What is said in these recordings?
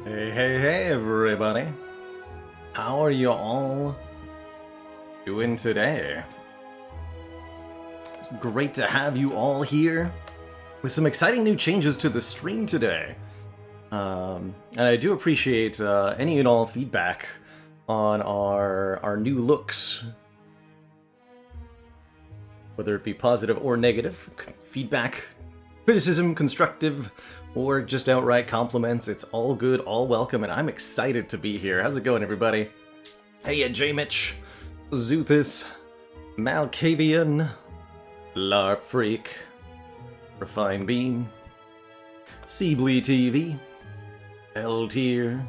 Hey, everybody. How are you all doing today? It's great to have you all here with some exciting new changes to the stream today. And I do appreciate any and all feedback on our new looks. Whether it be positive or negative, feedback, criticism, constructive, or just outright compliments, it's all good, all welcome, and I'm excited to be here. How's it going, everybody? Hey, J-Mitch, Zuthis, Malkavian, LARP Freak, Refined Bean, Seably TV, L-Tier,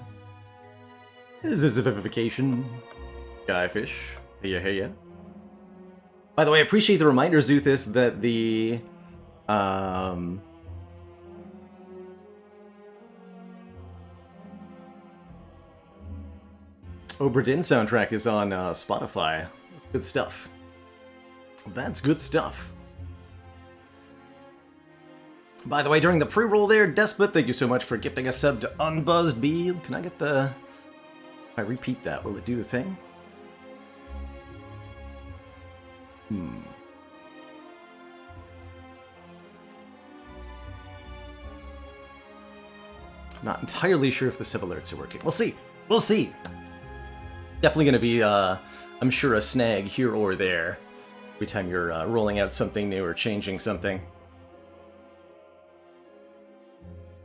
Zizification, Guyfish, heya. By the way, I appreciate the reminder, Zuthis, that the Oberdin soundtrack is on Spotify. Good stuff. That's good stuff. By the way, during the pre-roll there, Despot, thank you so much for gifting a sub to Unbuzzed Bee. Can I get the... If I repeat that, will it do the thing? Not entirely sure if the sub alerts are working. We'll see. We'll see. Definitely going to be, I'm sure, a snag here or there every time you're rolling out something new or changing something.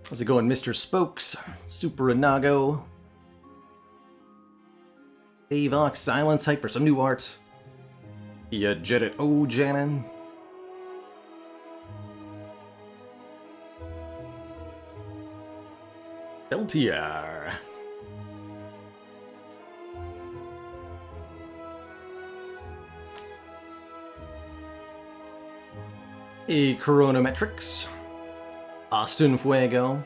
How's it going, Mr. Spokes? Super Inago. Avox, Silence, hype for some new arts. Yeah, Jedit O. Janin. LTR. Chronometrics. Austin Fuego.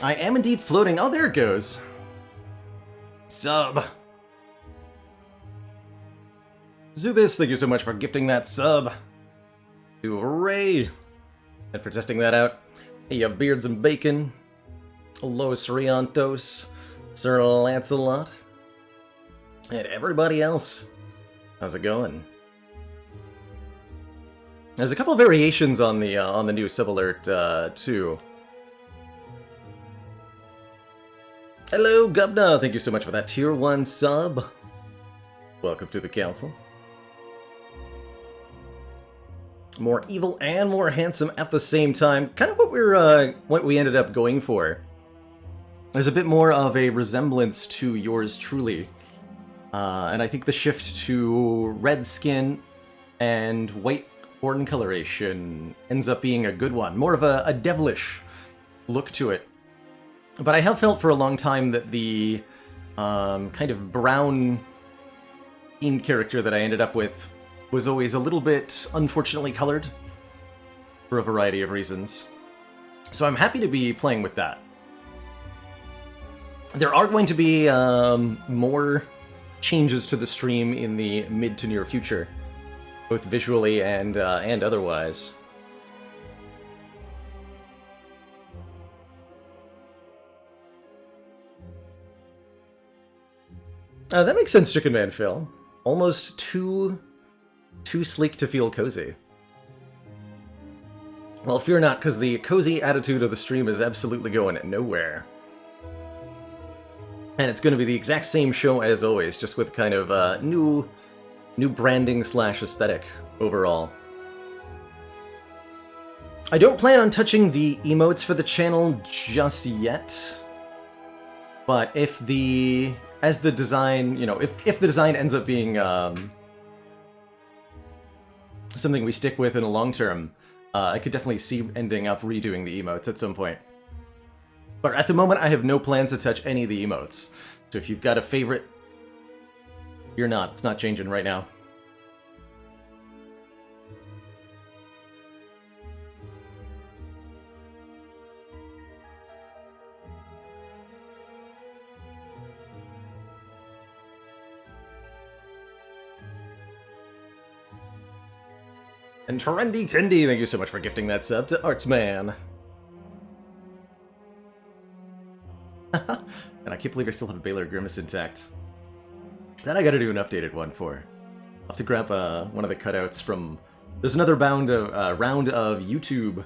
I am indeed floating. Oh, there it goes. Sub. Zuthis, thank you so much for gifting that sub. To Ray. And for testing that out. Hey, Beards and Bacon. Los Riantos. Sir Lancelot. And everybody else. How's it going? There's a couple of variations on the new sub alert too. Hello, Gubna. Thank you so much for that tier 1 sub. Welcome to the council. More evil and more handsome at the same time. Kind of what we ended up going for. There's a bit more of a resemblance to yours truly, and I think the shift to red skin and white horn coloration ends up being a good one. More of a devilish look to it. But I have felt for a long time that the kind of brown themed character that I ended up with was always a little bit unfortunately colored for a variety of reasons. So I'm happy to be playing with that. There are going to be more changes to the stream in the mid to near future, both visually and otherwise. That makes sense, Chicken Man Phil. Almost too sleek to feel cozy. Well, fear not, because the cozy attitude of the stream is absolutely going nowhere. And it's going to be the exact same show as always, just with kind of new branding / aesthetic overall. I don't plan on touching the emotes for the channel just yet, but if the design, if the design ends up being something we stick with in the long term, I could definitely see ending up redoing the emotes at some point. But at the moment, I have no plans to touch any of the emotes. So if you've got a favorite, you're not. It's not changing right now. And Trendy Kendi, thank you so much for gifting that sub to Artsman. And I can't believe I still have Baylor Grimace intact. That I gotta do an updated one for. I'll have to grab one of the cutouts from... There's another round of YouTube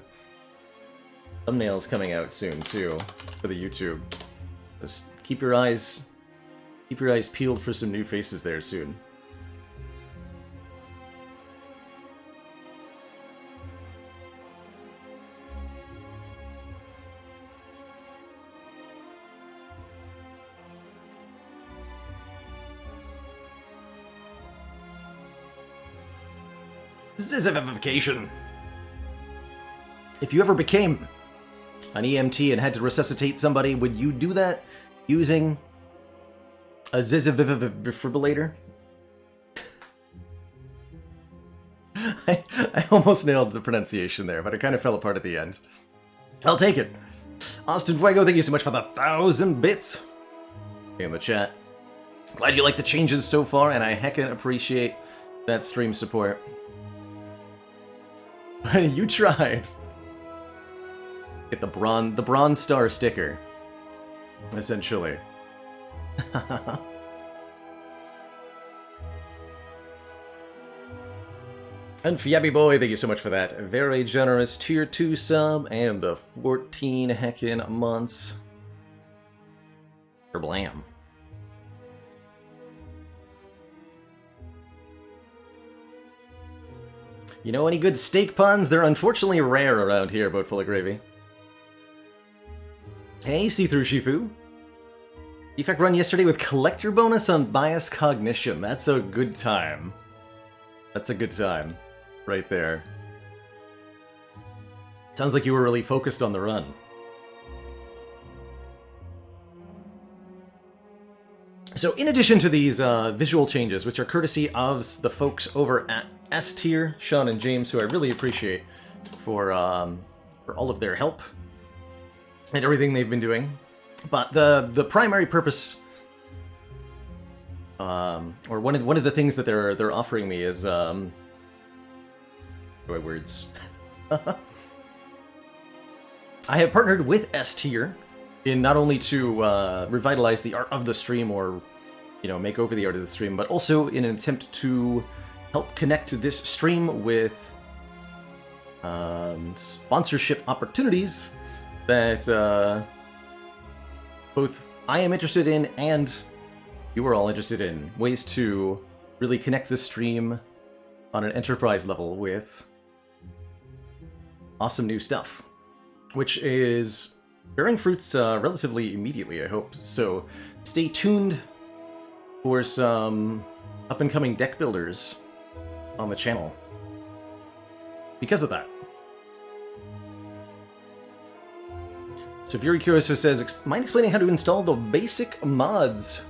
thumbnails coming out soon, too, for the YouTube. Just keep your eyes peeled for some new faces there soon. Zizzification. If you ever became an EMT and had to resuscitate somebody, would you do that using a zizzifibrillator? I almost nailed the pronunciation there, but it kind of fell apart at the end. I'll take it. Austin Fuego, thank you so much for the 1,000 bits in the chat. Glad you like the changes so far, and I heckin' appreciate that stream support. You tried. Get the bronze star sticker, essentially. And Fiabby Boy, thank you so much for that very generous tier 2 sub and the 14 heckin' months. Blam. You know any good steak puns? They're unfortunately rare around here, Boat Full of Gravy. Hey, See-Through Shifu. Defect run yesterday with collector bonus on bias cognition. That's a good time. That's a good time. Right there. Sounds like you were really focused on the run. So in addition to these visual changes, which are courtesy of the folks over at S tier, Sean and James, who I really appreciate for all of their help and everything they've been doing. But the primary purpose, or one of the things that they're offering me is words. I have partnered with S tier in not only to revitalize the art of the stream, or make over the art of the stream, but also in an attempt to help connect this stream with sponsorship opportunities that both I am interested in and you are all interested in. Ways to really connect this stream on an enterprise level with awesome new stuff, which is bearing fruits relatively immediately, I hope. So stay tuned for some up-and-coming deck builders on the channel because of that. So Fury Curioso says, mind explaining how to install the basic mods?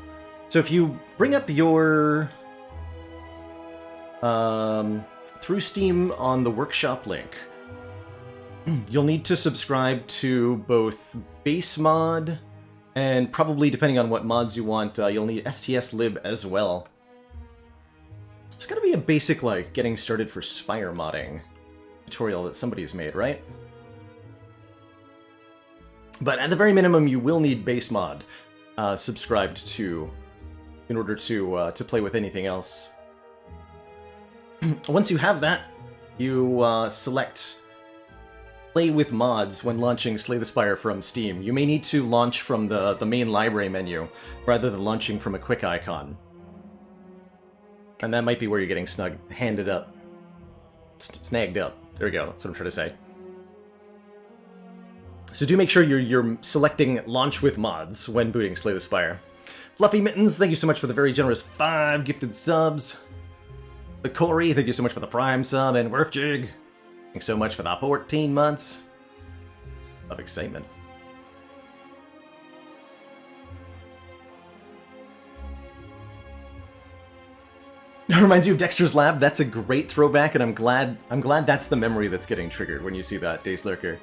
So if you bring up your through Steam on the workshop link, you'll need to subscribe to both base mod and probably, depending on what mods you want, you'll need STS lib as well. There's gotta be a basic, like, getting started for Spire modding tutorial that somebody's made, right? But at the very minimum, you will need base mod subscribed to in order to play with anything else. Once you have that, you select Play with mods when launching Slay the Spire from Steam. You may need to launch from the main library menu, rather than launching from a quick icon. And that might be where you're getting snagged up. There we go, that's what I'm trying to say. So do make sure you're selecting Launch with Mods when booting Slay the Spire. Fluffy Mittens, thank you so much for the very generous 5 gifted subs. The Corey, thank you so much for the Prime sub, and Werfjig, thanks so much for the 14 months of excitement. It reminds you of Dexter's Lab. That's a great throwback, and I'm glad that's the memory that's getting triggered when you see that, Days Lurker.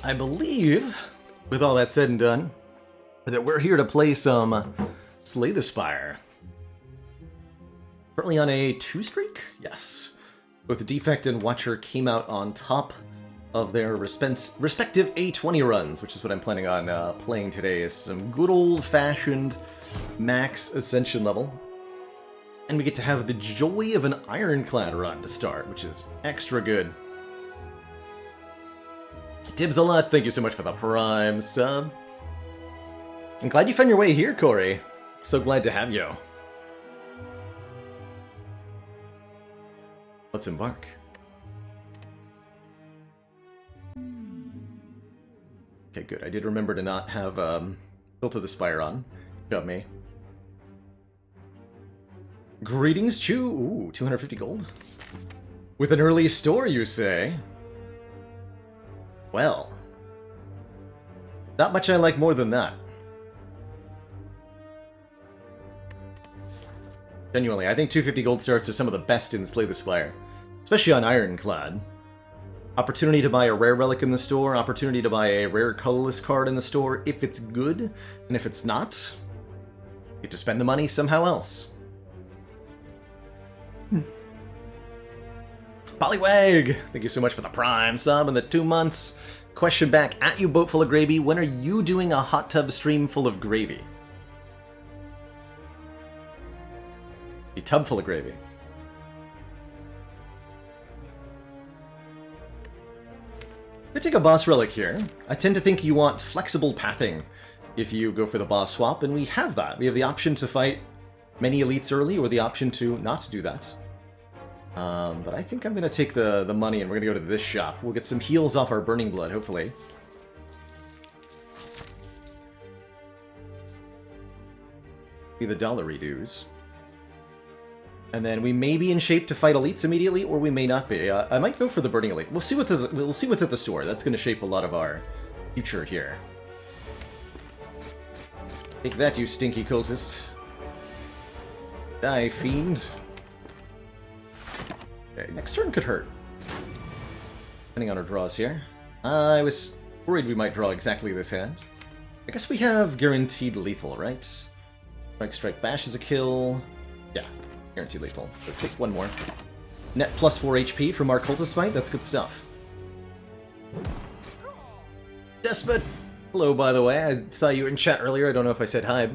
I believe, with all that said and done, that we're here to play some Slay the Spire. Currently on a 2 streak? Yes. Both the Defect and Watcher came out on top of their respective A20 runs, which is what I'm planning on playing today, is some good old-fashioned max Ascension level. And we get to have the joy of an Ironclad run to start, which is extra good. Dibs a lot, thank you so much for the Prime sub. I'm glad you found your way here, Corey. So glad to have you. Let's embark. Okay, good. I did remember to not have Built of the Spire on. Shove me. Greetings, Chew. Ooh, 250 gold. With an early store, you say? Well, not much I like more than that. Genuinely, I think 250 gold starts are some of the best in Slay the Spire, especially on Ironclad. Opportunity to buy a rare relic in the store, opportunity to buy a rare colorless card in the store if it's good, and if it's not, you get to spend the money somehow else. Pollywag! Thank you so much for the Prime sub and the 2 months. Question back at you, Boat Full of Gravy. When are you doing a hot tub stream full of gravy? A tub full of gravy. We take a boss relic here. I tend to think you want flexible pathing if you go for the boss swap, and we have that. We have the option to fight many elites early, or the option to not do that. But I think I'm going to take the money and we're going to go to this shop. We'll get some heals off our Burning Blood, hopefully. Be the dollar redos. And then we may be in shape to fight elites immediately, or we may not be. I might go for the Burning Elite. We'll see what's at the store. That's going to shape a lot of our future here. Take that, you stinky cultist. Die, fiend. Okay, next turn could hurt. Depending on our draws here. I was worried we might draw exactly this hand. I guess we have guaranteed lethal, right? Strike, bash is a kill. Yeah, guaranteed lethal. So take one more. Net plus 4 HP from our cultist fight. That's good stuff. Despot! Hello, by the way. I saw you in chat earlier. I don't know if I said hi.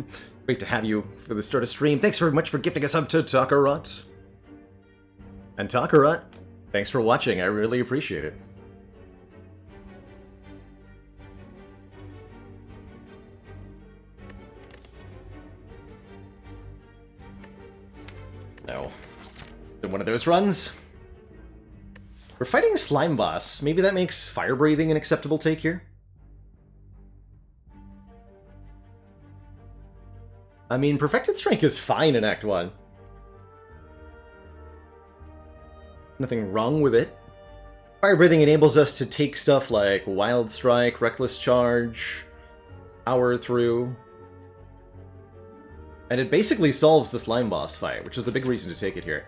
Great to have you for the start of stream. Thanks very much for gifting us up to Takarot. And Takarot, thanks for watching. I really appreciate it. No. In one of those runs. We're fighting Slime Boss. Maybe that makes fire breathing an acceptable take here? I mean, Perfected Strength is fine in Act 1. Nothing wrong with it. Fire breathing enables us to take stuff like Wild Strike, Reckless Charge, Power Through. And it basically solves the Slime Boss fight, which is the big reason to take it here.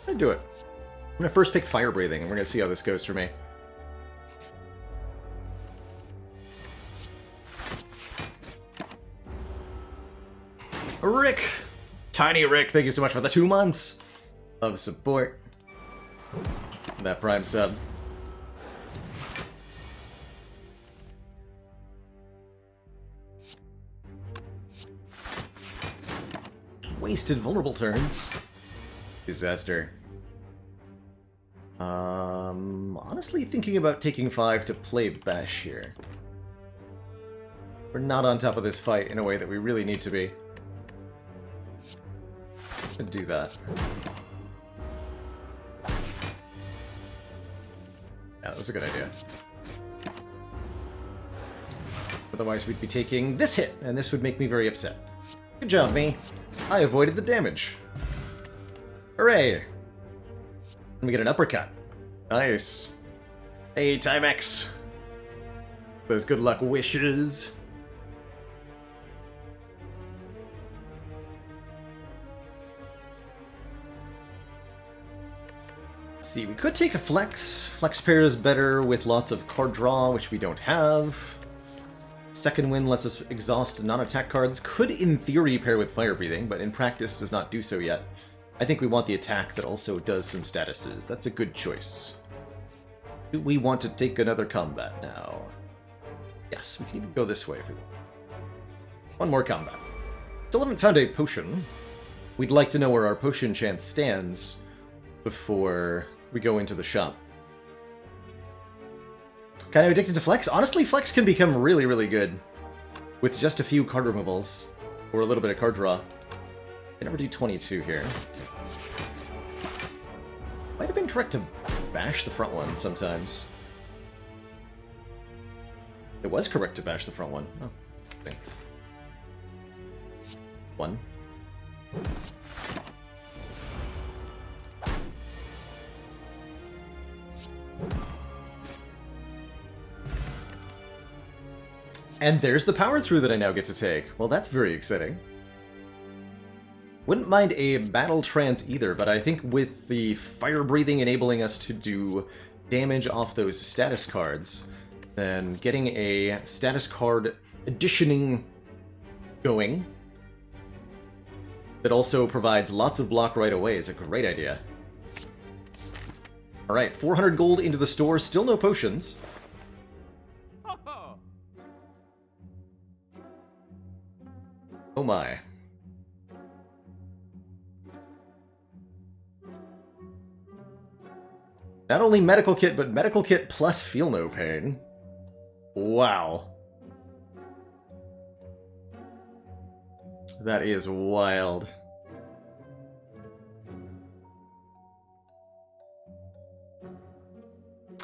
I'd do it. I'm gonna first pick Fire Breathing, and we're gonna see how this goes for me. Rick! Tiny Rick, thank you so much for the 2 months of support. That Prime sub. Wasted vulnerable turns. Disaster. Honestly thinking about taking 5 to play Bash here. We're not on top of this fight in a way that we really need to be. Let's do that. Yeah, that was a good idea. Otherwise we'd be taking this hit, and this would make me very upset. Good job, me. I avoided the damage. Hooray! And we get an uppercut. Nice. Hey, Timex. Those good luck wishes. Let's see, we could take a flex. Flex pair is better with lots of card draw, which we don't have. Second Wind lets us exhaust non-attack cards. Could, in theory, pair with Fire Breathing, but in practice does not do so yet. I think we want the attack that also does some statuses. That's a good choice. Do we want to take another combat now? Yes, we can even go this way if we want. One more combat. Still haven't found a potion. We'd like to know where our potion chance stands before we go into the shop. Kind of addicted to Flex? Honestly, Flex can become really, really good with just a few card removals or a little bit of card draw. I never do 22 here. Might have been correct to bash the front one sometimes. It was correct to bash the front one. Oh, I think. One. And there's the power through that I now get to take. Well, that's very exciting. Wouldn't mind a battle trance either, but I think with the fire breathing enabling us to do damage off those status cards, then getting a status card additioning going that also provides lots of block right away is a great idea. Alright, 400 gold into the store, still no potions. Oh my. Not only medical kit, but medical kit plus feel no pain. Wow. That is wild.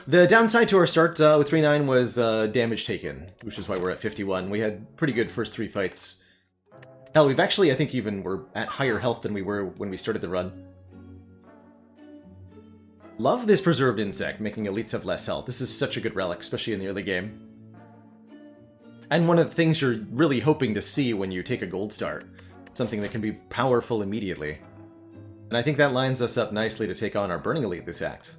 The downside to our start with 3-9 was damage taken, which is why we're at 51. We had pretty good first 3 fights. Hell, we've actually, I think, even were at higher health than we were when we started the run. Love this preserved insect, making elites have less health. This is such a good relic, especially in the early game. And one of the things you're really hoping to see when you take a gold start. Something that can be powerful immediately. And I think that lines us up nicely to take on our Burning Elite this act.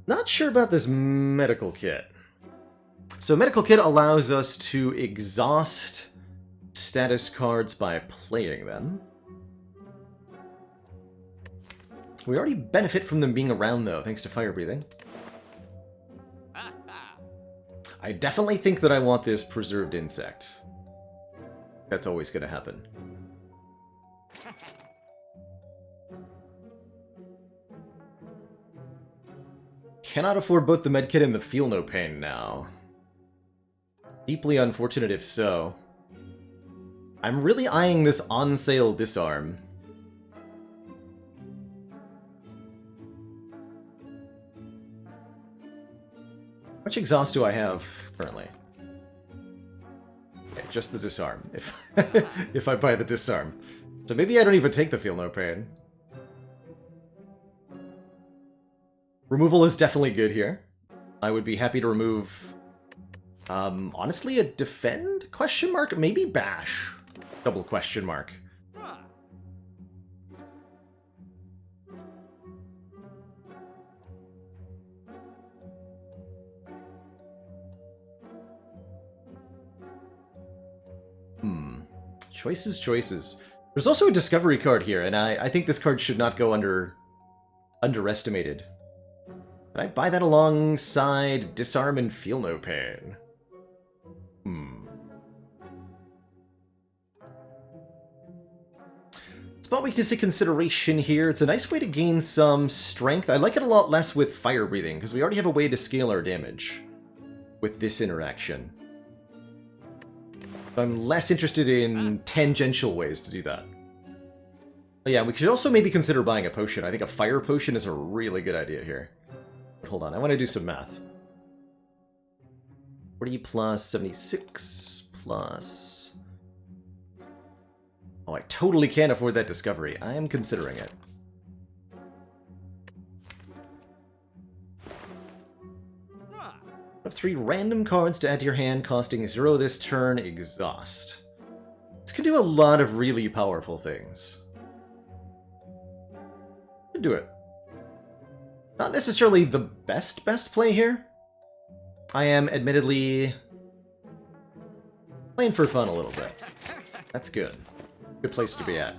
Not sure about this medical kit. So medical kit allows us to exhaust status cards by playing them. We already benefit from them being around though, thanks to fire breathing. I definitely think that I want this preserved insect. That's always going to happen. Cannot afford both the medkit and the feel no pain now. Deeply unfortunate if so. I'm really eyeing this on sale disarm. How much exhaust do I have currently? Okay, just the disarm, if if I buy the disarm. So maybe I don't even take the feel no pain. Removal is definitely good here. I would be happy to remove, honestly, a defend question mark? Maybe bash double question mark. Choices, choices. There's also a discovery card here, and I think this card should not go underestimated. Can I buy that alongside Disarm and Feel No Pain? Spot weakness a consideration here. It's a nice way to gain some strength. I like it a lot less with fire breathing, because we already have a way to scale our damage with this interaction. I'm less interested in tangential ways to do that. But yeah, we could also maybe consider buying a potion. I think a fire potion is a really good idea here. But hold on, I want to do some math. 40 plus 76 plus... Oh, I totally can't afford that discovery. I am considering it. Have 3 random cards to add to your hand, costing 0 this turn, exhaust. This could do a lot of really powerful things. Could do it. Not necessarily the best play here. I am admittedly playing for fun a little bit. That's good. Good place to be at.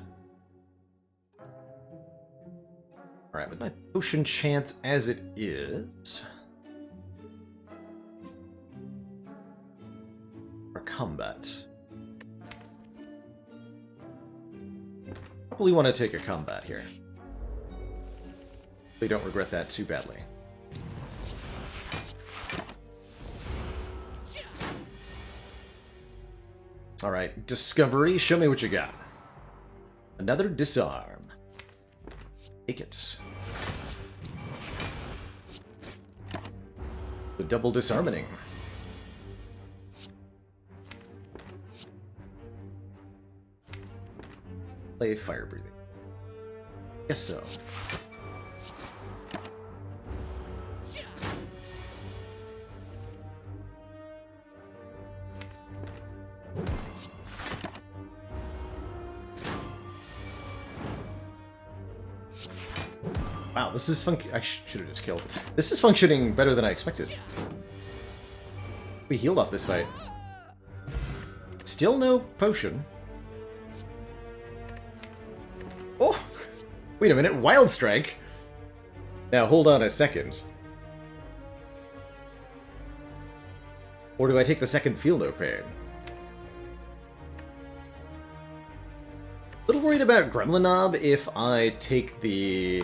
Alright, with my potion chance as it is... or combat. Probably want to take a combat here. They don't regret that too badly. Alright, Discovery, show me what you got. Another disarm. Take it. The double disarming. Play fire breathing. Guess so. Wow, this is I should have just killed. This is functioning better than I expected. We healed off this fight. Still no potion. Oh! Wait a minute, Wild Strike? Now, hold on a second. Or do I take the second Feel No Pain? A little worried about Gremlinob if I take the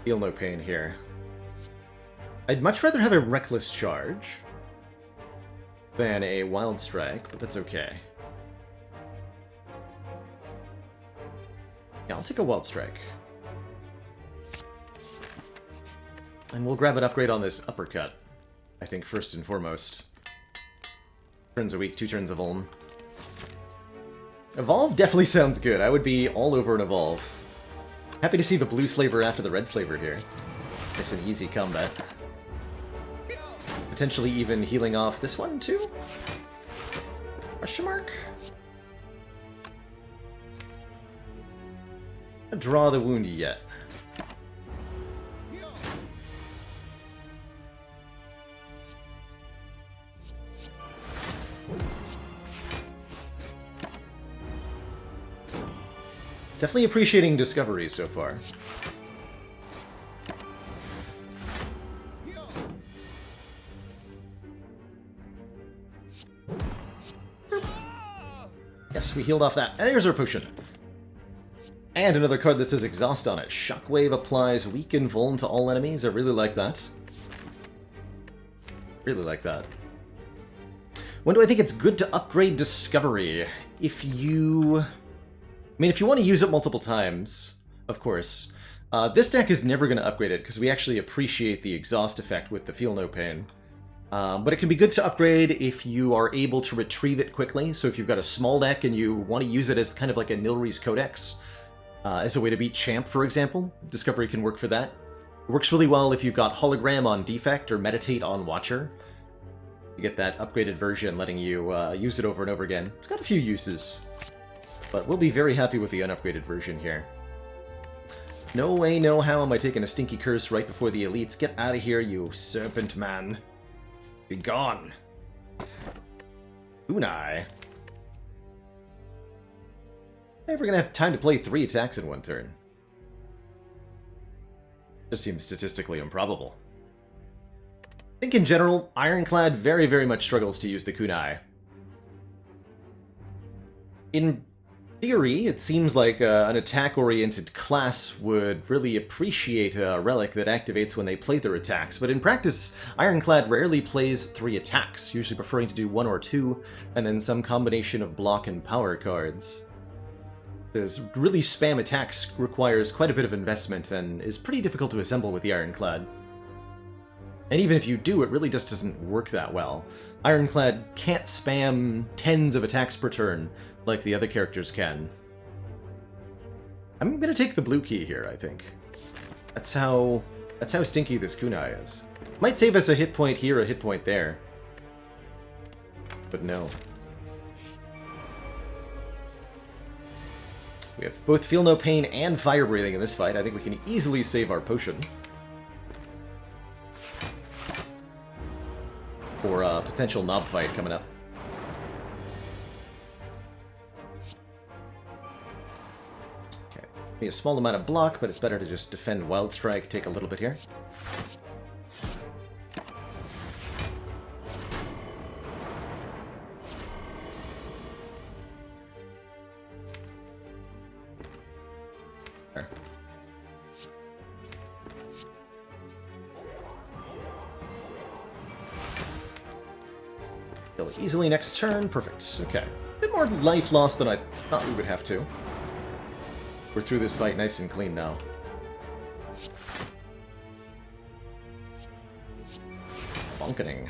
Feel No Pain here. I'd much rather have a Reckless Charge than a Wild Strike, but that's okay. Yeah, I'll take a Wild Strike. And we'll grab an upgrade on this Uppercut, I think, first and foremost. Turns a week, 2 turns of Ulm. Evolve definitely sounds good. I would be all over an Evolve. Happy to see the Blue Slaver after the Red Slaver here. Nice and easy combat. Potentially even healing off this one, too? Question mark? Draw the wound yet. Definitely appreciating discoveries so far. Yes, we healed off that. And there's our potion. And another card that says Exhaust on it. Shockwave applies weaken vuln to all enemies. I really like that. Really like that. When do I think it's good to upgrade Discovery? If you... I mean, if you want to use it multiple times, of course. This deck is never going to upgrade it, because we actually appreciate the exhaust effect with the Feel No Pain. But it can be good to upgrade if you are able to retrieve it quickly. So if you've got a small deck and you want to use it as kind of like a Nilri's Codex, as a way to beat Champ, for example, Discovery can work for that. It works really well if you've got Hologram on Defect or Meditate on Watcher. You get that upgraded version letting you use it over and over again. It's got a few uses. But we'll be very happy with the unupgraded version here. No way, no how am I taking a stinky curse right before the elites. Get out of here, you serpent man. Be gone. Unai. Hey, we're gonna have time to play 3 attacks in one turn. Just seems statistically improbable. I think in general, Ironclad very, very much struggles to use the kunai. In theory, it seems like an attack-oriented class would really appreciate a relic that activates when they play their attacks, but in practice, Ironclad rarely plays 3 attacks, usually preferring to do 1 or 2, and then some combination of block and power cards. Because really spam attacks requires quite a bit of investment and is pretty difficult to assemble with the Ironclad. And even if you do, it really just doesn't work that well. Ironclad can't spam tens of attacks per turn like the other characters can. I'm gonna take the blue key here, I think. That's how stinky this kunai is. Might save us a hit point here, a hit point there. But no. We have both Feel No Pain and Fire Breathing in this fight. I think we can easily save our potion. for a potential mob fight coming up. Okay, maybe a small amount of block, but it's better to just defend Wild Strike, take a little bit here. Easily next turn. Perfect. Okay. A bit more life loss than I thought we would have to. We're through this fight nice and clean now. Bonkening.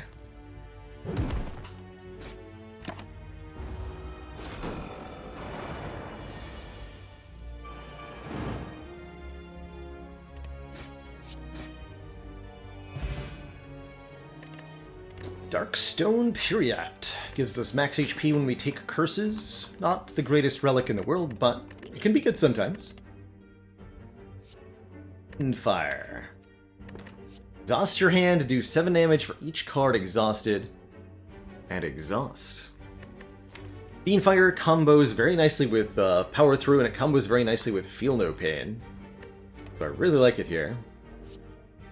Darkstone Period gives us max HP when we take curses. Not the greatest relic in the world, but it can be good sometimes. And fire. Exhaust your hand, do 7 damage for each card exhausted. And exhaust. Fiendfire combos very nicely with Power Through, and it combos very nicely with Feel No Pain. So I really like it here.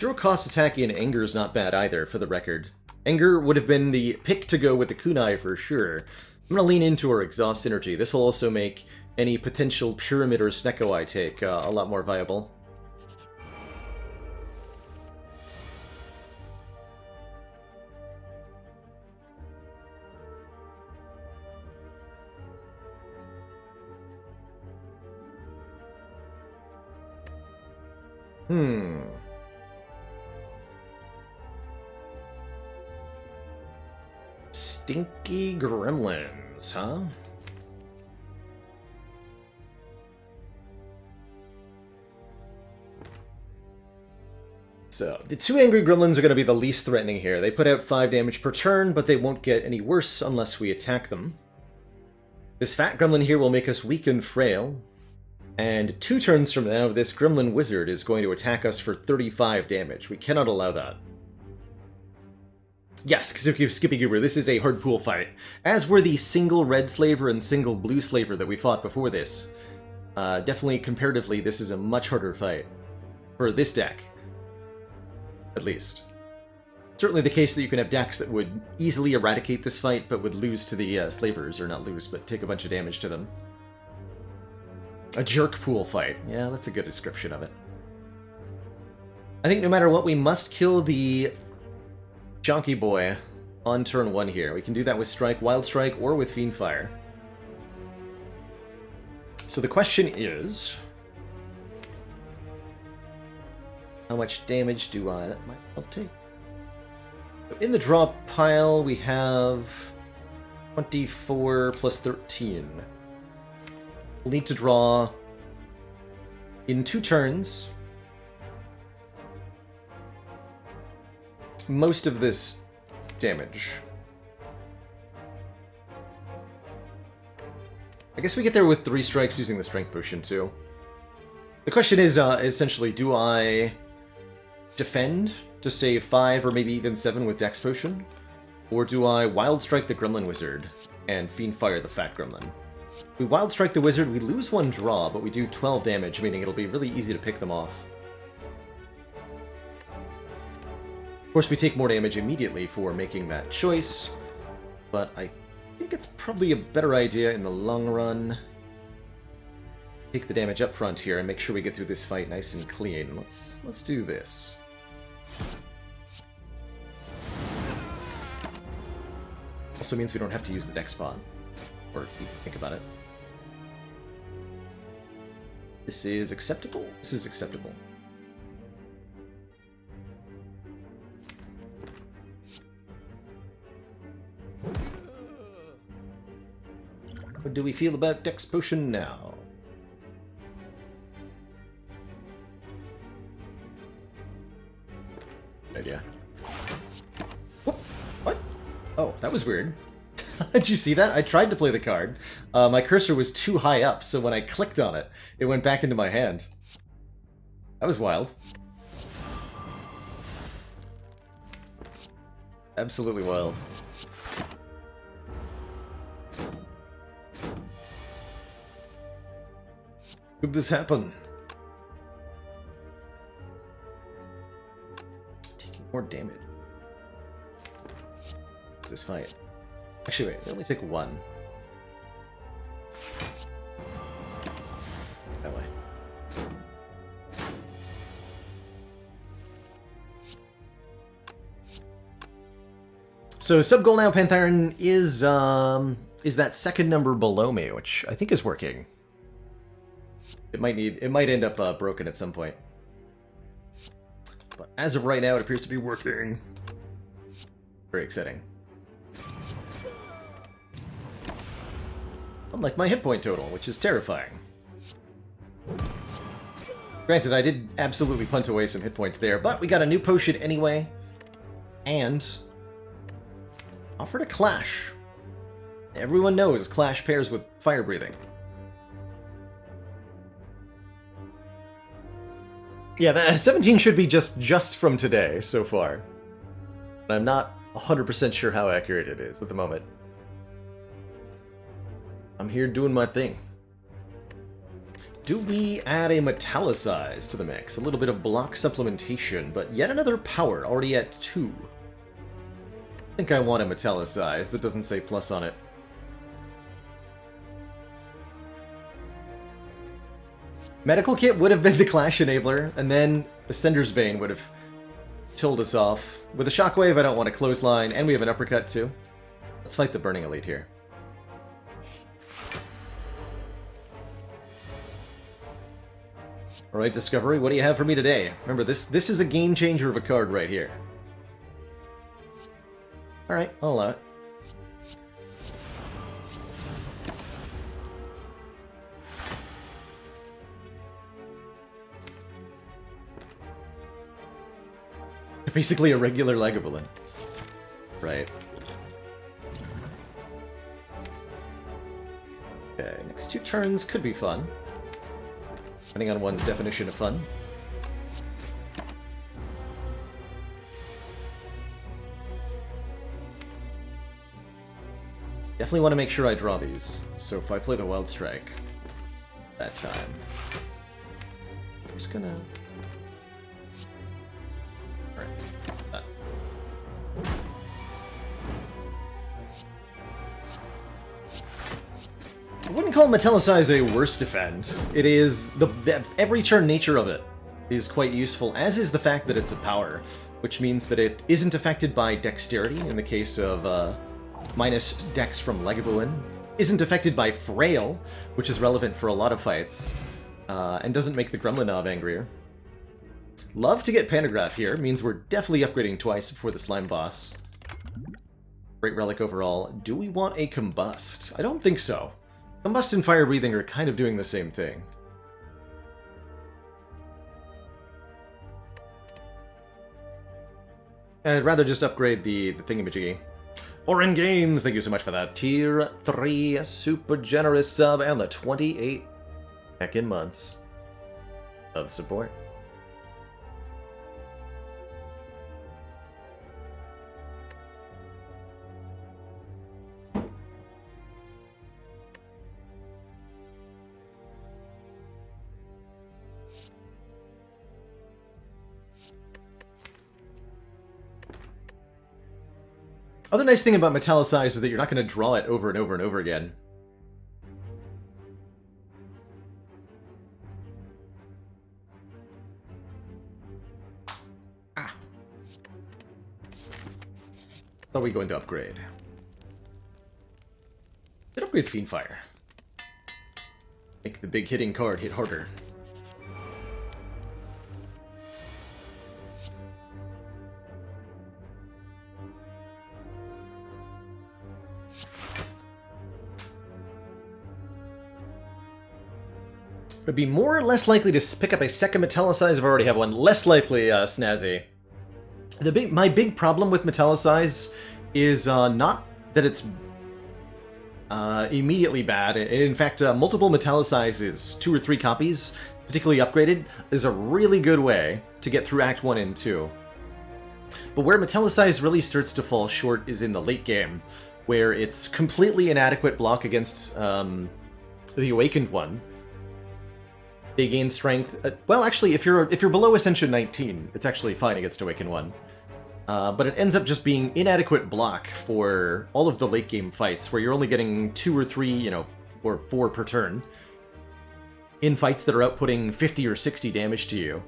Zero cost attacking and Anger is not bad either, for the record. Anger would have been the pick to go with the kunai for sure. I'm going to lean into our exhaust synergy. This will also make any potential Pyramid or Snecko I take a lot more viable. Stinky gremlins, huh? So, the 2 angry gremlins are going to be the least threatening here. They put out 5 damage per turn, but they won't get any worse unless we attack them. This fat gremlin here will make us weak and frail. And 2 turns from now, this gremlin wizard is going to attack us for 35 damage. We cannot allow that. Yes, Skippy Goober, this is a hard pool fight. As were the single red slaver and single blue slaver that we fought before this. Definitely, comparatively, this is a much harder fight. For this deck. At least. Certainly the case that you can have decks that would easily eradicate this fight, but would lose to the slavers, or not lose, but take a bunch of damage to them. A jerk pool fight. Yeah, that's a good description of it. I think no matter what, we must kill the Jonky Boy on turn 1 here. We can do that with Strike, Wild Strike, or with Fiendfire. So the question is, how much damage do I let myself take? So in the draw pile, we have 24 plus 13. We'll need to draw in 2 turns most of this damage. I guess we get there with 3 strikes using the Strength Potion too. The question is essentially, do I defend to save 5 or maybe even 7 with Dex Potion? Or do I Wild Strike the Gremlin Wizard and Fiendfire the Fat Gremlin? If we Wild Strike the Wizard, we lose 1 draw, but we do 12 damage, meaning it'll be really easy to pick them off. Of course, we take more damage immediately for making that choice, but I think it's probably a better idea in the long run. Take the damage up front here and make sure we get through this fight nice and clean. Let's do this. Also means we don't have to use the dex pod, or think about it. This is acceptable? This is acceptable. What do we feel about Dex Potion now? Idea. What? Oh, that was weird. Did you see that? I tried to play the card. My cursor was too high up, so when I clicked on it, it went back into my hand. That was wild. Absolutely wild. Could this happen? Taking more damage. What's this fight? Actually, wait, they only take one. That way. So sub-goal now, Pantheron is that second number below me, which I think is working. It might end up broken at some point. But as of right now, it appears to be working. Very exciting. Unlike my hit point total, which is terrifying. Granted, I did absolutely punt away some hit points there, but we got a new potion anyway. And offered a Clash. Everyone knows Clash pairs with fire breathing. Yeah, that 17 should be just from today so far. But I'm not 100% sure how accurate it is at the moment. I'm here doing my thing. Do we add a Metallicize to the mix? A little bit of block supplementation, but yet another power, already at 2. I think I want a Metallicize that doesn't say plus on it. Medical Kit would have been the Clash Enabler, and then Ascender's Bane would have told us off. With a Shockwave, I don't want a Clothesline, and we have an Uppercut too. Let's fight the Burning Elite here. Alright, Discovery, what do you have for me today? Remember, this is a game changer of a card right here. Alright, I'll allow it. Basically a regular Lagavulin. Right. Okay, next 2 turns could be fun. Depending on one's definition of fun. Definitely want to make sure I draw these. So if I play the Wild Strike that time, I'm just gonna... I wouldn't call Metallicize a worse defend. It is the every turn nature of it is quite useful, as is the fact that it's a power, which means that it isn't affected by dexterity in the case of minus dex from Lagavulin, isn't affected by Frail, which is relevant for a lot of fights, and doesn't make the Gremlin angrier. Love to get Pantograph here, means we're definitely upgrading twice before the Slime Boss. Great Relic overall. Do we want a Combust? I don't think so. Combust and Fire Breathing are kind of doing the same thing. I'd rather just upgrade the thingamajiggy. Orin Games, thank you so much for that. Tier 3 super generous sub and the 28 heckin' months of support. Other nice thing about Metallicize is that you're not going to draw it over and over and over again. Ah. Thought we go into upgrade. Let's upgrade Fiendfire. Make the big hitting card hit harder. Would be more or less likely to pick up a second Metallicize if I already have one. Less likely, Snazzy. My big problem with Metallicize is not that it's immediately bad. In fact, multiple Metallicizes, 2 or 3 copies, particularly upgraded, is a really good way to get through Act 1 and 2. But where Metallicized really starts to fall short is in the late game, where it's completely inadequate block against the Awakened one. They gain strength. Well, actually, if you're below Ascension 19, it's actually fine against Awakened one. But it ends up just being inadequate block for all of the late game fights, where you're only getting 2 or 3, or 4 per turn, in fights that are outputting 50 or 60 damage to you.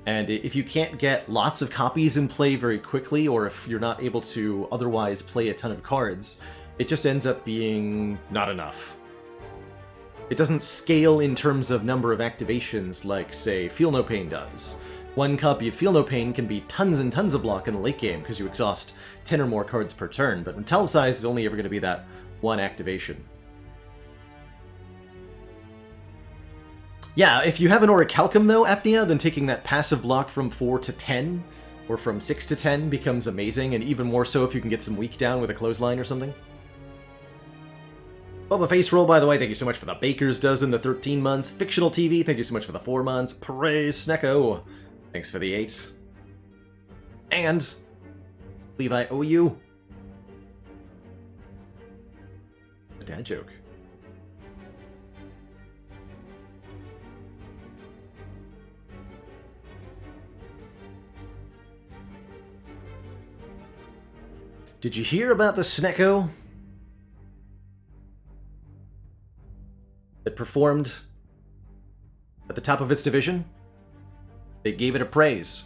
And if you can't get lots of copies in play very quickly, or if you're not able to otherwise play a ton of cards, it just ends up being not enough. It doesn't scale in terms of number of activations like, say, Feel No Pain does. One copy of Feel No Pain can be tons and tons of block in the late game because you exhaust 10 or more cards per turn, but Metallicized is only ever going to be that one activation. Yeah, if you have an Orichalcum, though, Apnea, then taking that passive block from 4 to 10, or from 6 to 10, becomes amazing, and even more so if you can get some weak down with a clothesline or something. Boba Face Roll, by the way, thank you so much for the Baker's Dozen, the 13 months. Fictional TV, thank you so much for the 4 months. Praise Snecko, thanks for the 8. And, believe I owe you a dad joke. Did you hear about the Snecko that performed at the top of its division? They gave it a praise.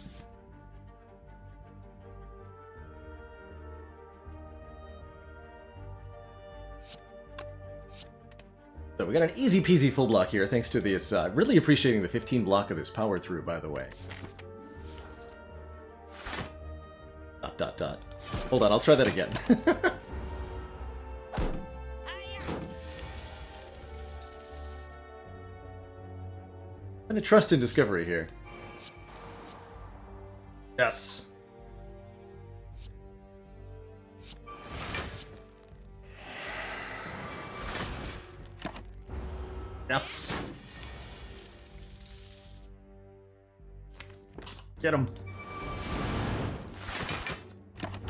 So we got an easy peasy full block here thanks to this, really appreciating the 15 block of this power through, by the way. Dot dot dot. Hold on, I'll try that again. I'm gonna trust in Discovery here. Yes. Yes. Get him.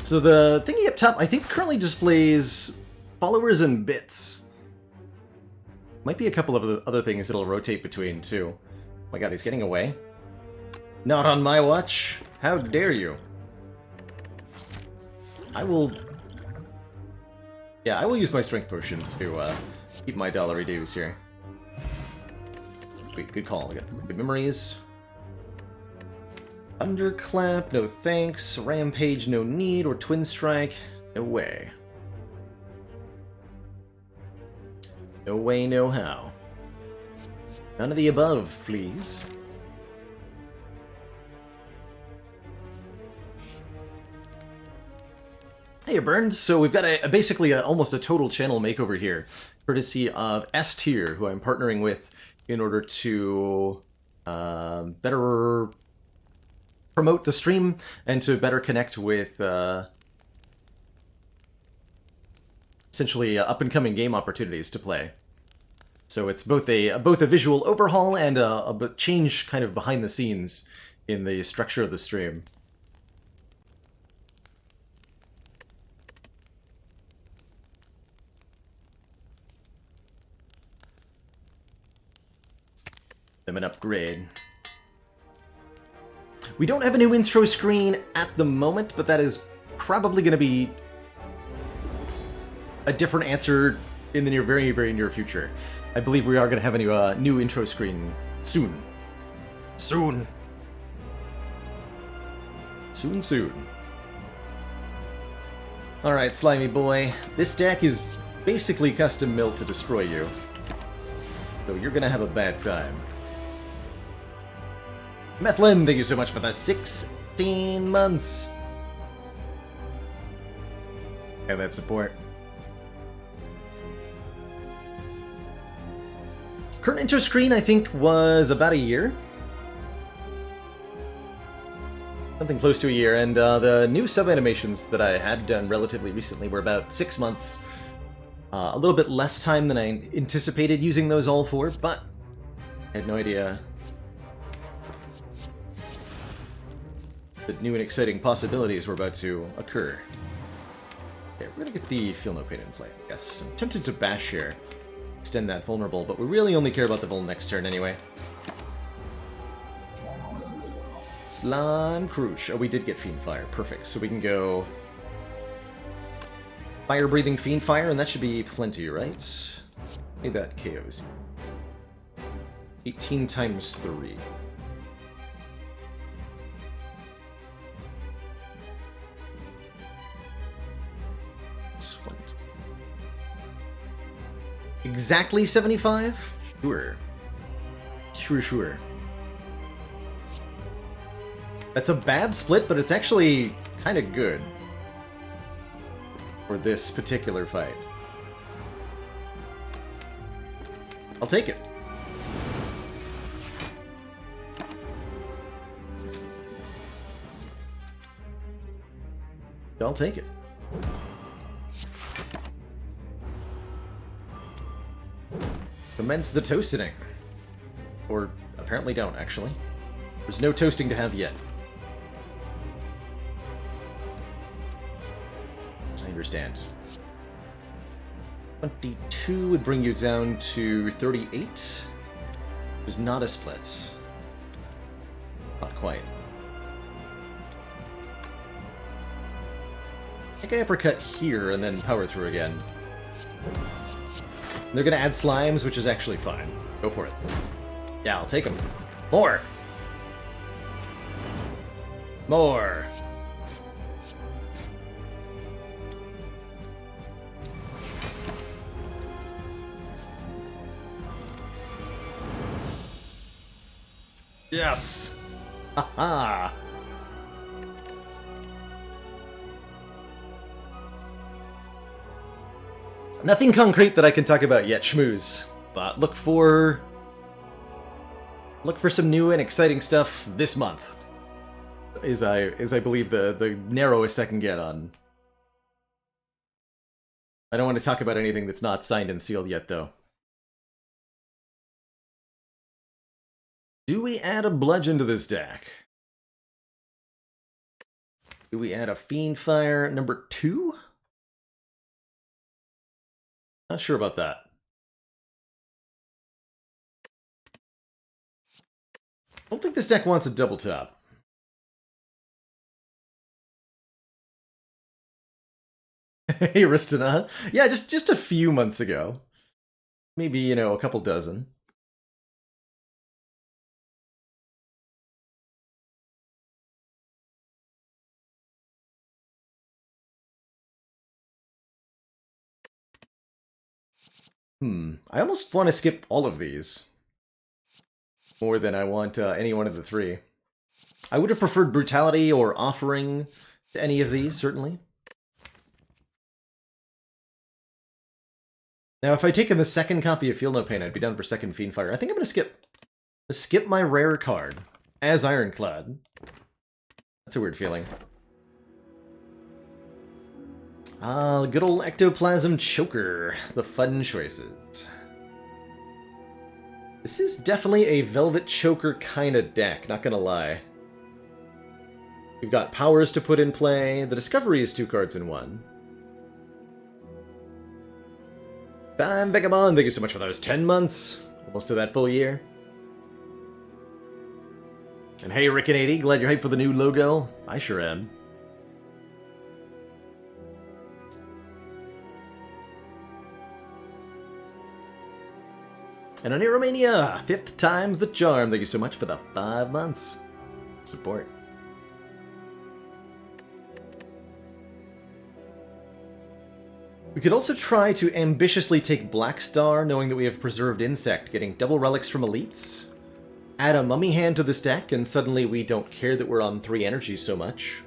So the thingy up top, I think, currently displays followers and bits. Might be a couple of other things it'll rotate between, too. Oh my god, he's getting away. Not on my watch. How dare you? I will... Yeah, I will use my strength potion to keep my dollary dues here. Wait, good call. I got good memories. Thunderclap, no thanks. Rampage, no need. Or Twin Strike, no way. No way, no how. None of the above, please. Hey, Burns. So we've got basically almost a total channel makeover here, courtesy of S Tier, who I'm partnering with in order to better promote the stream and to better connect with essentially up-and-coming game opportunities to play. So it's both a visual overhaul and a change kind of behind the scenes in the structure of the stream. Them an upgrade. We don't have a new intro screen at the moment, but that is probably going to be a different answer in the very, very near future. I believe we are going to have a new intro screen soon. Soon. Soon, soon. Alright, Slimy Boy. This deck is basically custom built to destroy you. So you're going to have a bad time. Methlin, thank you so much for the 16 months. And that support. Current intro screen, I think, was about a year. Something close to a year, and the new sub-animations that I had done relatively recently were about 6 months. A little bit less time than I anticipated using those all for, but I had no idea. that new and exciting possibilities were about to occur. Okay, we're gonna get the Feel No Pain in play, I guess. I'm tempted to bash here. Extend that vulnerable, but we really only care about the Vul next turn anyway. Slime Crush. Oh, we did get Fiend Fire. Perfect. So we can go Fire-breathing Fiend Fire, and that should be plenty, right? Maybe that KOs. 18 times 3. Exactly 75? Sure. Sure. That's a bad split, but it's actually kind of good for this particular fight. I'll take it. I'll take it. Commence the toasting. Or apparently don't, actually. There's no toasting to have yet. I understand. 22 would bring you down to 38. Which is not a split. Not quite. I think I uppercut here and then power through again. They're gonna add slimes, which is actually fine. Go for it. Yeah, I'll take them. More! More! Yes! Haha! Nothing concrete that I can talk about yet, schmooze. But look for some new and exciting stuff this month. Is I believe the narrowest I can get on. I don't want to talk about anything that's not signed and sealed yet, though. Do we add a bludgeon to this deck? Do we add a Fiend Fire number 2? Not sure about that. I don't think this deck wants a double tap. Hey, Ristana. Yeah, just a few months ago. Maybe, you know, a couple dozen. I almost want to skip all of these. More than I want any one of the three. I would have preferred Brutality or Offering to any of these, certainly. Now, if I'd taken the second copy of Feel No Pain, I'd be done for second Fiend Fire. I think I'm going to skip my rare card as Ironclad. That's a weird feeling. Good old Ectoplasm Choker. The fun choices. This is definitely a Velvet Choker kind of deck, not gonna lie. We've got powers to put in play. The Discovery is 2 cards in 1. Time Vagabond, thank you so much for those 10 months. Almost to that full year. And hey, Rick and 80, glad you're hyped for the new logo. I sure am. And on Romania, 5th time's the charm. Thank you so much for the 5 months. Support. We could also try to ambitiously take Black Star, knowing that we have Preserved Insect, getting double relics from elites. Add a Mummy Hand to this deck, and suddenly we don't care that we're on 3 energies so much.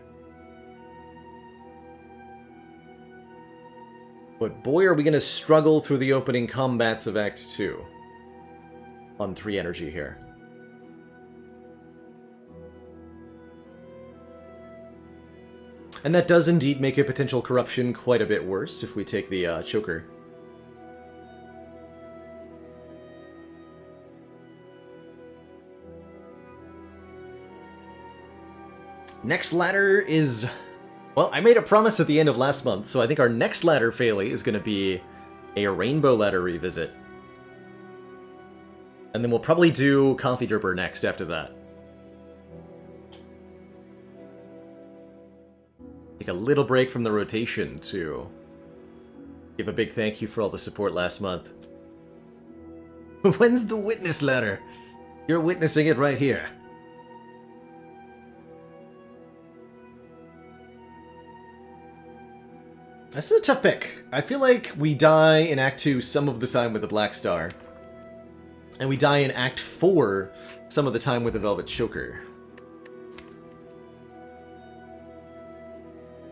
But boy, are we going to struggle through the opening combats of Act 2. On 3 energy here. And that does indeed make a potential corruption quite a bit worse if we take the Choker. Next ladder is... Well, I made a promise at the end of last month, so I think our next ladder, Phaley, is going to be a Rainbow Ladder revisit. And then we'll probably do Coffee Dripper next after that. Take a little break from the rotation to give a big thank you for all the support last month. When's the witness ladder? You're witnessing it right here. This is a tough pick. I feel like we die in Act 2 some of the time with the Black Star. And we die in Act 4 some of the time with the Velvet Choker.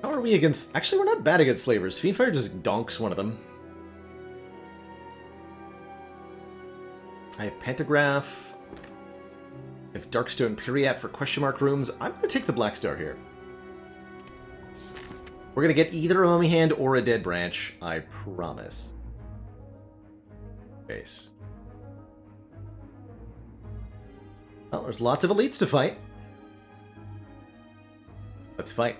How are we against... Actually, we're not bad against Slavers. Fiendfire just donks one of them. I have Pantograph. I have Darkstone Periat for question mark rooms. I'm going to take the Black Star here. We're going to get either a Mummy Hand or a Dead Branch, I promise. Base. Well, there's lots of elites to fight. Let's fight.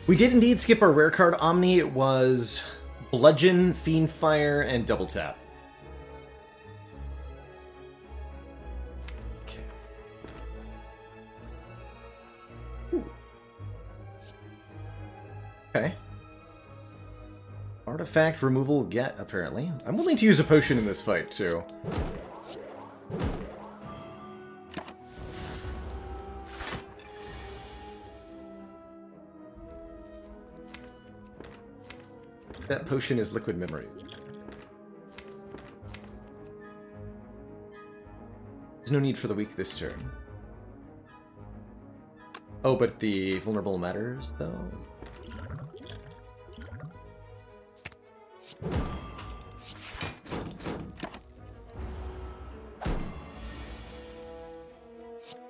We did indeed skip our rare card Omni. It was Bludgeon, Fiendfire, and Double Tap. Okay. Okay. Artifact removal get, apparently. I'm willing to use a potion in this fight, too. That potion is Liquid Memory. There's no need for the weak this turn. Oh, but the vulnerable matters, though?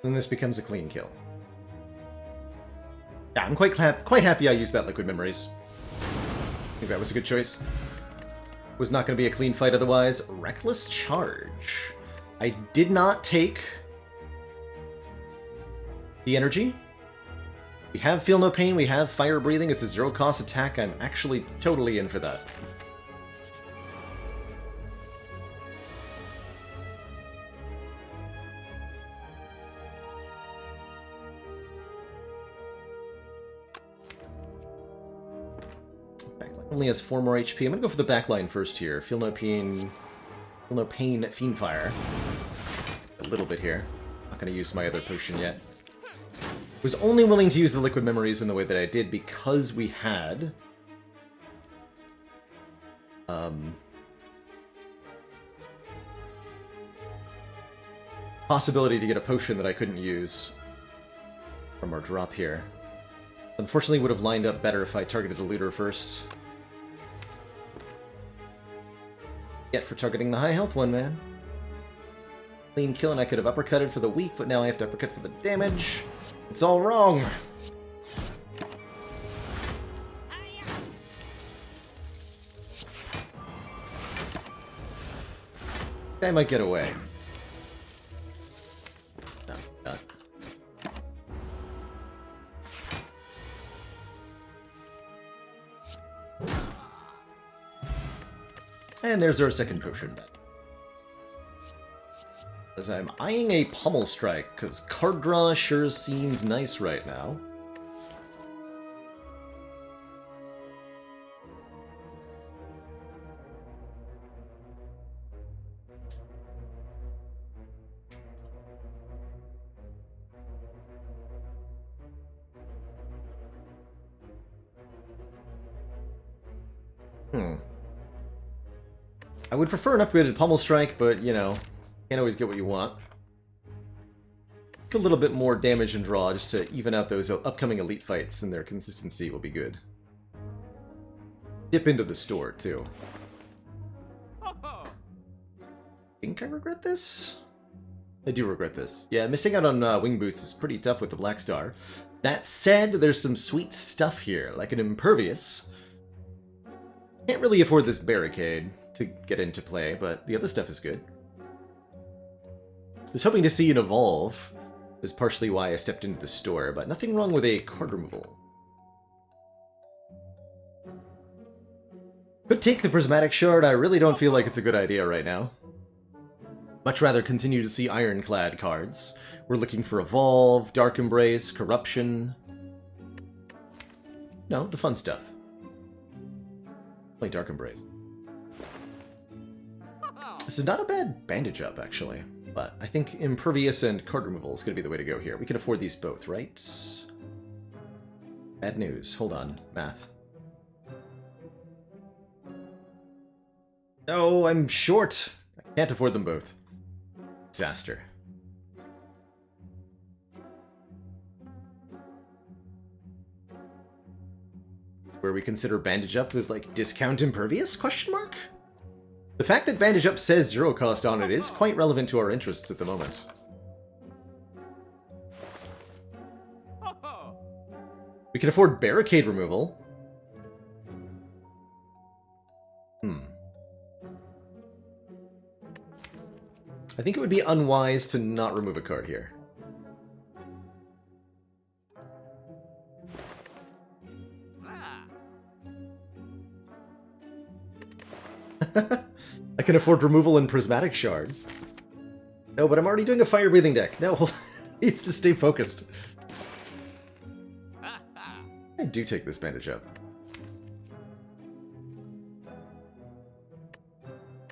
Then this becomes a clean kill. Yeah, I'm quite happy I used that Liquid Memories. I think that was a good choice. Was not going to be a clean fight otherwise. Reckless Charge. I did not take the energy. We have Feel No Pain, we have Fire Breathing, it's a zero-cost attack. I'm actually totally in for that. Only has 4 more HP. I'm gonna go for the backline first here. Feel No Pain, Fiendfire. A little bit here. Not gonna use my other potion yet. Was only willing to use the Liquid Memories in the way that I did because we had possibility to get a potion that I couldn't use from our drop here. Unfortunately, would have lined up better if I targeted the looter first. Yet for targeting the high health one, man. Clean kill, and I could have uppercutted for the weak, but now I have to uppercut for the damage. It's all wrong. I might get away. No, God. And there's our second potion. As I'm eyeing a Pummel Strike, because card draw sure seems nice right now. I would prefer an upgraded Pummel Strike, but, you know, can't always get what you want. A little bit more damage and draw just to even out those upcoming elite fights, and their consistency will be good. Dip into the store, too. Think I regret this? I do regret this. Yeah, missing out on Wing Boots is pretty tough with the Black Star. That said, there's some sweet stuff here, like an Impervious, Can't really afford this barricade to get into play, but the other stuff is good. I was hoping to see an evolve. Is partially why I stepped into the store, but nothing wrong with a card removal. Could take the Prismatic Shard. I really don't feel like it's a good idea right now. Much rather continue to see Ironclad cards. We're looking for Evolve, Dark Embrace, Corruption. No, the fun stuff. Play Dark Embrace. This is not a bad bandage up, actually. But I think Impervious and card removal is going to be the way to go here. We can afford these both, right? Bad news. Hold on. Math. No, I'm short. I can't afford them both. Disaster. Where we consider bandage up is like discount Impervious? Question mark? The fact that bandage up says 0 cost on it is quite relevant to our interests at the moment. We can afford barricade removal. I think it would be unwise to not remove a card here. I can afford removal and Prismatic Shard. No, but I'm already doing a fire-breathing deck. No, you have to stay focused. I do take this bandage up.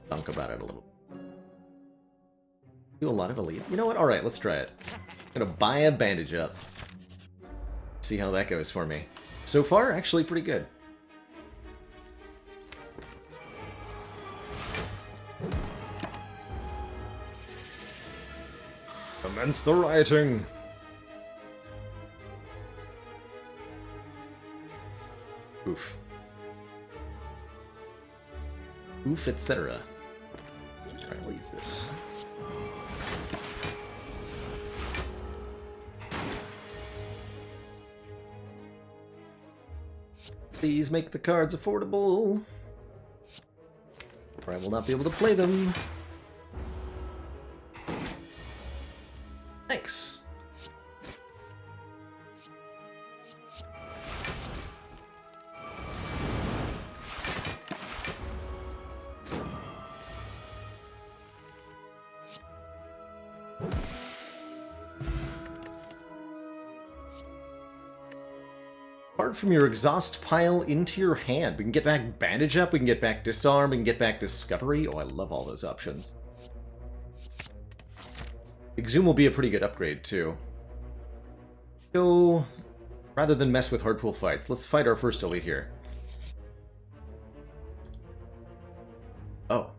Think about it a little. Do a lot of elite. You know what? Alright, let's try it. I'm gonna buy a bandage up. See how that goes for me. So far, actually pretty good. Commence the rioting! Oof. Oof, etc. Alright, we'll use this. Please make the cards affordable, or I will not be able to play them. Thanks. Card from your exhaust pile into your hand. We can get back bandage up, we can get back disarm, we can get back discovery. Oh, I love all those options. Exhume will be a pretty good upgrade, too. So, rather than mess with hardpool fights, let's fight our first elite here. Oh.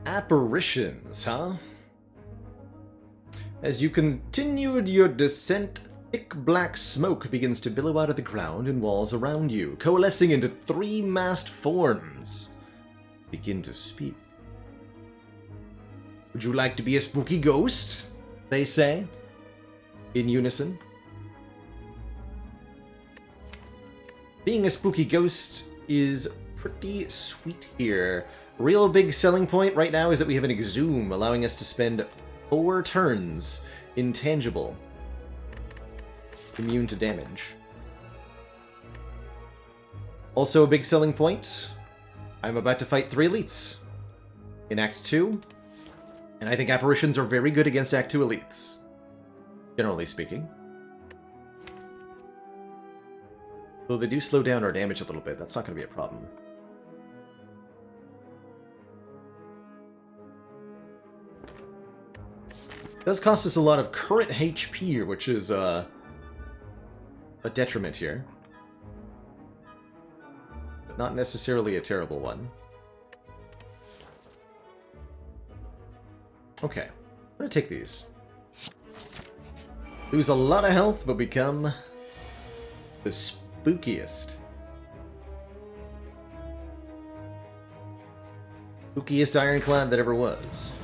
Apparitions, huh? As you continued your descent, thick black smoke begins to billow out of the ground and walls around you, coalescing into 3 masked forms. Begin to speak. Would you like to be a spooky ghost? They say, in unison. Being a spooky ghost is pretty sweet here. Real big selling point right now is that we have an Exhume, allowing us to spend 4 turns intangible. Immune to damage. Also a big selling point, I'm about to fight 3 elites in Act 2, and I think apparitions are very good against Act 2 elites, generally speaking. Though they do slow down our damage a little bit, that's not going to be a problem. It does cost us a lot of current HP, which is a detriment here. But not necessarily a terrible one. Okay, I'm gonna take these. Lose a lot of health, but become the spookiest. Spookiest ironclad that ever was.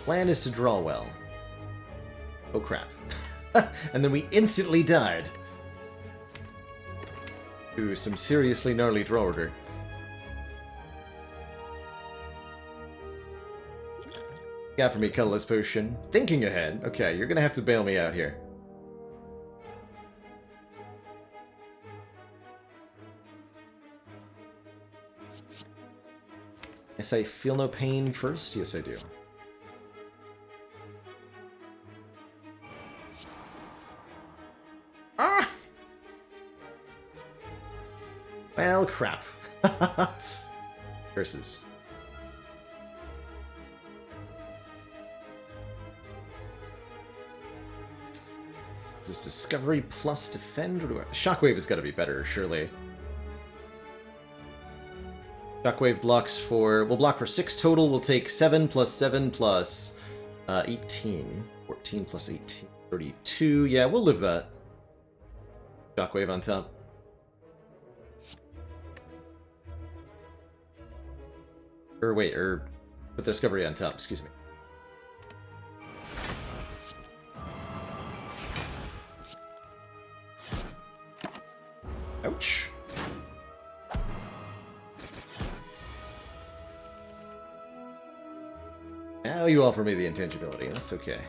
Plan is to draw well. Oh crap. And then we instantly died. Ooh, some seriously gnarly draw order. Got for me, colorless potion. Thinking ahead. Okay, you're gonna have to bail me out here. Yes, I feel no pain first? Yes, I do. Ah! Well, crap. Curses. Is this Discovery plus Defend? Or do I... Shockwave has got to be better, surely. Shockwave blocks for... We'll block for 6 total. We'll take 7 plus 7 plus 18. 14 plus 18. 32. Yeah, we'll live that. Shockwave on top. Or wait, put Discovery on top, excuse me. Ouch. Now you offer me the intangibility, that's okay.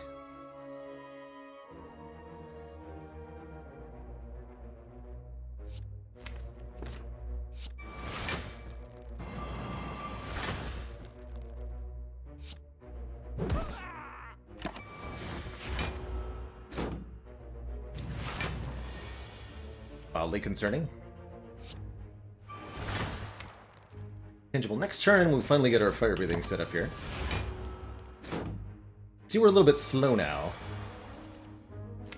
Wildly concerning. Tangible next turn, we'll finally get our fire breathing set up here. See, we're a little bit slow now.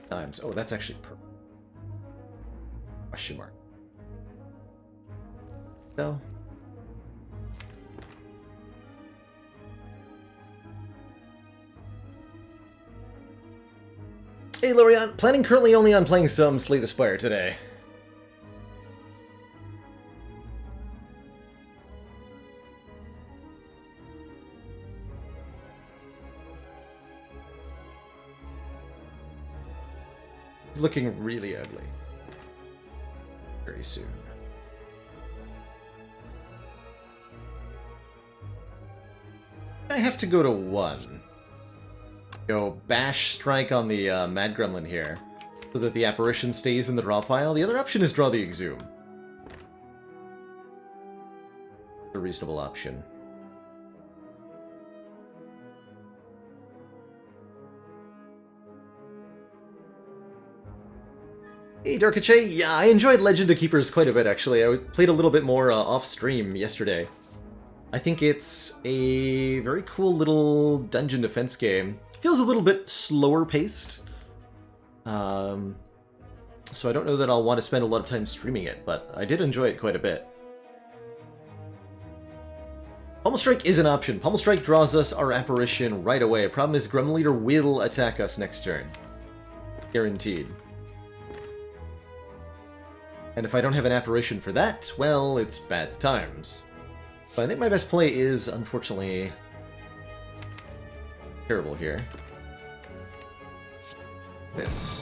Times. Oh, that's actually perfect. Question mark. No. Hey, Lorian. Planning currently only on playing some Slay the Spire today. It's looking really ugly. Very soon. I have to go to 1. Go Bash Strike on the Mad Gremlin here, so that the Apparition stays in the draw pile. The other option is draw the Exhume. It's a reasonable option. Hey, Darkache. Yeah, I enjoyed Legend of Keepers quite a bit, actually. I played a little bit more off-stream yesterday. I think it's a very cool little dungeon defense game. Feels a little bit slower paced. So I don't know that I'll want to spend a lot of time streaming it, but I did enjoy it quite a bit. Pummel Strike is an option. Pummel Strike draws us our Apparition right away. Problem is Gremlin Leader will attack us next turn. Guaranteed. And if I don't have an Apparition for that, well, it's bad times. So I think my best play is, unfortunately, terrible here. This.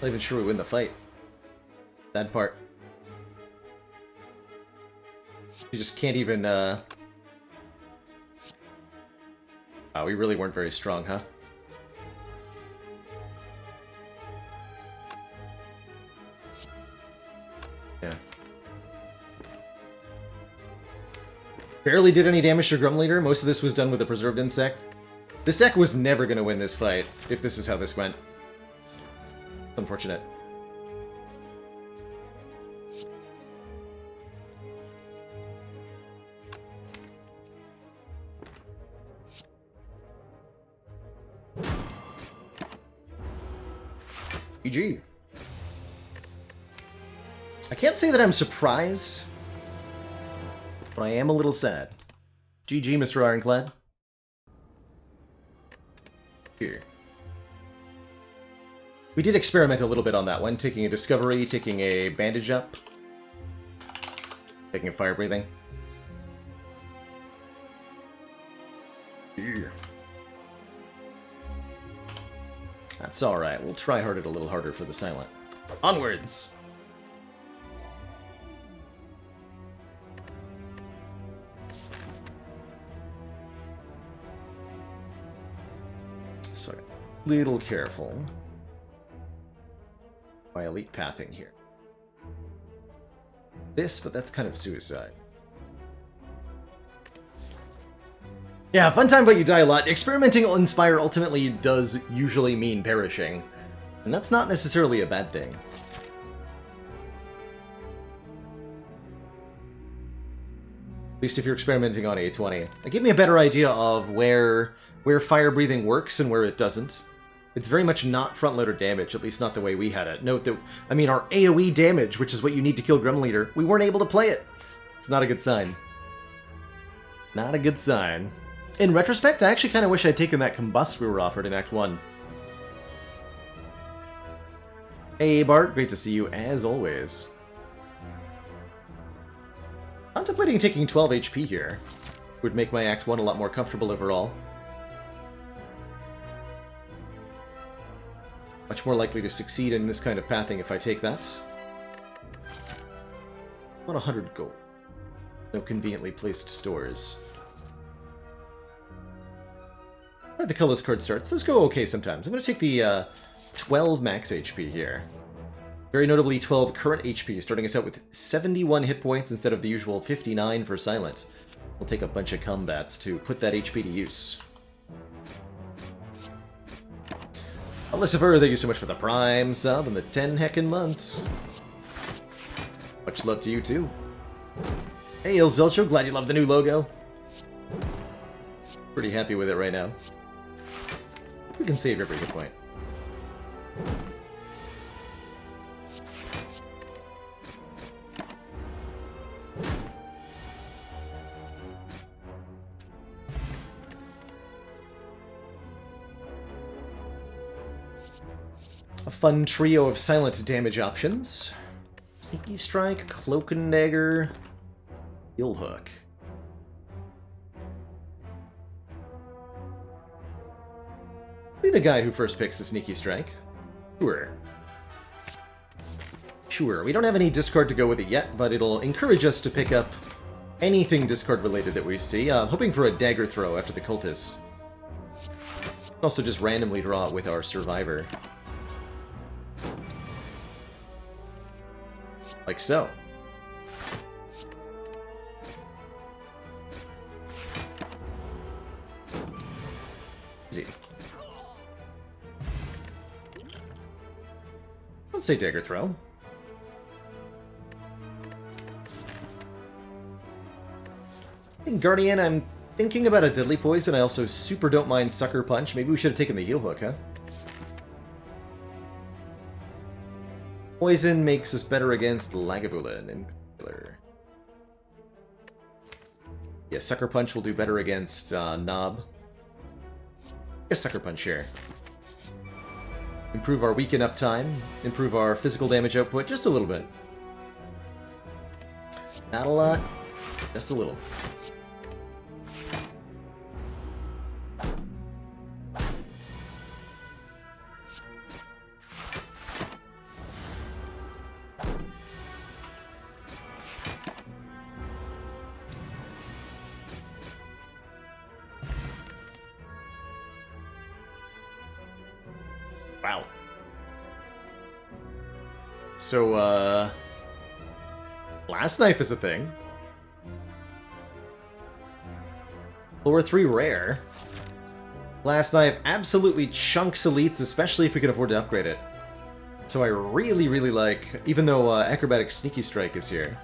Not even sure we win the fight. Sad part. You just can't even, Wow, we really weren't very strong, huh? Yeah. Barely did any damage to Gremlin Leader. Most of this was done with a Preserved Insect. This deck was never going to win this fight, if this is how this went. Unfortunate. GG. I can't say that I'm surprised, but I am a little sad. GG, Mr. Ironclad. Here. We did experiment a little bit on that one, taking a discovery, taking a bandage up, taking a fire breathing. Here. That's alright, we'll try hard it a little harder for the silent. Onwards! So, little careful. My elite pathing here. This, but that's kind of suicide. Yeah, fun time, but you die a lot. Experimenting on Spire ultimately does usually mean perishing. And that's not necessarily a bad thing. At least if you're experimenting on A20. It gave me a better idea of where fire breathing works and where it doesn't. It's very much not front-loader damage, at least not the way we had it. Note that, I mean, our AoE damage, which is what you need to kill Grem Leader, we weren't able to play it. It's not a good sign. Not a good sign. In retrospect, I actually kind of wish I'd taken that Combust we were offered in Act 1. Hey, Bart, great to see you, as always. Contemplating taking 12 HP here. Would make my Act 1 a lot more comfortable overall. Much more likely to succeed in this kind of pathing if I take that. About 100 gold. No conveniently placed stores. Alright, the colorless card starts. Those go okay sometimes. I'm going to take the 12 max HP here. Very notably 12 current HP, starting us out with 71 hit points instead of the usual 59 for Silent. We'll take a bunch of combats to put that HP to use. Lucifer, thank you so much for the Prime sub and the 10 heckin' months. Much love to you, too. Hey, Il Zelcho, glad you love the new logo. Pretty happy with it right now. We can save every hit point. A fun trio of silent damage options. Sneaky Strike, Cloak and Dagger, Heel Hook. Be the guy who first picks the Sneaky Strike. Sure. Sure, we don't have any discard to go with it yet, but it'll encourage us to pick up anything discard related that we see. Hoping for a Dagger Throw after the Cultist. Also just randomly draw it with our Survivor. Like so. Easy. Let's say Dagger Throw. In Guardian, I'm thinking about a Deadly Poison. I also super don't mind Sucker Punch. Maybe we should have taken the Heel Hook, huh? Poison makes us better against Lagavulin in particular. Yeah, Sucker Punch will do better against Knob. Yeah, Sucker Punch here. Improve our weaken up time, improve our physical damage output just a little bit. Not a lot, just a little. Wow. So, Last Knife is a thing. Floor 3 rare. Last Knife absolutely chunks elites, especially if we can afford to upgrade it. So I really, really like, even though Acrobatic Sneaky Strike is here,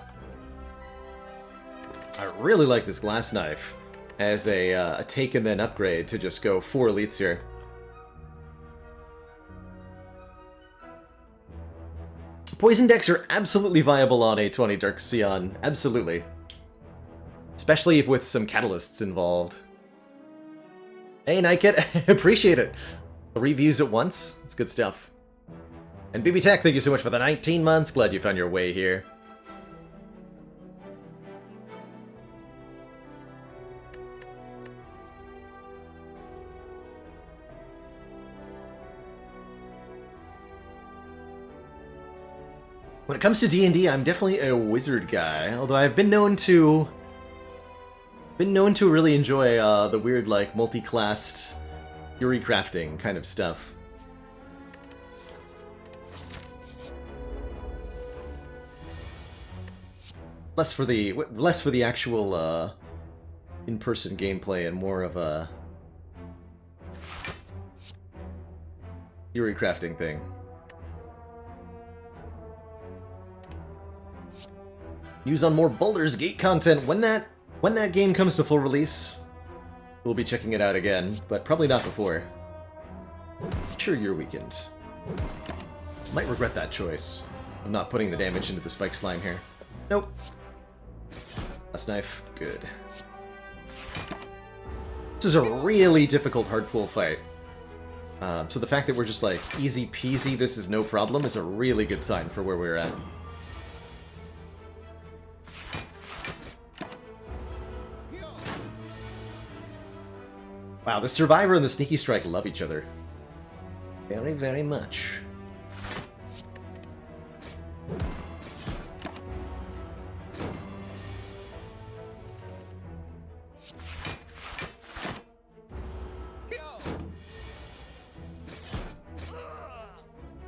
I really like this Glass Knife as a take and then upgrade to just go 4 elites here. Poison decks are absolutely viable on A20 Dark Sion, absolutely. especially if with some catalysts involved. Hey, Nightcat, appreciate it. 3 views at once, it's good stuff. And BB Tech, thank you so much for the 19 months. Glad you found your way here. When it comes to D&D, I'm definitely a wizard guy, although I've been known to really enjoy the weird, like, multi-classed Fury crafting kind of stuff. Less for the actual in-person gameplay and more of a Fury crafting thing. Use on more Baldur's Gate content when that game comes to full release. We'll be checking it out again, but probably not before. Sure, your weekend. Might regret that choice. I'm not putting the damage into the spike slime here. Nope. Last knife. Good. This is a really difficult hard pull fight. So the fact that we're just like, easy peasy, this is no problem, is a really good sign for where we're at. Wow, the Survivor and the Sneaky Strike love each other. Very, very much.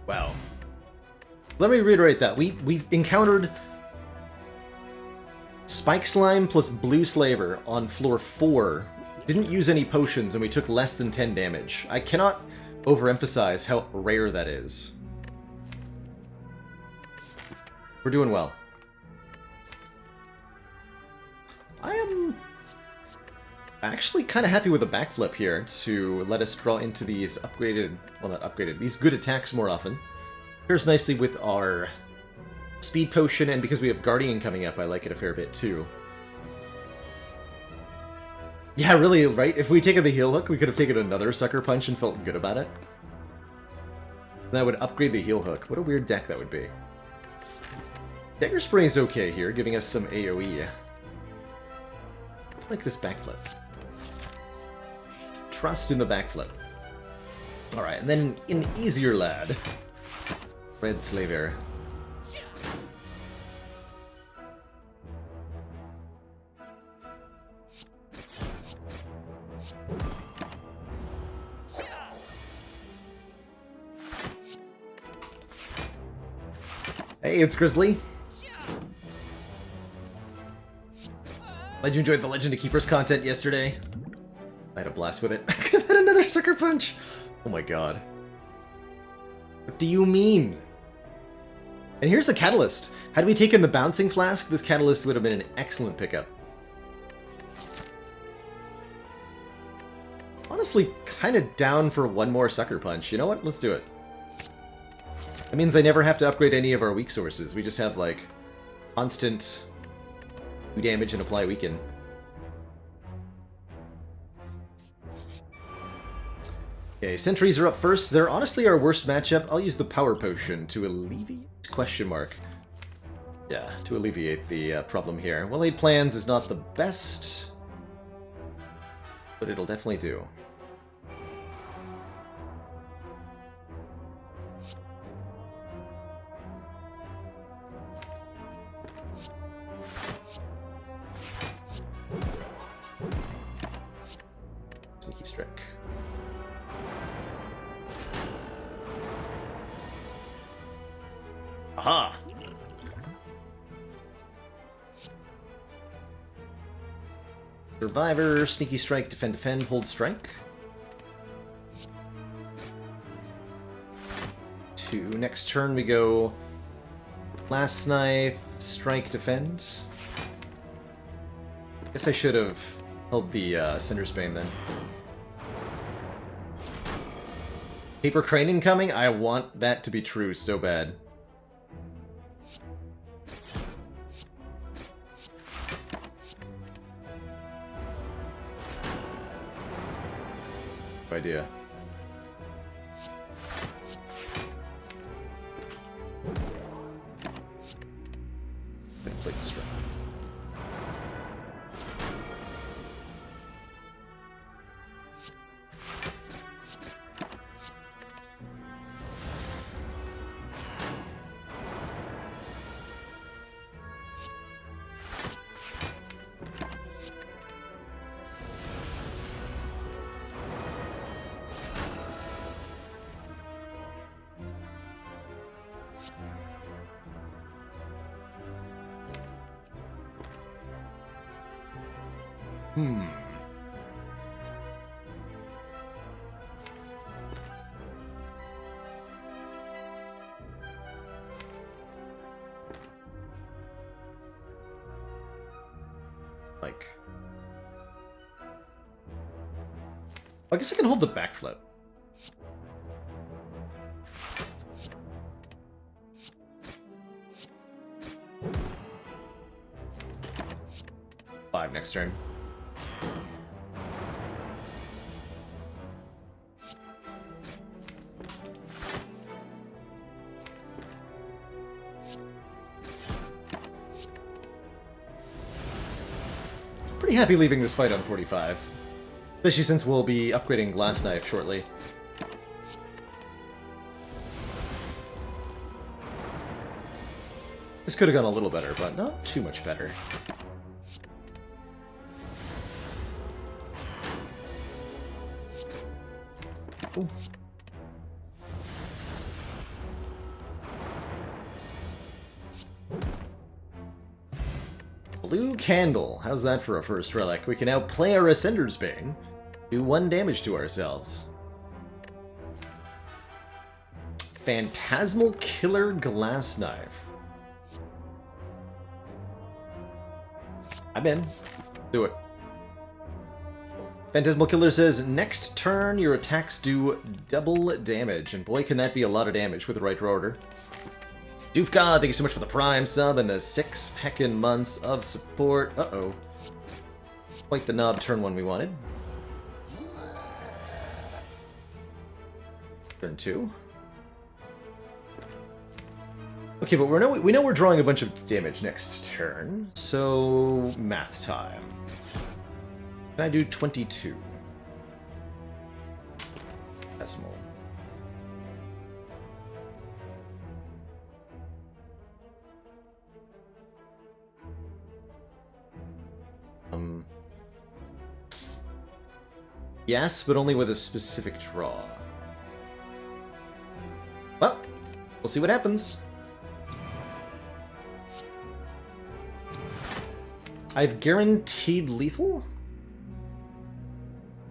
Wow. Let me reiterate that. We've encountered Spike Slime plus Blue Slaver on floor 4. Didn't use any potions, and we took less than 10 damage. I cannot overemphasize how rare that is. We're doing well. I am actually kind of happy with the backflip here to let us draw into these upgraded, well not upgraded, these good attacks more often. Pairs nicely with our speed potion, and because we have Guardian coming up, I like it a fair bit too. Yeah, really, right? If we taken the heal hook, we could have taken another Sucker Punch and felt good about it. That would upgrade the heal hook. What a weird deck that would be. Dagger Spray is okay here, giving us some AoE. I like this backflip. Trust in the backflip. Alright, and then an easier lad. Red Slaver. Hey, it's Grizzly. Glad you enjoyed the Legend of Keepers content yesterday. I had a blast with it. I could have had another Sucker Punch! Oh my god. What do you mean? And here's the Catalyst. Had we taken the Bouncing Flask, this Catalyst would have been an excellent pickup. Honestly, kind of down for one more Sucker Punch. You know what? Let's do it. That means I never have to upgrade any of our weak sources. We just have, like, constant damage and apply weaken. Okay, sentries are up first. They're honestly our worst matchup. I'll use the Power Potion to alleviate... question mark. Yeah, to alleviate the problem here. Well-laid plans is not the best, but it'll definitely do. Sneaky Strike. Aha! Survivor, Sneaky Strike, Defend, Defend, Hold Strike. 2. Next turn we go Last Knife, Strike, Defend. Guess I should have held the Cinder's Bane then. Paper Crane incoming? I want that to be true so bad. idea. Plate strike. Like... I guess I can hold the backflip. Five next turn. Pretty happy leaving this fight on 45. Especially since we'll be upgrading Glass Knife shortly. This could have gone a little better, but not too much better. Ooh. Blue Candle. How's that for a first relic? We can now play our Ascender's Bane. Do 1 damage to ourselves. Phantasmal Killer Glass Knife. I'm in. Do it. Phantasmal Killer says, next turn your attacks do double damage. And boy, can that be a lot of damage with the right order. Doofgod, thank you so much for the Prime sub and the 6 heckin' months of support. Uh-oh. Quite the knob turn one we wanted. Turn 2. Okay, but we know we're drawing a bunch of damage next turn, so math time. Can I do 22? Decimal. Yes, but only with a specific draw. Well, we'll see what happens. I've guaranteed lethal?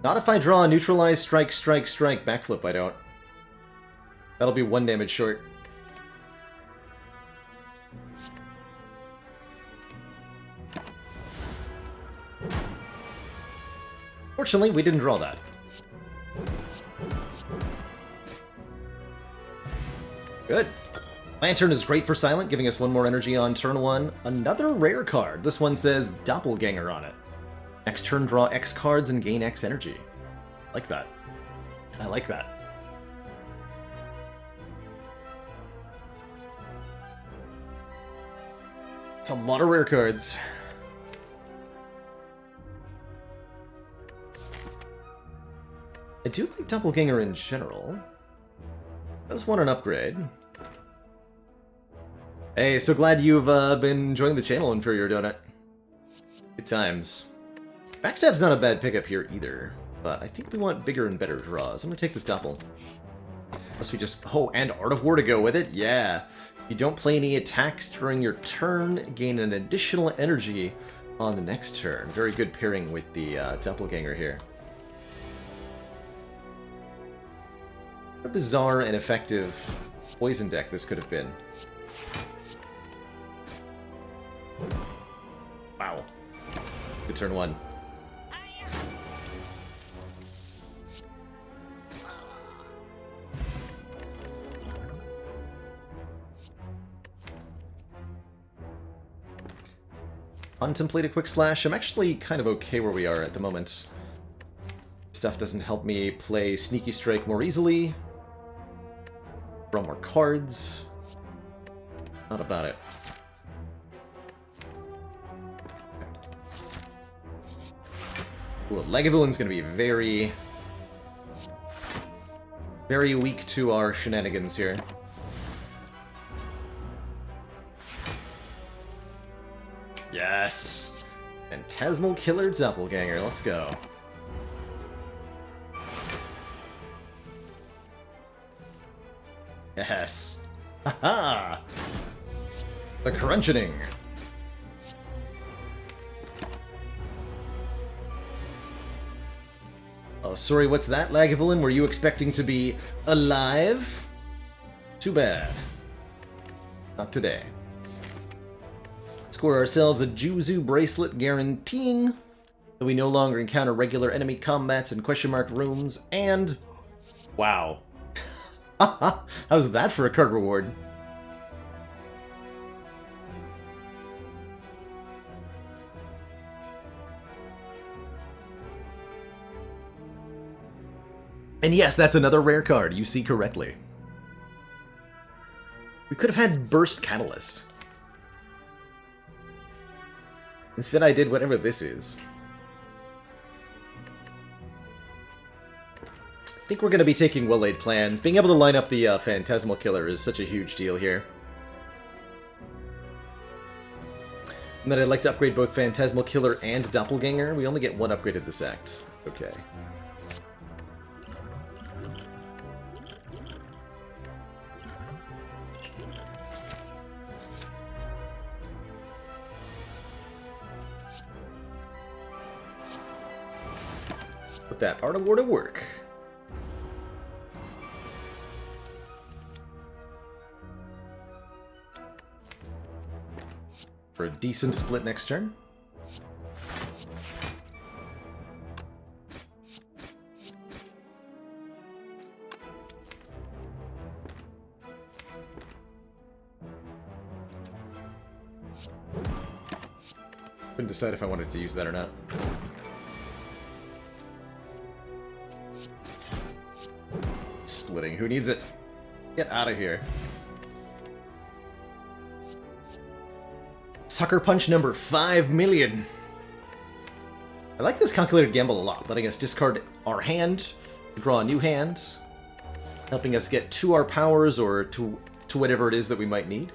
Not if I draw a neutralize, strike, strike, strike, backflip, I don't. That'll be 1 damage short. Fortunately, we didn't draw that. Good. Lantern is great for silent, giving us 1 more energy on turn 1. Another rare card. This one says Doppelganger on it. Next turn, draw X cards and gain X energy. I like that. I like that. It's a lot of rare cards. I do like Doppelganger in general. Does want an upgrade. Hey, so glad you've been enjoying the channel, Inferior Donut. Good times. Backstab's not a bad pickup here either, but I think we want bigger and better draws. I'm gonna take this Doppel. Unless we just... Oh, and Art of War to go with it? Yeah. You don't play any attacks during your turn, gain an additional energy on the next turn. Very good pairing with the Doppelganger here. What a bizarre and effective poison deck this could have been. Wow. Good turn 1. Contemplate a quick slash. I'm actually kind of okay where we are at the moment. Stuff doesn't help me play Sneaky Strike more easily. Draw more cards. Not about it. Ooh, Lagavulin is going to be very, very weak to our shenanigans here. Yes! Phantasmal Killer Doppelganger, let's go. Yes! Haha! The Crunchening! Oh, sorry, what's that, Lagavulin? Were you expecting to be alive? Too bad. Not today. Score ourselves a Juzu bracelet guaranteeing that we no longer encounter regular enemy combats in question mark rooms, and... Wow. How's that for a card reward? And yes, that's another rare card, you see correctly. We could have had Burst Catalyst. Instead I did whatever this is. I think we're going to be taking well-laid plans. Being able to line up the Phantasmal Killer is such a huge deal here. And then I'd like to upgrade both Phantasmal Killer and Doppelganger. We only get one upgrade at this act. Okay. Put that Art of War to work. For a decent split next turn. Couldn't decide if I wanted to use that or not. Splitting, who needs it? Get out of here. Sucker Punch number 5 million. I like this calculated gamble a lot, letting us discard our hand, draw a new hand, helping us get to our powers or to whatever it is that we might need.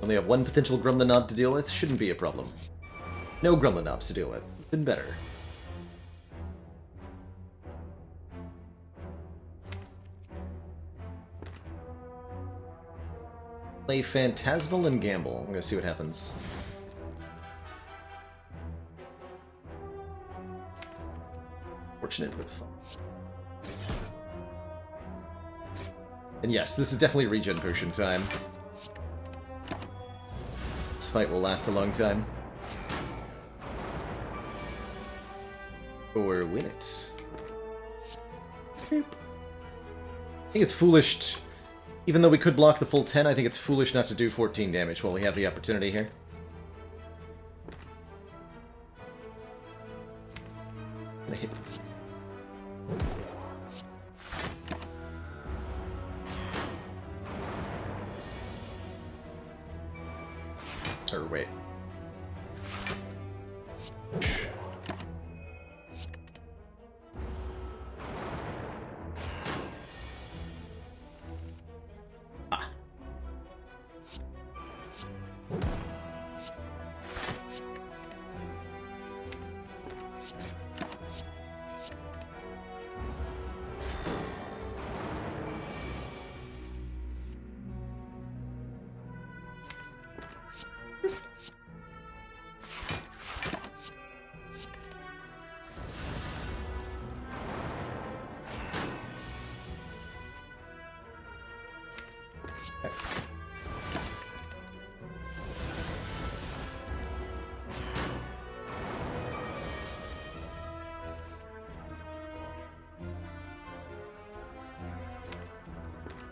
Only have one potential Gremlin Knob to deal with, shouldn't be a problem. No Gremlin Knobs to deal with, been better. Play Phantasmal and gamble. I'm gonna see what happens. Fortunate but fun. And yes, this is definitely regen potion time. This fight will last a long time. Or win it. I think it's foolish. Even though we could block the full 10, I think it's foolish not to do 14 damage while we have the opportunity here. Gonna hit. Or wait.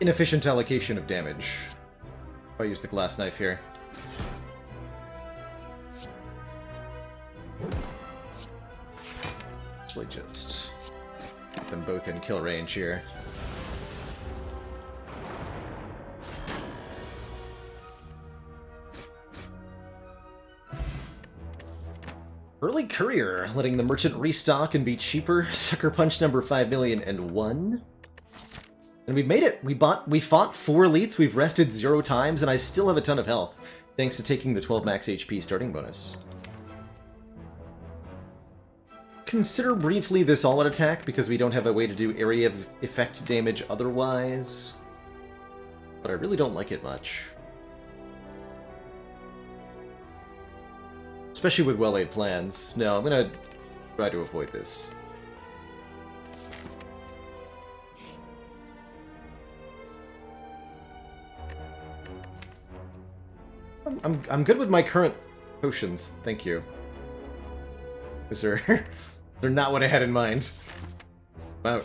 Inefficient allocation of damage. If I use the glass knife here. actually just get them both in kill range here. Early Courier, letting the merchant restock and be cheaper. Sucker Punch number 5,000,001. And we've made it! We fought 4 elites, we've rested 0 times, and I still have a ton of health, thanks to taking the 12 max HP starting bonus. Consider briefly this all-out attack, because we don't have a way to do area of effect damage otherwise. But I really don't like it much. Especially with well-laid plans. No, I'm gonna try to avoid this. I'm good with my current potions, thank you. They're not what I had in mind. Wow.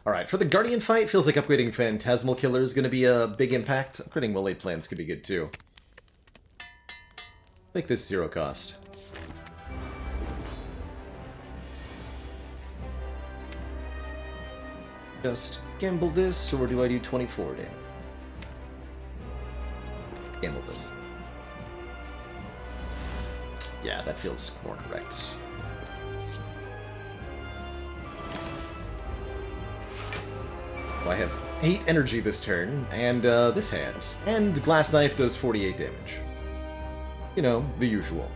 Alright, for the Guardian fight, feels like upgrading Phantasmal Killer is going to be a big impact. Upgrading well-laid plans could be good too. Make this 0 cost. Just gamble this, or do I do 24 damage? Gamble this. Yeah, that feels more correct. Well, I have 8 energy this turn, and this hand. And Glass Knife does 48 damage. You know, the usual.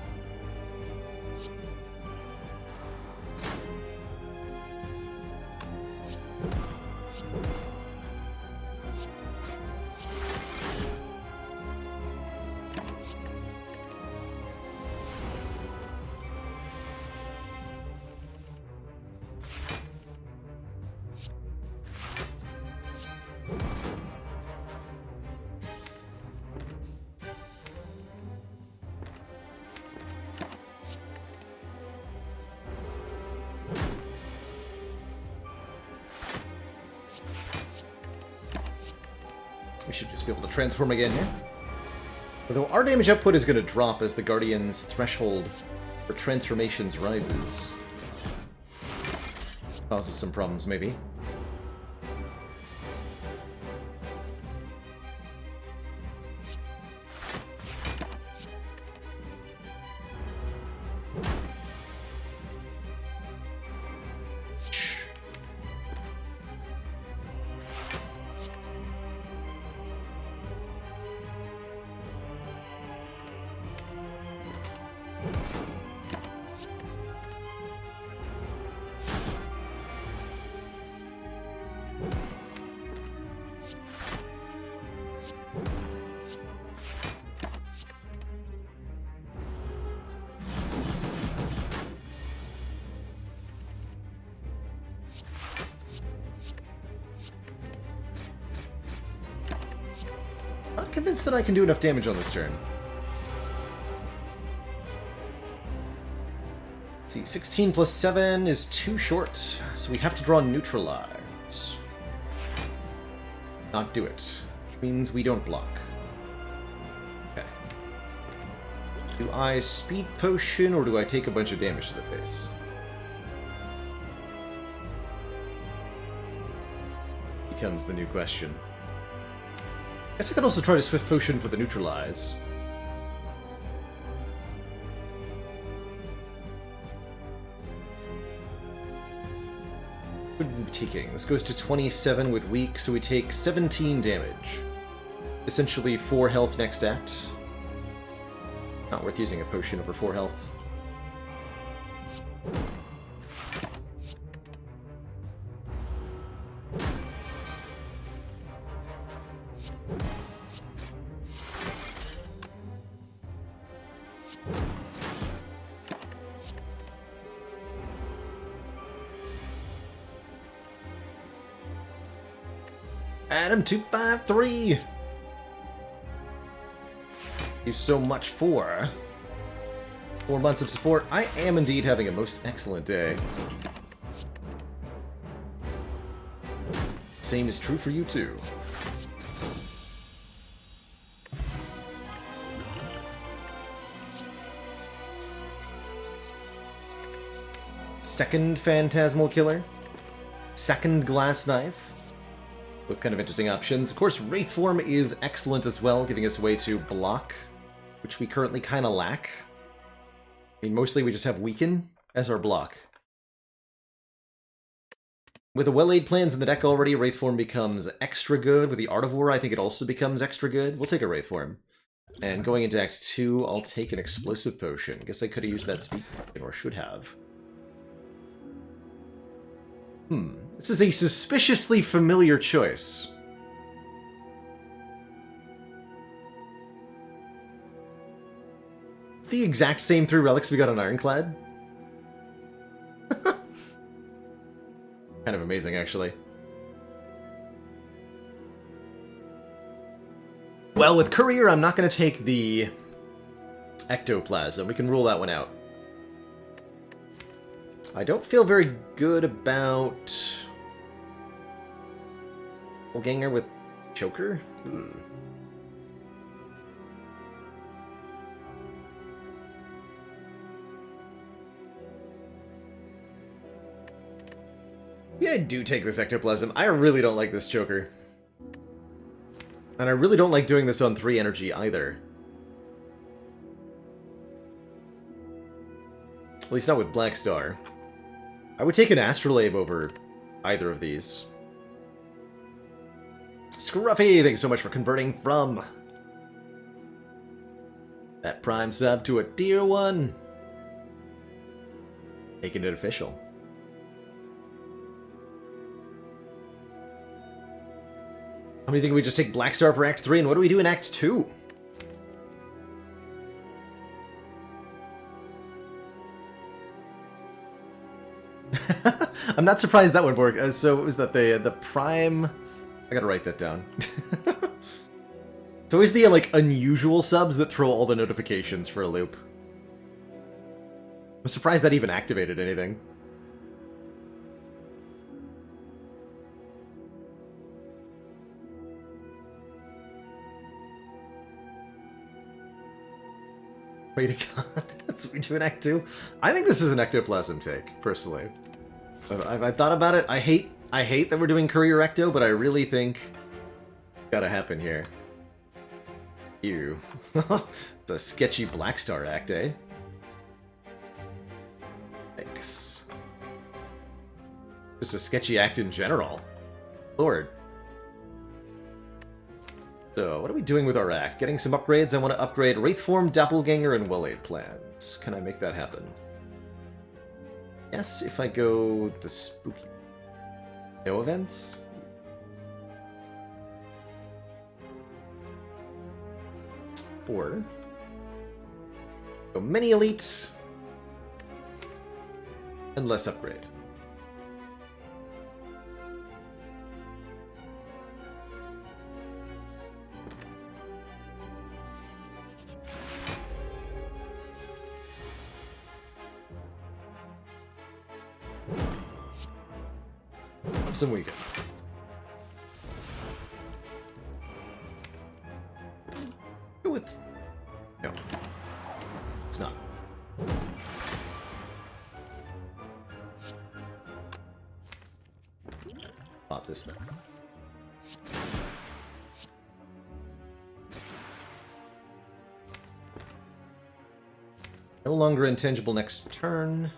We should just be able to transform again here. Although our damage output is going to drop as the Guardian's threshold for transformations rises. Causes some problems, maybe. Not convinced that I can do enough damage on this turn. Let's see, 16 plus 7 is too short, so we have to draw Neutralize. Not do it, which means we don't block. Okay. Do I Speed Potion, or do I take a bunch of damage to the face? Becomes the new question. I guess I could also try to Swift Potion for the Neutralize. What would we be taking? This goes to 27 with weak, so we take 17 damage. Essentially 4 health next act. Not worth using a potion over 4 health. Adam 253. You so much for 4 months of support. I am indeed having a most excellent day. Same is true for you too. second Phantasmal Killer, second Glass Knife. Both kind of interesting options. Of course, Wraith Form is excellent as well, giving us a way to block, which we currently kind of lack. I mean, mostly we just have Weaken as our block. With the well-laid plans in the deck already, Wraith Form becomes extra good. With the Art of War, I think it also becomes extra good. We'll take a Wraith Form. And going into Act 2, I'll take an Explosive Potion. Guess I could have used that speed, or should have. This is a suspiciously familiar choice. The exact same 3 relics we got on Ironclad. Kind of amazing, actually. Well, with Courier, I'm not going to take the Ectoplasm. We can rule that one out. I don't feel very good about Ganger with Choker. Yeah, I do take this Ectoplasm. I really don't like this Choker. And I really don't like doing this on 3 energy either. At least not with Black Star. I would take an Astrolabe over either of these. Scruffy, thanks so much for converting from that Prime sub to a Tier 1. Making it official. How many think we just take Black Star for Act 3, and what do we do in Act 2? I'm not surprised that would work. So it was that the Prime... I gotta write that down. It's always the, like, unusual subs that throw all the notifications for a loop. I'm surprised that even activated anything. Wait to God. That's what we do in Act 2. I think this is an Ectoplasm take, personally. I've thought about it. I hate that we're doing Courier Ecto, but I really think it's gotta happen here. Ew. It's a sketchy Black Star act, eh? Thanks. Just a sketchy act in general. Lord. So, what are we doing with our act? Getting some upgrades. I want to upgrade Wraith Form, Doppelganger, and Well-Laid Plans. Can I make that happen? Yes, if I go the spooky... No events? Or... go many elites... and less upgrade. Some weekend. Go with... no. It's not. Bought this thing. No longer intangible next turn.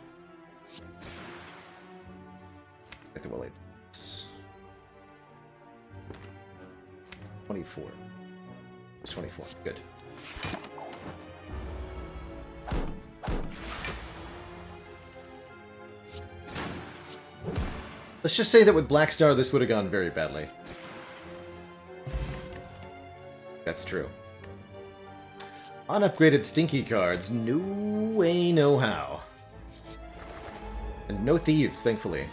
Get the well-laid. 24. It's 24. Good. Let's just say that with Black Star, this would have gone very badly. That's true. Unupgraded stinky cards. No way, no how. And no thieves, thankfully.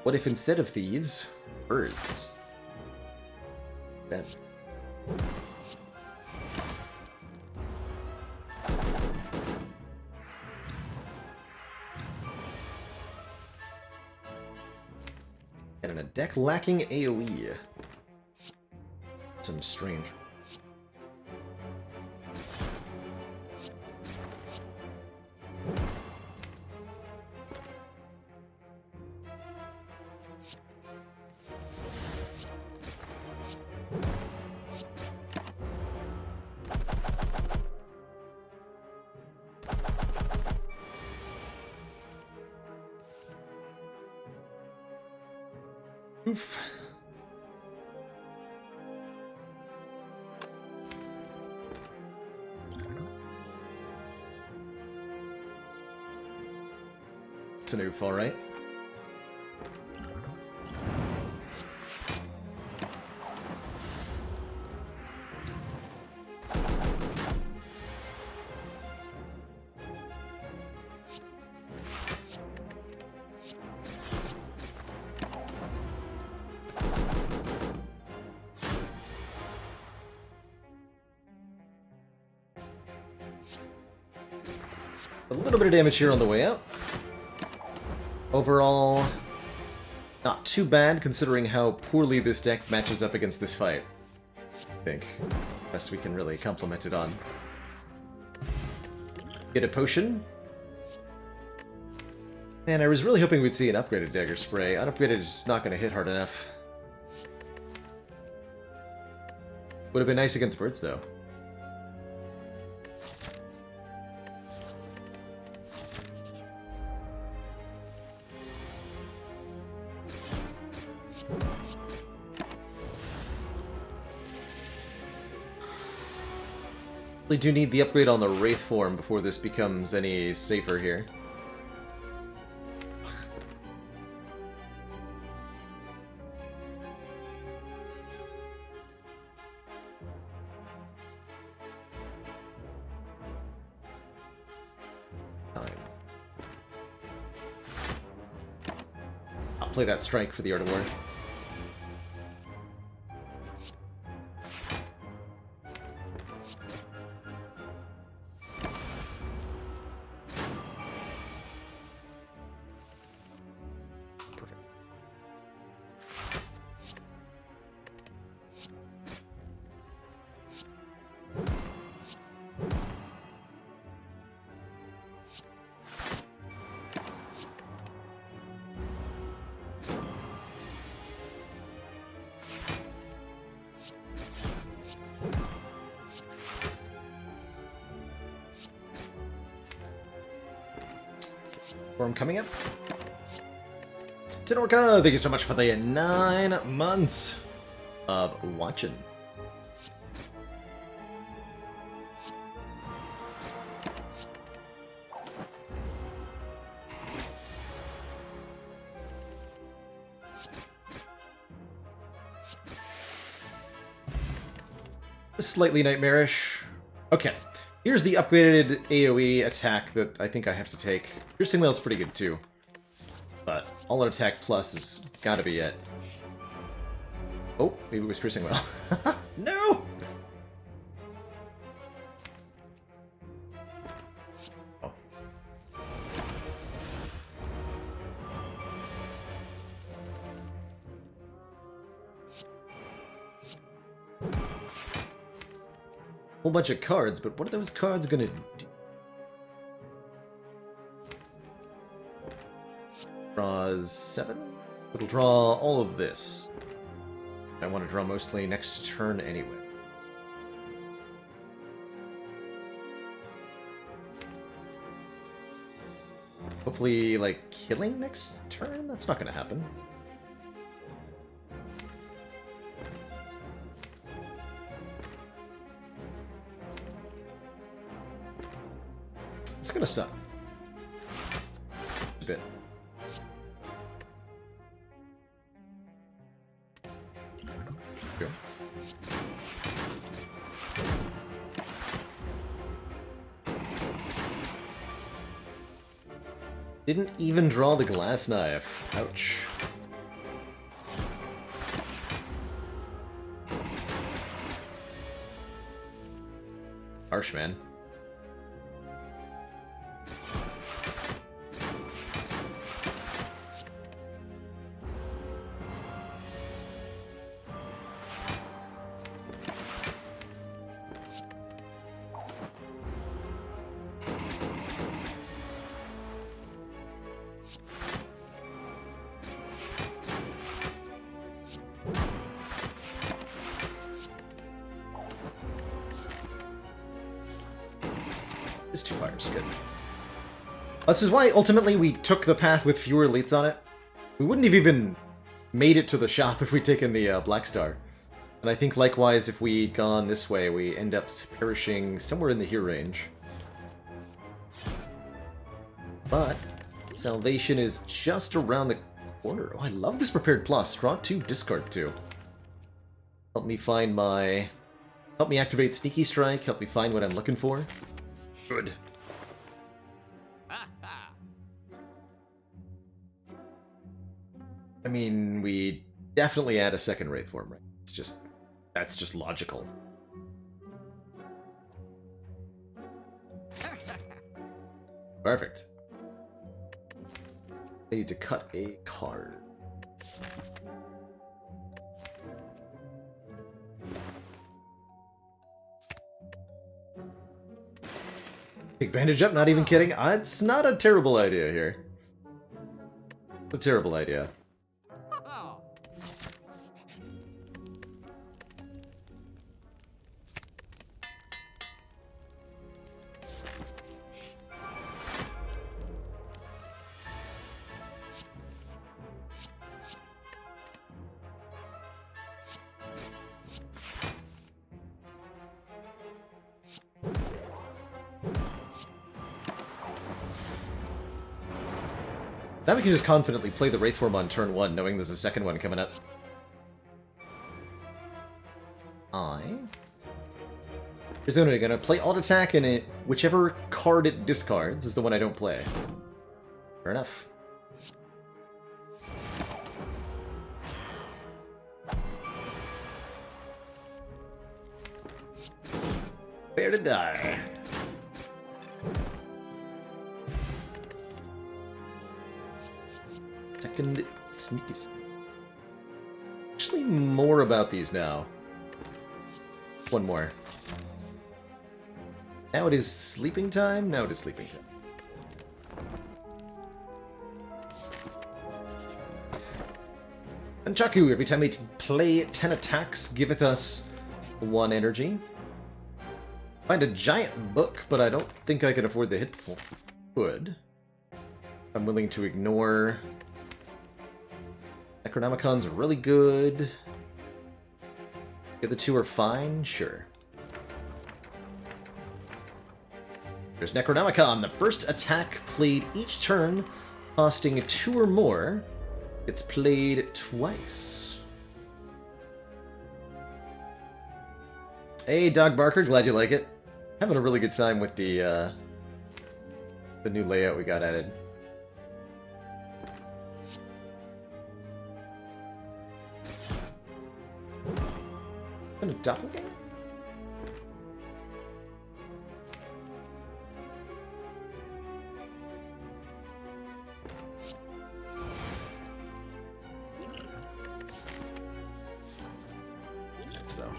What if instead of thieves, birds? Then. And in a deck lacking AoE. Some strange. Oof. It's an oof, alright. A little bit of damage here on the way out. Overall, not too bad considering how poorly this deck matches up against this fight. I think best we can really compliment it on. Get a potion. Man, I was really hoping we'd see an upgraded dagger spray. Unupgraded is just not going to hit hard enough. Would have been nice against birds, though. We do need the upgrade on the Wraith form before this becomes any safer here. I'll play that strike for the Art of War. Form coming up. Tenorca, thank you so much for the 9 months of watching. Slightly nightmarish. Okay. Here's the upgraded AoE attack that I think I have to take. Piercing Wail's pretty good too. But all-out attack plus has gotta be it. Oh, maybe it was Piercing Wail. No! Oh. Whole bunch of cards, but what are those cards gonna do? Draws 7? It'll draw all of this. I want to draw mostly next turn anyway. Hopefully, like, killing next turn? That's not gonna happen. It's gonna suck. A bit. Go. Didn't even draw the glass knife. Ouch. Harsh, man. Just 2 fires, good. This is why, ultimately, we took the path with fewer elites on it. We wouldn't have even made it to the shop if we'd taken the Black Star. And I think, likewise, if we'd gone this way, we end up perishing somewhere in the here range. But salvation is just around the corner. Oh, I love this Prepared Plus. Draw 2, discard 2. Help me find my... Help me activate Sneaky Strike. Help me find what I'm looking for. Good. I mean, we definitely add a second Wraith form, right? It's just... That's just logical. Perfect. I need to cut a card. Take bandage up, not even kidding. It's not a terrible idea here. A terrible idea. Now we can just confidently play the Wraith form on turn 1, knowing there's a second one coming up. Here's what I'm gonna play alt attack, and whichever card it discards is the one I don't play. Fair enough. Fair to die. Second sneaky. Actually, more about these now. One more. Now it is sleeping time? Now it is sleeping time. Nunchaku, every time we play 10 attacks, giveth us 1 energy. Find a giant book, but I don't think I can afford the hit pool. Could. I'm willing to ignore. Necronomicon's really good. The other 2 are fine? Sure. There's Necronomicon. The first attack played each turn, costing 2 or more. It's played twice. Hey, Dog Barker, glad you like it. Having a really good time with the new layout we got added. A doppelganger? Next, though.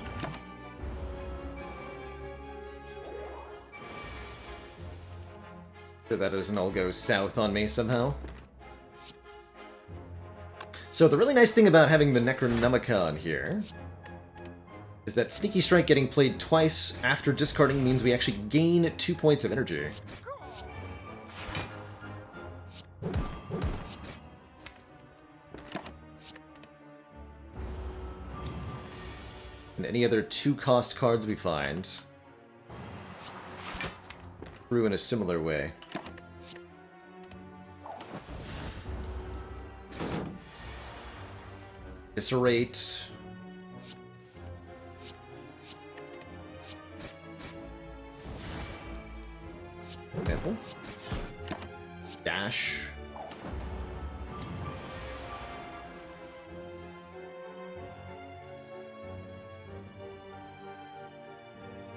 So that doesn't all go south on me somehow. So the really nice thing about having the Necronomicon here is that Sneaky Strike getting played twice after discarding means we actually gain 2 points of energy. And any other 2-cost cards we find through in a similar way. Eviscerate. Example. Dash.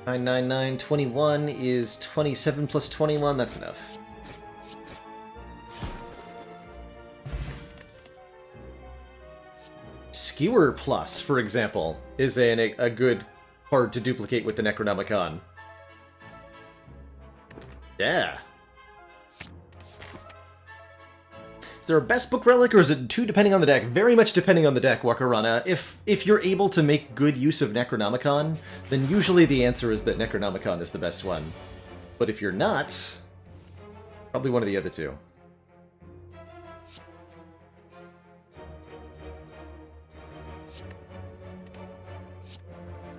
Nine, 21 is 27 plus 21, that's enough. Skewer Plus, for example, is a good card to duplicate with the Necronomicon. Yeah. Is there a best book relic, or is it 2 depending on the deck? Very much depending on the deck, Wakarana. If you're able to make good use of Necronomicon, then usually the answer is that Necronomicon is the best one. But if you're not, probably one of the other two.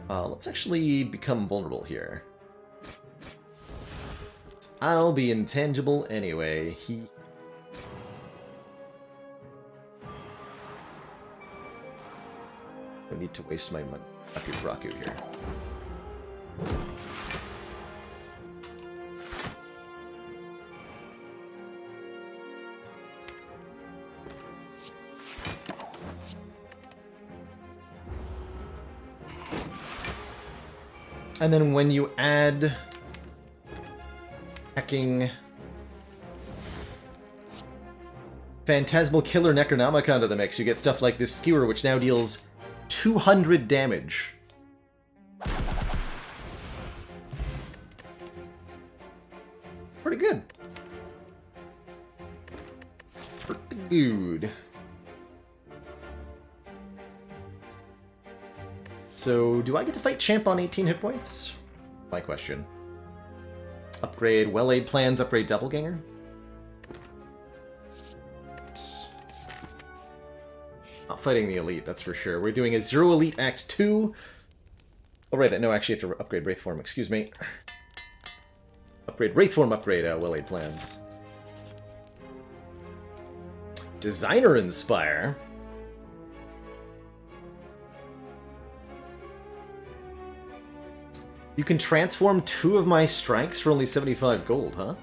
Let's actually become vulnerable here. I'll be intangible anyway. Don't need to waste my money. Raku here. And then when you add hacking Phantasmal Killer Necronomicon to the mix, you get stuff like this Skewer, which now deals 200 damage. Pretty good. Pretty good. So, do I get to fight Champ on 18 hit points? My question. Upgrade Well-Aid Plans, upgrade Doppelganger? Not fighting the Elite, that's for sure. We're doing a Zero Elite Act 2. Oh, right, no, actually, I have to upgrade Wraithform, excuse me. Upgrade Wraithform, upgrade Well-Aid Plans. Designer Inspire. You can transform 2 of my strikes for only 75 gold, huh?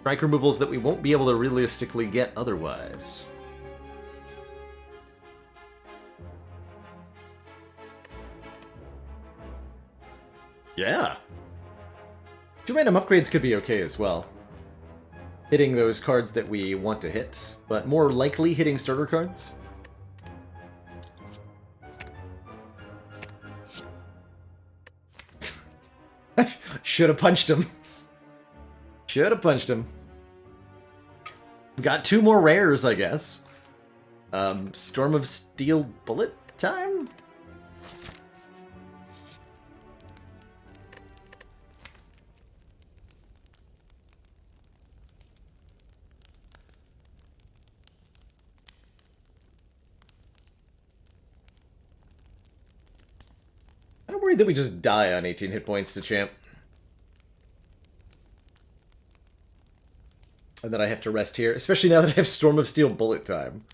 Strike removals that we won't be able to realistically get otherwise. Yeah! 2 random upgrades could be okay as well. Hitting those cards that we want to hit, but more likely hitting starter cards. Should have punched him. Should have punched him. Got 2 more rares, I guess. Storm of Steel Bullet time? I'm worried that we just die on 18 hit points to Champ. And then I have to rest here, especially now that I have Storm of Steel Bullet time.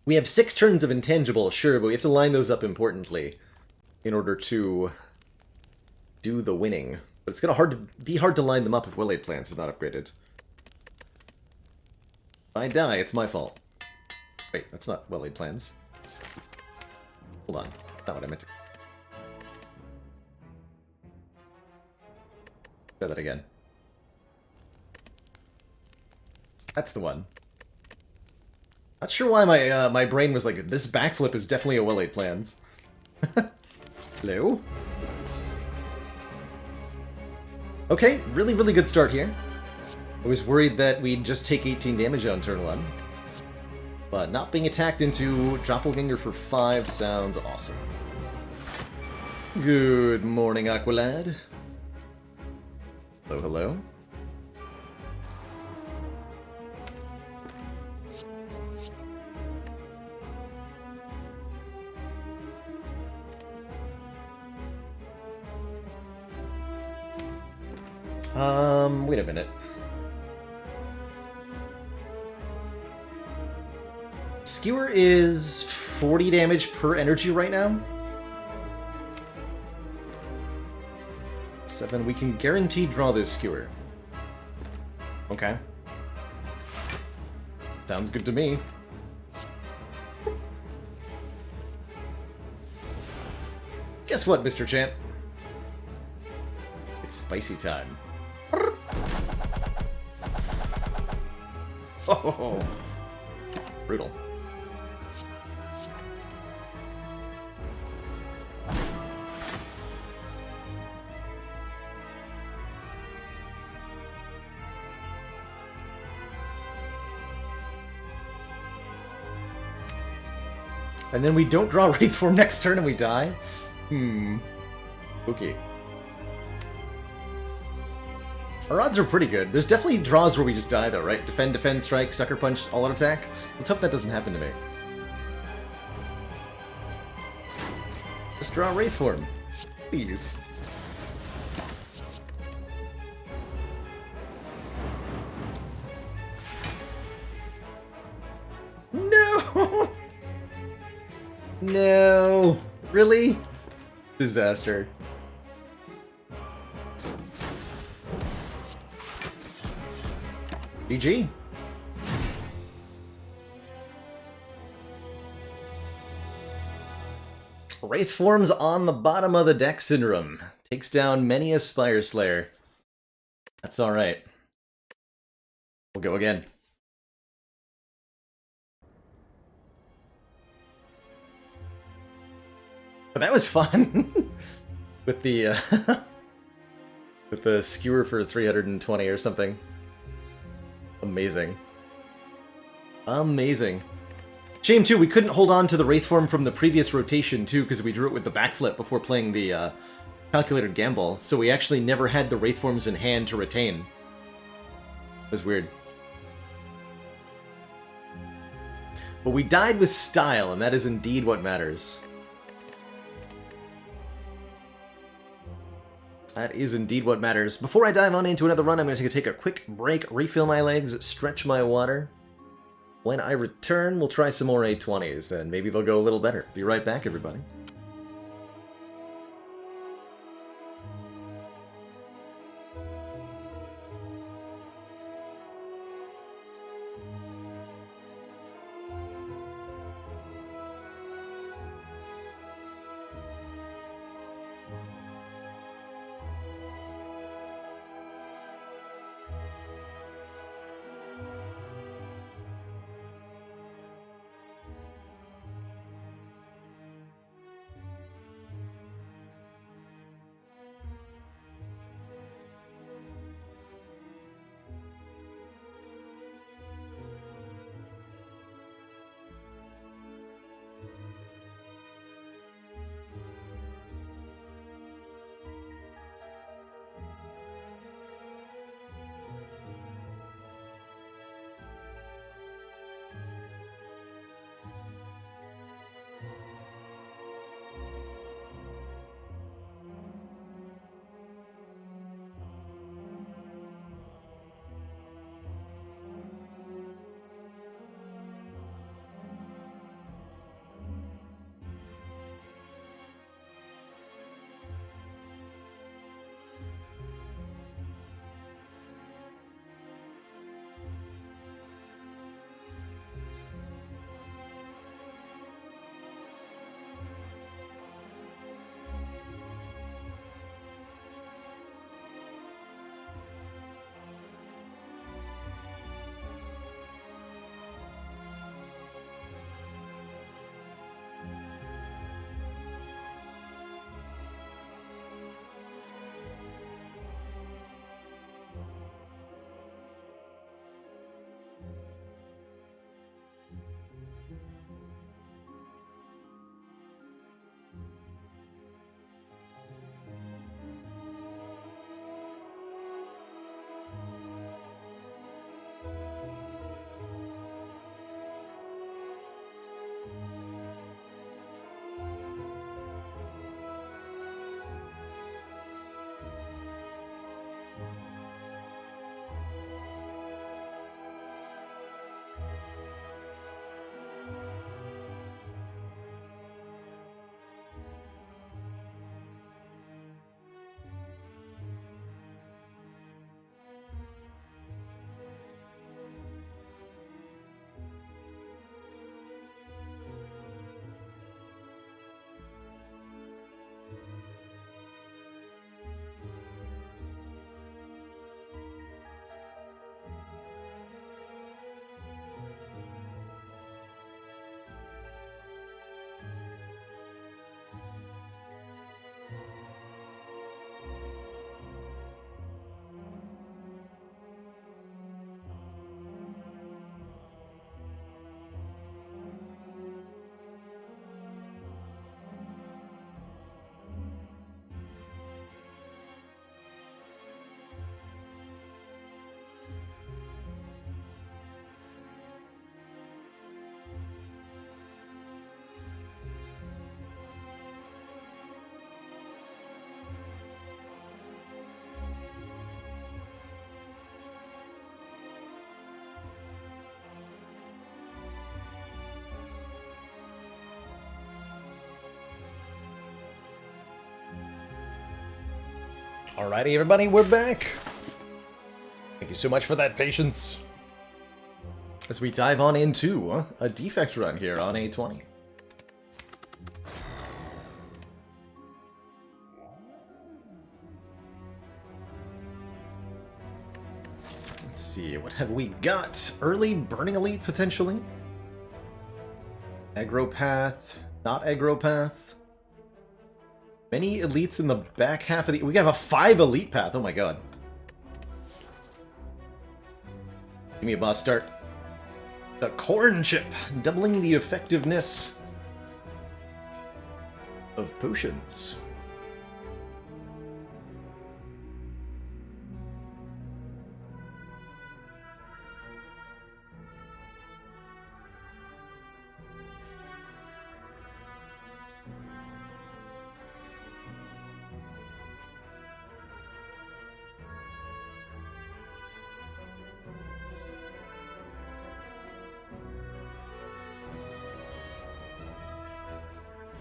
We have 6 turns of Intangible, sure, but we have to line those up importantly in order to do the winning. But it's gonna be hard to line them up if Well-Aid Plans is not upgraded. If I die, it's my fault. Wait, that's not Well-Aid Plans. Hold on, that's not what I meant to... Try that again. That's the one. Not sure why my brain was like, this backflip is definitely a Well-Aid Plans. Hello? Okay, really, really good start here. I was worried that we'd just take 18 damage on turn 1. But not being attacked into Doppelganger for 5 sounds awesome. Good morning, Aqualad. Hello, hello. Wait a minute. Skewer is 40 damage per energy right now. 7. We can guarantee draw this Skewer. Okay. Sounds good to me. Guess what, Mr. Champ? It's spicy time. Oh, brutal. And then we don't draw Wraithform next turn and we die? Okay. Our odds are pretty good. There's definitely draws where we just die, though, right? Defend, defend, strike, sucker punch, all-out attack. Let's hope that doesn't happen to me. Just draw Wraith form. Please. No! No! Really? Disaster. GG. Wraith forms on the bottom of the deck syndrome. Takes down many a Spire Slayer. That's alright. We'll go again. But that was fun. With the with the skewer for 320 or something. Amazing. Amazing. Shame, too, we couldn't hold on to the Wraith form from the previous rotation, too, because we drew it with the backflip before playing the calculated gamble, so we actually never had the Wraith forms in hand to retain. It was weird. But we died with style, and that is indeed what matters. That is indeed what matters. Before I dive on into another run, I'm going to take a quick break, refill my legs, stretch my water. When I return, we'll try some more A20s, and maybe they'll go a little better. Be right back, everybody. Alrighty, everybody, we're back. Thank you so much for that patience. As we dive on into a defect run here on A20. Let's see, what have we got? Early Burning Elite, potentially? Aggro Path, not Aggro Path. Many elites in the back half of the... We have a 5 elite path, oh my god. Give me a boss start. The Corn Chip, doubling the effectiveness of potions.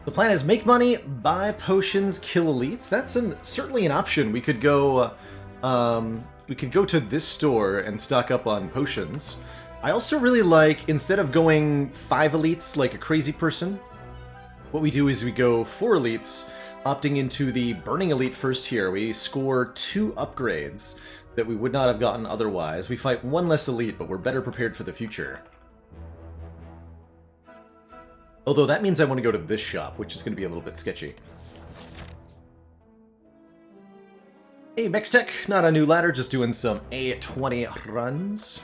The plan is make money, buy potions, kill elites. That's certainly an option. We could go to this store and stock up on potions. I also really like, instead of going 5 elites like a crazy person, what we do is we go 4 elites, opting into the Burning Elite first here. We score 2 upgrades that we would not have gotten otherwise. We fight 1 less elite, but we're better prepared for the future. Although that means I want to go to this shop, which is going to be a little bit sketchy. Hey, Mextech, not a new ladder, just doing some A20 runs.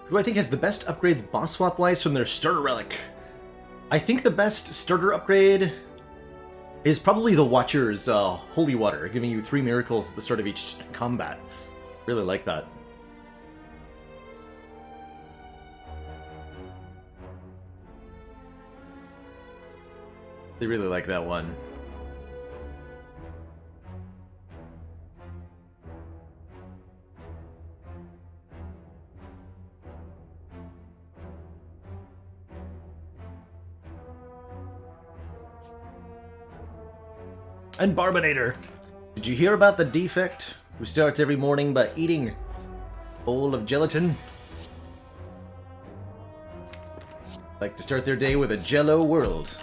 Who I think has the best upgrades boss swap-wise from their starter relic? I think the best starter upgrade is probably the Watcher's Holy Water, giving you 3 miracles at the start of each combat. Really like that. They really like that one. And Barbinator, did you hear about the defect who starts every morning by eating a bowl of gelatin? Like to start their day with a Jello world.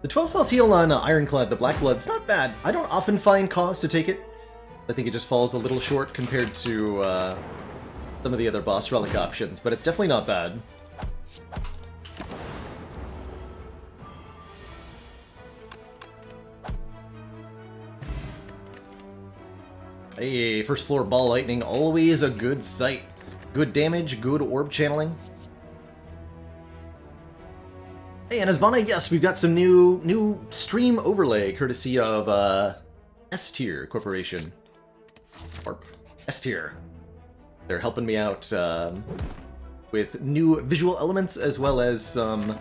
The 12 health heal on Ironclad, the Black Blood's not bad. I don't often find cause to take it. I think it just falls a little short compared to some of the other boss relic options, but it's definitely not bad. Hey, first floor ball lightning, always a good sight. Good damage, good orb channeling. Hey, and Asbana, yes, we've got some new stream overlay courtesy of S-Tier Corporation. Or S-Tier. They're helping me out with new visual elements as well as some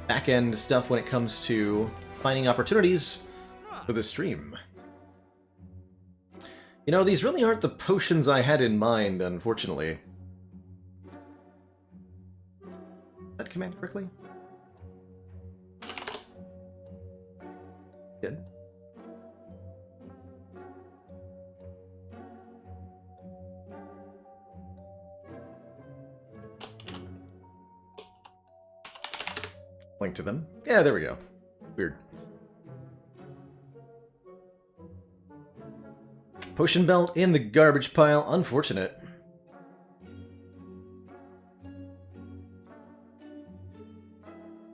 back-end stuff when it comes to finding opportunities for the stream. You know, these really aren't the potions I had in mind, unfortunately. Did that command correctly? Good. Link to them. Yeah, there we go. Weird. Potion belt in the garbage pile. Unfortunate.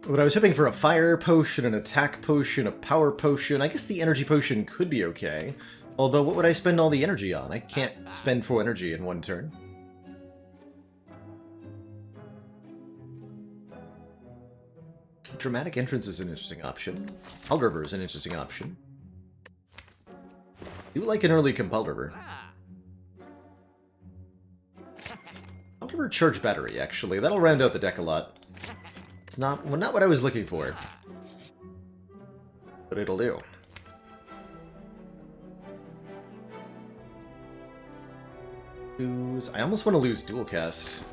But I was hoping for a fire potion, an attack potion, a power potion. I guess the energy potion could be okay. Although, what would I spend all the energy on? I can't spend full energy in one turn. Dramatic Entrance is an interesting option. Compelled River is an interesting option. I do like an early Compelled River. Compelled River Charge Battery, actually. That'll round out the deck a lot. It's not what I was looking for. But it'll do. I almost want to lose dual cast.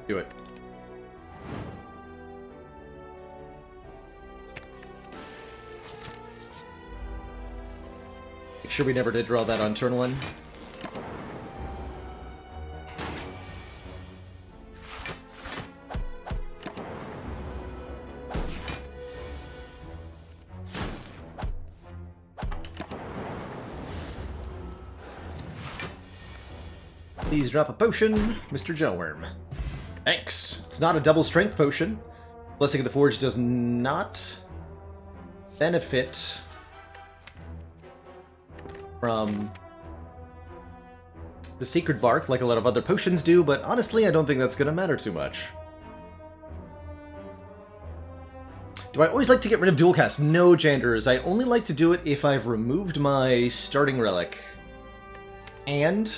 Do it. Make sure we never did draw that on turn 1. Please drop a potion, Mr. Gelworm. Thanks. It's not a double strength potion. Blessing of the Forge does not benefit from the Sacred Bark like a lot of other potions do, but honestly, I don't think that's going to matter too much. Do I always like to get rid of dual cast? No, Janders. I only like to do it if I've removed my starting relic. And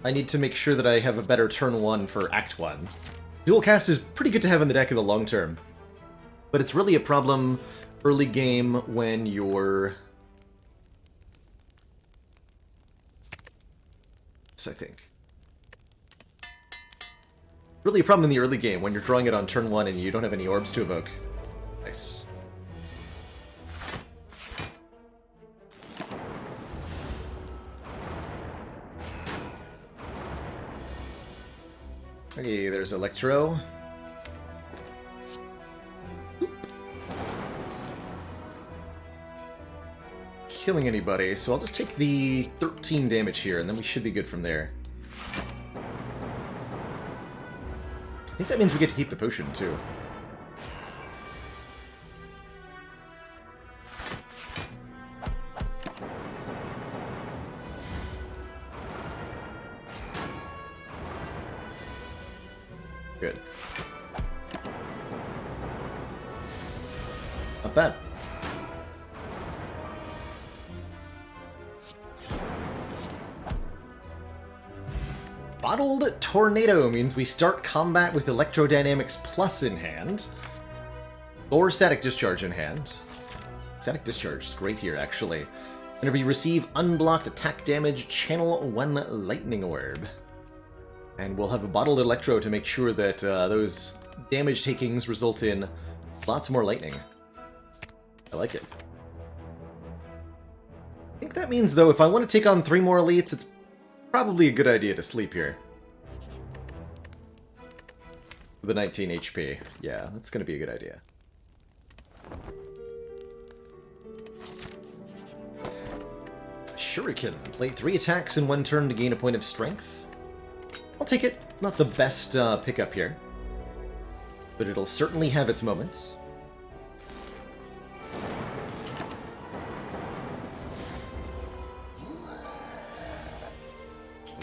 I need to make sure that I have a better turn 1 for Act 1. Dual cast is pretty good to have in the deck in the long term, but it's really a problem early game when you're... I think. Really a problem in the early game when you're drawing it on turn 1 and you don't have any orbs to evoke. Nice. Okay, there's Electro. Killing anybody, so I'll just take the 13 damage here, and then we should be good from there. I think that means we get to keep the potion, too. Good. Not bad. Bottled Tornado means we start combat with Electrodynamics Plus in hand, or Static Discharge in hand. Static Discharge is great here, actually. Whenever you receive unblocked attack damage, channel 1 Lightning Orb. And we'll have a Bottled Electro to make sure that those damage takings result in lots more lightning. I like it. I think that means, though, if I want to take on 3 more elites, it's probably a good idea to sleep here. The 19 HP. Yeah, that's going to be a good idea. Shuriken. Play 3 attacks in 1 turn to gain a point of strength. I'll take it. Not the best pickup here, but it'll certainly have its moments.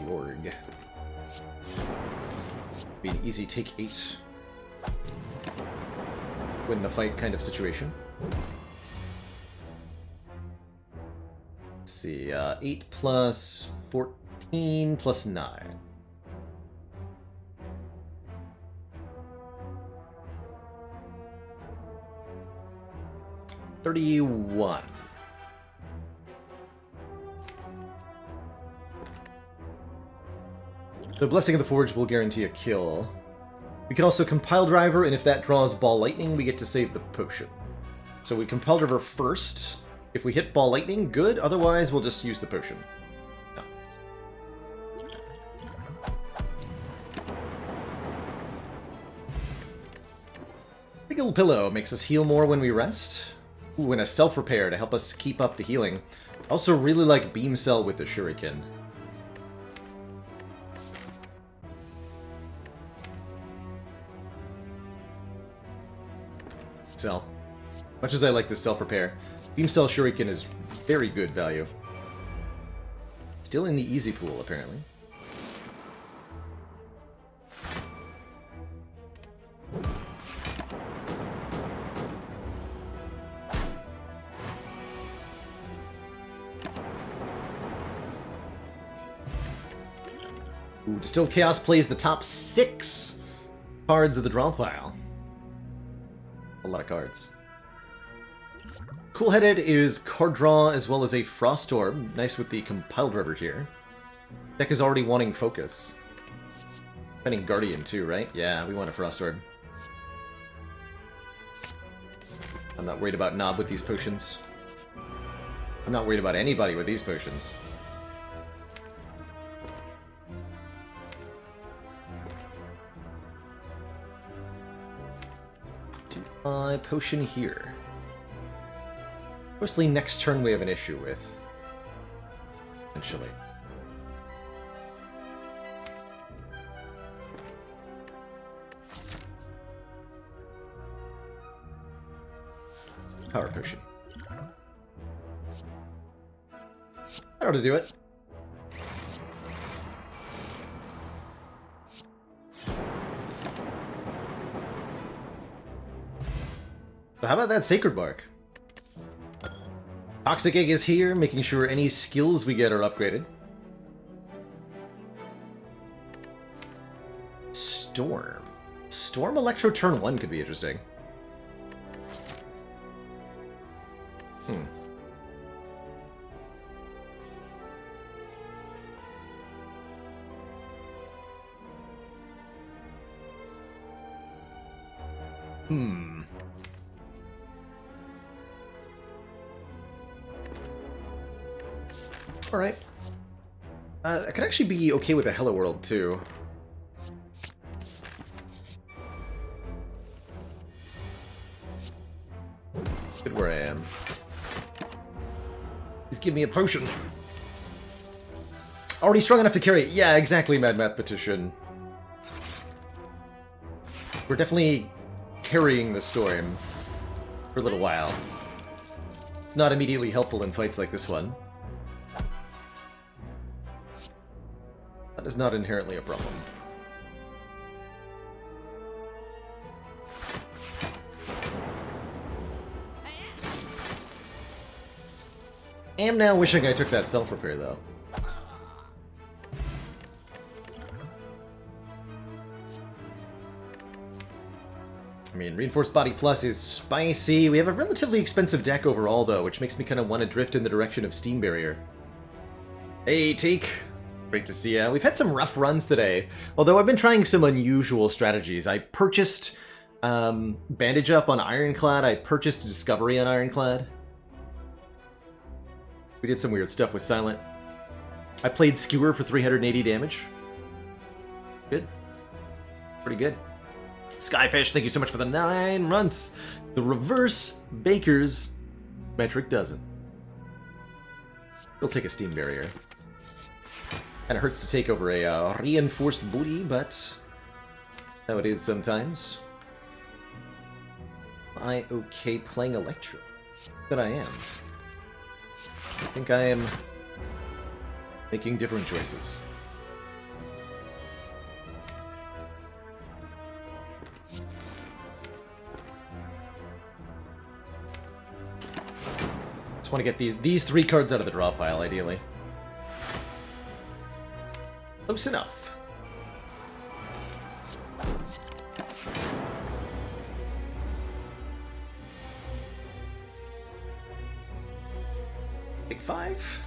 Lord. Be an easy take 8. Win the fight kind of situation. Let's see, 8 plus 14 plus 9. $31. The Blessing of the Forge will guarantee a kill. We can also Compile Driver, and if that draws Ball Lightning, we get to save the potion. So we Compile Driver first. If we hit Ball Lightning, good. Otherwise, we'll just use the potion. No. Wiggle Pillow makes us heal more when we rest. Ooh, and a Self-Repair to help us keep up the healing. I also really like Beam Cell with the Shuriken. Cell. Much as I like this Self-Repair, Beam Cell Shuriken is very good value. Still in the easy pool, apparently. Ooh, Distilled Chaos plays the top 6 cards of the draw pile. A lot of cards. Cool-headed is card draw as well as a Frost Orb. Nice with the Compiled Rubber here. Deck is already wanting focus. Spending Guardian too, right? Yeah, we want a Frost Orb. I'm not worried about Knob with these potions. I'm not worried about anybody with these potions. Do I potion here? Mostly next turn we have an issue with. Potentially. Power potion. That ought to do it. So how about that Sacred Bark? Toxic Egg is here, making sure any skills we get are upgraded. Storm. Storm Electro turn 1 could be interesting. Alright. I could actually be okay with a Hello World, too. Good where I am. Please give me a potion. Already strong enough to carry it. Yeah, exactly, Mad Mathematician. We're definitely carrying the storm for a little while. It's not immediately helpful in fights like this one. That is not inherently a problem. I am now wishing I took that self-repair, though. I mean, Reinforced Body Plus is spicy. We have a relatively expensive deck overall, though, which makes me kind of want to drift in the direction of Steam Barrier. Hey, Teak. Great to see ya. We've had some rough runs today, although I've been trying some unusual strategies. I purchased Bandage Up on Ironclad. I purchased Discovery on Ironclad. We did some weird stuff with Silent. I played Skewer for 380 damage. Good. Pretty good. Skyfish, thank you so much for the 9 months. The reverse Baker's metric dozen. We'll take a Steam Barrier. Kinda hurts to take over a reinforced booty, but that's how it is sometimes. Am I okay playing Electro? That I am. I think I am making different choices. Just want to get these 3 cards out of the draw pile, ideally. Close enough. Take 5?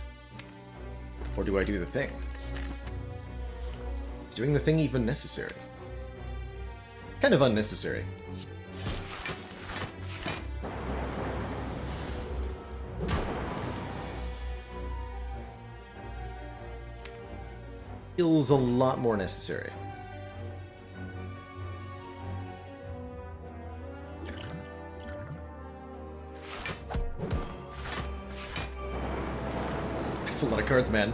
Or do I do the thing? Is doing the thing even necessary? Kind of unnecessary. Feels a lot more necessary. That's a lot of cards, man.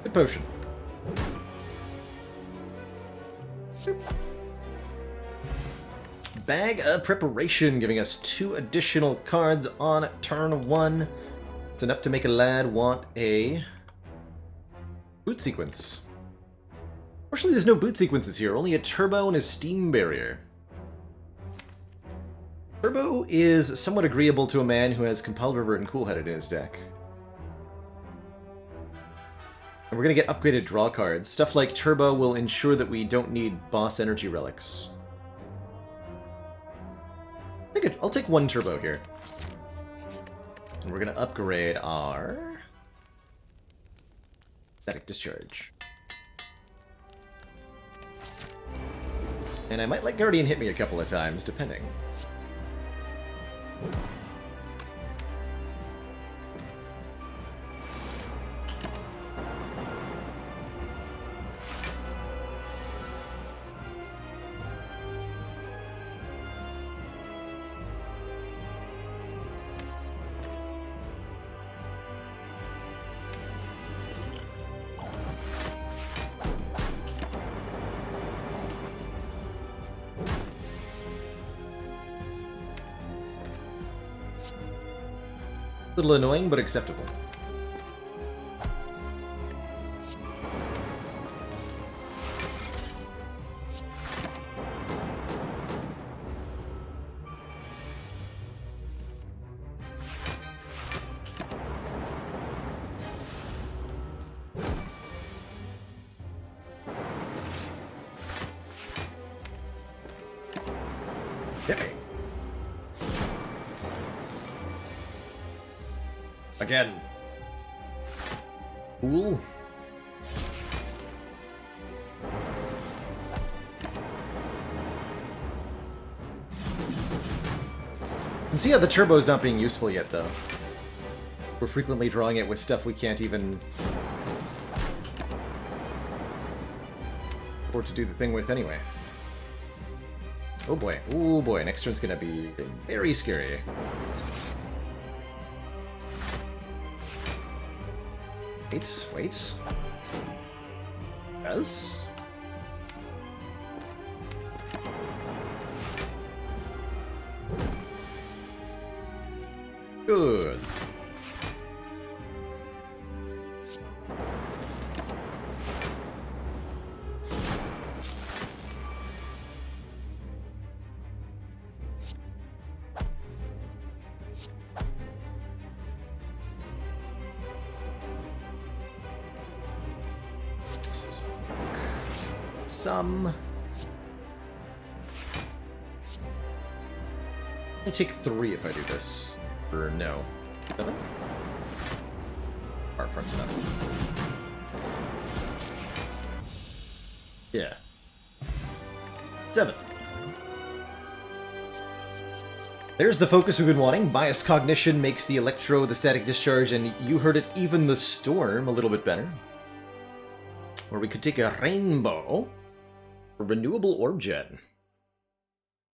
Good potion. Bag of Preparation, giving us 2 additional cards on turn 1. It's enough to make a lad want a boot sequence. Fortunately, there's no boot sequences here, only a Turbo and a Steam Barrier. Turbo is somewhat agreeable to a man who has Compelled River and Cool-Headed in his deck. And we're going to get upgraded draw cards. Stuff like Turbo will ensure that we don't need boss energy relics. I'll take 1 Turbo here. And we're going to upgrade our Static Discharge. And I might let Guardian hit me a couple of times, depending. A little annoying, but acceptable. Okay. Again. Cool. And see how the turbo's not being useful yet, though. We're frequently drawing it with stuff we can't even afford to do the thing with anyway. Oh boy, next turn's gonna be very scary. Wait. Yes? Good. I take 3 if I do this. Or no. 7? Apart from 7. Yeah. 7. There's the focus we've been wanting. Bias Cognition makes the Electro, the Static Discharge, and you heard it, even the Storm a little bit better. Or we could take a Rainbow. A Renewable Orb Jet.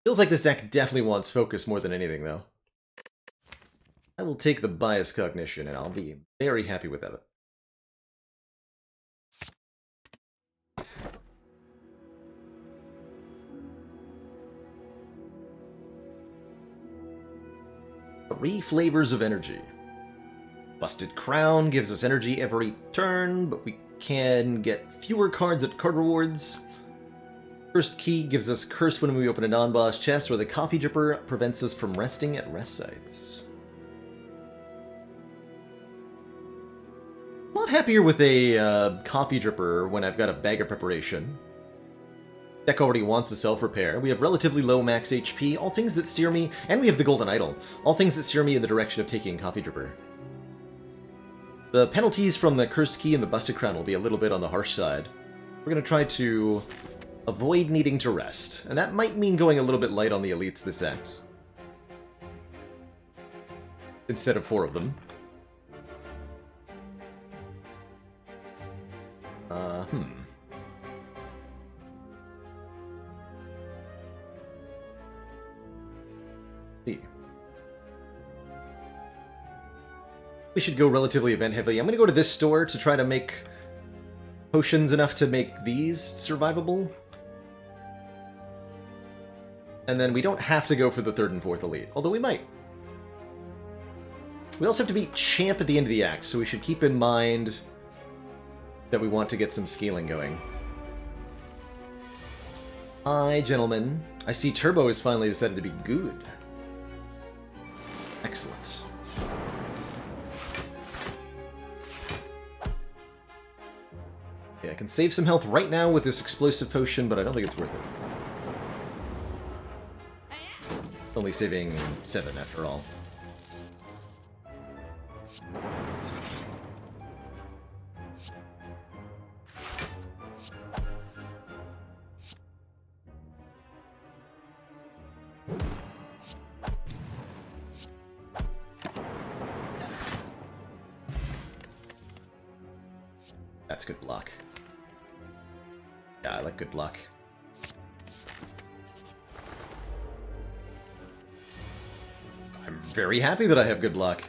Feels like this deck definitely wants focus more than anything, though. I will take the Bias Cognition, and I'll be very happy with that. Three flavors of energy. Busted Crown gives us energy every turn, but we can get fewer cards at card rewards. Cursed Key gives us Curse when we open a non-boss chest, or the Coffee Dripper prevents us from resting at rest sites. A lot happier with a Coffee Dripper when I've got a Bag of Preparation. Deck already wants a self-repair. We have relatively low max HP, all things that steer me, and we have the Golden Idol, all things that steer me in the direction of taking Coffee Dripper. The penalties from the Cursed Key and the Busted Crown will be a little bit on the harsh side. We're going to try to avoid needing to rest, and that might mean going a little bit light on the elites this end. Instead of 4 of them. See. We should go relatively event heavy. I'm going to go to this store to try to make potions enough to make these survivable. And then we don't have to go for the 3rd and 4th elite, although we might. We also have to beat Champ at the end of the act, so we should keep in mind that we want to get some scaling going. Hi, gentlemen. I see Turbo has finally decided to be good. Excellent. can save some health right now with this explosive potion, but I don't think it's worth it. Only saving 7 after all. That's good block. Yeah, I like good block. I'm very happy that I have good luck.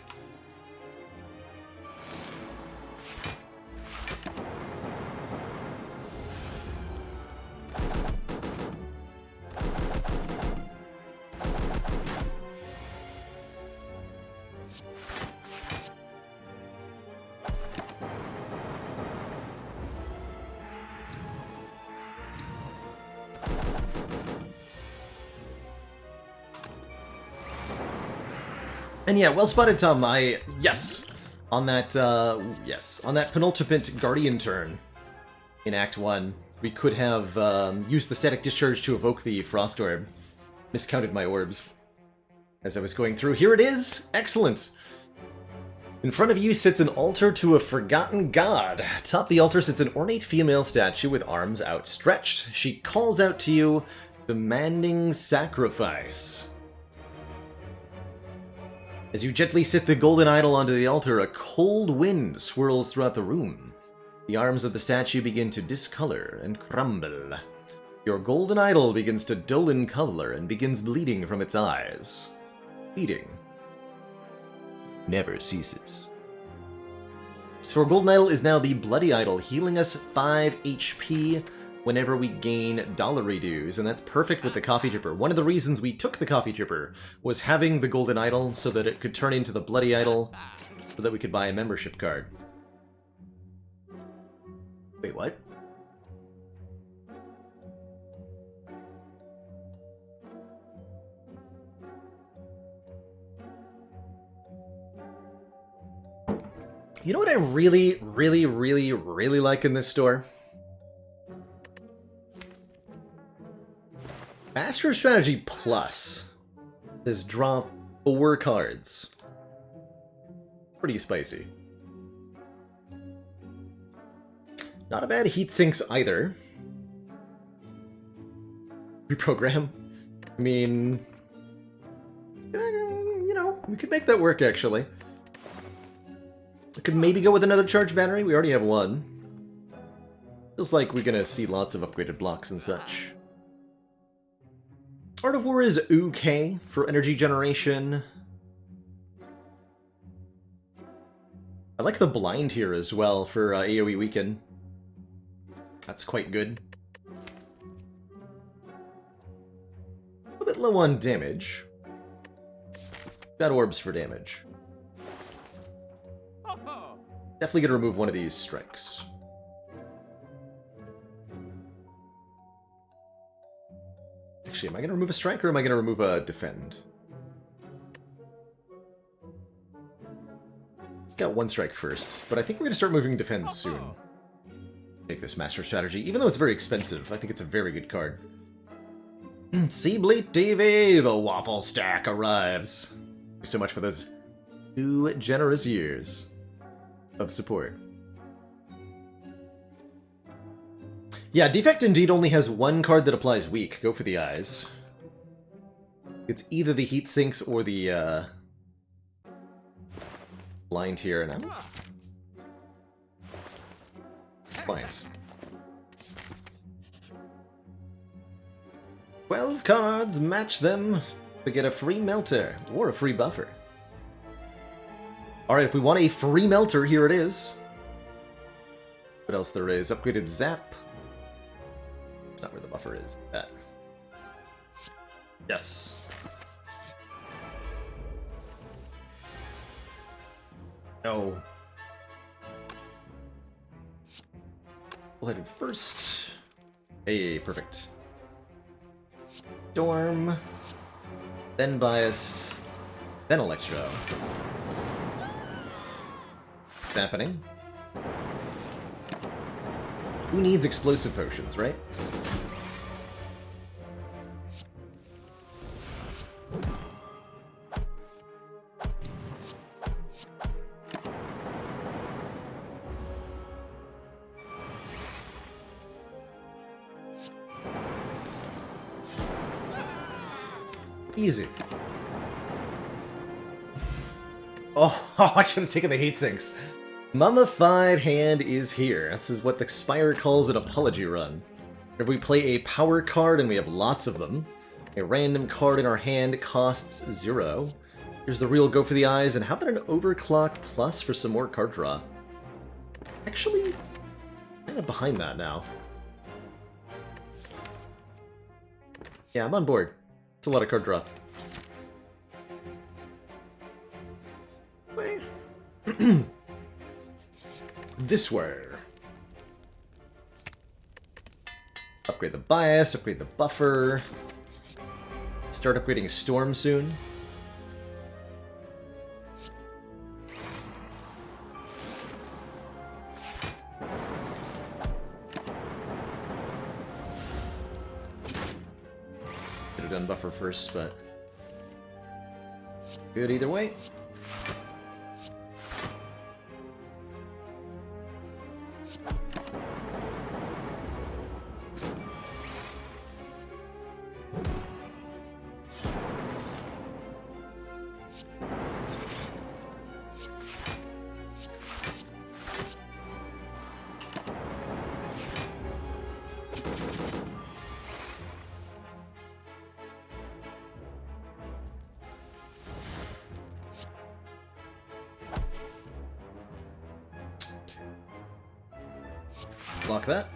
And yeah, well spotted, Tom. Yes, on that penultimate Guardian turn in Act 1, we could have used the Static Discharge to evoke the Frost Orb. Miscounted my orbs as I was going through. Here it is! Excellent! In front of you sits an altar to a forgotten god. Atop the altar sits an ornate female statue with arms outstretched. She calls out to you, demanding sacrifice. As you gently sit the golden idol onto the altar, a cold wind swirls throughout the room. The arms of the statue begin to discolor and crumble. Your golden idol begins to dull in color and begins bleeding from its eyes. Bleeding never ceases. So our golden idol is now the bloody idol, healing us 5 HP whenever we gain dollary dues, and that's perfect with the coffee dripper. One of the reasons we took the coffee dripper was having the golden idol so that it could turn into the bloody idol so that we could buy a membership card. Wait, what? You know what I really, really, really, really like in this store? Astro Strategy Plus says draw 4 cards. Pretty spicy. Not a bad heat sinks either. Reprogram. I mean, you know, we could make that work actually. I could maybe go with another charge battery. We already have one. Feels like we're gonna see lots of upgraded blocks and such. Art of War is okay for energy generation. I like the blind here as well for AoE weaken. That's quite good. A little bit low on damage. Got orbs for damage. Definitely gonna remove one of these strikes. Actually, am I gonna remove a strike or am I gonna remove a defend? Got one strike first, but I think we're gonna start moving defend soon. Take this master strategy, even though it's very expensive. I think it's a very good card. Seableat TV, the waffle stack arrives. Thank you so much for those 2 generous years of support. Yeah, Defect indeed only has 1 card that applies weak. Go for the eyes. It's either the heat sinks or the blind here, and I'm blinds. 12 cards, match them to get a free melter or a free buffer. Alright, if we want a free melter, here it is. What else there is? Upgraded Zap. That's not where the buffer is. That. Yes. No. We'll head in first. Hey, perfect. Storm. Then Biased. Then Electro. What's happening? Who needs explosive potions, right? Easy. Oh, I should have taken the heat sinks. Mummified Hand is here. This is what the Spire calls an apology run. If we play a power card, and we have lots of them, a random card in our hand costs 0. Here's the real go for the eyes, and how about an overclock plus for some more card draw? Actually, kind of behind that now. Yeah, I'm on board. It's a lot of card draw. This way. Upgrade the bias, upgrade the buffer. Start upgrading Storm soon. Should have done buffer first, but good either way. Block that.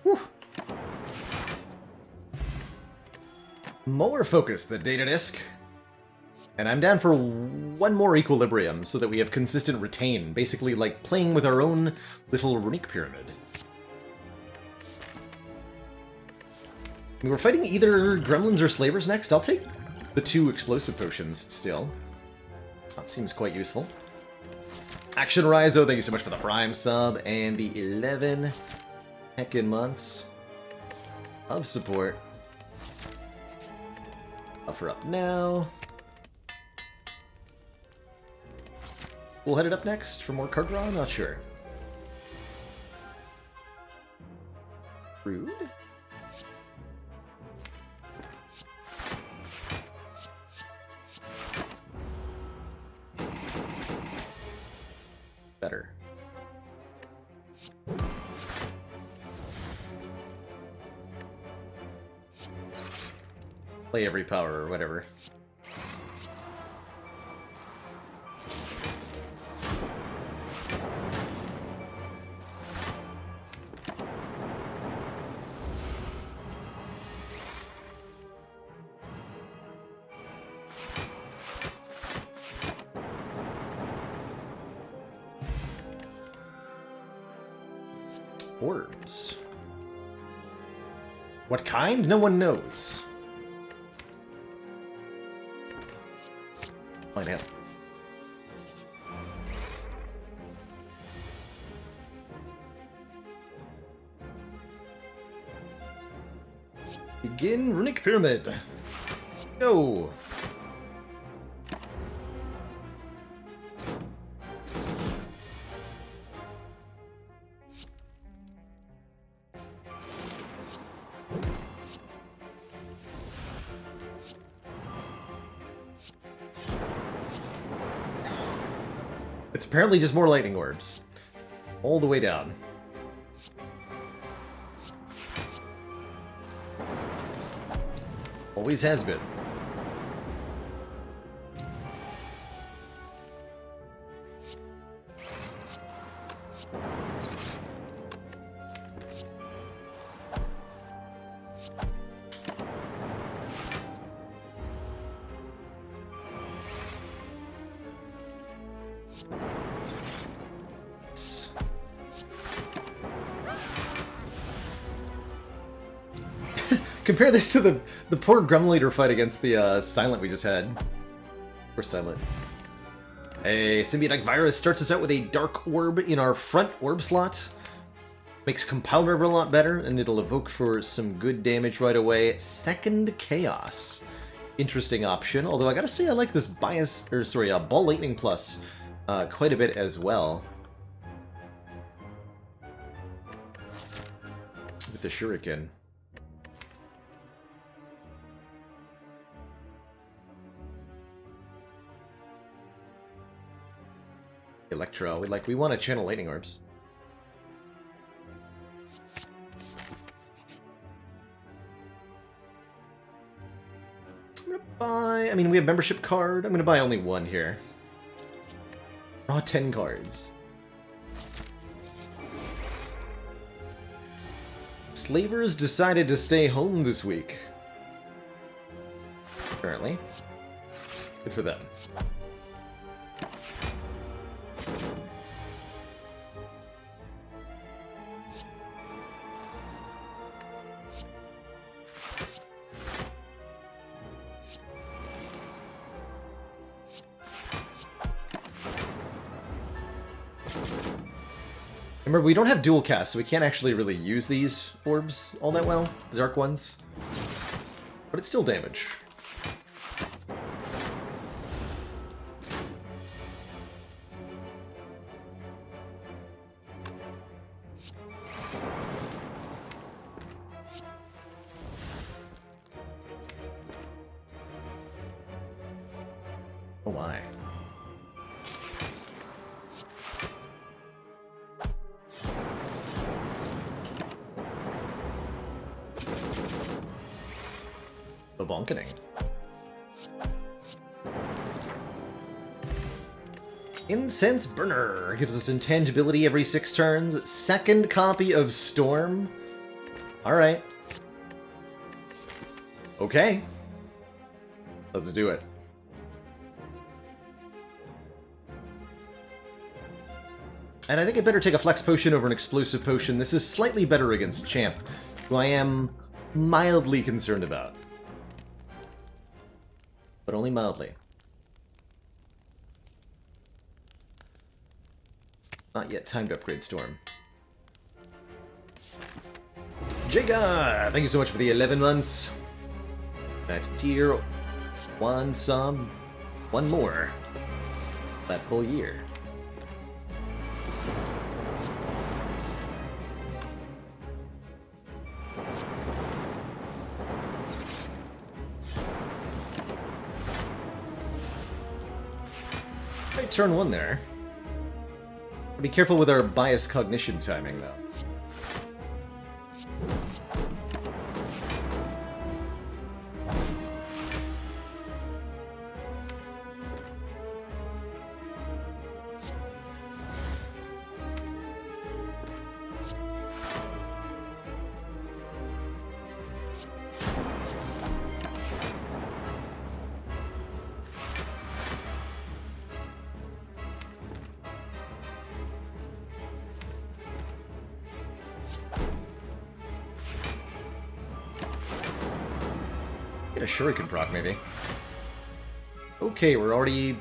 Whew. More focus, the data disk. And I'm down for one more equilibrium so that we have consistent retain, basically like playing with our own little Runic Pyramid. We're fighting either gremlins or slavers next. I'll take the 2 explosive potions still. That seems quite useful. Action Rizo, thank you so much for the Prime sub and the 11 heckin' months of support. Buffer up now. We'll head it up next for more card draw? I'm not sure. Rude? Better. Play every power or whatever. Orbs. What kind? No one knows. Find out. Begin Runic Pyramid. Go. It's apparently just more lightning orbs. All the way down. Always has been. Compare this to the poor Grum Leader fight against the Silent we just had. Poor Silent. A symbiotic virus starts us out with a Dark Orb in our front orb slot. Makes Compile River a lot better, and it'll evoke for some good damage right away. Second Chaos. Interesting option, although I gotta say I like this Ball Lightning Plus quite a bit as well. With the Shuriken. Electro, we want to channel Lightning Orbs. I'm gonna buy... I mean, we have membership card. I'm gonna buy only one here. Draw 10 cards. Slavers decided to stay home this week. Apparently. Good for them. Remember, we don't have dual cast, so we can't actually really use these orbs all that well, the dark ones. But it's still damage. Oh my. The bonkening. Incense Burner gives us intangibility every 6 turns. Second copy of Storm. Alright. Okay. Let's do it. And I think I better take a Flex Potion over an Explosive Potion. This is slightly better against Champ, who I am mildly concerned about. But only mildly. Not yet time to upgrade Storm. Jaga! Thank you so much for the 11 months. That tier 1 sub. One more. That full year. Turn 1 there. Be careful with our bias cognition timing, though. Get a Shuriken proc, maybe. Okay, we're already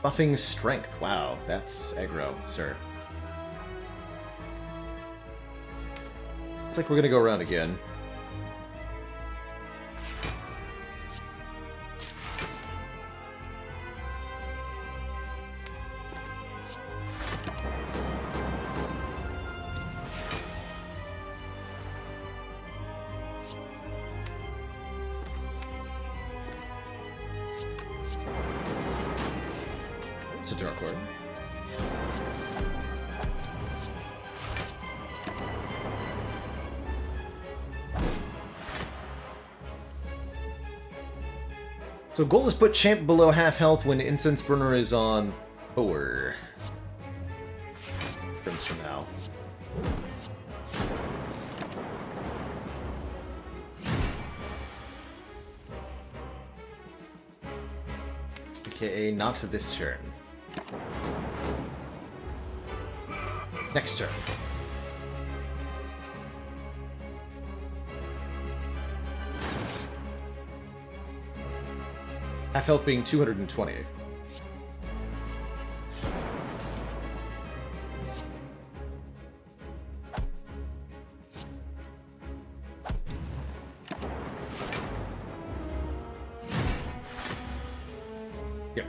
buffing strength. Wow, that's aggro, sir. It's like we're gonna go around again. It's a Dark Orb. So goal is put Champ below half health when Incense Burner is on 4 turns from now. AKA not this turn. Next turn. Half health being 220. Yeah.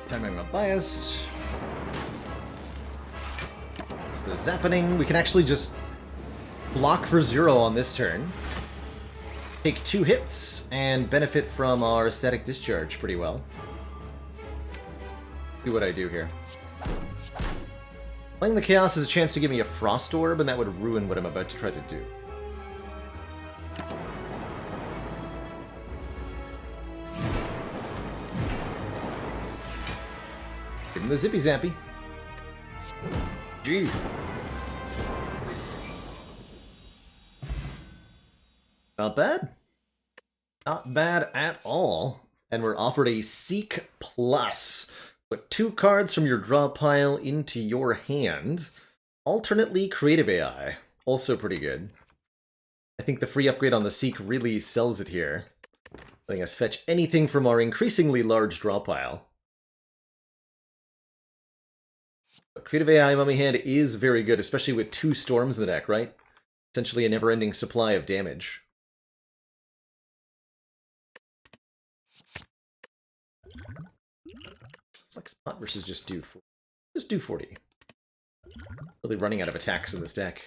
Timing unbiased. It's the zappening. We can actually just block for 0 on this turn. Take 2 hits and benefit from our static discharge pretty well. See what I do here. Playing the Chaos is a chance to give me a Frost Orb, and that would ruin what I'm about to try to do. Give him the Zippy Zappy. Gee. Not bad. Not bad at all. And we're offered a Seek Plus. Put 2 cards from your draw pile into your hand. Alternately, Creative AI. Also pretty good. I think the free upgrade on the Seek really sells it here. Letting us fetch anything from our increasingly large draw pile. But Creative AI Mummy Hand is very good, especially with 2 storms in the deck, right? Essentially a never-ending supply of damage. Flex Pot versus just do 40. Just do 40. Really running out of attacks in this deck.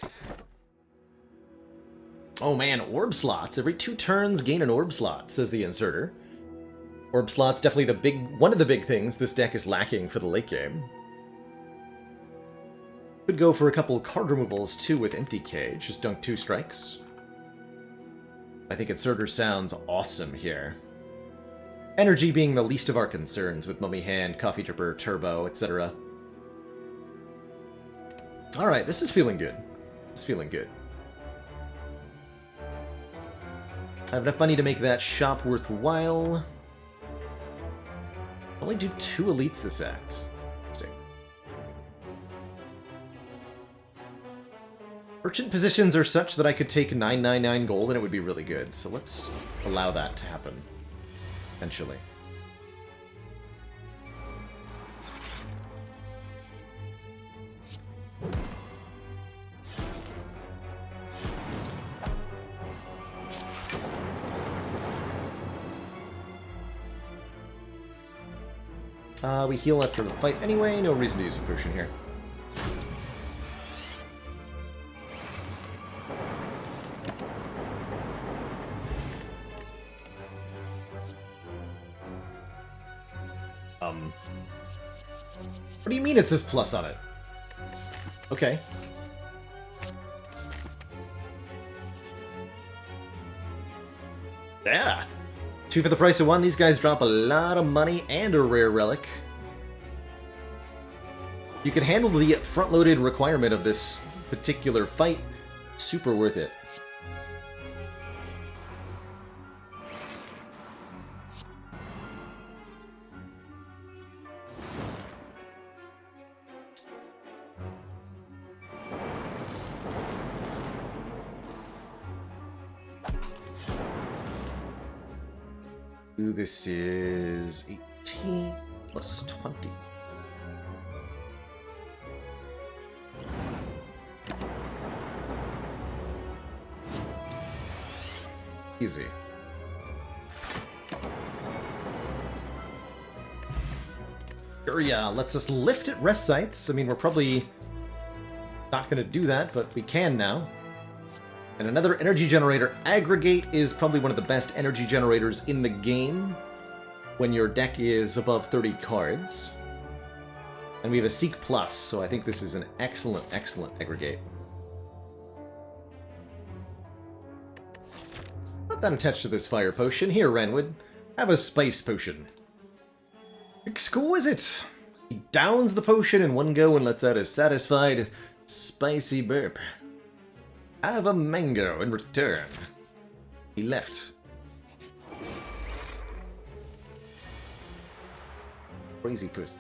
Oh man, orb slots. Every 2 turns, gain an orb slot, says the inserter. Orb slots definitely one of the big things this deck is lacking for the late game. Could go for a couple card removals too with Empty Cage. Just dunk 2 strikes. I think inserter sounds awesome here. Energy being the least of our concerns with Mummy Hand, Coffee Dripper, Turbo, etc. Alright, this is feeling good. It's feeling good. I have enough money to make that shop worthwhile. Only do 2 elites this act. Interesting. Merchant positions are such that I could take 999 gold and it would be really good, so let's allow that to happen. Eventually. We heal after the fight anyway, no reason to use a potion here. What do you mean it says plus on it? Okay. Yeah! 2 for the price of 1. These guys drop a lot of money and a rare relic. You can handle the front-loaded requirement of this particular fight. Super worth it. This is 18 plus 20. Easy. Sure, yeah, lets us lift at rest sites. I mean, we're probably not going to do that, but we can now. And another energy generator. Aggregate is probably one of the best energy generators in the game when your deck is above 30 cards. And we have a Seek Plus, so I think this is an excellent, excellent aggregate. Not that attached to this fire potion. Here, Renwood, have a spice potion. Exquisite! He downs the potion in one go and lets out a satisfied, spicy burp. Have a mango in return. He left. Crazy person.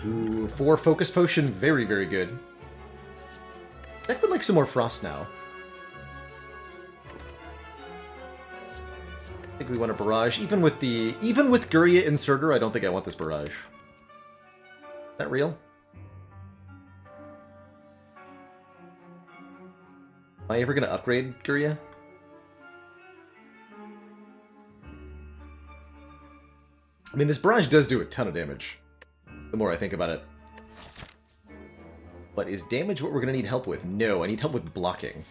Ooh, 4 focus potion, very, very good. Deck would like some more frost now. I think we want a barrage. Even with Guria Inserter, I don't think I want this barrage. Is that real? Am I ever gonna upgrade Guria? I mean, this barrage does do a ton of damage, the more I think about it. But is damage what we're going to need help with? No, I need help with blocking.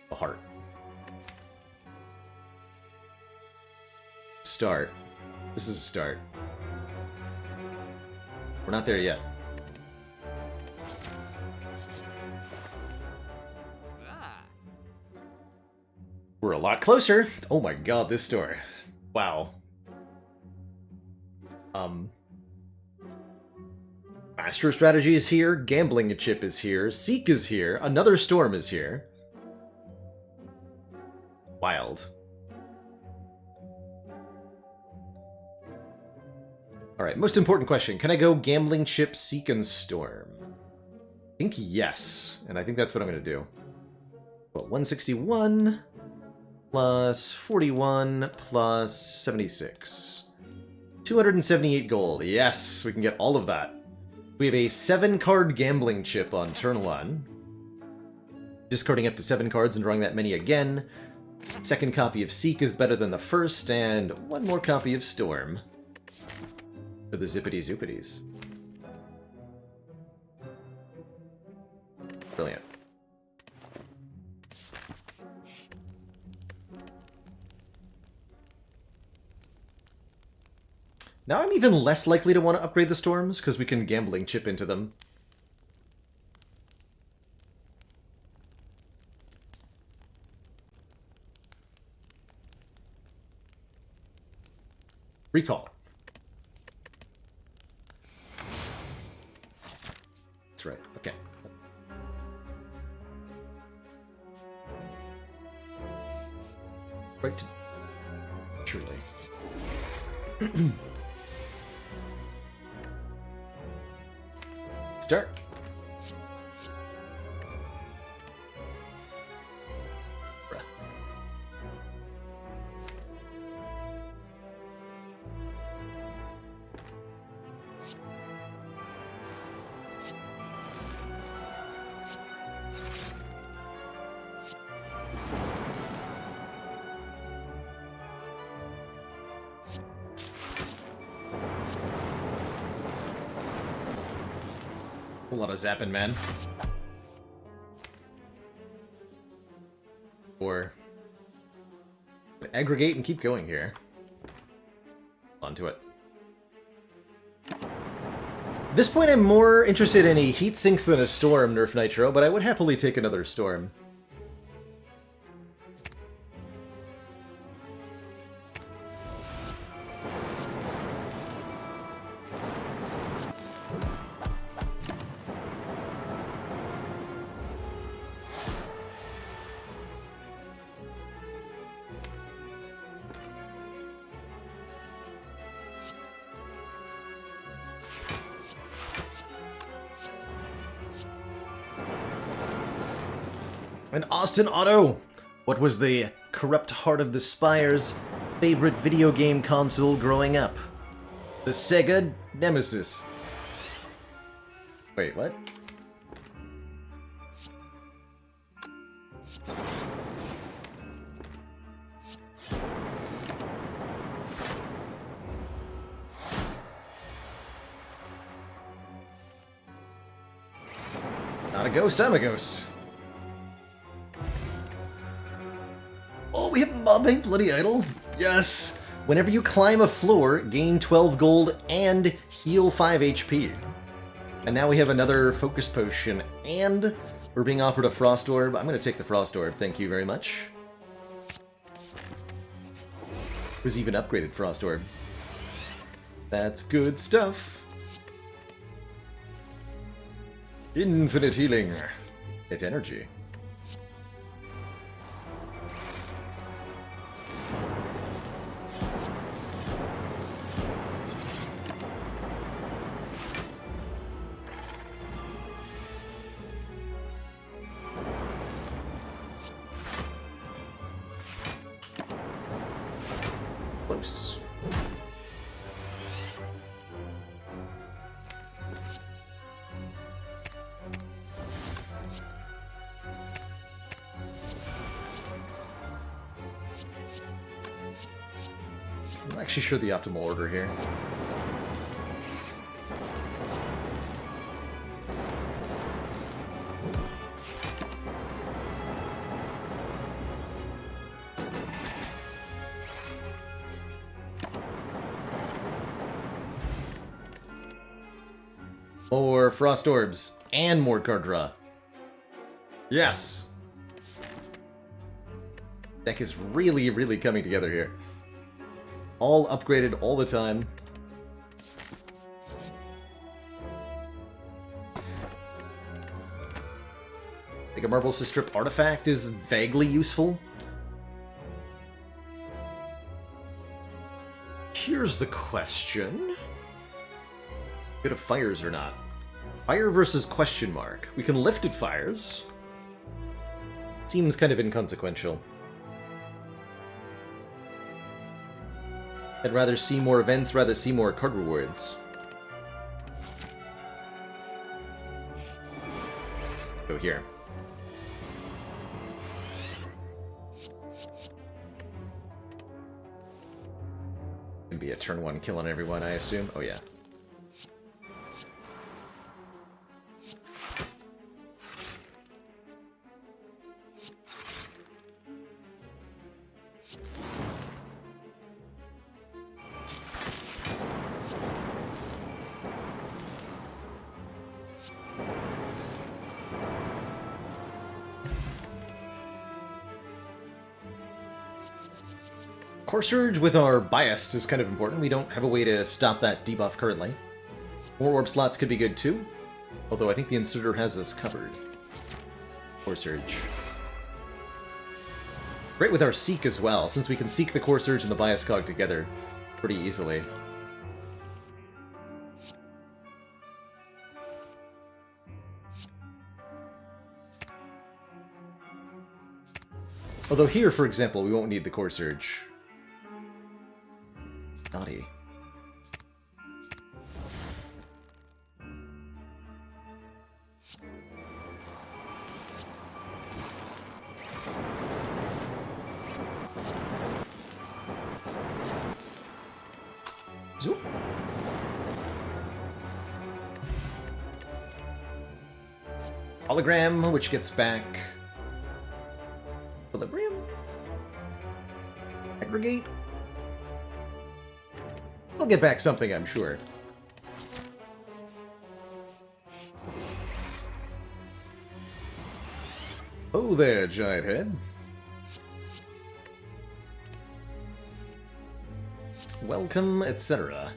A heart. Start. This is a start. We're not there yet. We're a lot closer. Oh my god, this store. Wow. Master Strategy is here, Gambling Chip is here, Seek is here, another Storm is here. Wild. Alright, most important question. Can I go Gambling Chip, Seek, and Storm? I think yes, and I think that's what I'm going to do. Well, 161 plus 41 plus 76. 278 gold. Yes, we can get all of that. We have a 7-card Gambling Chip on turn 1. Discarding up to 7 cards and drawing that many again. Second copy of Seek is better than the first, and 1 more copy of Storm. For the Zippity Zoopities. Brilliant. Now I'm even less likely to want to upgrade the Storms, because we can Gambling Chip into them. Recall. That's right, okay. Right to... Truly. Start. Bruh. A lot of zapping, man. Or aggregate and keep going here. Onto it. At this point, I'm more interested in a Heat Sinks than a Storm nerf Nitro, but I would happily take another Storm. An Austin Auto! What was the corrupt heart of the Spire's favorite video game console growing up? The Sega Nemesis. Wait, what? Not a ghost, I'm a ghost. Oh, we have Mob Bank Bloody Idol? Yes! Whenever you climb a floor, gain 12 gold and heal 5 HP. And now we have another Focus Potion, and we're being offered a Frost Orb. I'm going to take the Frost Orb, thank you very much. There's even upgraded Frost Orb. That's good stuff. Infinite healing. Hit energy. Close. I'm not actually sure the optimal order here. More Frost Orbs, and more card draw. Yes! Deck is really, really coming together here. All upgraded all the time. I think a Marble Strip artifact is vaguely useful. Here's the question. Good of fires or not? Fire versus question mark. We can lift at fires. Seems kind of inconsequential. I'd rather see more events, rather see more card rewards. Go here. Gonna be a turn 1 kill on everyone, I assume. Oh yeah. Core Surge with our Biased is kind of important. We don't have a way to stop that debuff currently. More orb slots could be good too, although I think the Inserter has us covered. Core Surge. Great with our Seek as well, since we can Seek the Core Surge and the Bias Cog together pretty easily. Although here, for example, we won't need the Core Surge. Naughty. Zoop. Hologram, which gets back Equilibrium? Aggregate? We'll get back something, I'm sure. Oh there, Giant Head. Welcome, etc.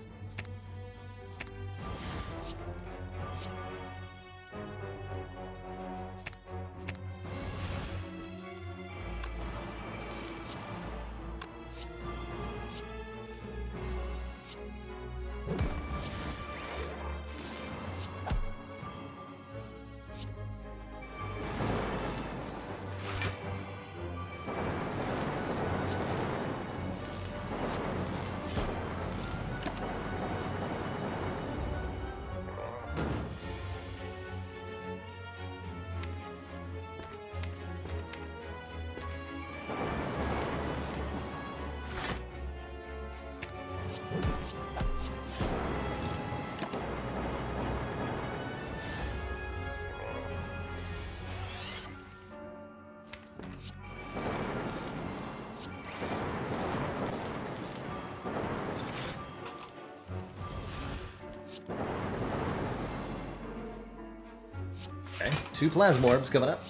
2 Plasma Orbs coming up.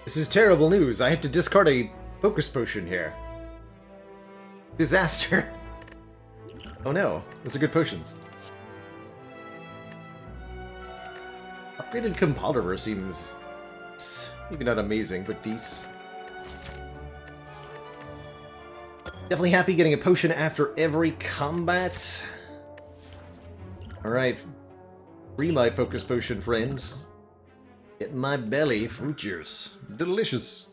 This is terrible news. I have to discard a focus potion here. Disaster. Oh no, those are good potions. Upgraded Compoundor seems maybe not amazing, but decent. Definitely happy getting a potion after every combat. Alright. Free my focus potion, friends. Get in my belly fruit juice. Delicious.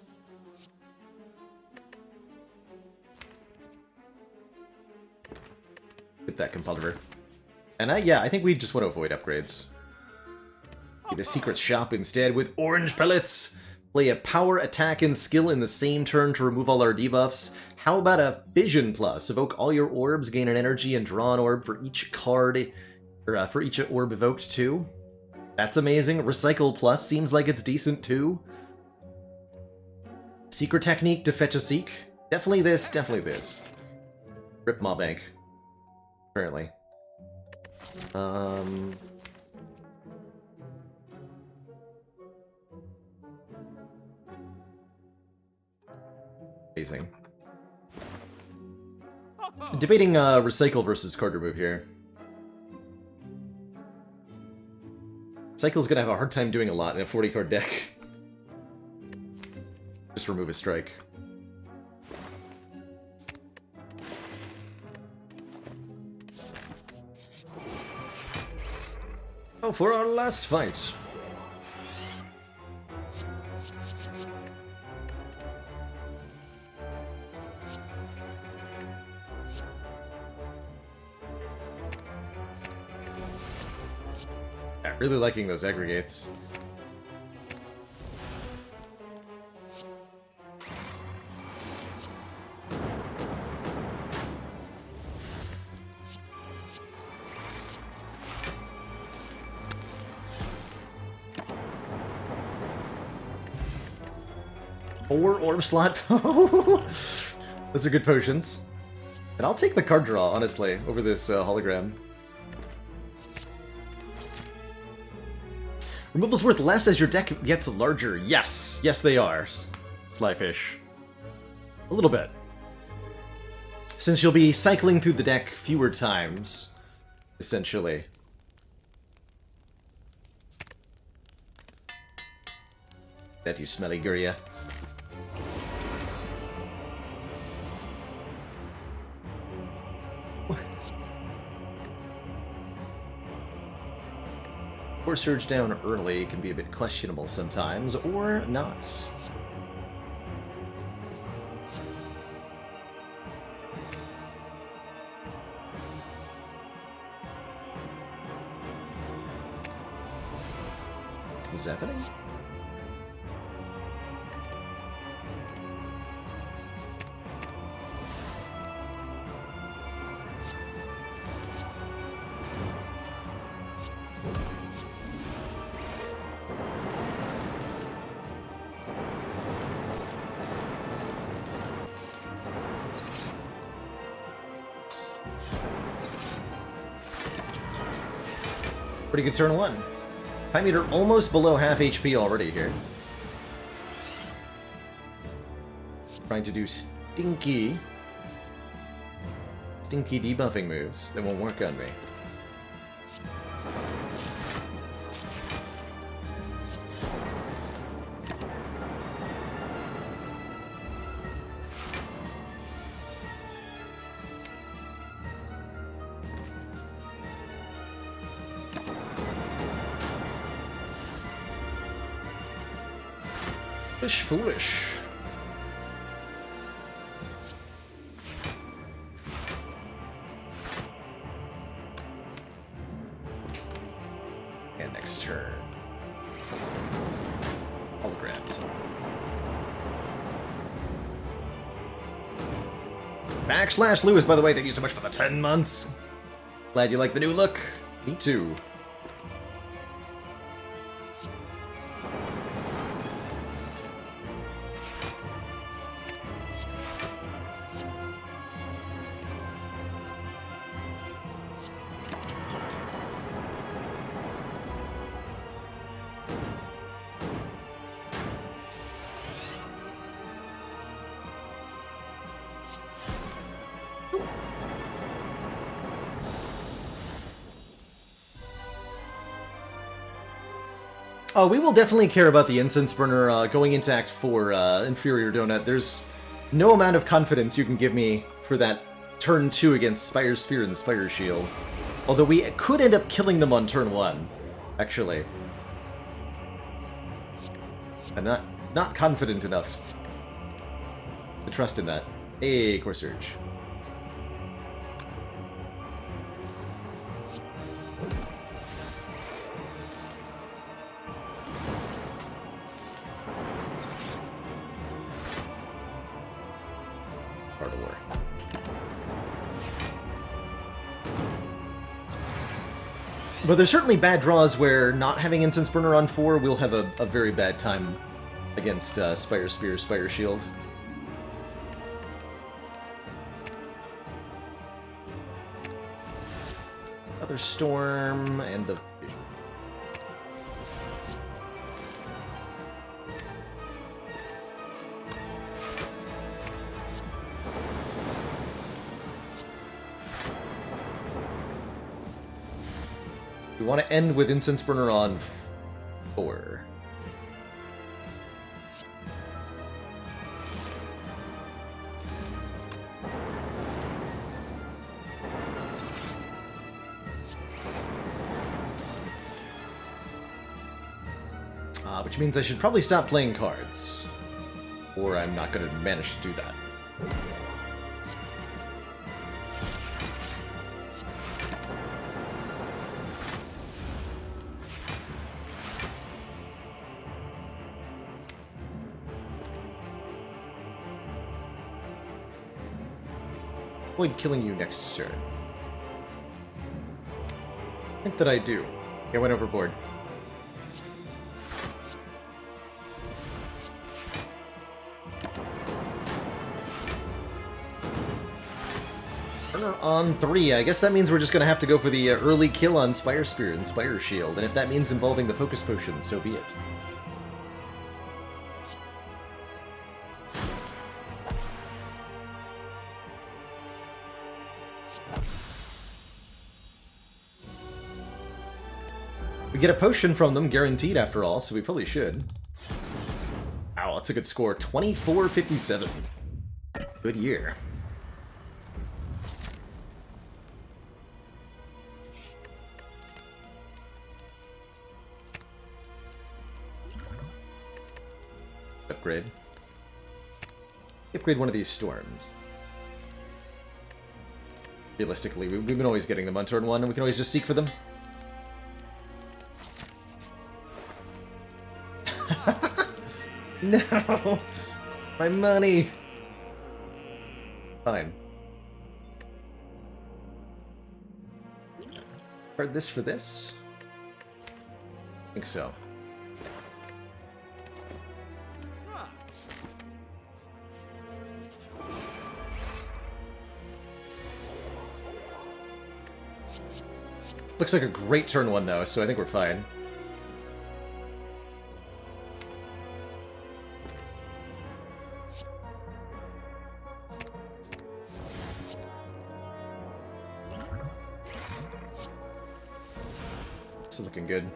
Get that Compoundor. And I think we just want to avoid upgrades. Get the secret shop instead with orange pellets. Play a power, attack, and skill in the same turn to remove all our debuffs. How about a Fission Plus? Evoke all your orbs, gain an energy, and draw an orb for each card, or for each orb evoked too. That's amazing. Recycle Plus seems like it's decent too. Secret technique to fetch a seek. Definitely this, definitely this. Rip Maw Bank. Apparently. Amazing. Debating recycle versus card remove here. Cycle's gonna have a hard time doing a lot in a 40-card deck. Just remove a strike. Oh, for our last fight. Yeah, really liking those aggregates. Or orb slot. Those are good potions. And I'll take the card draw, honestly, over this hologram. Removal's worth less as your deck gets larger. Yes. Yes, they are. Slyfish. A little bit. Since you'll be cycling through the deck fewer times, essentially. That you smelly Guria. Or surge down early can be a bit questionable sometimes, or not. Is this happening? Pretty good turn one. Time meter almost below half HP already here. Trying to do stinky debuffing moves that won't work on me. Foolish. And next turn. Holograms. Backslash Lewis, by the way, thank you so much for the 10 months. Glad you like the new look. Me too. Oh, we will definitely care about the Incense Burner going into Act 4, Inferior Donut. There's no amount of confidence you can give me for that turn 2 against Spire Sphere and Spire Shield. Although we could end up killing them on turn 1, actually. I'm not confident enough to trust in that. Hey, Core Surge. Part of war. But there's certainly bad draws where not having Incense Burner on 4 will have a very bad time against Spire Spear, Spire Shield. Other Storm and the Vision. We want to end with Incense Burner on 4. Which means I should probably stop playing cards. Or I'm not going to manage to do that. Avoid killing you next turn. I think that I do. I went overboard. Burner on 3. I guess that means we're just going to have to go for the early kill on Spire Spear and Spire Shield, and if that means involving the Focus Potion, so be it. We get a potion from them, guaranteed after all, so we probably should. Wow, that's a good score. 2457. Good year. Upgrade. Upgrade one of these storms. Realistically, we've been always getting them on turn 1, and we can always just seek for them. No! My money! Fine. Card this for this? I think so. Looks like a great turn 1 though, so I think we're fine. This is looking good.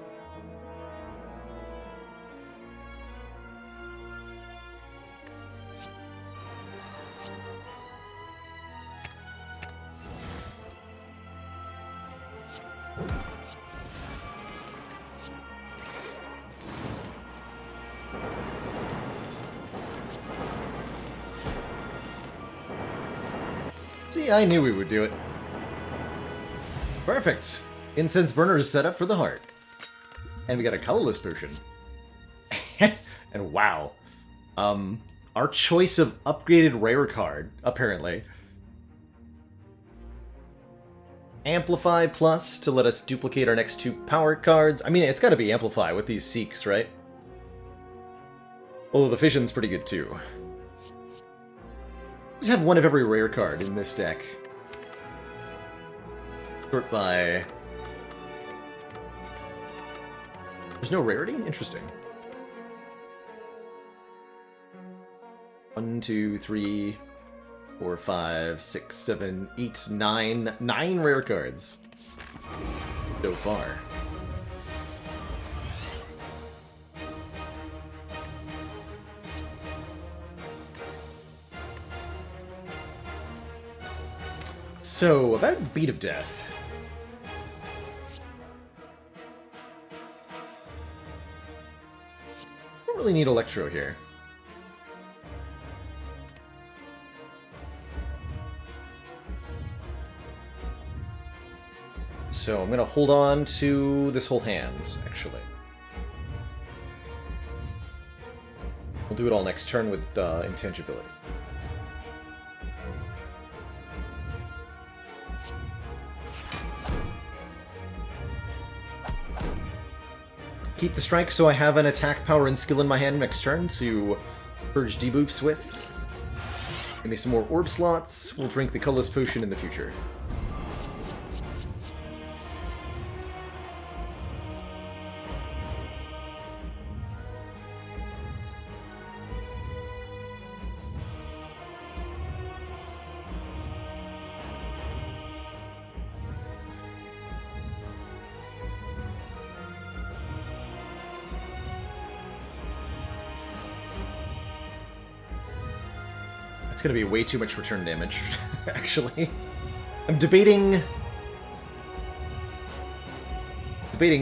See, I knew we would do it. Perfect! Incense Burner is set up for the heart. And we got a colorless potion. And wow. Our choice of upgraded rare card, apparently. Amplify Plus to let us duplicate our next 2 power cards. I mean, it's gotta be Amplify with these Seeks, right? Although the Fission's pretty good too. Just have one of every rare card in this deck. Sort by... There's no rarity? Interesting. 1, 2, 3, 4, 5, 6, 7, 8, 9. 9 rare cards. So far. So, about Beat of Death. Don't really need Electro here. So I'm going to hold on to this whole hand, actually. We'll do it all next turn with Intangibility. Keep the strike so I have an attack, power, and skill in my hand next turn to purge debuffs with. Give me some more orb slots. We'll drink the colorless potion in the future. It's gonna be way too much return damage, actually. I'm debating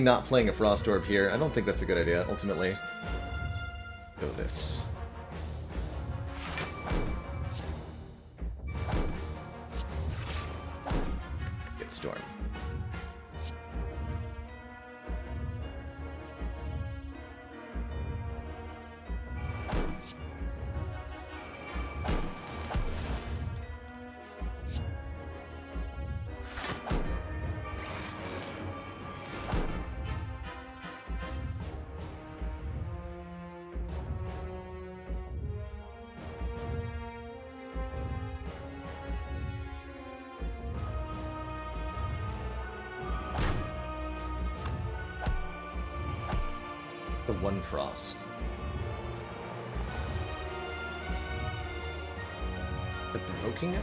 not playing a Frost Orb here. I don't think that's a good idea, ultimately. Go with this. Get Storm. The one Frost. But provoking it?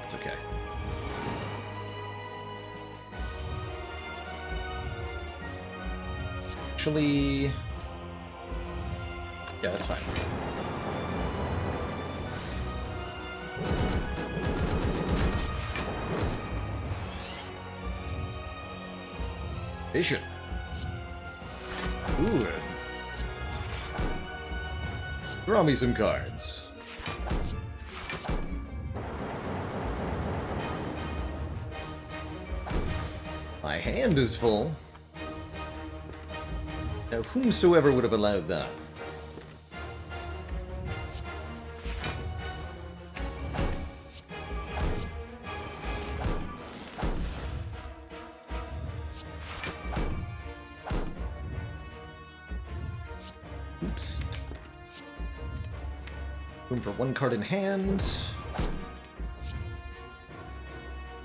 It's okay. Actually... yeah, that's fine. Vision. Ooh. Draw me some cards. My hand is full. Now, whomsoever would have allowed that? Oops. Room for one card in hand.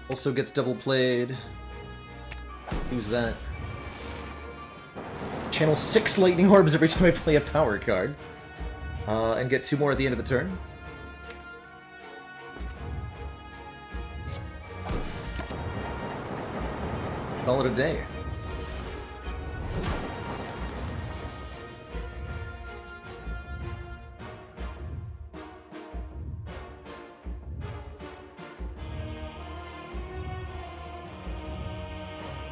Also gets double played. Use that. Channel 6 lightning orbs every time I play a power card. And get 2 more at the end of the turn. Call it a day.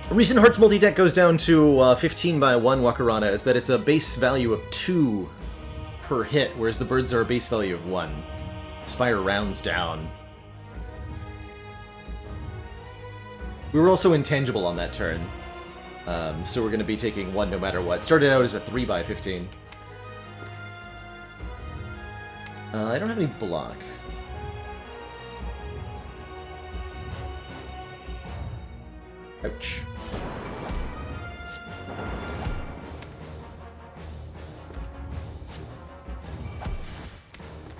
Reason Hearts multi-deck goes down to 15 by 1 Wakarana is that it's a base value of 2 per hit, whereas the birds are a base value of 1. Spire rounds down. We were also intangible on that turn, so we're going to be taking 1 no matter what. Started out as a 3 by 15. I don't have any block. Ouch.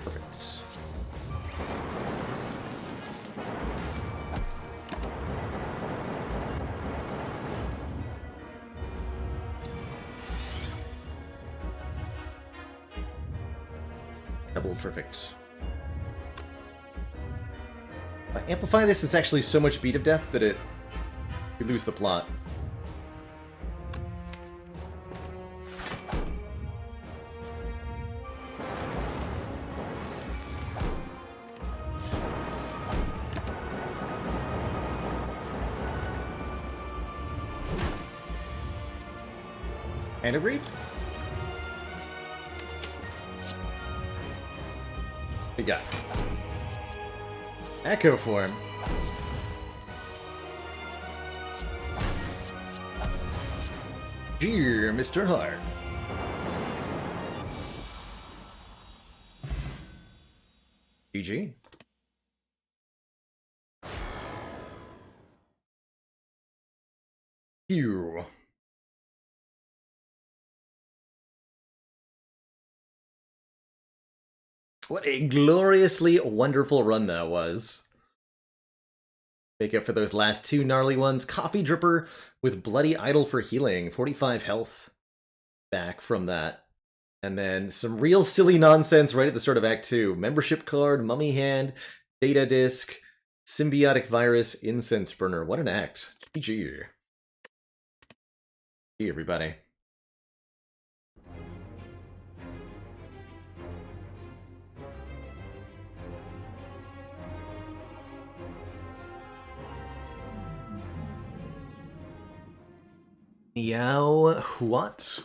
Perfect. Double perfect. If I amplify this, it's actually so much beat of death that we lose the plot. And agreed. We got Echo Form. Dear Mr. Hart. GG. Phew. What a gloriously wonderful run that was. Make up for those last two gnarly ones. Coffee Dripper with Bloody Idol for healing. 45 health back from that. And then some real silly nonsense right at the start of Act 2. Membership card, Mummy Hand, Data Disc, Symbiotic Virus, Incense Burner. What an act. GG. GG, everybody. Meow, what?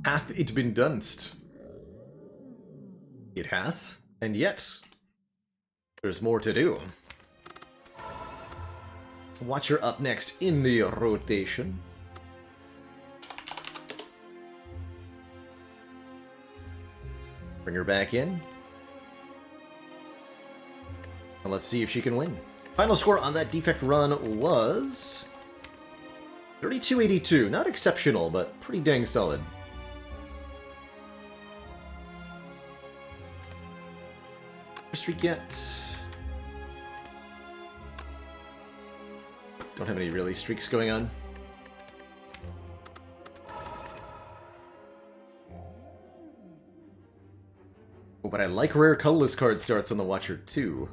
Hath it been dunst? It hath, and yet there's more to do. Watcher up next in the rotation. Bring her back in. And let's see if she can win. Final score on that defect run was 3282. Not exceptional, but pretty dang solid. Streak yet. Don't have any really streaks going on. Oh, but I like rare colorless card starts on the Watcher too.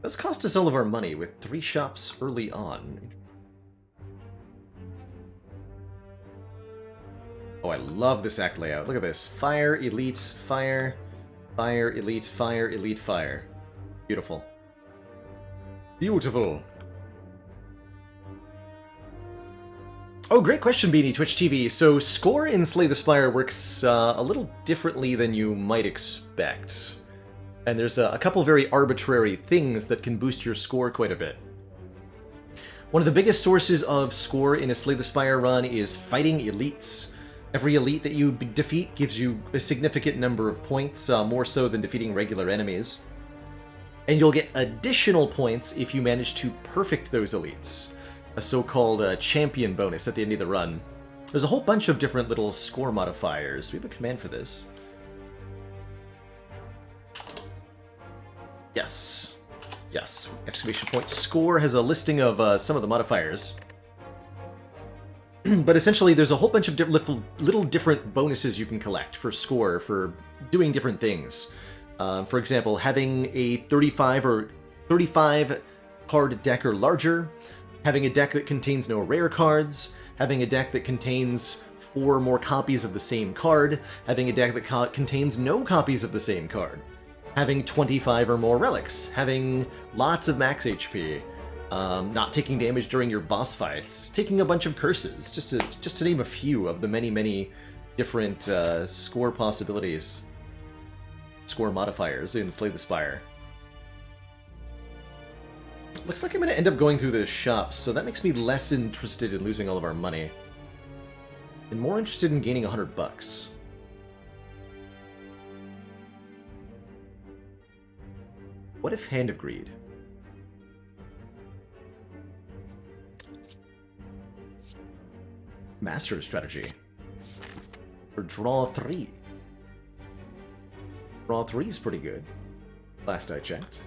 Does cost us all of our money with 3 shops early on. Oh, I love this act layout. Look at this. Fire, Elite, Fire, Fire, Elite, Fire, Elite, Fire. Beautiful. Beautiful. Oh, great question, Beanie, Twitch TV. So, score in Slay the Spire works a little differently than you might expect. And there's a couple very arbitrary things that can boost your score quite a bit. One of the biggest sources of score in a Slay the Spire run is fighting elites. Every elite that you defeat gives you a significant number of points, more so than defeating regular enemies. And you'll get additional points if you manage to perfect those elites. A so-called champion bonus at the end of the run. There's a whole bunch of different little score modifiers. We have a command for this. Yes. Yes. Exclamation point score has a listing of some of the modifiers. But essentially, there's a whole bunch of little different bonuses you can collect for score for doing different things. For example, having a 35 card deck or larger, having a deck that contains no rare cards, having a deck that contains 4 more copies of the same card, having a deck that contains no copies of the same card, having 25 or more relics, having lots of max HP. Not taking damage during your boss fights, taking a bunch of curses, just to name a few of the many different score possibilities, score modifiers in Slay the Spire. Looks like I'm going to end up going through the shops, so that makes me less interested in losing all of our money, and more interested in gaining $100. What if Hand of Greed? Master strategy. Or draw 3. Draw 3 is pretty good. Last I checked.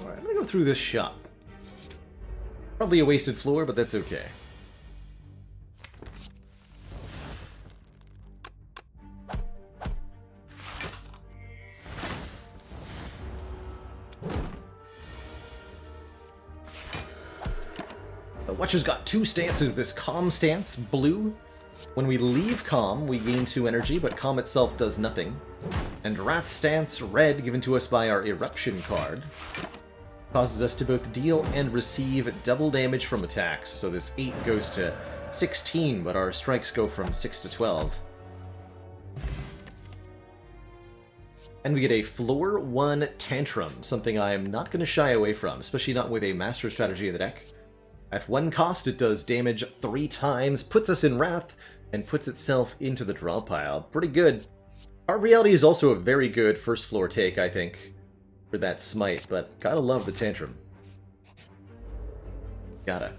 Alright, I'm gonna go through this shop. Probably a wasted floor, but that's okay. Watcher's got 2 stances, this Calm stance, blue. When we leave Calm, we gain 2 energy, but Calm itself does nothing. And Wrath stance, red, given to us by our Eruption card. causes us to both deal and receive double damage from attacks. So this 8 goes to 16, but our strikes go from 6 to 12. And we get a floor 1 Tantrum, something I am not going to shy away from, especially not with a Master Strategy in the deck. At 1 cost, it does damage 3 times, puts us in Wrath, and puts itself into the draw pile. Pretty good. Our Reality is also a very good first floor take, I think, for that Smite, but gotta love the Tantrum. Gotta.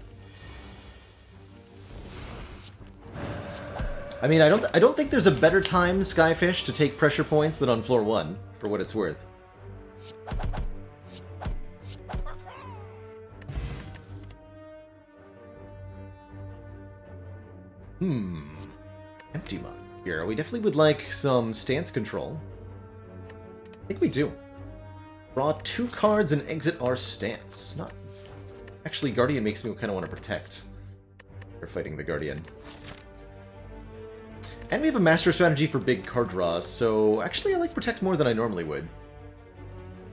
I mean, I don't think there's a better time, Skyfish, to take pressure points than on floor 1, for what it's worth. Empty Mug. Here, we definitely would like some stance control. I think we do. Draw 2 cards and exit our stance. Not... Actually, Guardian makes me kind of want to protect. We're fighting the Guardian. And we have a Master Strategy for big card draws, so actually I like Protect more than I normally would.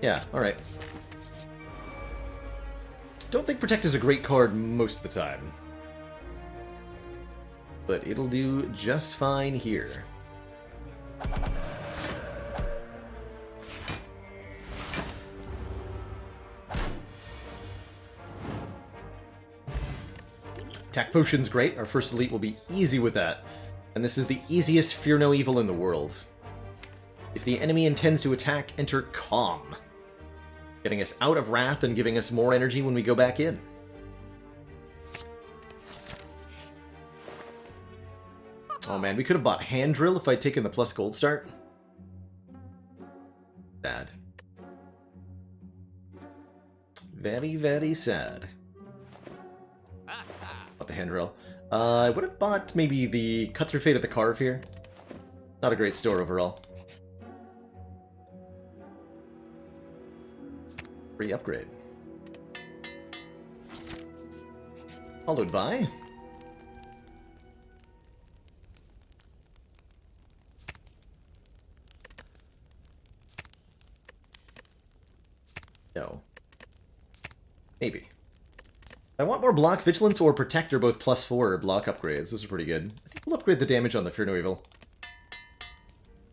Yeah, alright. Don't think Protect is a great card most of the time. But it'll do just fine here. Attack Potion's great. Our first elite will be easy with that. And this is the easiest Fear No Evil in the world. If the enemy intends to attack, enter Calm, getting us out of Wrath and giving us more energy when we go back in. Oh man, we could have bought Hand Drill if I'd taken the plus gold start. Sad. Very, very sad. Bought the Hand Drill. I would have bought maybe the Cut Through Fate of the Carve here. Not a great store overall. Free upgrade. Followed by... No. Maybe. I want more block, Vigilance, or Protect are both +4 block upgrades. Those are pretty good. I think we'll upgrade the damage on the Fear No Evil.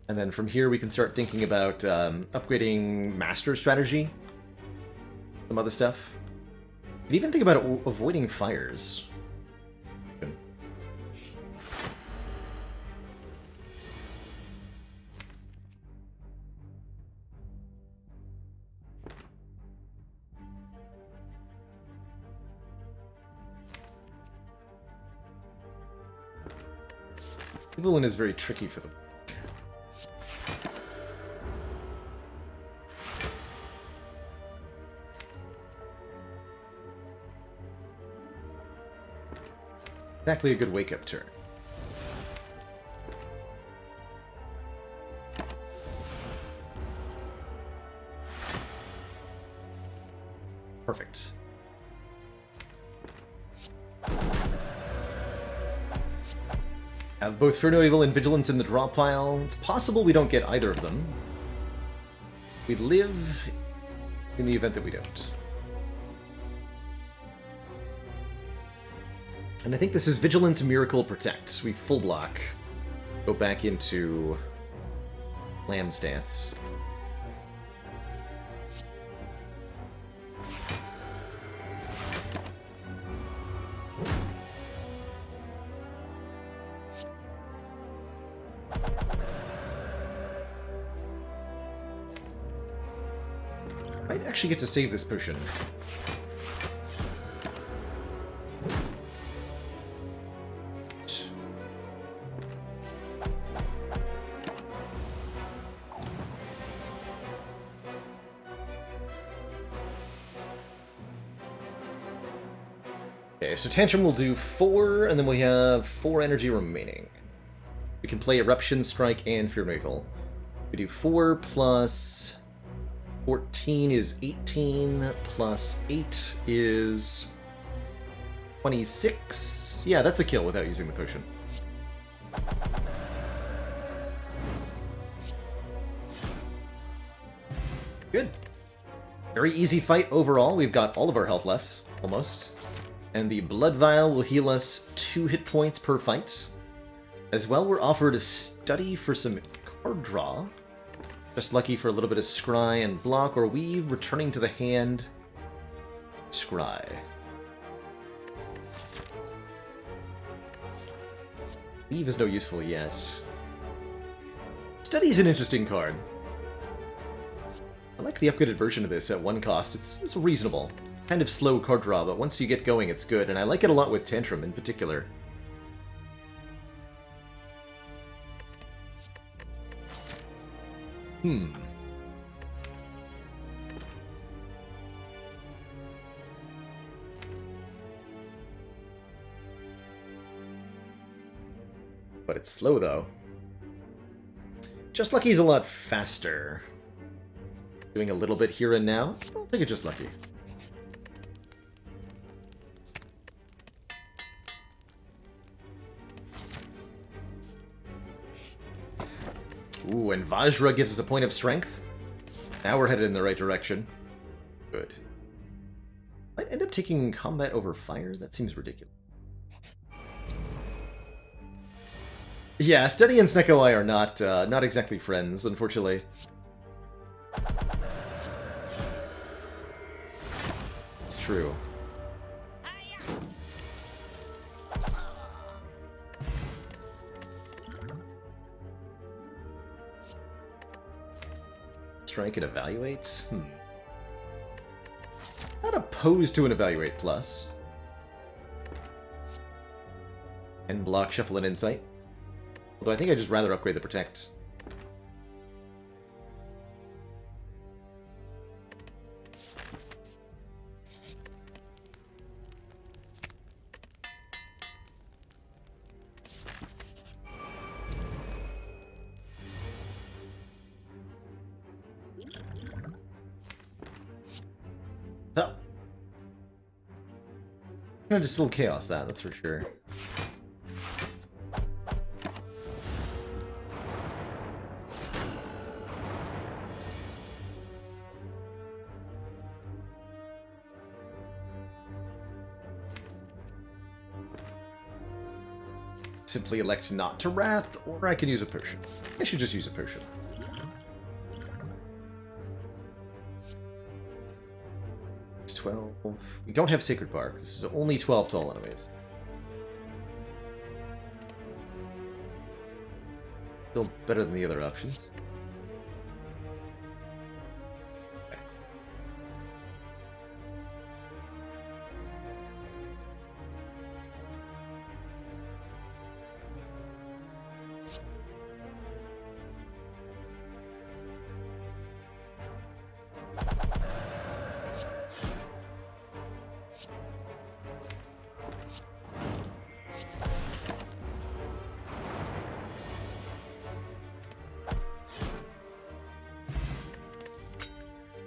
And then from here we can start thinking about upgrading Master Strategy. Some other stuff. You can even think about avoiding fires. Evelyn is very tricky for them. Exactly a good wake-up turn. Perfect. Have both Fear No Evil and Vigilance in the draw pile. It's possible we don't get either of them. We live in the event that we don't. And I think this is Vigilance, Miracle, Protect. We full block. Go back into Lamb stance. Might actually get to save this potion. Okay, so Tantrum will do 4, and then we have 4 energy remaining. We can play Eruption, Strike, and Fear No Evil. We do 4 plus 14 is 18, plus 8 is 26. Yeah, that's a kill without using the potion. Good. Very easy fight overall. We've got all of our health left, almost. And the Blood Vial will heal us 2 hit points per fight. As well, we're offered a study for some card draw. Just lucky for a little bit of scry and block or weave, returning to the hand. Scry. Weave is no useful yet. Study is an interesting card. I like the upgraded version of this at 1 cost. It's reasonable. Kind of slow card draw, but once you get going, it's good, and I like it a lot with Tantrum in particular. But it's slow, though. Just Lucky's a lot faster. Doing a little bit here and now. I'll take it Just Lucky. Ooh, and Vajra gives us a point of strength. Now we're headed in the right direction. Good. Might end up taking combat over fire? That seems ridiculous. Yeah, Study and Sneko Eye are not exactly friends, unfortunately. It's true. Strike and Evaluate? Not opposed to an Evaluate Plus. And block, Shuffle, and Insight. Although I think I'd just rather upgrade the Protect. Oh. No, just a little chaos, that's for sure. Simply elect not to Wrath, or I can use a potion. I should just use a potion. It's 12. We don't have Sacred Bark. This is only 12 tall enemies. Still better than the other options.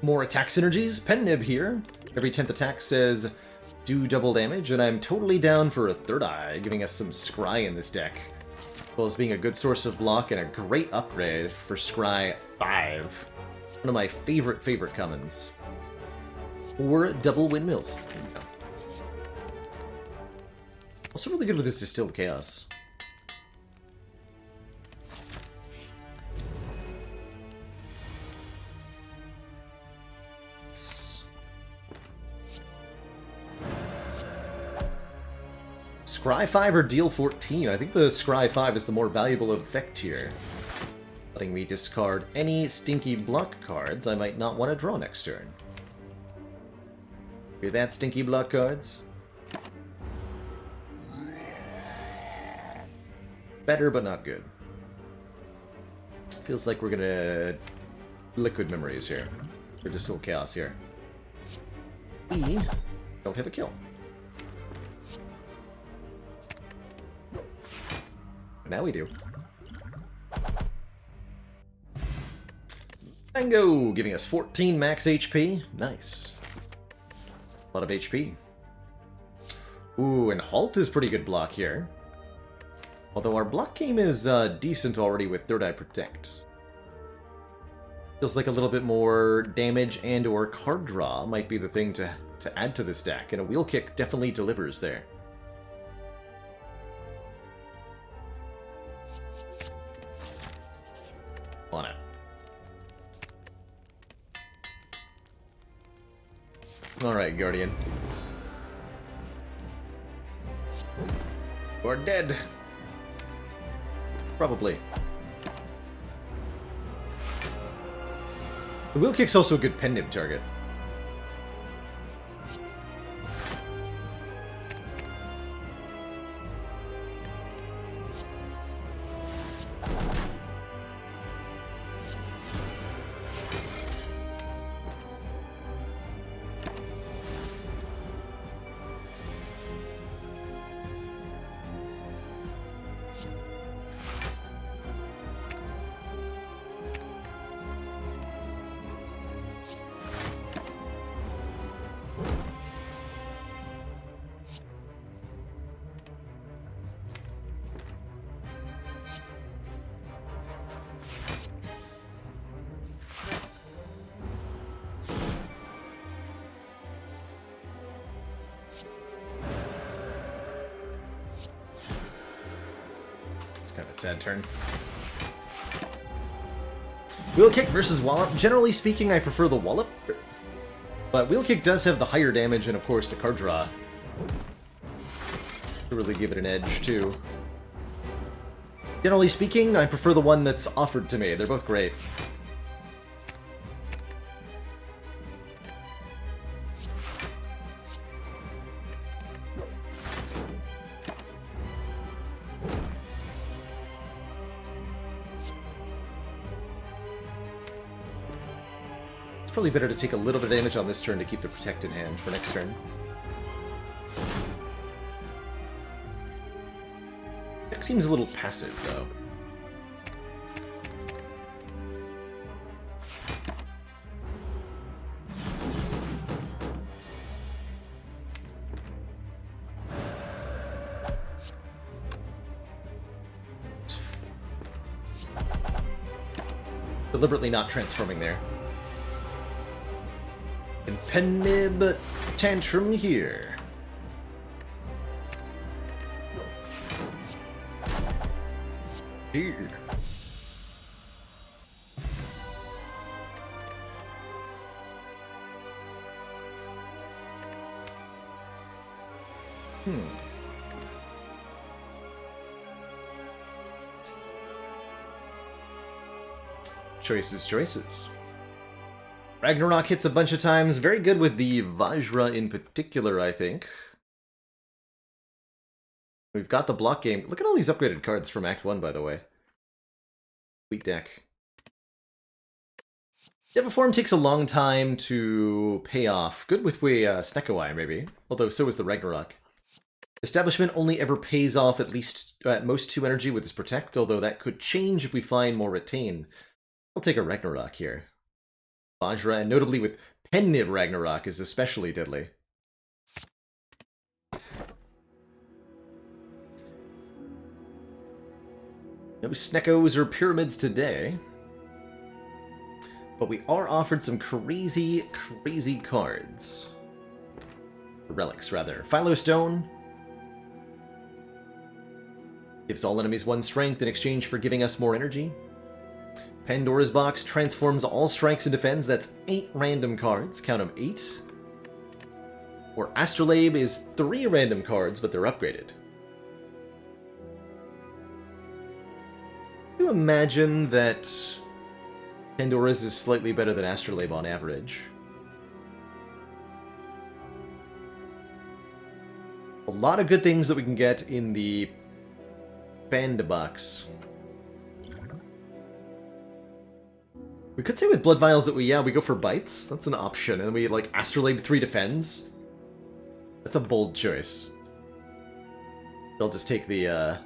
More attack synergies. Pen Nib here. Every 10th attack says do double damage, and I'm totally down for a Third Eye, giving us some Scry in this deck. As well as being a good source of block and a great upgrade for Scry 5. One of my favorite commons. Or double windmills. There you go. Also really good with this Distilled Chaos. Scry 5 or deal 14? I think the Scry 5 is the more valuable effect here. Letting me discard any stinky block cards I might not want to draw next turn. Hear that, stinky block cards? Better, but not good. Feels like we're gonna liquid memories here. Or Distilled Chaos here. We don't have a kill. Now we do. Mango, giving us 14 max HP. Nice. A lot of HP. Ooh, and Halt is pretty good block here. Although our block game is decent already with Third Eye Protect. Feels like a little bit more damage and or card draw might be the thing to add to this deck, and a Wheel Kick definitely delivers there. On it. Alright, Guardian. You are dead. Probably. The Wheel Kick's also a good pen nib target. Kind of a sad turn. Wheel Kick versus Wallop. Generally speaking, I prefer the Wallop, but Wheel Kick does have the higher damage and, of course, the card draw to really give it an edge, too. Generally speaking, I prefer the one that's offered to me. They're both great. Probably better to take a little bit of damage on this turn to keep the Protect in hand for next turn. Deck seems a little passive, though. Deliberately not transforming there. And pen nib tantrum here. Here. Choices. Ragnarok hits a bunch of times. Very good with the Vajra in particular, I think. We've got the block game. Look at all these upgraded cards from Act 1, by the way. Sweet deck. Devaform takes a long time to pay off. Good with Snekowai, maybe. Although so is the Ragnarok. Establishment only ever pays off at most 2 energy with his Protect, although that could change if we find more Retain. I'll take a Ragnarok here. Vajra, and notably with Pen Nib Ragnarok, is especially deadly. No Snekos or Pyramids today. But we are offered some crazy, crazy cards. Relics, rather. Philo Stone gives all enemies 1 strength in exchange for giving us more energy. Pandora's Box transforms all strikes and defends. That's 8 random cards. Count them, 8. Or Astrolabe is 3 random cards, but they're upgraded. You imagine that Pandora's is slightly better than Astrolabe on average. A lot of good things that we can get in the Panda Box. We could say with Blood Vials that we go for Bites. That's an option. And we, like, Astrolabe 3 defends. That's a bold choice. They'll just take the,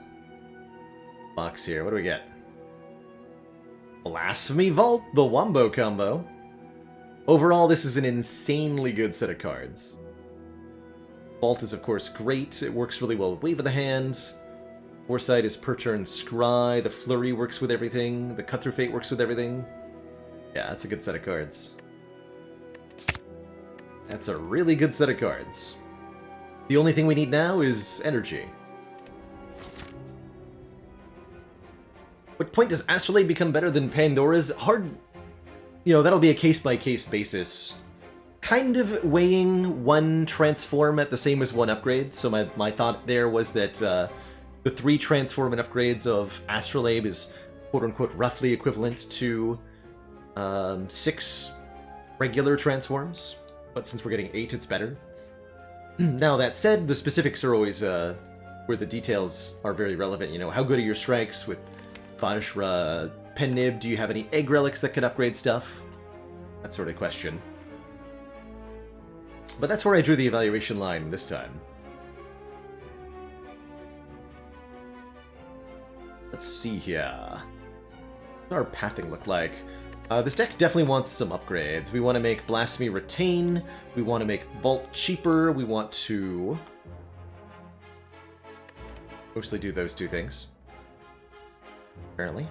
box here. What do we get? Blasphemy Vault, the Wombo combo. Overall, this is an insanely good set of cards. Vault is, of course, great. It works really well with Wave of the Hand. Foresight is per turn Scry. The Flurry works with everything. The Cut Through Fate works with everything. Yeah, that's a good set of cards. That's a really good set of cards. The only thing we need now is energy. What point does Astrolabe become better than Pandora's? Hard... You know, that'll be a case-by-case basis. Kind of weighing one transform at the same as one upgrade, so my thought there was that the 3 transform and upgrades of Astrolabe is quote-unquote roughly equivalent to 6 regular transforms, but since we're getting 8, it's better. Now, that said, the specifics are always where the details are very relevant. You know, how good are your strikes with Vajra, Pennib? Do you have any egg relics that can upgrade stuff? That sort of question. But that's where I drew the evaluation line this time. Let's see here. What's our pathing look like? This deck definitely wants some upgrades. We want to make Blasphemy Retain. We want to make Vault cheaper. We want to mostly do those 2 things. Apparently.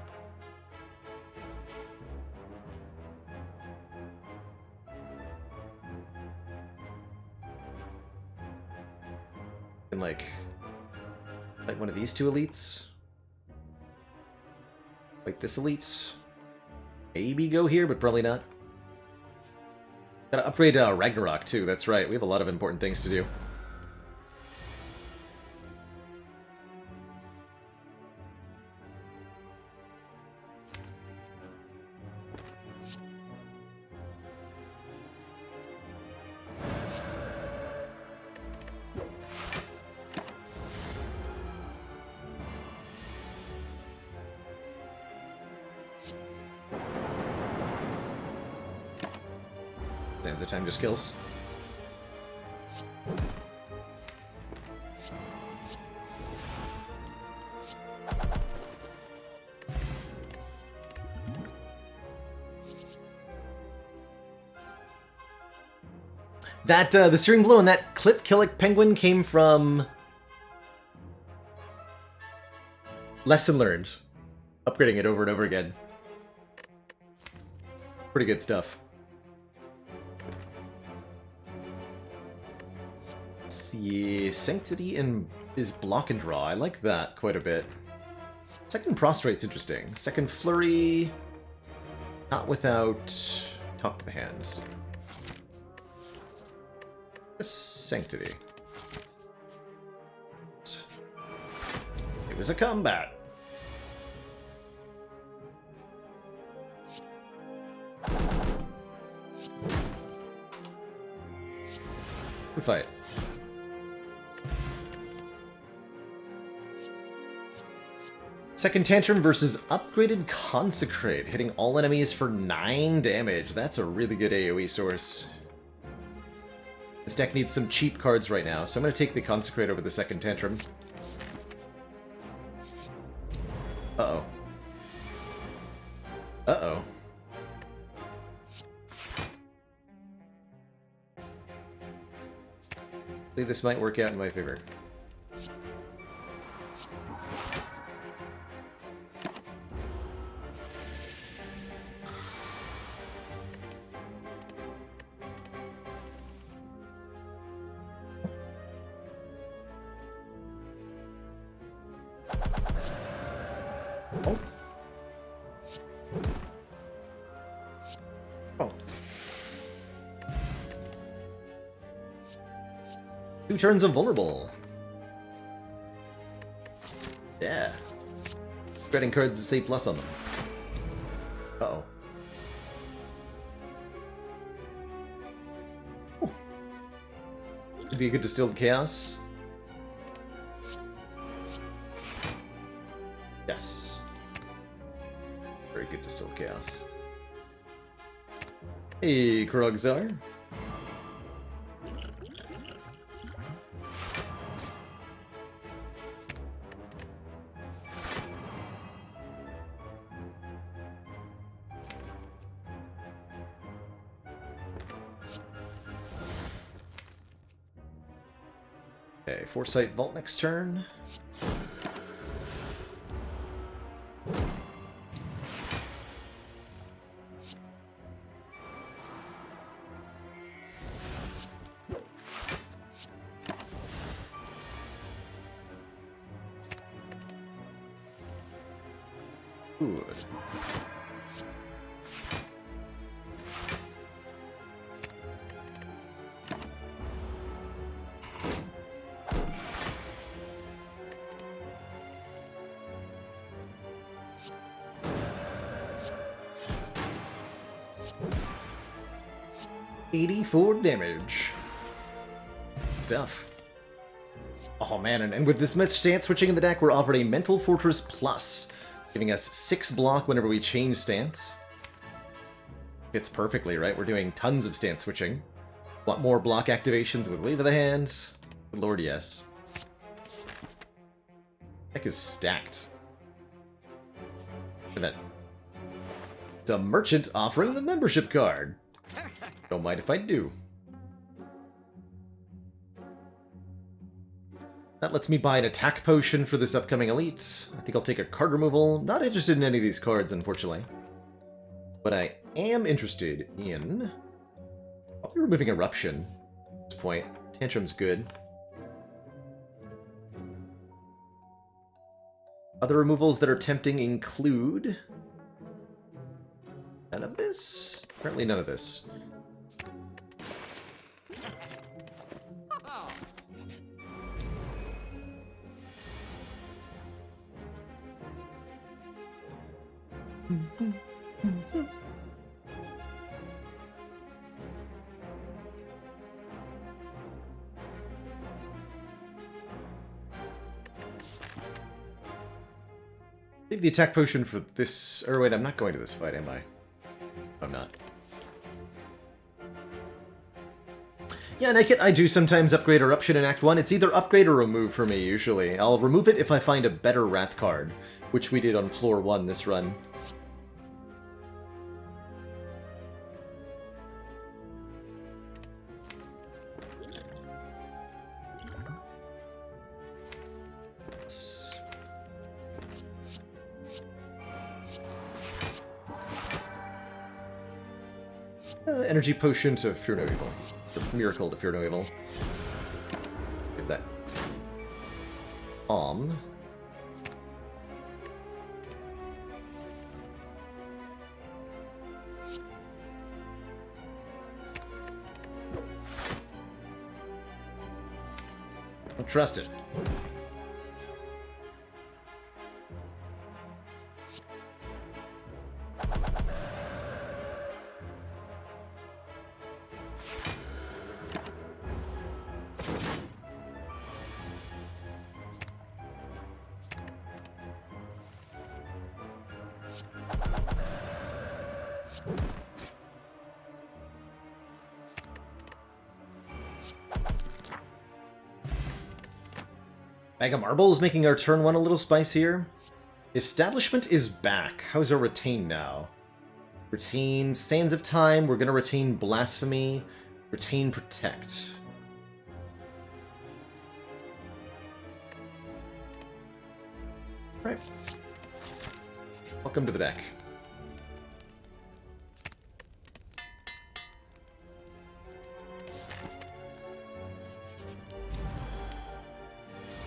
And like one of these 2 elites. Like this elite. Maybe go here, but probably not. Gotta upgrade Ragnarok too, that's right. We have a lot of important things to do. The time just kills. That, the steering blow and that Clip Killick Penguin came from Lesson Learned. Upgrading it over and over again. Pretty good stuff. Let's see, Sanctity and is block and draw. I like that quite a bit. Second Prostrate's interesting. Second Flurry, not without Talk to the Hands. Sanctity. It was a combat. Good fight. Second Tantrum versus Upgraded Consecrate, hitting all enemies for 9 damage. That's a really good AoE source. This deck needs some cheap cards right now, so I'm going to take the Consecrate over the Second Tantrum. Uh-oh. Uh-oh. I think this might work out in my favor. Turns of vulnerable. Yeah. Getting cards to say plus on them. Uh-oh. Ooh. Could be a good Distilled Chaos. Yes. Very good Distilled Chaos. Hey, Krogzar. Okay, Foresight Vault next turn. Good. $84 damage. Stuff. Oh man, and with this much stance switching in the deck, we're offered a Mental Fortress Plus, giving us 6 block whenever we change stance. Fits perfectly, right? We're doing tons of stance switching. Want more block activations with Wave of the Hand? Good lord, yes. Deck is stacked. Look at that. It's a merchant offering the membership card. Don't mind if I do. That lets me buy an attack potion for this upcoming elite. I think I'll take a card removal. Not interested in any of these cards, unfortunately. But I am interested in... probably removing Eruption at this point. Tantrum's good. Other removals that are tempting include... none of this? Apparently none of this. Save the attack potion for this... or wait, I'm not going to this fight, am I? I'm not. Yeah, Naked, I do sometimes upgrade Eruption in Act 1. It's either upgrade or remove for me, usually. I'll remove it if I find a better Wrath card, which we did on floor 1 this run. Energy potion to Fear No Evil. Or Miracle to Fear No Evil. Give that. Don't trust it. Bag of Marbles making our turn 1 a little spicier. Establishment is back. How's our retain now? Retain Sands of Time. We're going to retain Blasphemy. Retain Protect. Right. Welcome to the deck.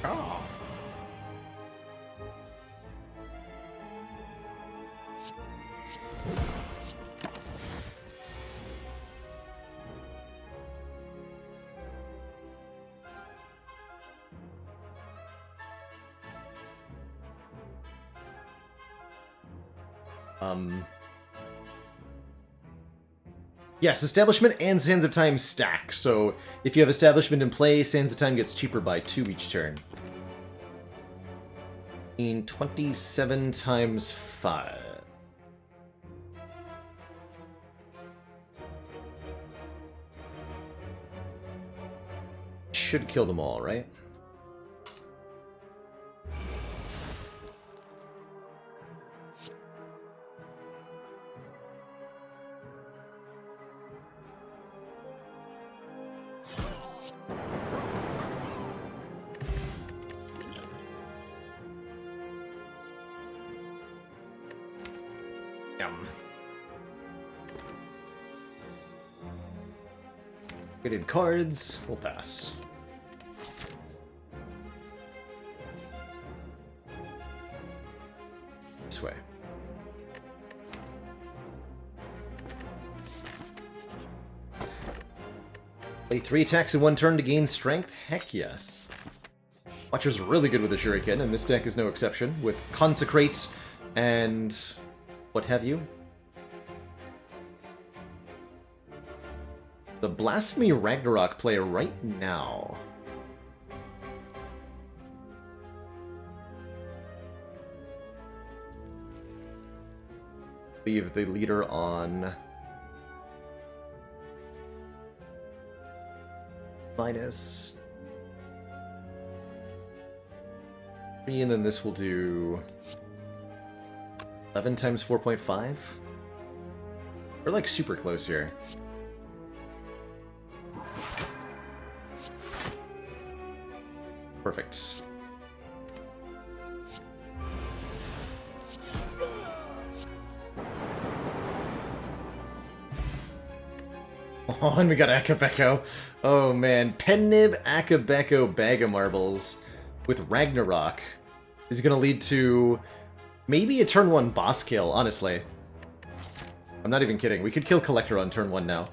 Oh. Yes, Establishment and Sands of Time stack, so if you have Establishment in play, Sands of Time gets cheaper by 2 each turn. 27 times 5. Should kill them all, right? Get in cards. We'll pass. This way. Play 3 attacks in 1 turn to gain strength? Heck yes. Watcher's really good with the Shuriken, and this deck is no exception, with Consecrates and what have you. The Blasphemy Ragnarok play right now. Leave the leader on minus 3, and then this will do 11 times 4.5. We're like super close here. Perfect. Oh, and we got Akabeko. Oh man, Pennib, Akabeko, Bag of Marbles with Ragnarok is going to lead to maybe a turn 1 boss kill, honestly. I'm not even kidding. We could kill Collector on turn 1 now.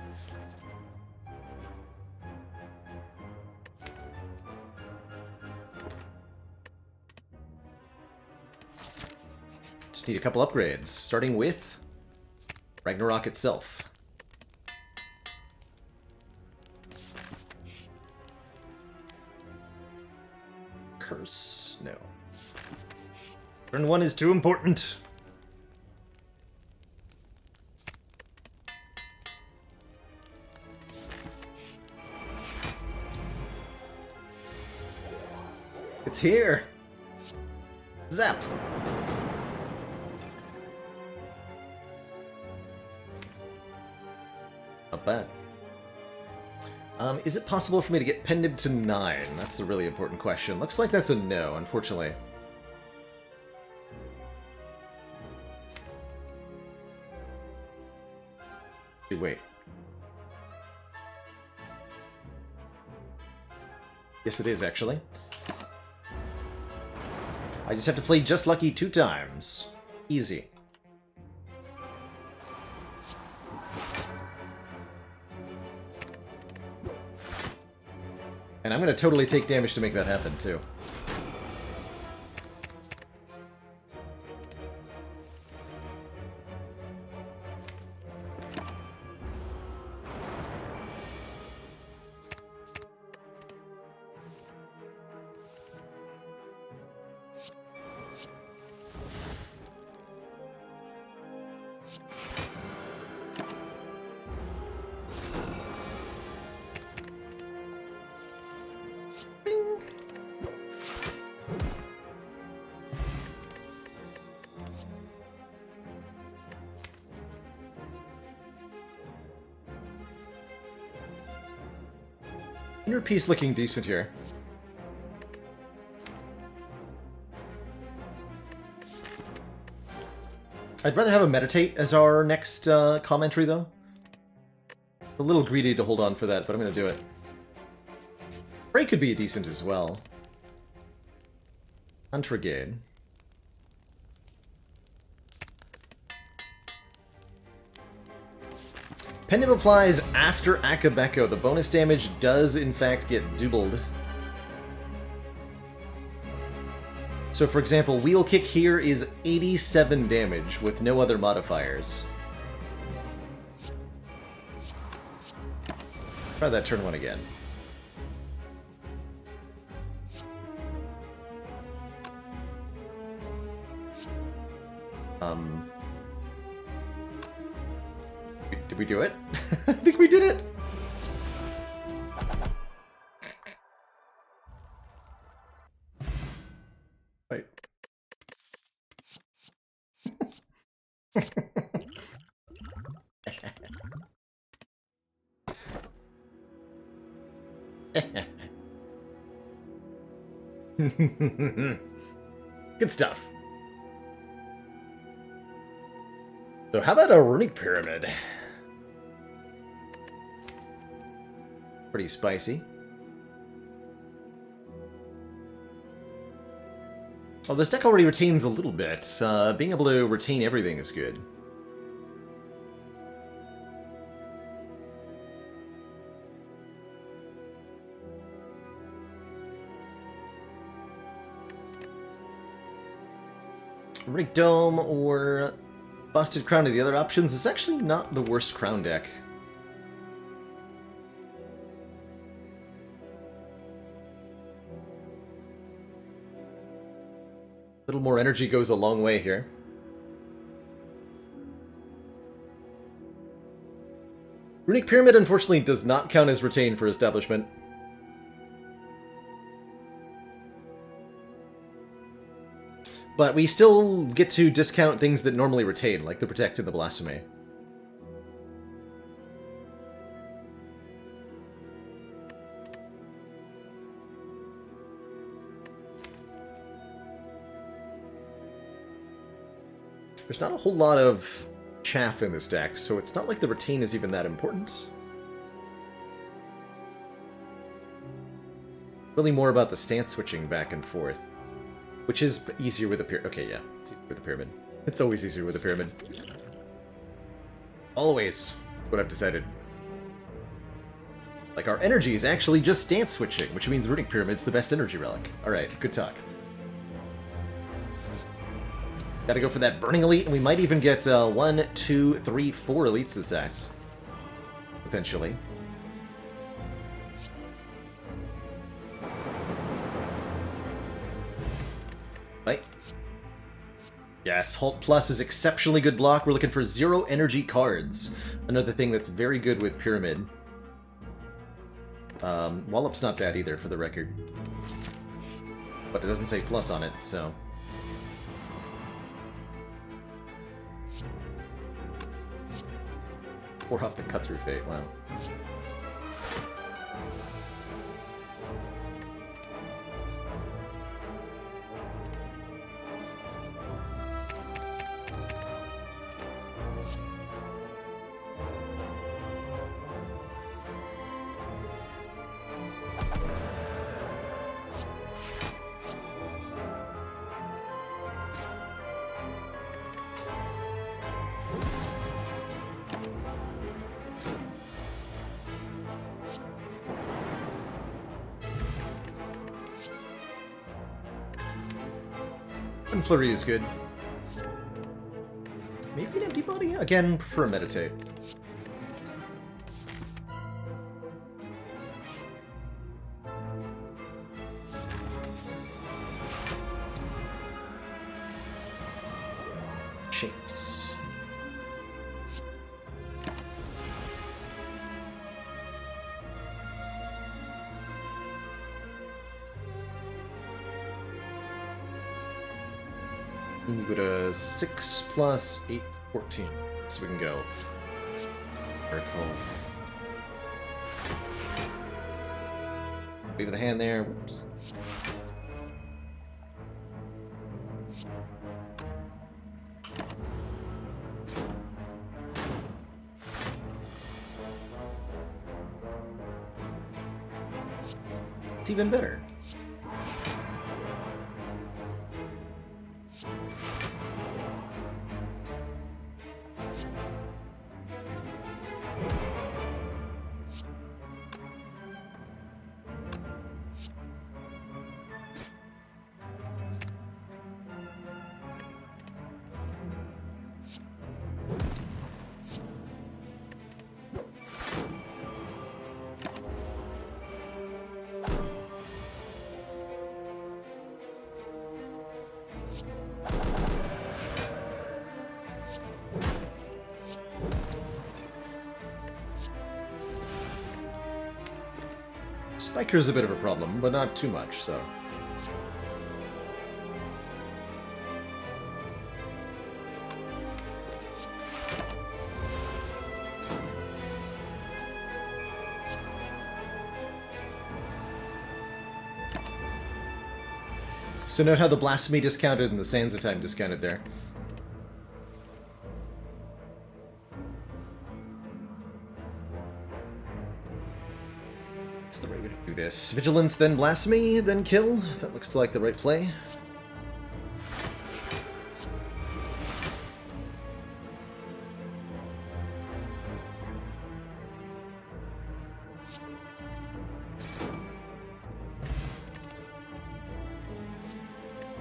Just need a couple upgrades, starting with Ragnarok itself. Curse. No. Turn 1 is too important. It's here. Zap. Not bad. Is it possible for me to get Pennib to 9? That's the really important question. Looks like that's a no, unfortunately. Wait. Yes, it is, actually. I just have to play Just Lucky 2 times. Easy. And I'm going to totally take damage to make that happen, too. Inner piece looking decent here. I'd rather have a Meditate as our next commentary, though. A little greedy to hold on for that, but I'm going to do it. Pray could be decent as well. Untrigade. Pennib applies after Akabeko. The bonus damage does, in fact, get doubled. So, for example, Wheel Kick here is 87 damage with no other modifiers. Try that turn 1 again. Did we do it? I think we did it! Wait. Good stuff. So how about a Runic Pyramid? Pretty spicy. Well, this deck already retains a little bit. Being able to retain everything is good. Runic Dome or Busted Crown are the other options. It's actually not the worst crown deck. A little more energy goes a long way here. Runic Pyramid, unfortunately, does not count as retain for establishment. But we still get to discount things that normally retain, like the Protect and the Blasphemy. There's not a whole lot of chaff in this deck, so it's not like the retain is even that important. Really more about the stance switching back and forth, which is easier with a pyramid. Okay, yeah, it's easier with a pyramid. It's always easier with a pyramid. Always. That's what I've decided. Like, our energy is actually just stance switching, which means Runic Pyramid's the best energy relic. Alright, good talk. Gotta go for that Burning Elite, and we might even get 1, 2, 3, 4 elites this act. Potentially. Right. Yes, Halt Plus is exceptionally good block. We're looking for 0 energy cards. Another thing that's very good with Pyramid. Wallop's not bad either, for the record. But it doesn't say plus on it, so... Or off the Cut-Through Fate, wow. And Flurry is good. Maybe an Empty Body? Again, prefer Meditate. Shapes. We go to 6 plus 8, 14. So we can go. Miracle. Wave the hand there. Whoops. It's even better. Spiker's a bit of a problem, but not too much, so... So note how the Blasphemy discounted and the Sands of Time discounted there. That's the right way to do this. Vigilance, then Blasphemy, then Kill. That looks like the right play.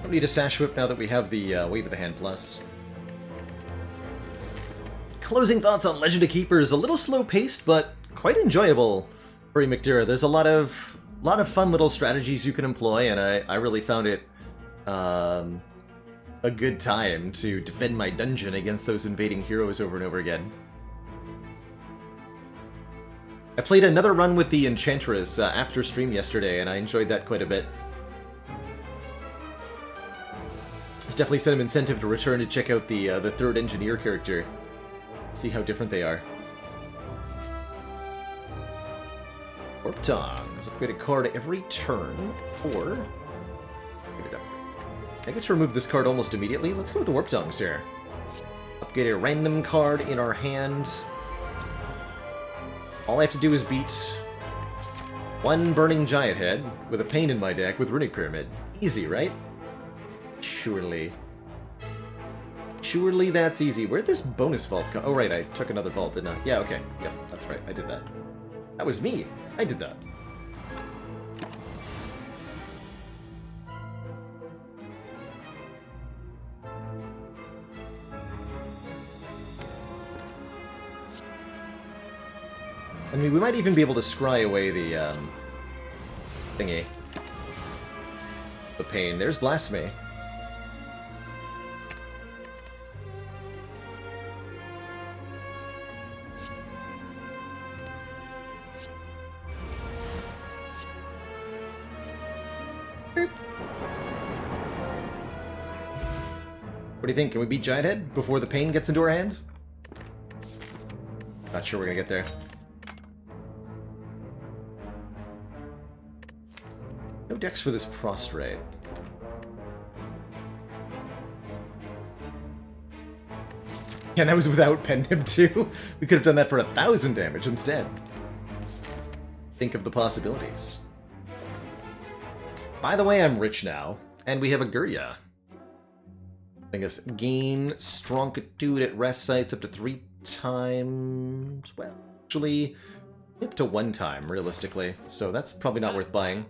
Don't need a Sash Whip now that we have the Wave of the Hand Plus. Closing thoughts on Legend of Keepers. A little slow-paced, but quite enjoyable for McDura. There's a lot of fun little strategies you can employ, and I really found it a good time to defend my dungeon against those invading heroes over and over again. I played another run with the Enchantress after stream yesterday, and I enjoyed that quite a bit. There's definitely some incentive to return to check out the third engineer character. See how different they are. Warp Tongs. Upgrade a card every turn, or... Get it up. I get to remove this card almost immediately. Let's go with the Warp Tongs here. Upgrade a random card in our hand. All I have to do is beat one Burning Giant Head with a Pain in my deck with Runic Pyramid. Easy, right? Surely. Surely that's easy. Where'd this bonus vault come? Oh, right, I took another vault, didn't I? Yeah, okay. Yep, that's right. I did that. That was me. I did that. I mean, we might even be able to scry away the, thingy. The Pain. There's Blasphemy. What do you think? Can we beat Giant Head before the Pain gets into our hand? Not sure we're gonna get there. No decks for this Prostrate. Yeah, that was without Pendant too. We could have done that for 1,000 damage instead. Think of the possibilities. By the way, I'm rich now, and we have a Gurya. I guess gain Stronitude at rest sites up to 3 times. Well, actually, up to 1 time, realistically. So that's probably not worth buying.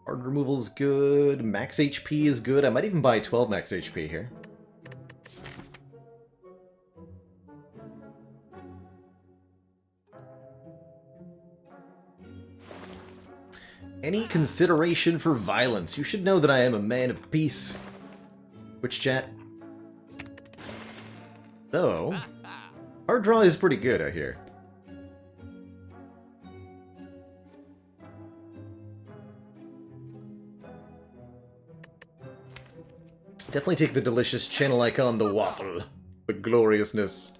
Hard removal's good. Max HP is good. I might even buy 12 max HP here. Any consideration for violence? You should know that I am a man of peace. Twitch chat. Though, our draw is pretty good, I hear. Definitely take the delicious channel icon, the waffle. The gloriousness.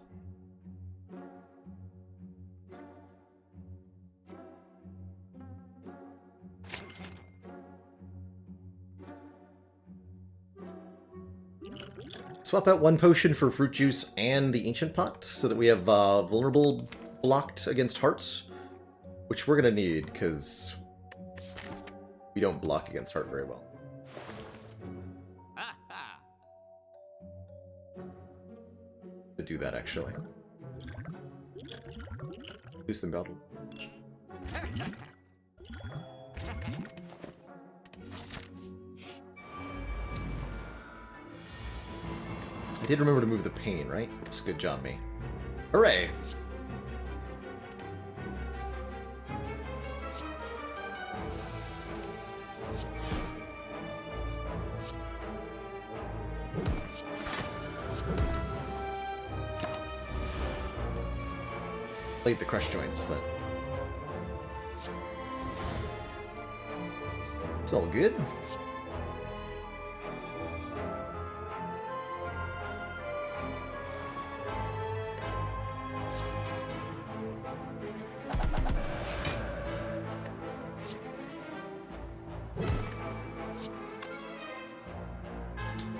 Swap out 1 potion for fruit juice and the ancient pot so that we have vulnerable blocked against hearts, which we're gonna need because we don't block against heart very well. To do that actually. Use the battle. I did remember to move the Pain, right? It's good job, me. Hooray! Played the crush joints, but it's all good.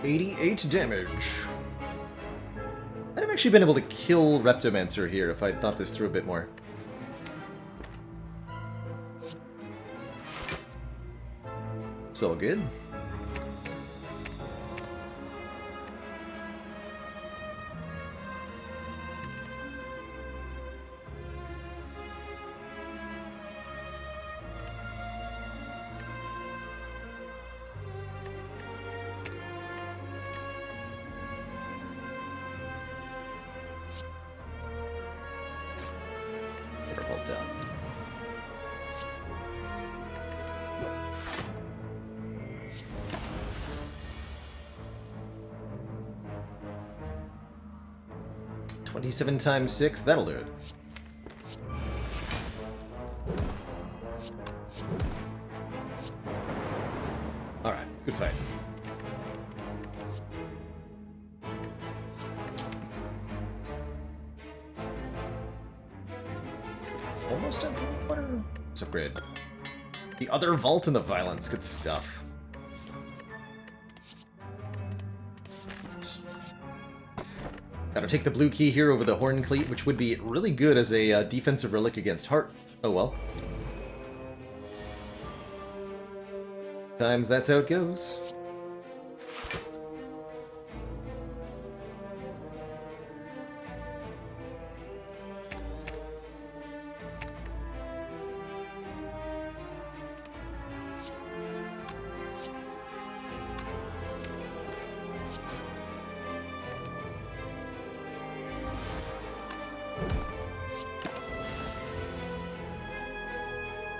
$88 damage. I'd have actually been able to kill Reptomancer here if I'd thought this through a bit more. It's all good. Get our vault down. $27 × 6, that'll do it. Alright, good fight. Almost done for water. Let's upgrade. The other vault in the violence, good stuff. Gotta take the blue key here over the Horn Cleat, which would be really good as a defensive relic against Heart. Oh well. Times that's how it goes.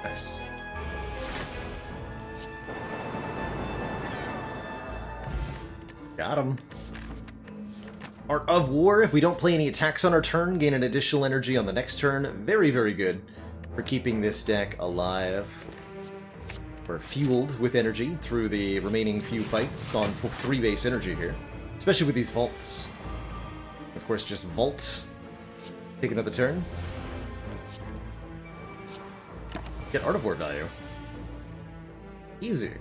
Nice. Got him. Art of War, if we don't play any attacks on our turn, gain an additional energy on the next turn. Very, very good for keeping this deck alive. We're fueled with energy through the remaining few fights on full 3-base energy here. Especially with these vaults. Of course, just vault. Take another turn. Get Art of War value. Easy.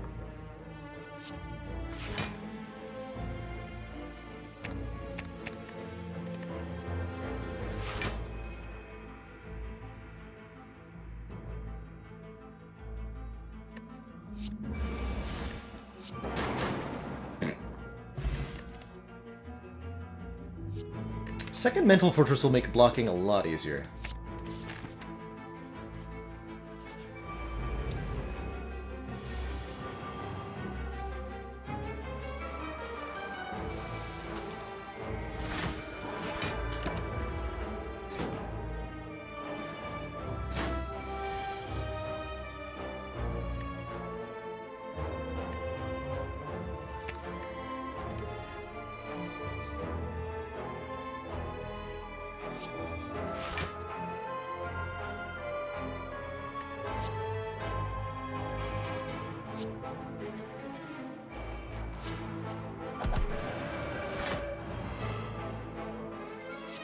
Second Mental Fortress will make blocking a lot easier.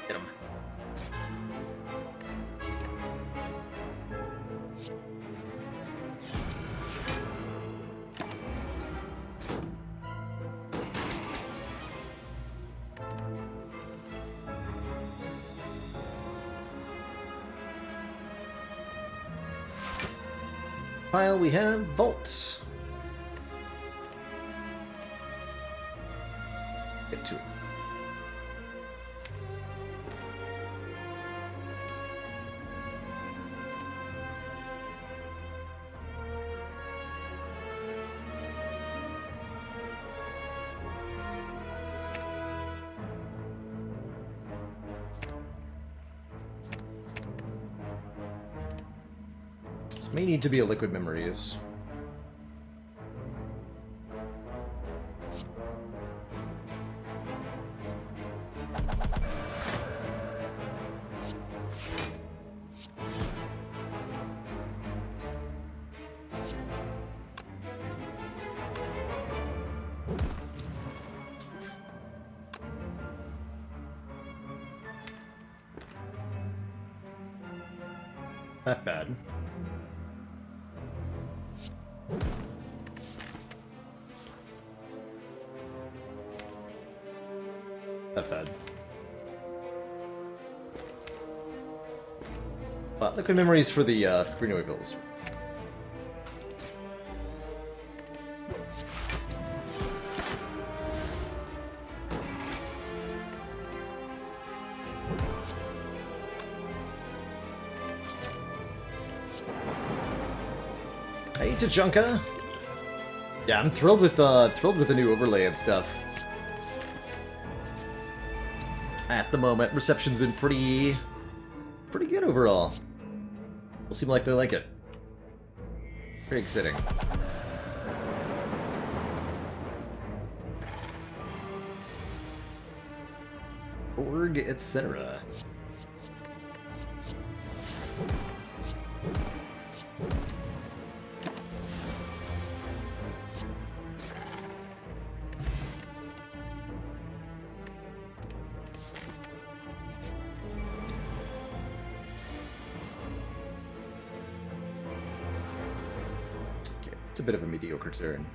Get him. Pile we have Vault. Get to it. This may need to be a Liquid Memories. Not bad. Not bad. But Liquid Memories for the free new bills. Hey, Tachanka! Yeah, I'm thrilled with the new overlay and stuff. At the moment, reception's been pretty good overall. seem like they like it. Very exciting. Org, etc. It's a bit of a mediocre turn.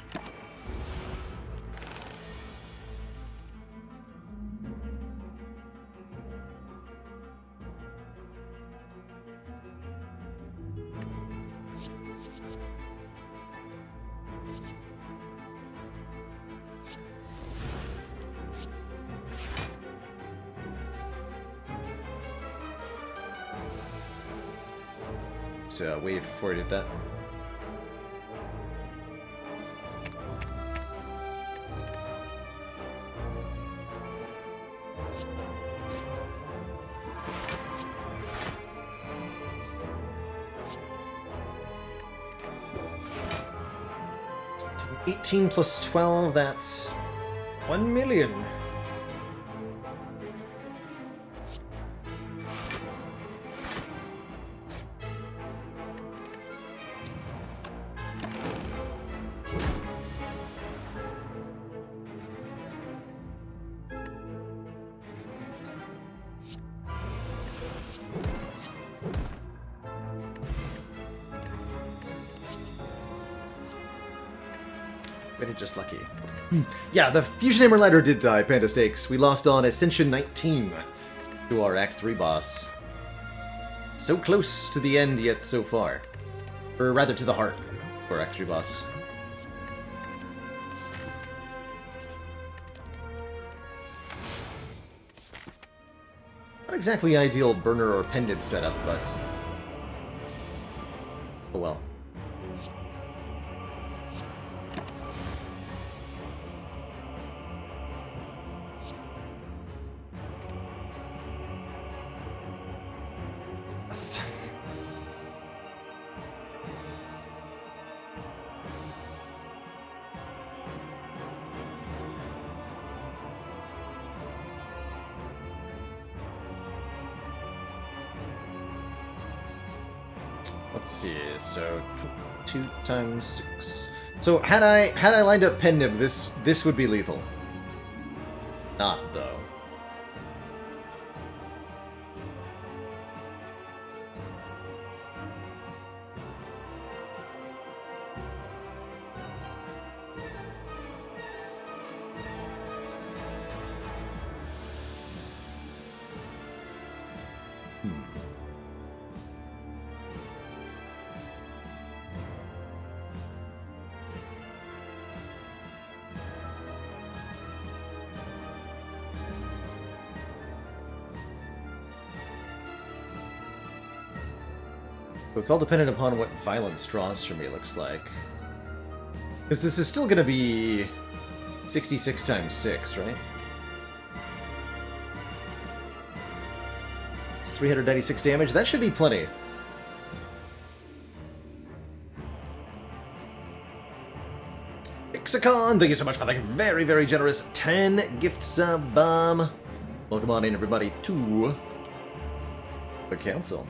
So, wait before I did that. $18 plus 12, that's 1 million. Really just lucky. Yeah, the Fusion Hammer Ladder did die, Panda Stakes. We lost on Ascension 19 to our Act 3 boss. So close to the end yet so far. Or rather to the heart for Act 3 boss. Not exactly ideal burner or pendant setup, but... oh well. Let's see, so 2 times 6. So had I lined up Pendib, this would be lethal. Not though. So it's all dependent upon what violence draws for me, looks like. Because this is still going to be 66 times 6, right? It's 396 damage. That should be plenty. Ixicon, thank you so much for the very, very generous 10 gift sub bomb. Welcome on in, everybody, to the council.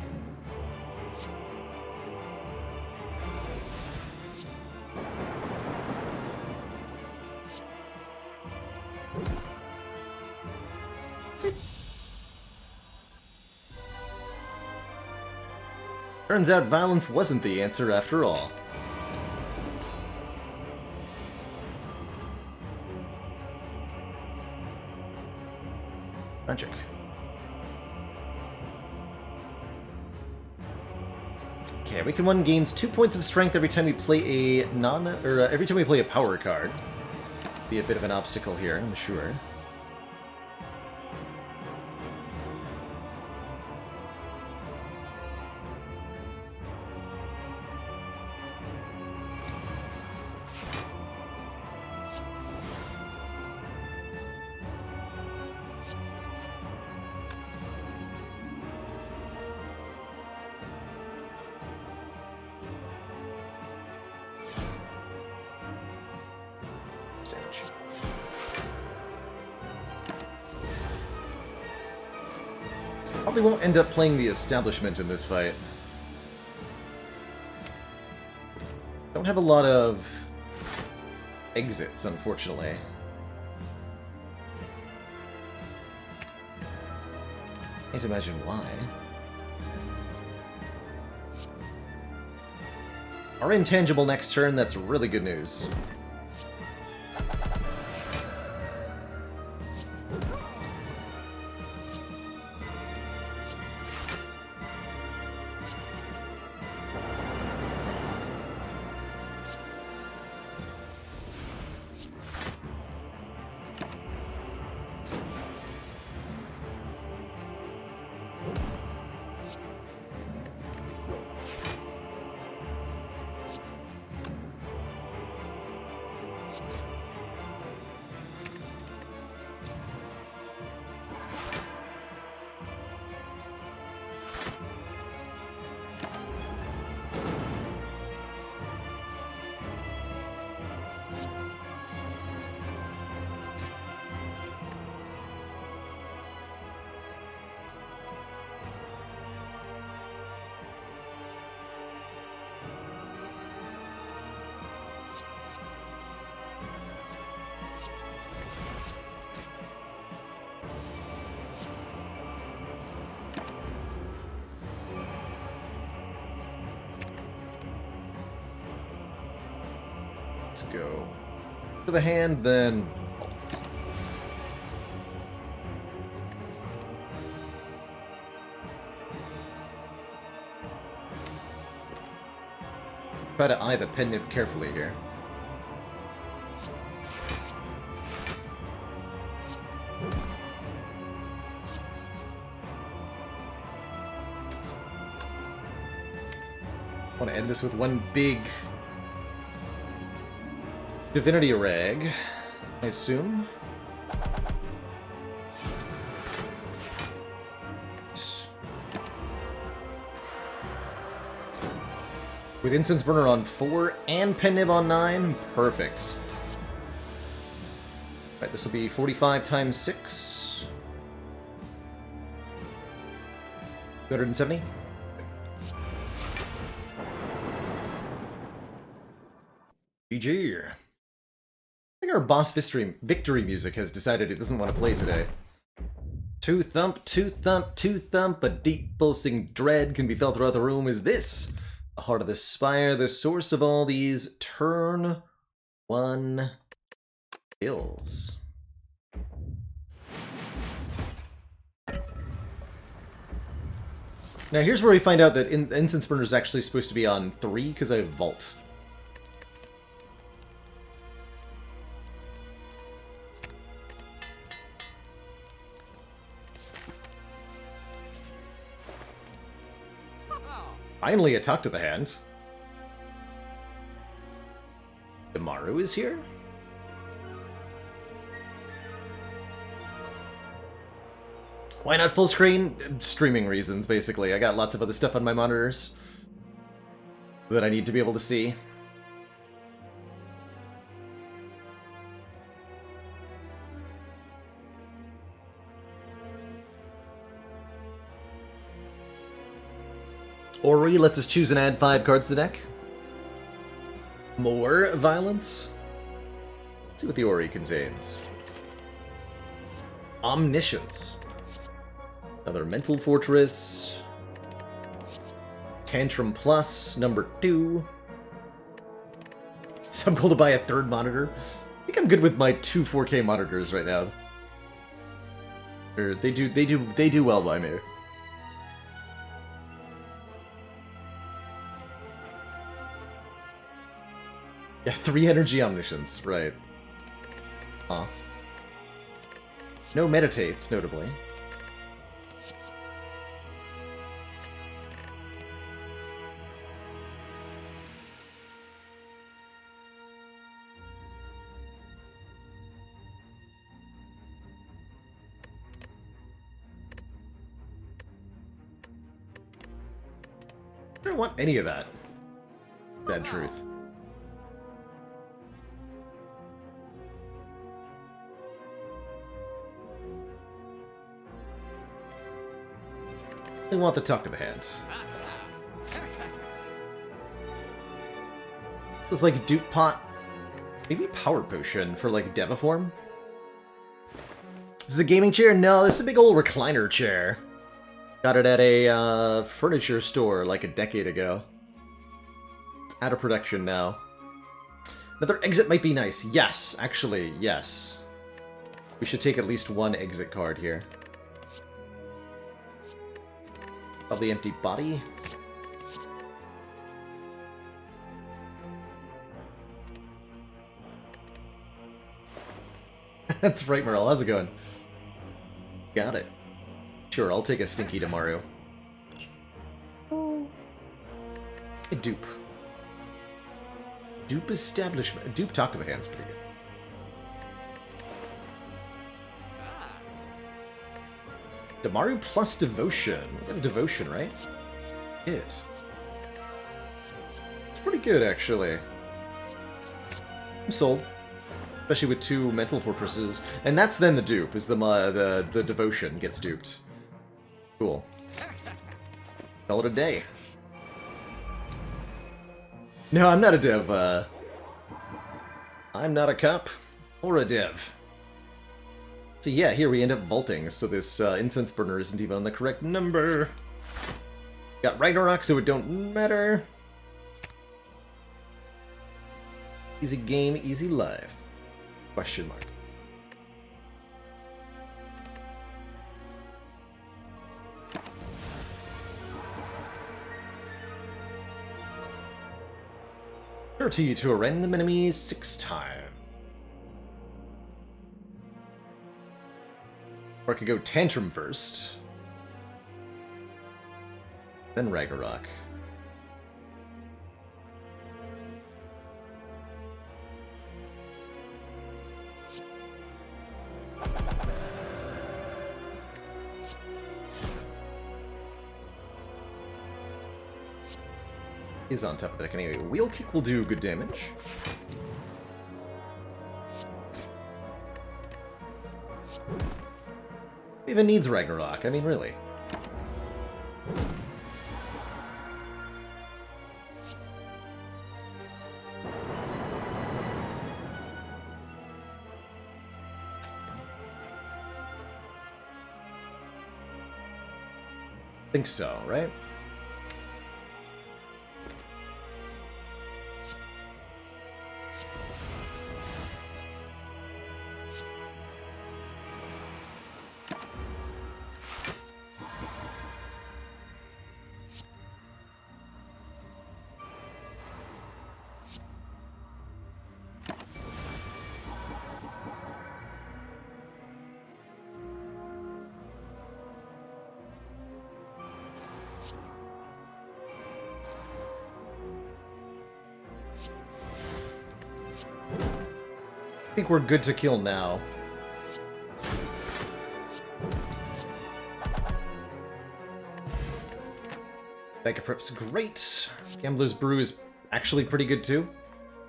Turns out violence wasn't the answer after all. Magic. Okay, Weaken 1 gains 2 points of strength every time we play a every time we play a power card. Be a bit of an obstacle here, I'm sure. force damage. Probably won't end up playing the Establishment in this fight. Don't have a lot of exits, unfortunately. Can't imagine why. Our intangible next turn, that's really good news. Let's go to the hand, then vault. Try to eye the pen nib carefully here. I want to end this with one big Divinity Rag, I assume. With Incense Burner on 4 and Pen Nib on 9, perfect. Right, this will be 45 times 6. 270. GG. I think our boss victory music has decided it doesn't want to play today. Two thump, two thump, two thump, a deep pulsing dread can be felt throughout the room. Is this the heart of the Spire, the source of all these turn 1 kills? Now here's where we find out that Incense Burner is actually supposed to be on 3 because I have Vault. Finally, a talk to the hand. Damaru is here? Why not full screen? Streaming reasons, basically. I got lots of other stuff on my monitors that I need to be able to see. Ori lets us choose and add 5 cards to the deck. More violence. Let's see what the Ori contains. Omniscience. Another Mental Fortress. Tantrum Plus, number 2. Some goal to buy a 3rd monitor. I think I'm good with my 2 4K monitors right now. They do well by me. Yeah, 3 energy omniscience, right. Huh. No meditates, notably. I don't want any of that. Sad truth. They want the talk to the hands. It's like dupe pot. Maybe power potion for like Deviform. This is a gaming chair? No, this is a big old recliner chair. Got it at a furniture store like a decade ago. Out of production now. Another exit might be nice. Yes, actually, yes. We should take at least one exit card here. Probably empty body. That's right, Merle. How's it going? Got it. Sure, I'll take a stinky tomorrow. A dupe. Dupe establishment. Dupe talk to the hands pretty good. Damaru plus devotion. We got a devotion, right? It. It's pretty good, actually. I'm sold. Especially with 2 mental fortresses. And that's then the dupe, is the devotion gets duped. Cool. Call it a day. No, I'm not a dev. I'm not a cop or a dev. So yeah, here we end up vaulting, so this incense burner isn't even on the correct number. Got Ragnarok, so it don't matter. Easy game, easy life. Question mark. Ability to random enemies 6 times. Or I could go Tantrum first. Then Ragnarok. Is on top of the deck anyway. Wheel Kick will do good damage. Even needs Ragnarok, I mean, really. Think so, right? I think we're good to kill now. Mega Prep's great. Gambler's Brew is actually pretty good too.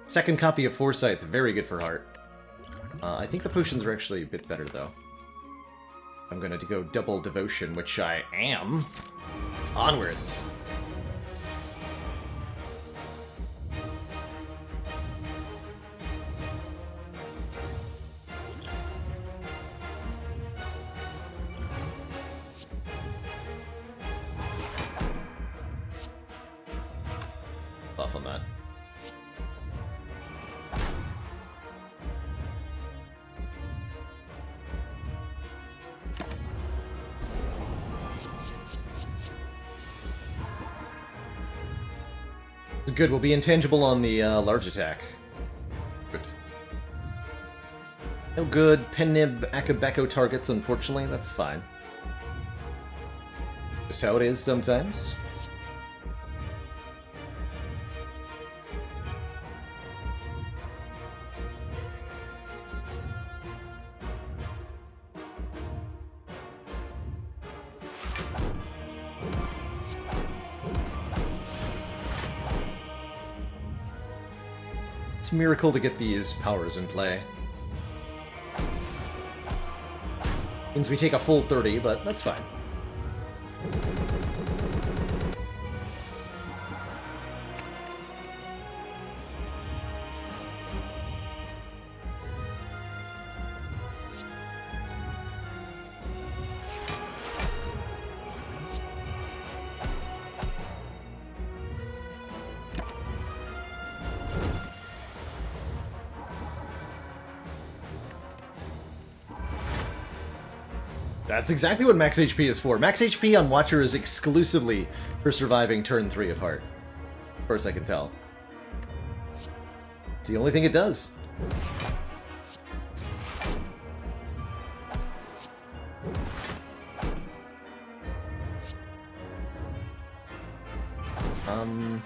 Second copy of Foresight's very good for heart. I think the potions are actually a bit better though. I'm gonna go double devotion, which I am. Onwards. Buff on that. Good, we'll be intangible on the large attack. Good. No good Penib Akabeko targets, unfortunately. That's fine. Just how it is sometimes. It's a miracle to get these powers in play. Means we take a full 30, but that's fine. That's exactly what max HP is for. Max HP on Watcher is exclusively for surviving turn 3 of Heart. As far as I can tell. It's the only thing it does. Can't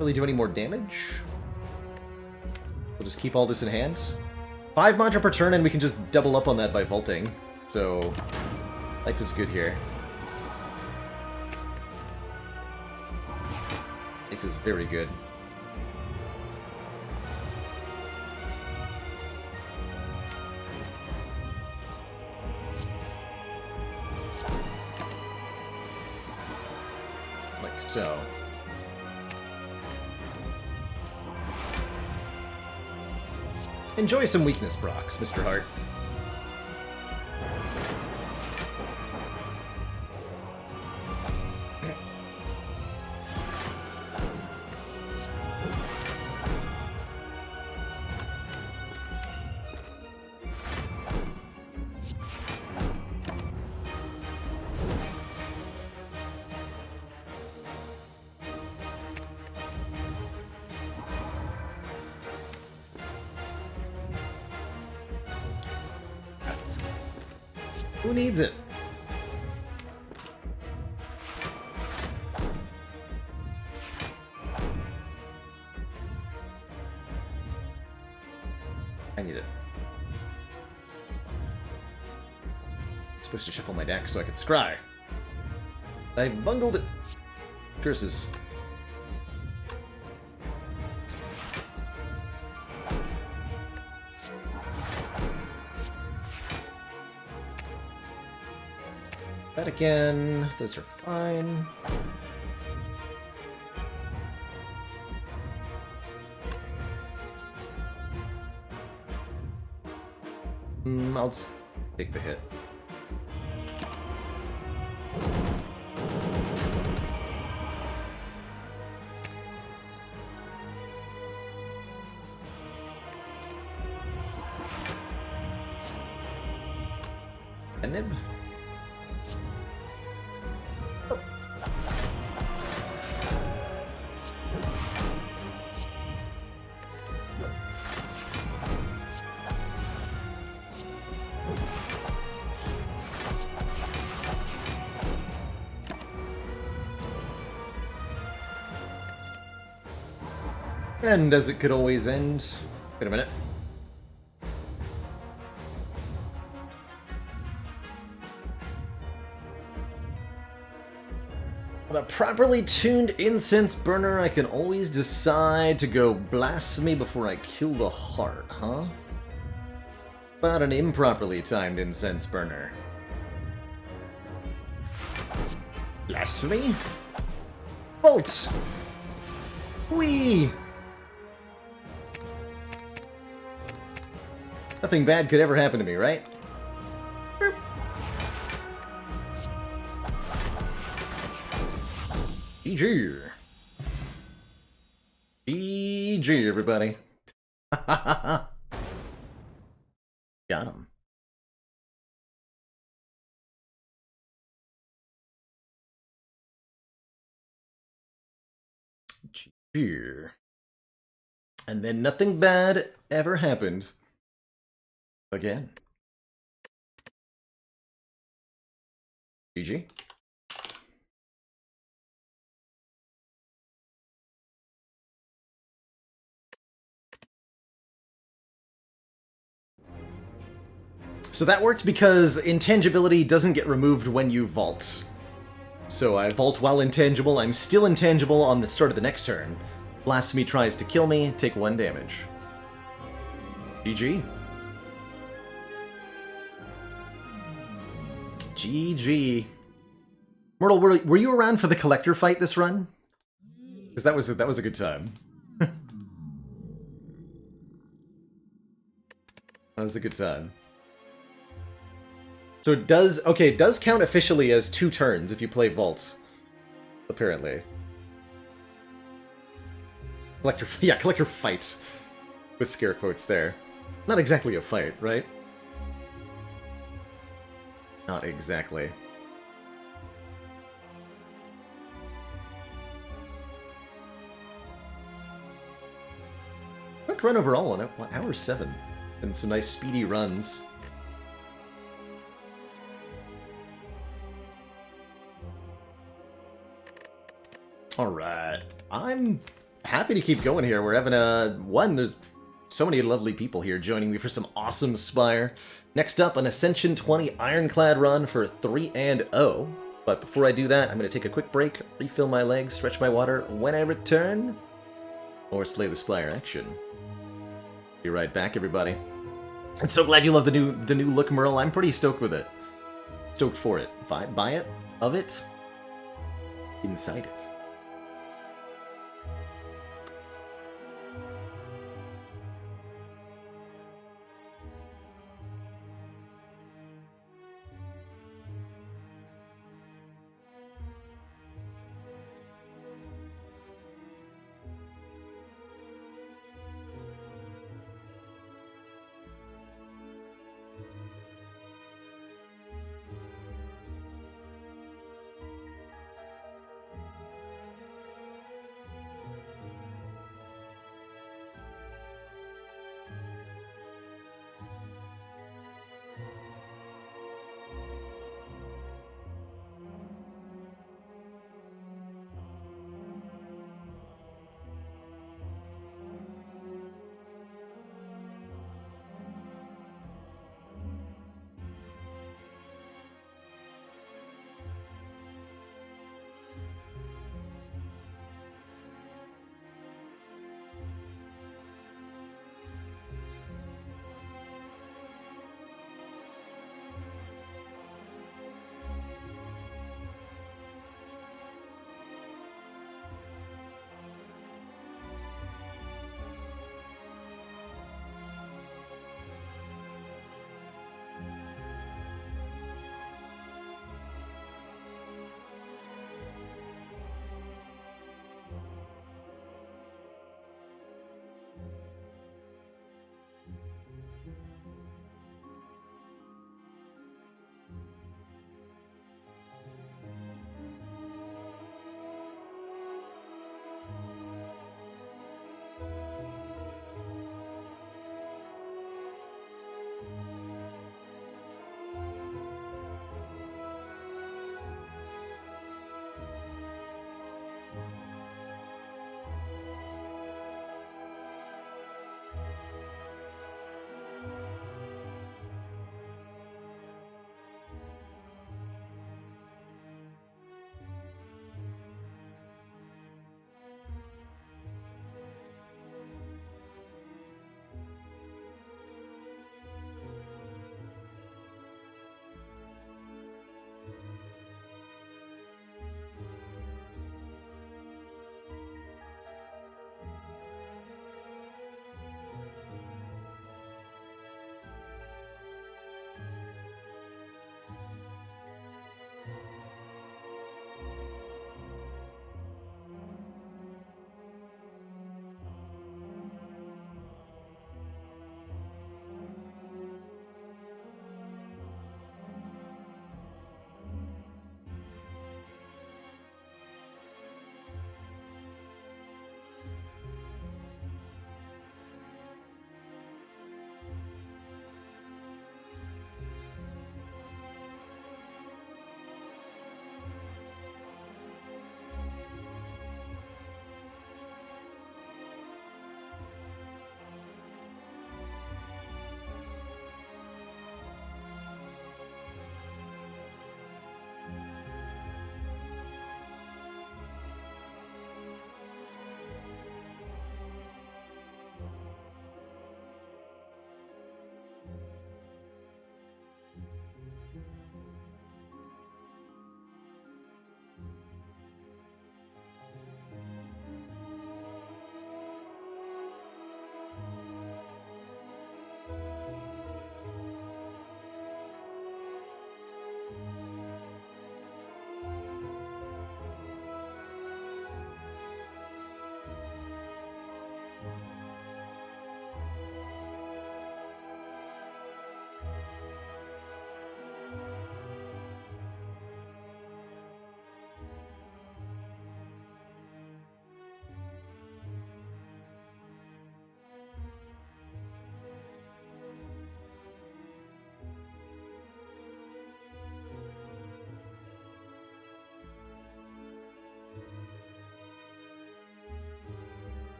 really do any more damage. We'll just keep all this in hand. 5 mantra per turn, and we can just double up on that by vaulting. So, life is good here. Life is very good. Like so. Enjoy some weakness procs, Mr. Hart. Who needs it? I need it. I'm supposed to shuffle my deck so I could scry. I bungled it. Curses. That again. Those are fine. I'll just take the hit. A nib. And as it could always end... Wait a minute. With a properly tuned incense burner, I can always decide to go blasphemy before I kill the heart, huh? About an improperly timed incense burner. Blasphemy? Bolt! Whee! Nothing bad could ever happen to me, right? Boop. GG. GG, everybody. Got him. GG. And then nothing bad ever happened. Again. GG. So that worked because intangibility doesn't get removed when you vault. So I vault while intangible, I'm still intangible on the start of the next turn. Blasphemy tries to kill me, take 1 damage. GG. GG. Mortal, were you around for the collector fight this run? Because that was a good time. That was a good time. So it does count officially as 2 turns if you play Vault. Apparently. Collector fight. With scare quotes there. Not exactly a fight, right? Not exactly. Quick run overall on hour 7. And some nice speedy runs. Alright. I'm happy to keep going here. We're having there's so many lovely people here joining me for some awesome Spire. Next up, an Ascension 20 Ironclad run for 3-0. But before I do that, I'm going to take a quick break, refill my legs, stretch my water. When I return, or slay the Spire action. Be right back, everybody. I'm so glad you love the new look, Merle. I'm pretty stoked with it. Stoked for it. Buy it, of it, inside it.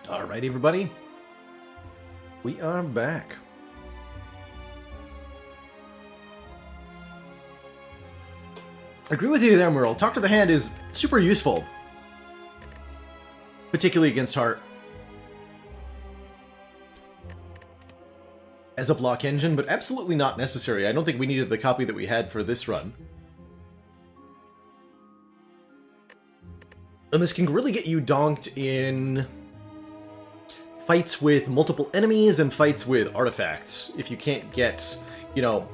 Alright, everybody. We are back. I agree with you there, Merle. Talk to the Hand is super useful. Particularly against Heart. As a block engine, but absolutely not necessary. I don't think we needed the copy that we had for this run. And this can really get you donked in fights with multiple enemies and fights with artifacts. If you can't get, you know,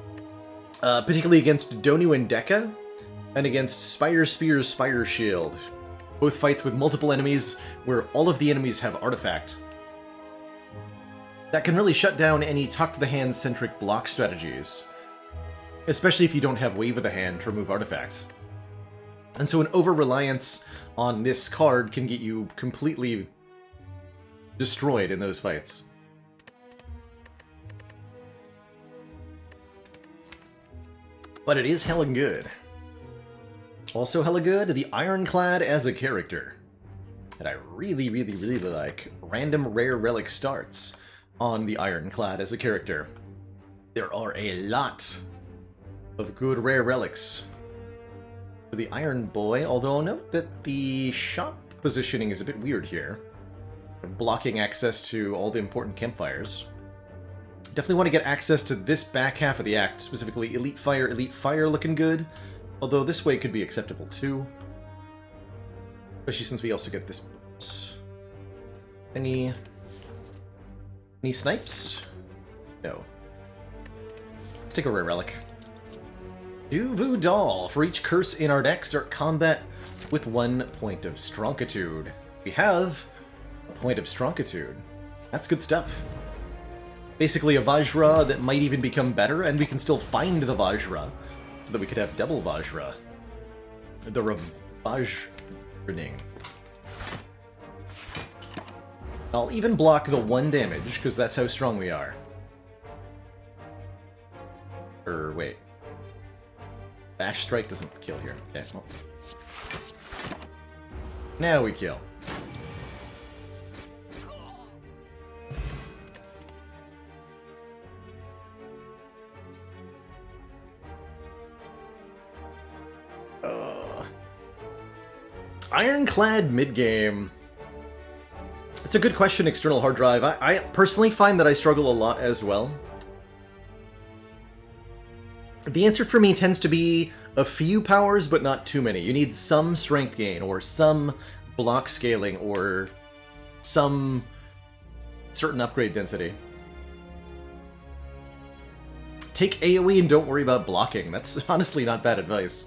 particularly against Donu and Deka, and against Spire Spear's Spire Shield. Both fights with multiple enemies where all of the enemies have artifact. That can really shut down any Talk to the Hand centric block strategies. Especially if you don't have Wave of the Hand to remove artifact. And so an over-reliance on this card can get you completely destroyed in those fights. But it is hella good. Also hella good, the Ironclad as a character. And I really like random rare relic starts on the Ironclad as a character. There are a lot of good rare relics for the Iron Boy, although note that the shop positioning is a bit weird here. Blocking access to all the important campfires. Definitely want to get access to this back half of the act, specifically Elite Fire looking good. Although this way could be acceptable too. Especially since we also get this. Any snipes? No. Let's take a rare relic. Duvu Doll. For each curse in our deck, start combat with 1 point of Stronkitude. We have a point of Stronkitude. That's good stuff. Basically a Vajra that might even become better, and we can still find the Vajra. So that we could have double Vajra. The Vajraning. I'll even block the 1 damage, because that's how strong we are. Wait. Bash Strike doesn't kill here. Okay, well. Now we kill. Ironclad mid-game. It's a good question, external hard drive. I personally find that I struggle a lot as well. The answer for me tends to be a few powers, but not too many. You need some strength gain, or some block scaling, or some certain upgrade density. Take AoE and don't worry about blocking. That's honestly not bad advice.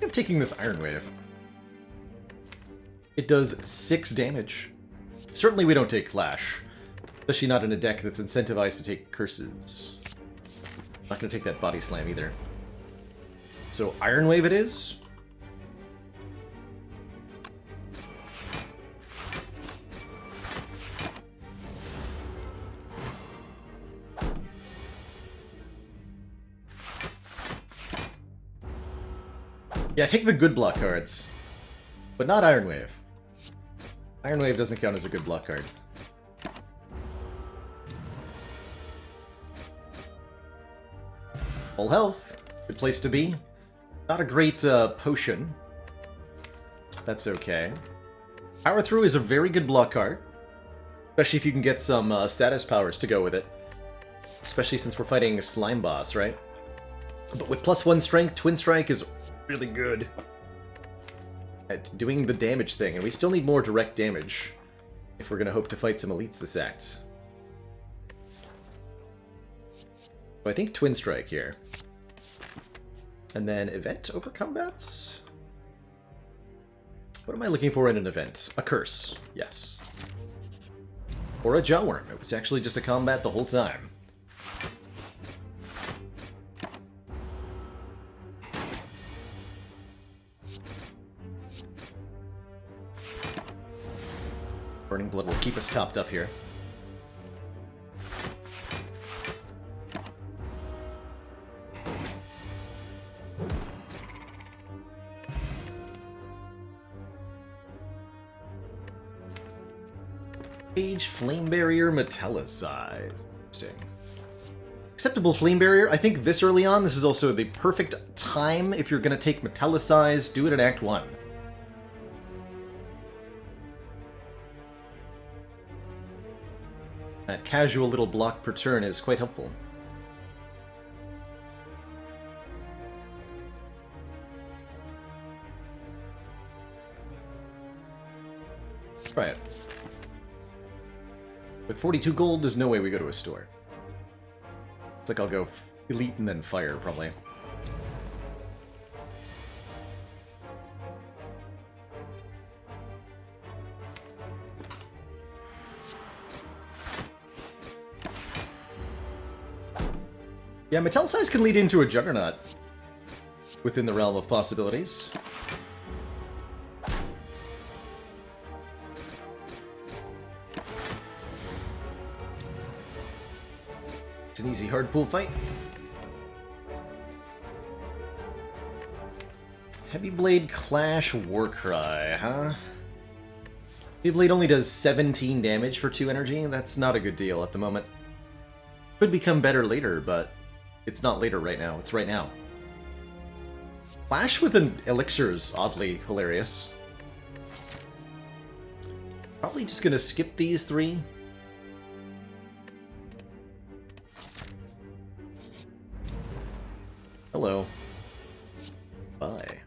I'm taking this Iron Wave. It does 6 damage. Certainly we don't take Clash. Especially not in a deck that's incentivized to take curses. Not gonna take that Body Slam either. So Iron Wave it is. Yeah, take the good block cards. But not Iron Wave. Iron Wave doesn't count as a good block card. Full health. Good place to be. Not a great potion. That's okay. Power Through is a very good block card. Especially if you can get some status powers to go with it. Especially since we're fighting a slime boss, right? But with +1 strength, Twin Strike is really good at doing the damage thing, and we still need more direct damage if we're going to hope to fight some elites this act. So I think Twin Strike here. And then event over combats? What am I looking for in an event? A curse, yes. Or a Jawworm. It was actually just a combat the whole time. Burning Blood will keep us topped up here. Age Flame Barrier Metallicized. Interesting. Acceptable Flame Barrier. I think this early on, this is also the perfect time if you're going to take Metallicized, do it in Act 1. That casual little block per turn is quite helpful. Let's try it. With 42 gold, there's no way we go to a store. It's like I'll go Elite and then Fire, probably. Yeah, Metallicize can lead into a Juggernaut within the realm of possibilities. It's an easy hard pool fight. Heavy Blade Clash Warcry, huh? Heavy Blade only does 17 damage for 2 energy. That's not a good deal at the moment. Could become better later, but it's not later right now. It's right now. Clash with an elixir is oddly hilarious. Probably just gonna skip these 3. Hello. Bye.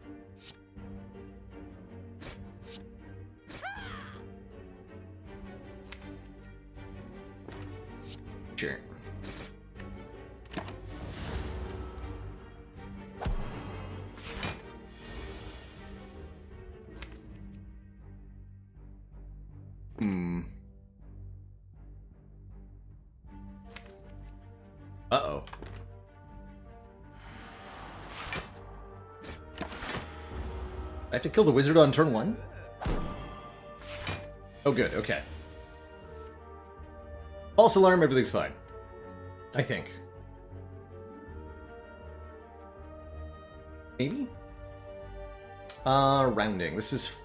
Sure. Uh-oh. I have to kill the wizard on turn 1? Oh good, okay. False alarm, everything's fine. I think. Maybe? Rounding. This is...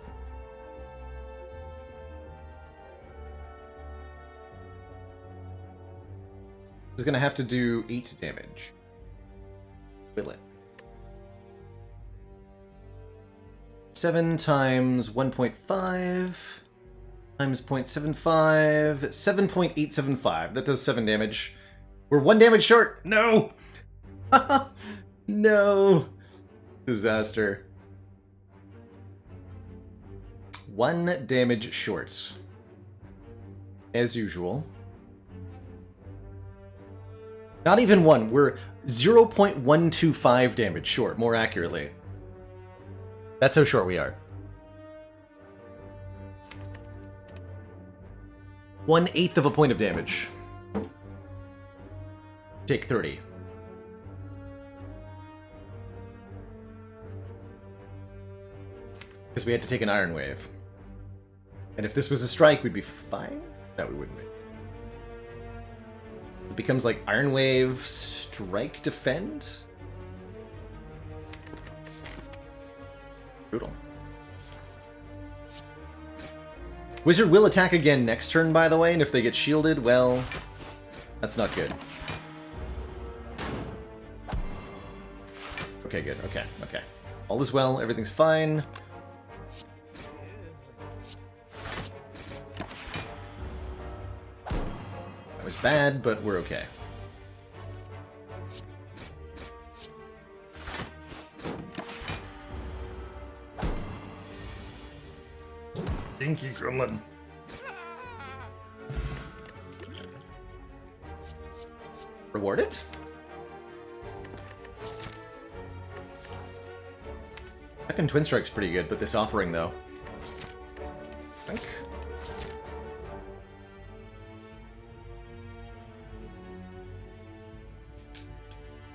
This is gonna have to do 8 damage. Will it? 7 times 1.5 times 0.75, 7.875. That does 7 damage. We're 1 damage short. No! No! Disaster. 1 damage short. As usual. Not even 1. We're 0.125 damage short, more accurately. That's how short we are. 1/8 of a point of damage. Take 30. Because we had to take an Iron Wave. And if this was a strike, we'd be fine? No, we wouldn't be. It becomes like Iron Wave, Strike, Defend? Brutal. Wizard will attack again next turn, by the way, and if they get shielded, well, that's not good. Okay, good. Okay, okay. All is well. Everything's fine. That was bad, but we're okay. Stinky gremlin. Reward it? Second Twin Strike's pretty good, but this offering, though. I think.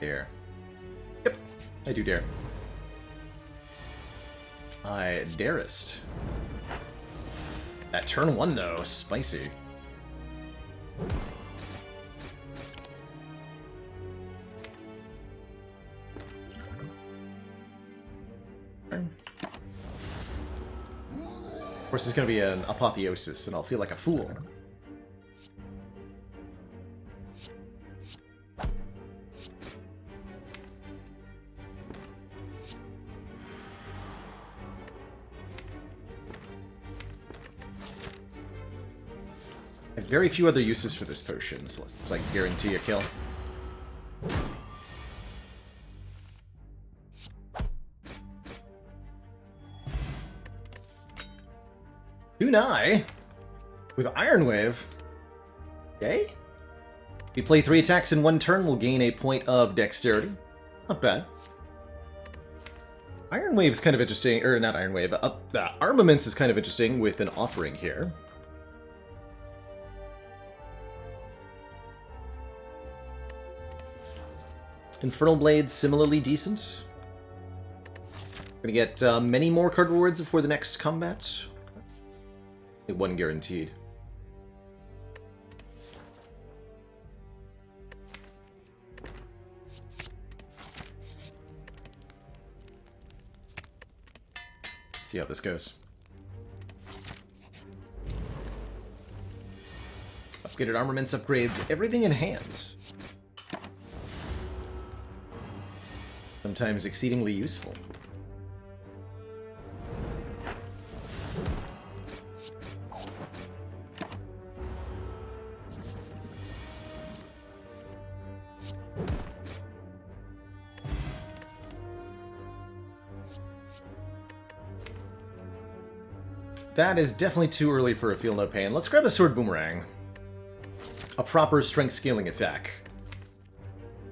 Dare. Yep, I do dare. I darest. That turn 1, though, spicy. Of course, it's going to be an apotheosis, and I'll feel like a fool. Very few other uses for this potion, so it's like guarantee a kill. Kunai with Iron Wave. Okay. If we play 3 attacks in 1 turn, we'll gain a point of dexterity. Not bad. Iron Wave is kind of interesting, or not Iron Wave, Armaments is kind of interesting with an offering here. Infernal Blade, similarly decent. Gonna get many more card rewards for the next combat. 1 guaranteed. See how this goes. Upgraded armaments upgrades everything in hand. Sometimes exceedingly useful. That is definitely too early for a Feel No Pain. Let's grab a Sword Boomerang. A proper strength scaling attack.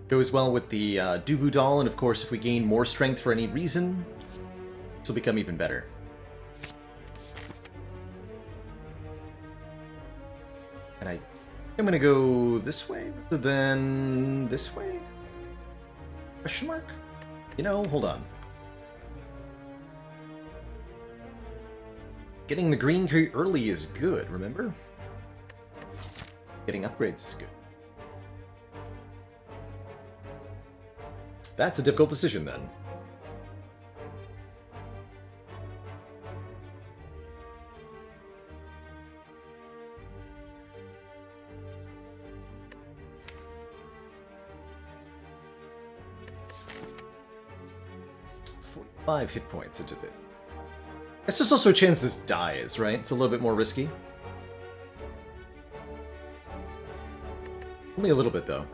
Goes well with the Duvu Doll, and of course if we gain more strength for any reason, this will become even better. And I'm gonna go this way rather than this way? Question mark? You know, hold on. Getting the green key early is good, remember? Getting upgrades is good. That's a difficult decision, then. Five hit points into this. It's just also a chance this dies, right? It's a little bit more risky. Only a little bit, though.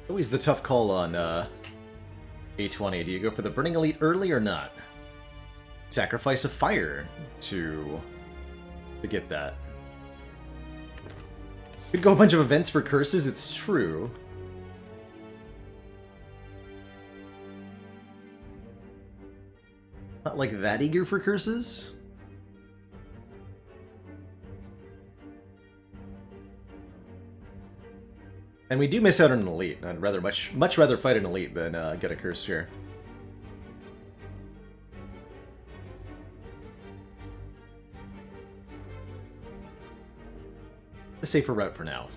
Always the tough call on A20. Do you go for the Burning Elite early or not? Sacrifice a fire to get that. Could go a bunch of events for curses, it's true. Not like that eager for curses. And we do miss out on an elite. I'd rather much rather fight an elite than get a curse here. The safer route for now.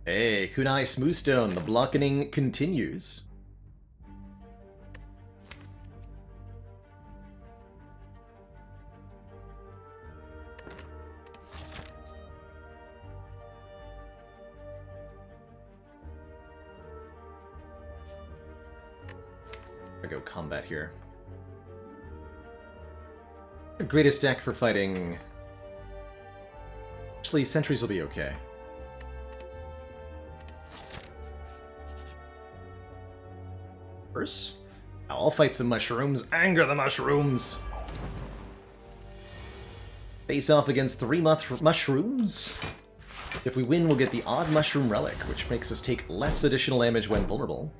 Hey, Kunai Smoothstone, the blockening continues. I go combat here. The greatest deck for fighting. Actually, sentries will be okay. First, I'll fight some mushrooms. Anger the mushrooms! Face off against 3 mushrooms. If we win, we'll get the Odd Mushroom Relic, which makes us take less additional damage when vulnerable.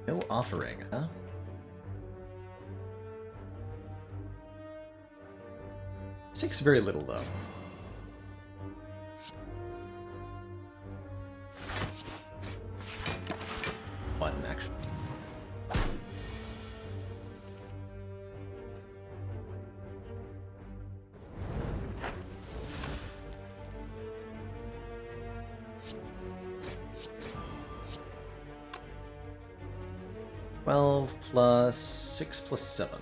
No offering, huh? This takes very little, though. One, actually. 12 plus 6 plus 7.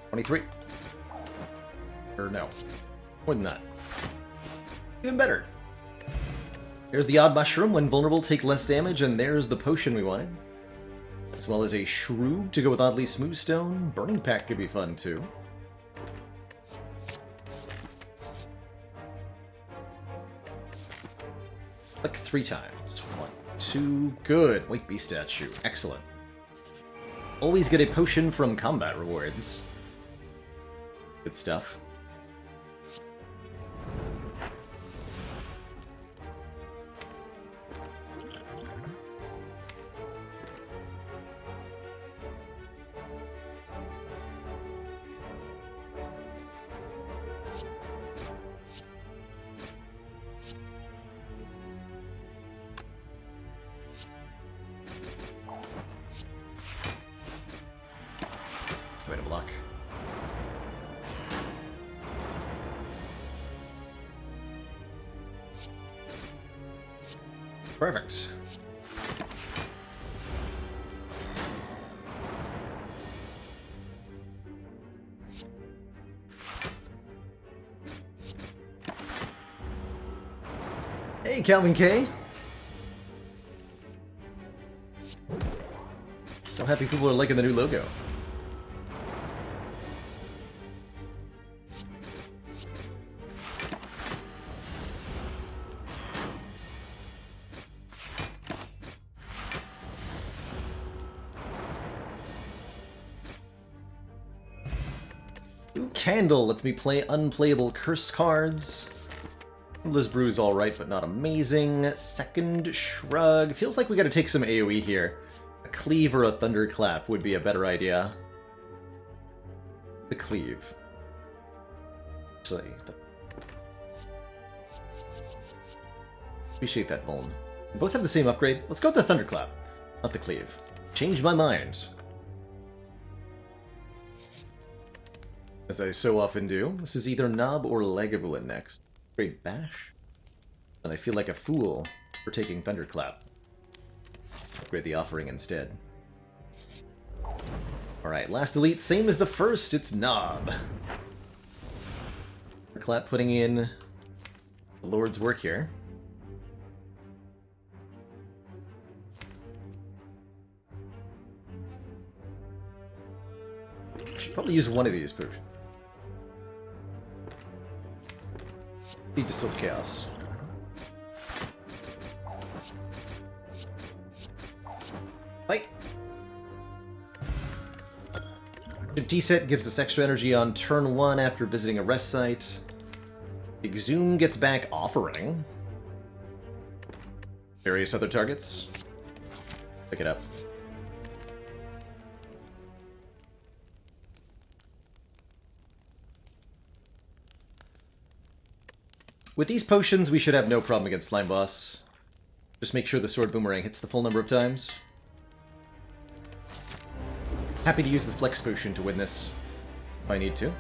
23. Or no. More than that. Even better. There's the odd mushroom. When vulnerable, take less damage, and there's the potion we wanted. As well as a shroom to go with oddly smooth stone. Burning pack could be fun too. Click 3 times. 1, 2, good. White Beast statue. Excellent. Always get a potion from combat rewards. Good stuff. That's the way to block. Perfect. Hey, Calvin K. So happy people are liking the new logo. Candle lets me play unplayable curse cards. Liz Brew's alright, but not amazing. Second Shrug. Feels like we gotta take some AoE here. A Cleave or a Thunderclap would be a better idea. The Cleave. Actually, appreciate that, Vuln. We both have the same upgrade. Let's go with the Thunderclap, not the Cleave. Changed my mind. As I so often do. This is either Knob or Lagavulin next. Great Bash. And I feel like a fool for taking Thunderclap. Upgrade the offering instead. Alright, last elite, same as the first, it's Knob. Thunderclap putting in the Lord's work here. Should probably use one of these potions. Need Distilled Chaos. Fight! The D-set gives us extra energy on turn 1 after visiting a rest site. Exhume gets back Offering. Various other targets. Pick it up. With these potions, we should have no problem against Slime Boss. Just make sure the Sword Boomerang hits the full number of times. Happy to use the Flex Potion to win this, if I need to.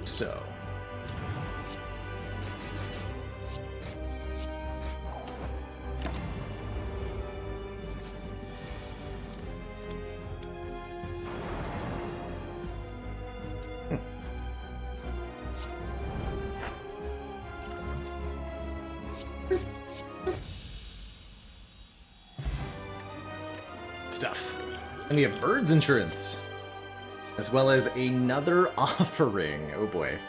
So. Stuff. And we have Bird's Insurance. As well as another offering. Oh boy.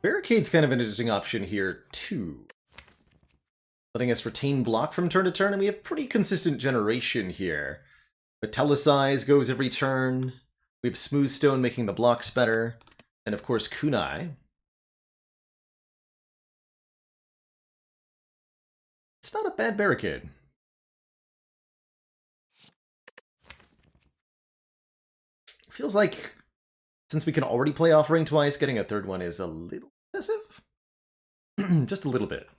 Barricade's kind of an interesting option here, too. Letting us retain block from turn to turn, and we have pretty consistent generation here. Metallicize goes every turn. We have Smooth Stone making the blocks better. And of course, Kunai. It's not a bad barricade. Feels like Since we can already play Offering twice, getting a third one is a little excessive. Just a little bit.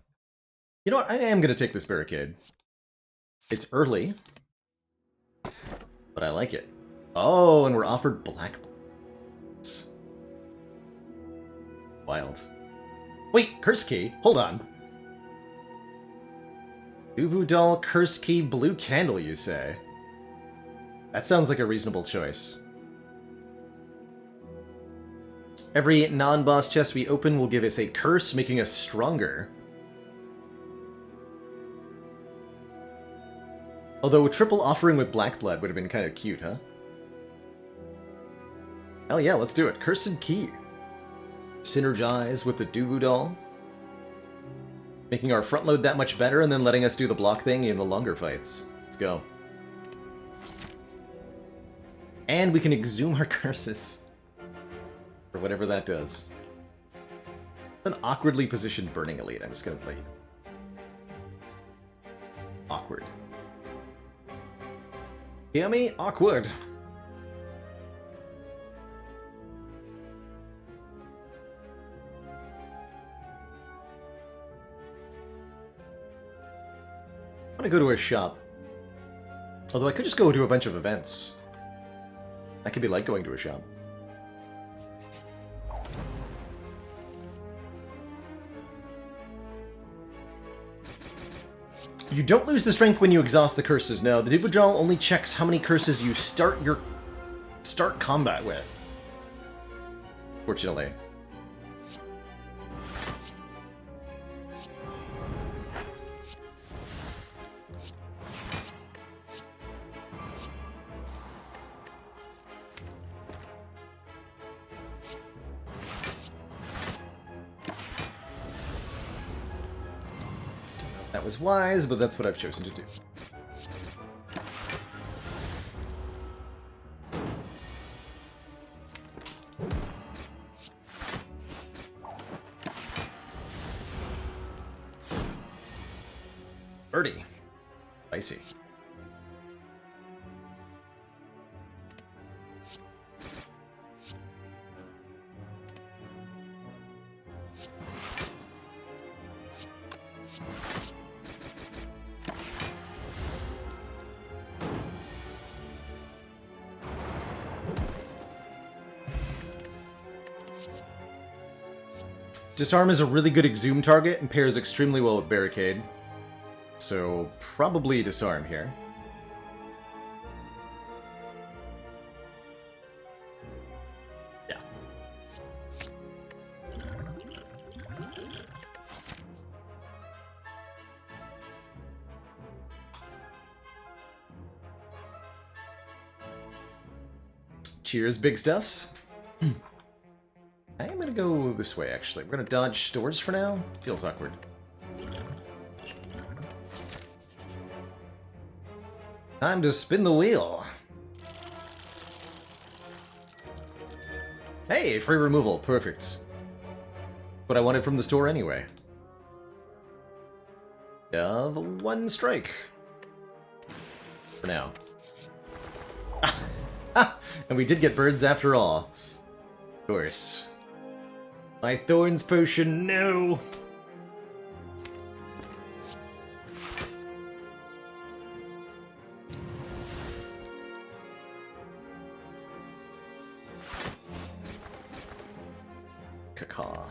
You know what? I am going to take this barricade. It's early, but I like it. Oh, and we're offered black. Wild. Wait, curse key? Hold on. Uvu doll, curse key, blue candle, you say? That sounds like a reasonable choice. Every non-boss chest we open will give us a curse, making us stronger. Although a triple offering with black blood would have been kind of cute, huh? Hell yeah, let's do it. Cursed key. Synergize with the Duvu doll. Making our front load that much better and then letting us do the block thing in the longer fights. Let's go. And we can exhume our curses. Or whatever that does. It's an awkwardly positioned Burning Elite. I'm just gonna play it. Awkward. Hear me? Awkward. I want to go to a shop. Although I could just go to a bunch of events. That could be like going to a shop. You don't lose the strength when you exhaust the curses. No, the Dibujal only checks how many curses you start combat with. Fortunately. That was wise, but that's what I've chosen to do. Birdie. Spicy. Disarm is a really good exhume target and pairs extremely well with Barricade. So, probably Disarm here. Yeah. Cheers, big stuffs. I am gonna go this way, actually. We're gonna dodge stores for now. Feels awkward. Time to spin the wheel. Hey, free removal. Perfect. What I wanted from the store anyway. Of one strike. For now. And we did get birds after all. Of course. My Thorns potion, no! Caca.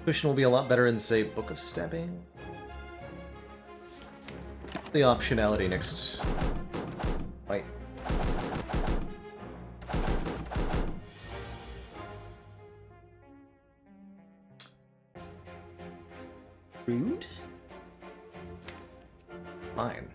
Potion will be a lot better in, say, Book of Stabbing. The optionality next. Right. Rude? Fine.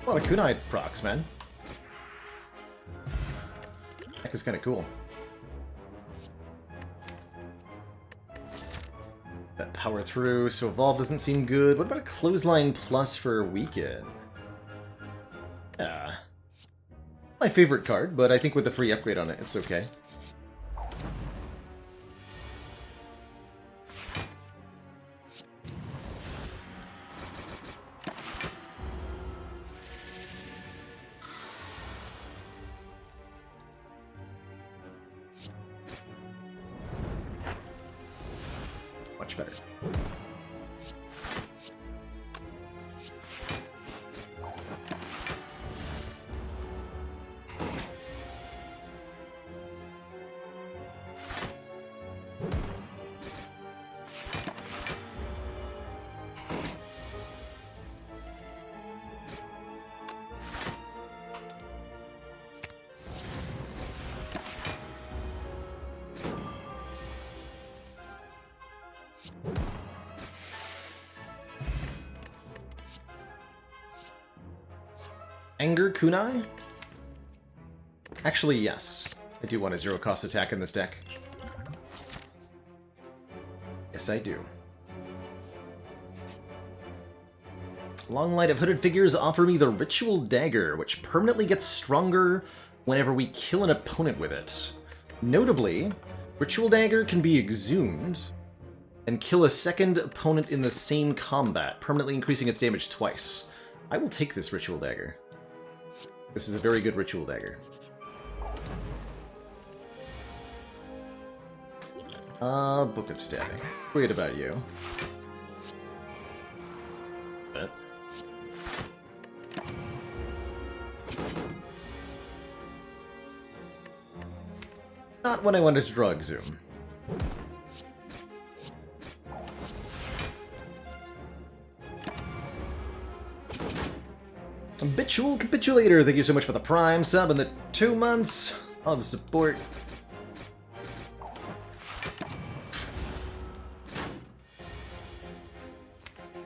A lot of kunai procs, man. That is kind of cool. That power through, so evolve doesn't seem good. What about a clothesline plus for weekend? Ah. My favorite card, but I think with the free upgrade on it, it's okay. Much better. Anger Kunai? Actually, yes. I do want a zero-cost attack in this deck. Yes, I do. Long Light of Hooded Figures offer me the Ritual Dagger, which permanently gets stronger whenever we kill an opponent with it. Notably, Ritual Dagger can be exhumed and kill a second opponent in the same combat, permanently increasing its damage twice. I will take this Ritual Dagger. This is a very good Ritual Dagger. Book of Stabbing. Forget about you. But... not when I wanted to draw Exhume. Habitual Capitulator, thank you so much for the Prime sub and the 2 months of support.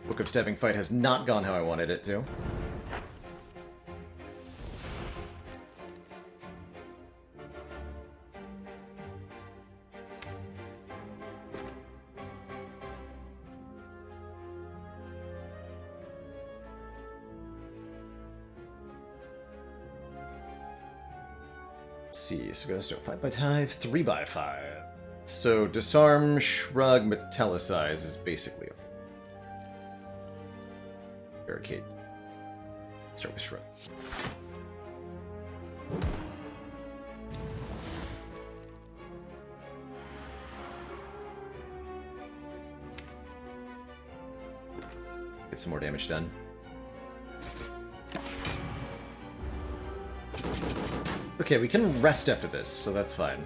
Book of Stabbing fight has not gone how I wanted it to. See, so let's do 5x5, 3x5. So disarm, shrug, metallicize is basically a barricade. Start with shrug. Get some more damage done. Okay, we can rest after this, so that's fine.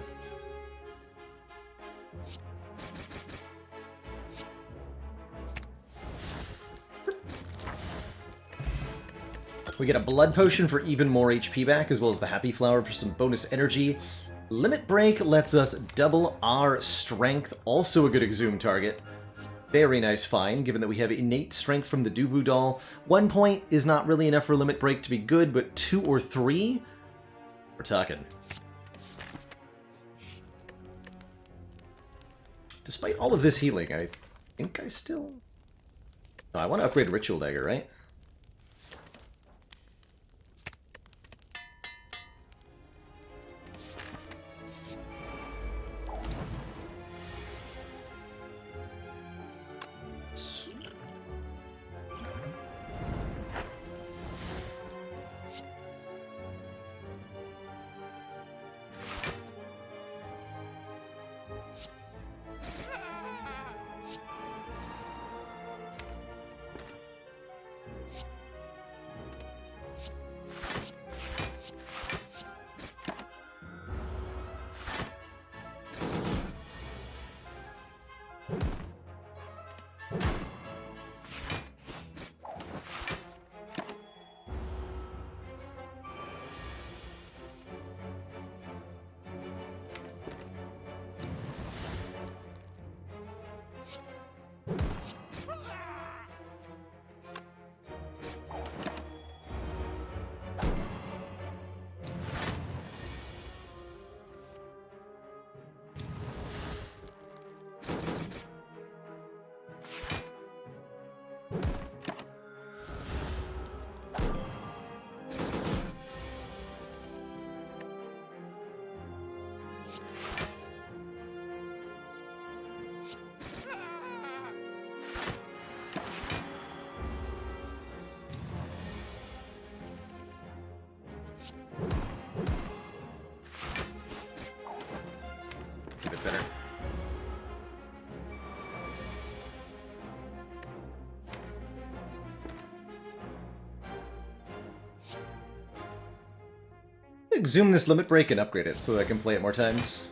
We get a blood potion for even more HP back, as well as the happy flower for some bonus energy. Limit break lets us double our strength, also a good exhume target. Very nice find, given that we have innate strength from the Duvu doll. 1 point is not really enough for limit break to be good, but 2 or 3? We're talking. Despite all of this healing, I think I still... No, I want to upgrade Ritual Dagger, right? Exhume this limit break and upgrade it so that I can play it more times.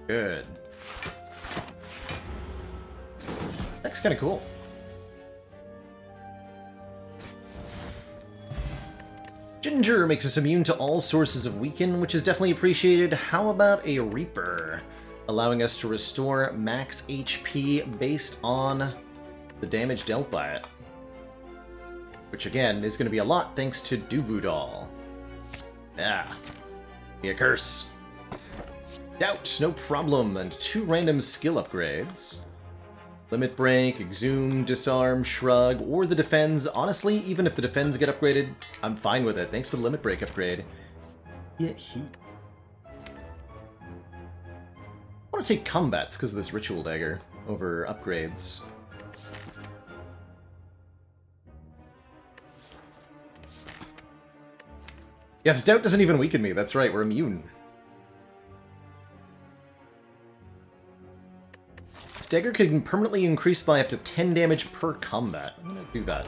Good. That's kind of cool. Ginger makes us immune to all sources of weaken, which is definitely appreciated. How about a Reaper? Allowing us to restore max HP based on the damage dealt by it. Which again is going to be a lot thanks to Duvoudal. Yeah. Be a curse. Doubt, no problem, and 2 random skill upgrades. Limit Break, Exhume, Disarm, Shrug, or the Defends. Honestly, even if the Defends get upgraded, I'm fine with it. Thanks for the Limit Break upgrade. Yeah, I want to take Combats because of this Ritual Dagger over upgrades. Yeah, this Doubt doesn't even weaken me. That's right, we're immune. Dagger can permanently increase by up to 10 damage per combat. I'm gonna do that.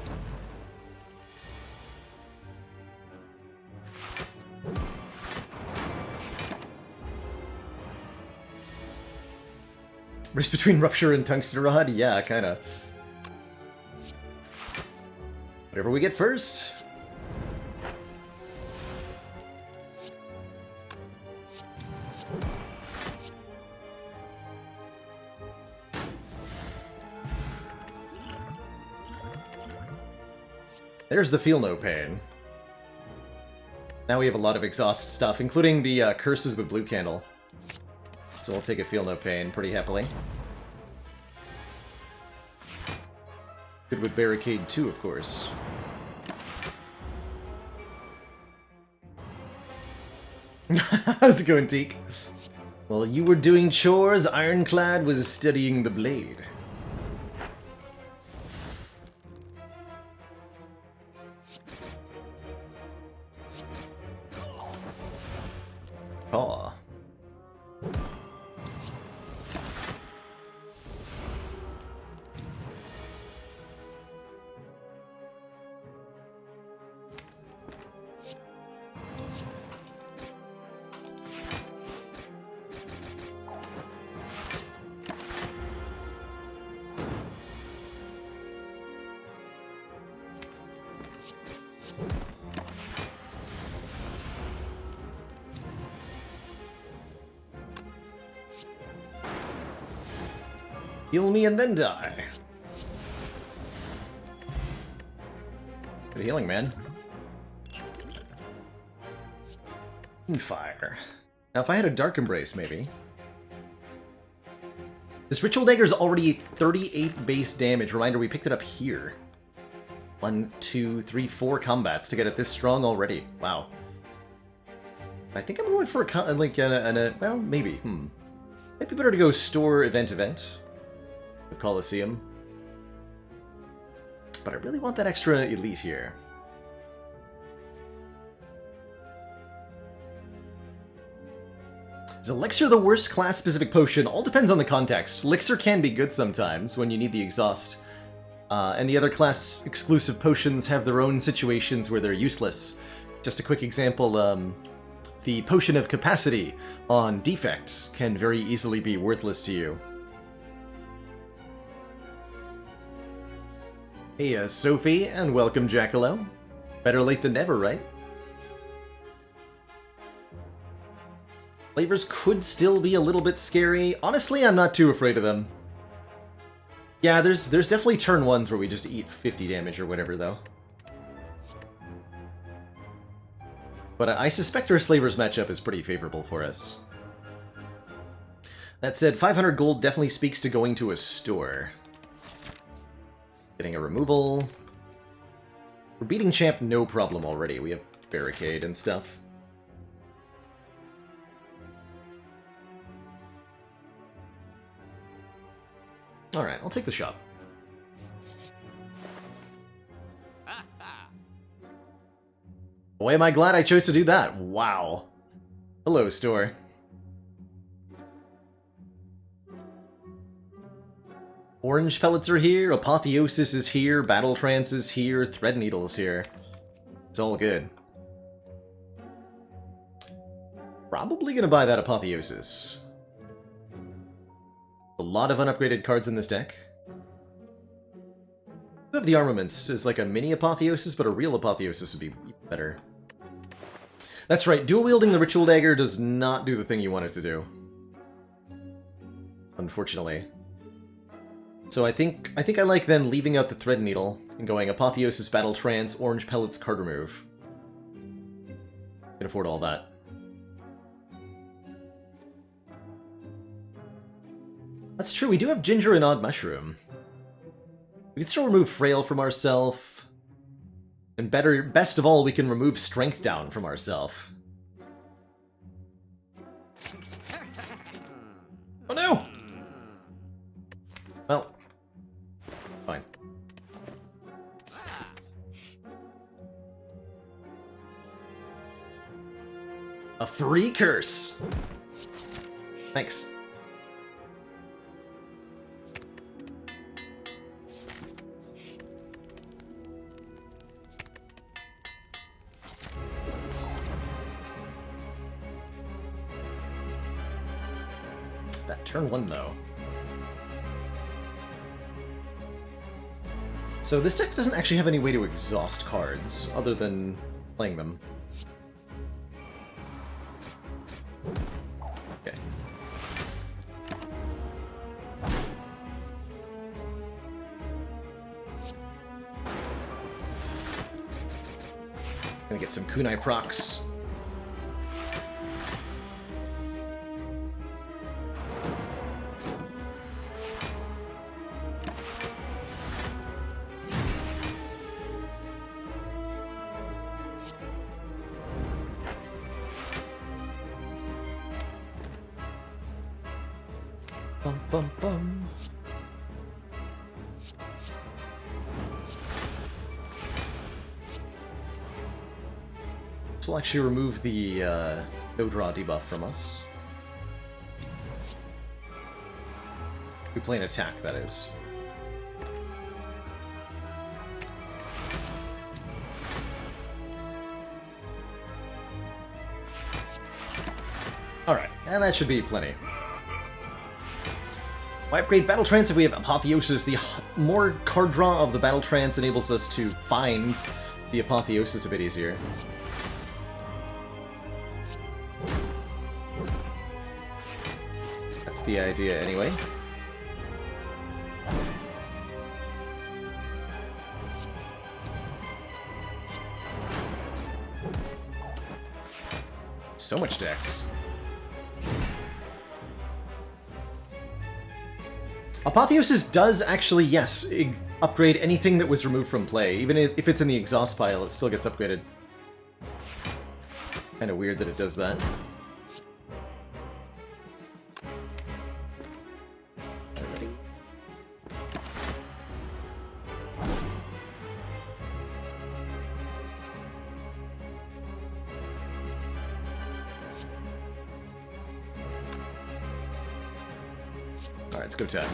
Race between Rupture and Tungsten Rod? Yeah, kinda. Whatever we get first. There's the Feel No Pain. Now we have a lot of exhaust stuff, including the Curses with Blue Candle. So we'll take a Feel No Pain pretty happily. Good with Barricade too, of course. How's it going, Teak? While you were doing chores, Ironclad was studying the blade. Aw. Heal me and then die. Good healing, man. Fire. Now, if I had a Dark Embrace, maybe. This Ritual Dagger is already 38 base damage. Reminder, we picked it up here. 1, 2, 3, 4 combats to get it this strong already. Wow. I think I'm going for a well, maybe. Might be better to go store event. The Colosseum. But I really want that extra elite here. Is Elixir the worst class-specific potion? All depends on the context. Elixir can be good sometimes when you need the exhaust. And the other class-exclusive potions have their own situations where they're useless. Just a quick example, the Potion of Capacity on Defect can very easily be worthless to you. Hey, Sophie, and welcome, Jackalow. Better late than never, right? Flavors could still be a little bit scary. Honestly, I'm not too afraid of them. Yeah, there's definitely turn ones where we just eat 50 damage or whatever, though. But I suspect our Slavers matchup is pretty favorable for us. That said, 500 gold definitely speaks to going to a store. Getting a removal. We're beating Champ no problem already. We have Barricade and stuff. Alright, I'll take the shop. Boy, am I glad I chose to do that. Wow. Hello, store. Orange pellets are here, Apotheosis is here, Battle Trance is here, Thread Needle's here. It's all good. Probably gonna buy that Apotheosis. A lot of unupgraded cards in this deck. We have the armaments as like a mini Apotheosis, but a real Apotheosis would be better. That's right, dual-wielding the Ritual Dagger does not do the thing you want it to do. Unfortunately. So I think I like then leaving out the Thread Needle and going Apotheosis, Battle Trance, Orange Pellets, card remove. Can afford all that. That's true, we do have Ginger and Odd Mushroom. We can still remove Frail from ourself. And best of all, we can remove Strength down from ourself. Oh no! Well, fine. A free curse! Thanks. Turn 1, though. So this deck doesn't actually have any way to exhaust cards, other than playing them. Okay. Gonna get some kunai procs. Bum, bum. This will actually remove the no draw debuff from us. We play an attack, that is. Alright, and that should be plenty. Why upgrade Battle Trance if we have Apotheosis? The more card draw of the Battle Trance enables us to find the Apotheosis a bit easier. That's the idea, anyway. So much dex. Apotheosis does actually, yes, upgrade anything that was removed from play. Even if it's in the exhaust pile, it still gets upgraded. Kinda weird that it does that. Alright, it's go time.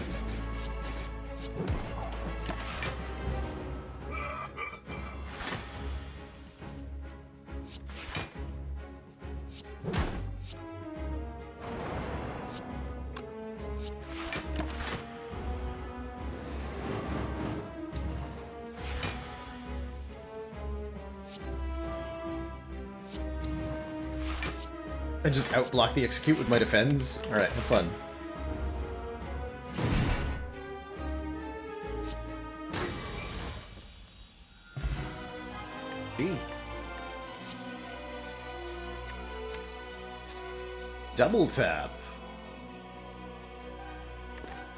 I just outblock the execute with my defense? Alright, have fun. Double tap.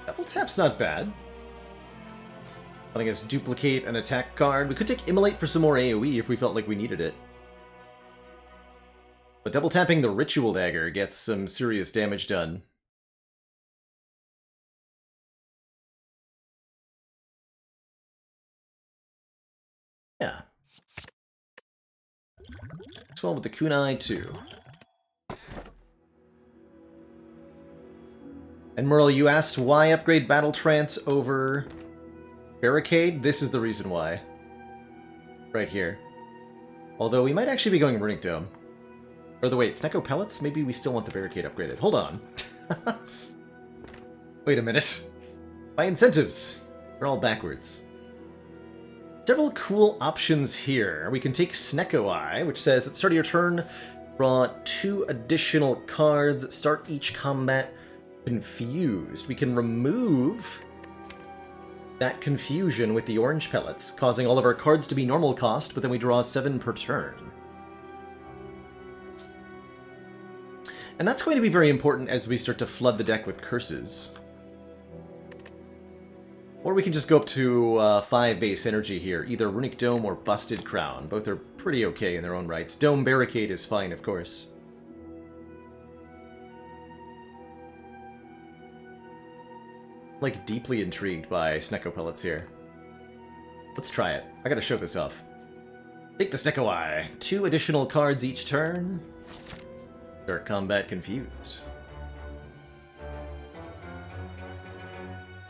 Double tap's not bad. Letting us duplicate an attack card. We could take Immolate for some more AoE if we felt like we needed it. But double tapping the Ritual Dagger gets some serious damage done. 12 with the kunai, 2. And Merle, you asked why upgrade Battle Trance over Barricade? This is the reason why. Right here. Although we might actually be going Runic Dome. Or wait, Snecko Pellets? Maybe we still want the Barricade upgraded. Hold on. Wait a minute. My incentives. They're all backwards. Several cool options here. We can take Snecko Eye, which says at the start of your turn, draw 2 additional cards, start each combat confused. We can remove that confusion with the orange pellets, causing all of our cards to be normal cost, but then we draw 7 per turn. And that's going to be very important as we start to flood the deck with curses. Or we can just go up to 5 base energy here, either Runic Dome or Busted Crown. Both are pretty okay in their own rights. Dome Barricade is fine, of course. Like, deeply intrigued by Snecko Pellets here. Let's try it. I gotta show this off. Take the Snecko Eye. 2 additional cards each turn. Start combat confused.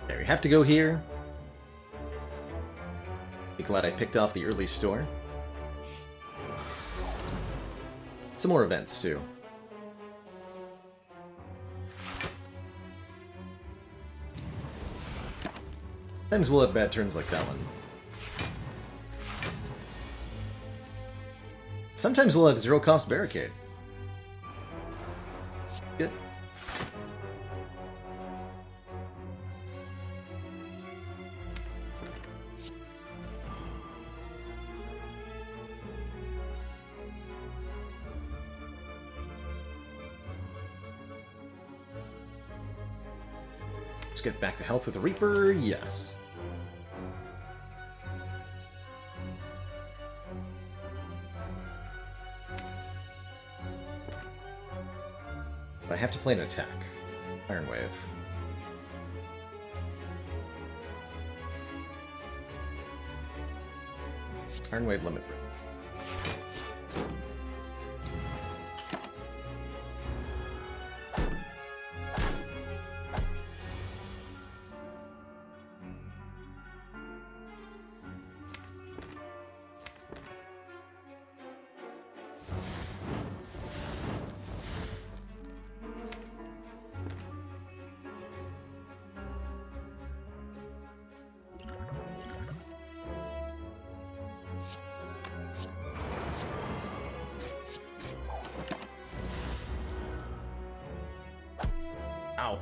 Okay, we have to go here. Be glad I picked off the early store. Some more events, too. Sometimes we'll have bad turns like that one. Sometimes we'll have 0-cost Barricade. Good. Let's get back to health with the Reaper. Yes. But I have to play an attack. Iron Wave. Iron Wave limit break. Ow.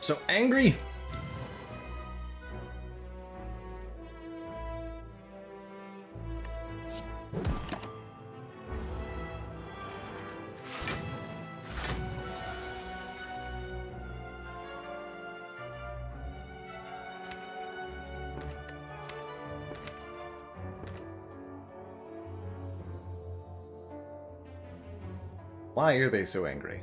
So angry. Why are they so angry?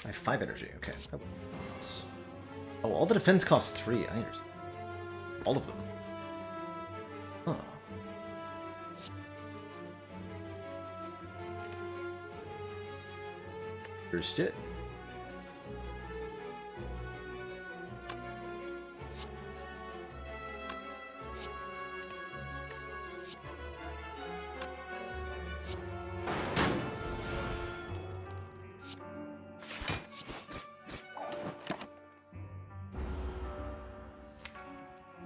I have 5 energy, okay. Oh, all the defense costs 3, I understand. All of them. Huh. Understood.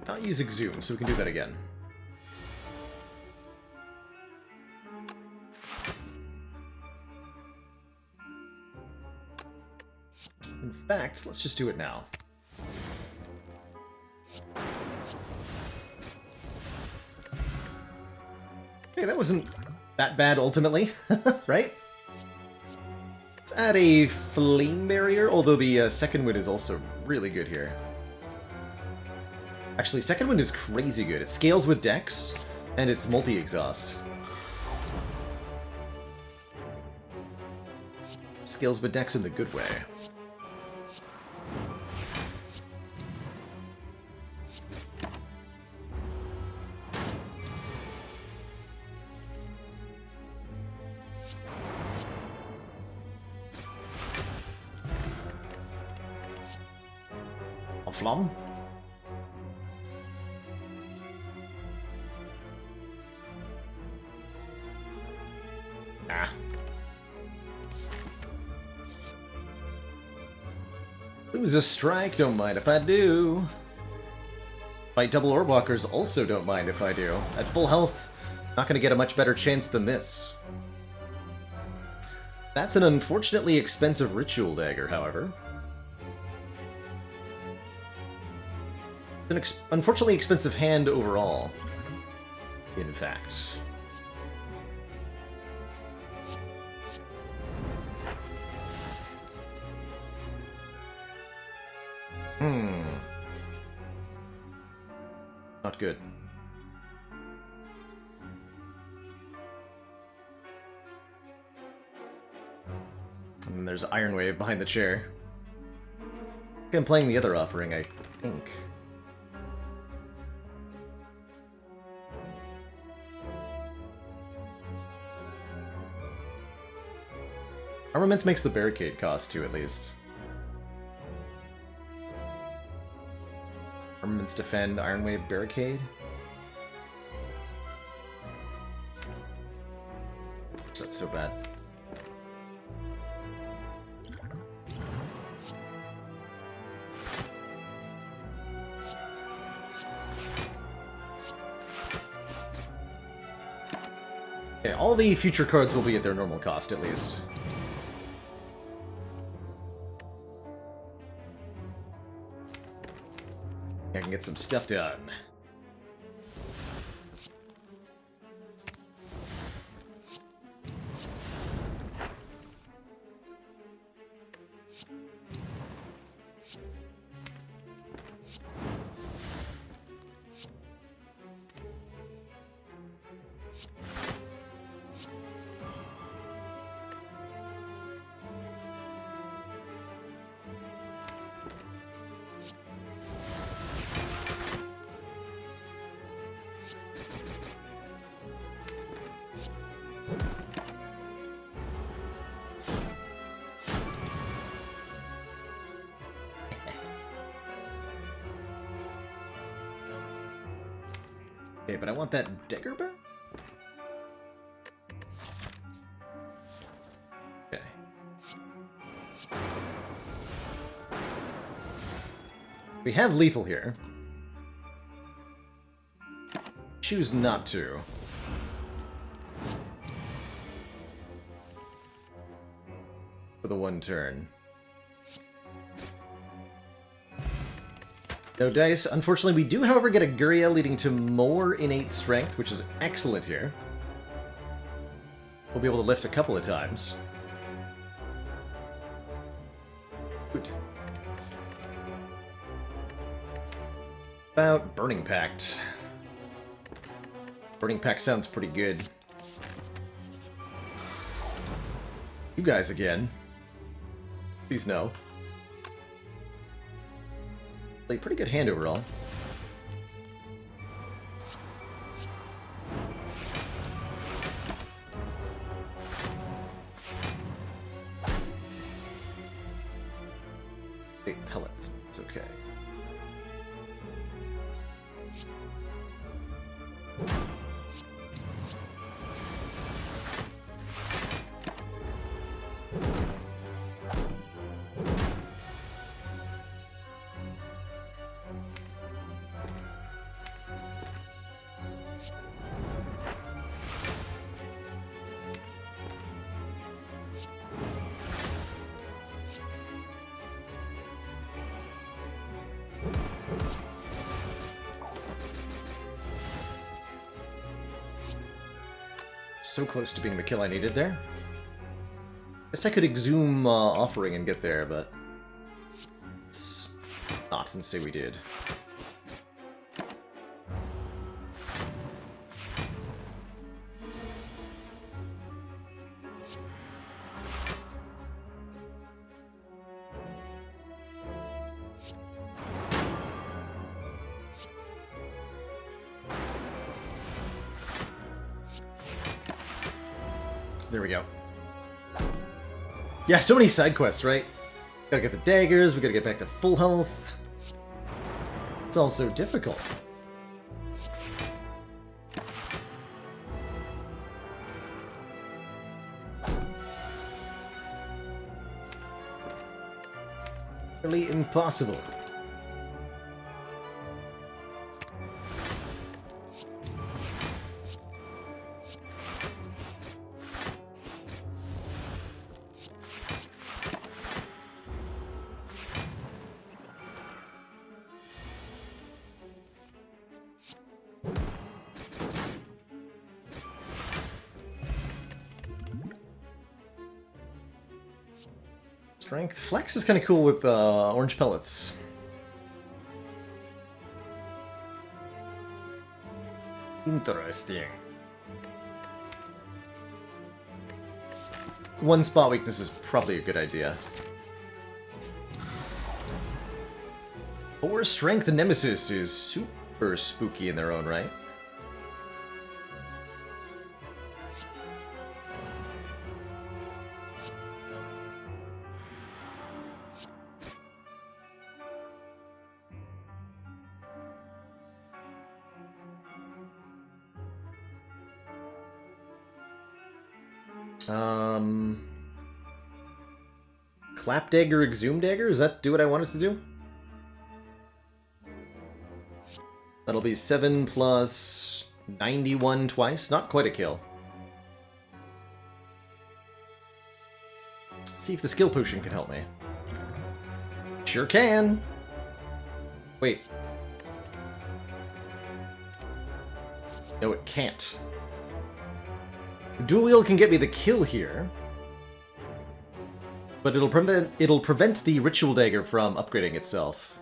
Not use Exhume, so we can do that again. In fact, let's just do it now. Okay, that wasn't that bad ultimately, right? Let's add a Flame Barrier, although the second wind is also really good here. Actually, second wind is crazy good. It scales with Dex, and it's multi-exhaust. Scales with Dex in the good way. A flum? Ah. Lose a strike, don't mind if I do. Fight double Orbwalkers, also don't mind if I do. At full health, not gonna get a much better chance than this. That's an unfortunately expensive Ritual Dagger, however. An unfortunately expensive hand overall, in fact. Not good. And then there's Iron Wave behind the chair. I'm playing the other offering, I think. Armaments makes the barricade cost too, at least. Armaments defend, Iron Wave barricade. That's so bad. Okay, all the future cards will be at their normal cost, at least. I can get some stuff done. Okay, but I want that dagger back? Okay. We have lethal here. Choose not to. For the one turn. No dice. Unfortunately, we do, however, get a Guria, leading to more innate strength, which is excellent here. We'll be able to lift a couple of times. Good. About Burning Pact. Burning Pact sounds pretty good. You guys again. Please no. Like, pretty good hand overall. Big pellets. It's okay. So close to being the kill I needed there. Guess I could exhume Offering and get there, but it's not, and say we did. There we go. Yeah, so many side quests, right? Gotta get the daggers, we gotta get back to full health. It's all so difficult. Nearly impossible. Strength. Flex is kind of cool with orange pellets. Interesting. One spot weakness is probably a good idea. 4 strength nemesis is super spooky in their own right. Clap dagger, exhume dagger? Does that do what I want it to do? That'll be 7 plus 91 twice. Not quite a kill. Let's see if the skill potion can help me. Sure can! Wait. No, it can't. Dual wield can get me the kill here. But it'll prevent the ritual dagger from upgrading itself.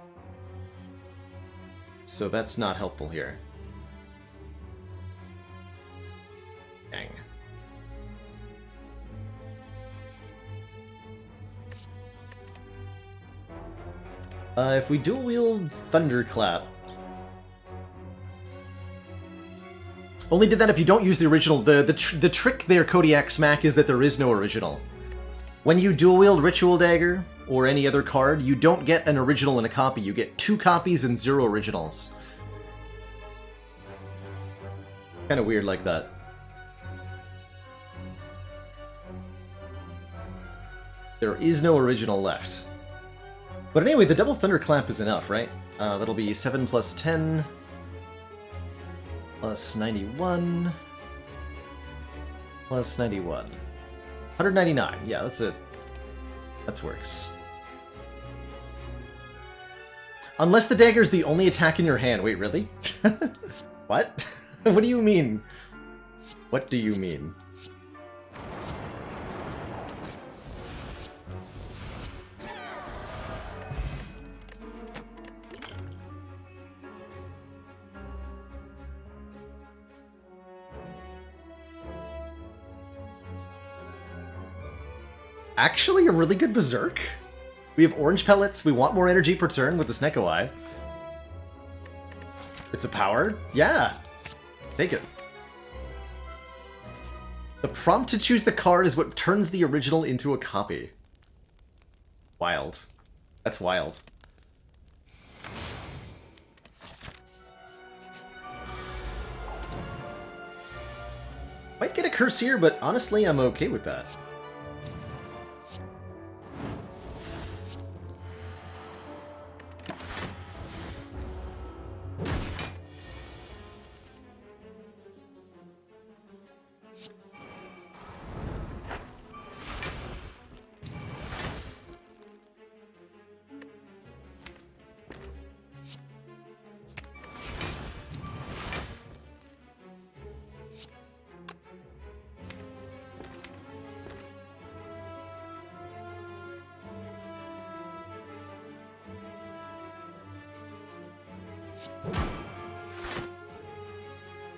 So that's not helpful here. Dang. If we dual wield Thunderclap. Only did that if you don't use the original. The trick there, Kodiak Smack, is that there is no original. When you dual wield Ritual Dagger, or any other card, you don't get an original and a copy. You get 2 copies and 0 originals. Kind of weird like that. There is no original left. But anyway, the double Thunderclap is enough, right? That'll be 7 plus 10... plus 91... plus 91... 199, yeah, that's it. That works. Unless the dagger's the only attack in your hand. Wait, really? What? What do you mean? What do you mean? Actually, a really good Berserk. We have orange pellets. We want more energy per turn with the Snecko Eye. It's a power? Yeah. Take it. The prompt to choose the card is what turns the original into a copy. Wild. That's wild. Might get a curse here, but honestly, I'm okay with that.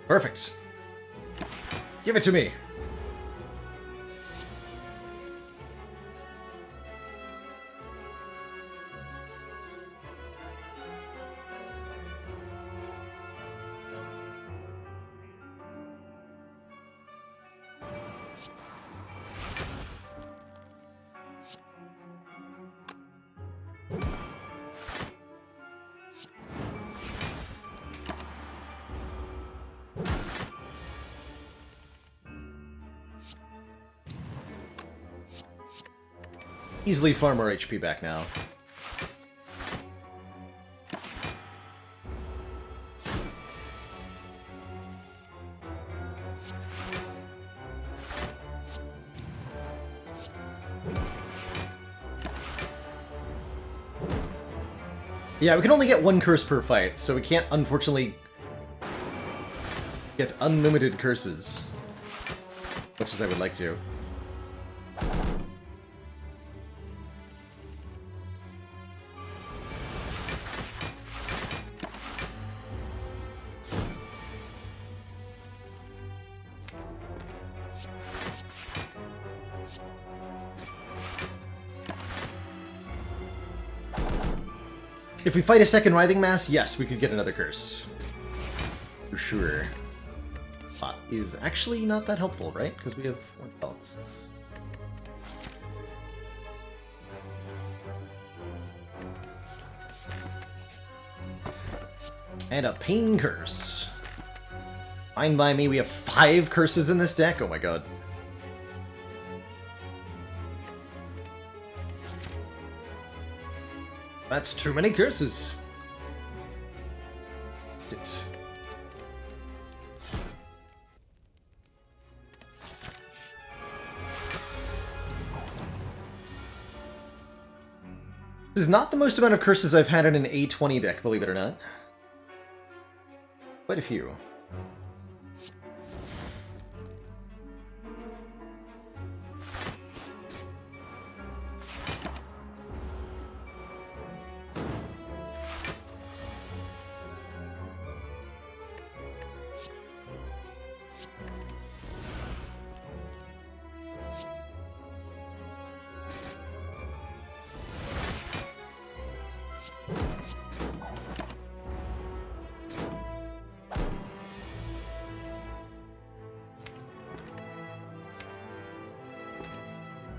Perfect. Give it to me. easily far more HP back now. Yeah, we can only get one curse per fight, so we can't, unfortunately, get unlimited curses. Much as I would like to. If we fight a second Writhing Mass, yes, we could get another curse. For sure. But is actually not that helpful, right? Because we have 1 belts. And a Pain Curse. Fine by me, we have 5 curses in this deck? Oh my god. That's too many curses. That's it. This is not the most amount of curses I've had in an A20 deck, believe it or not. Quite a few.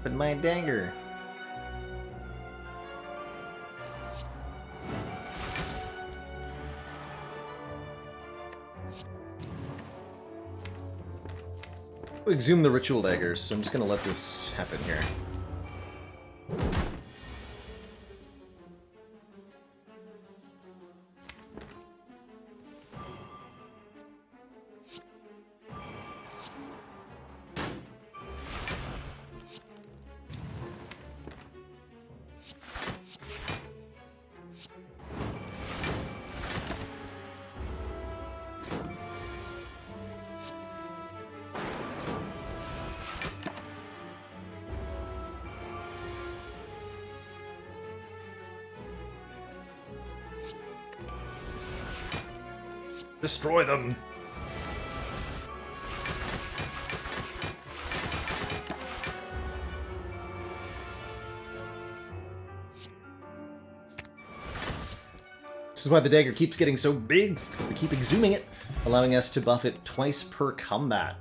But my dagger. We exhume the ritual daggers, so I'm just gonna let this happen here. Destroy them! This is why the dagger keeps getting so big, because we keep exhuming it, allowing us to buff it twice per combat.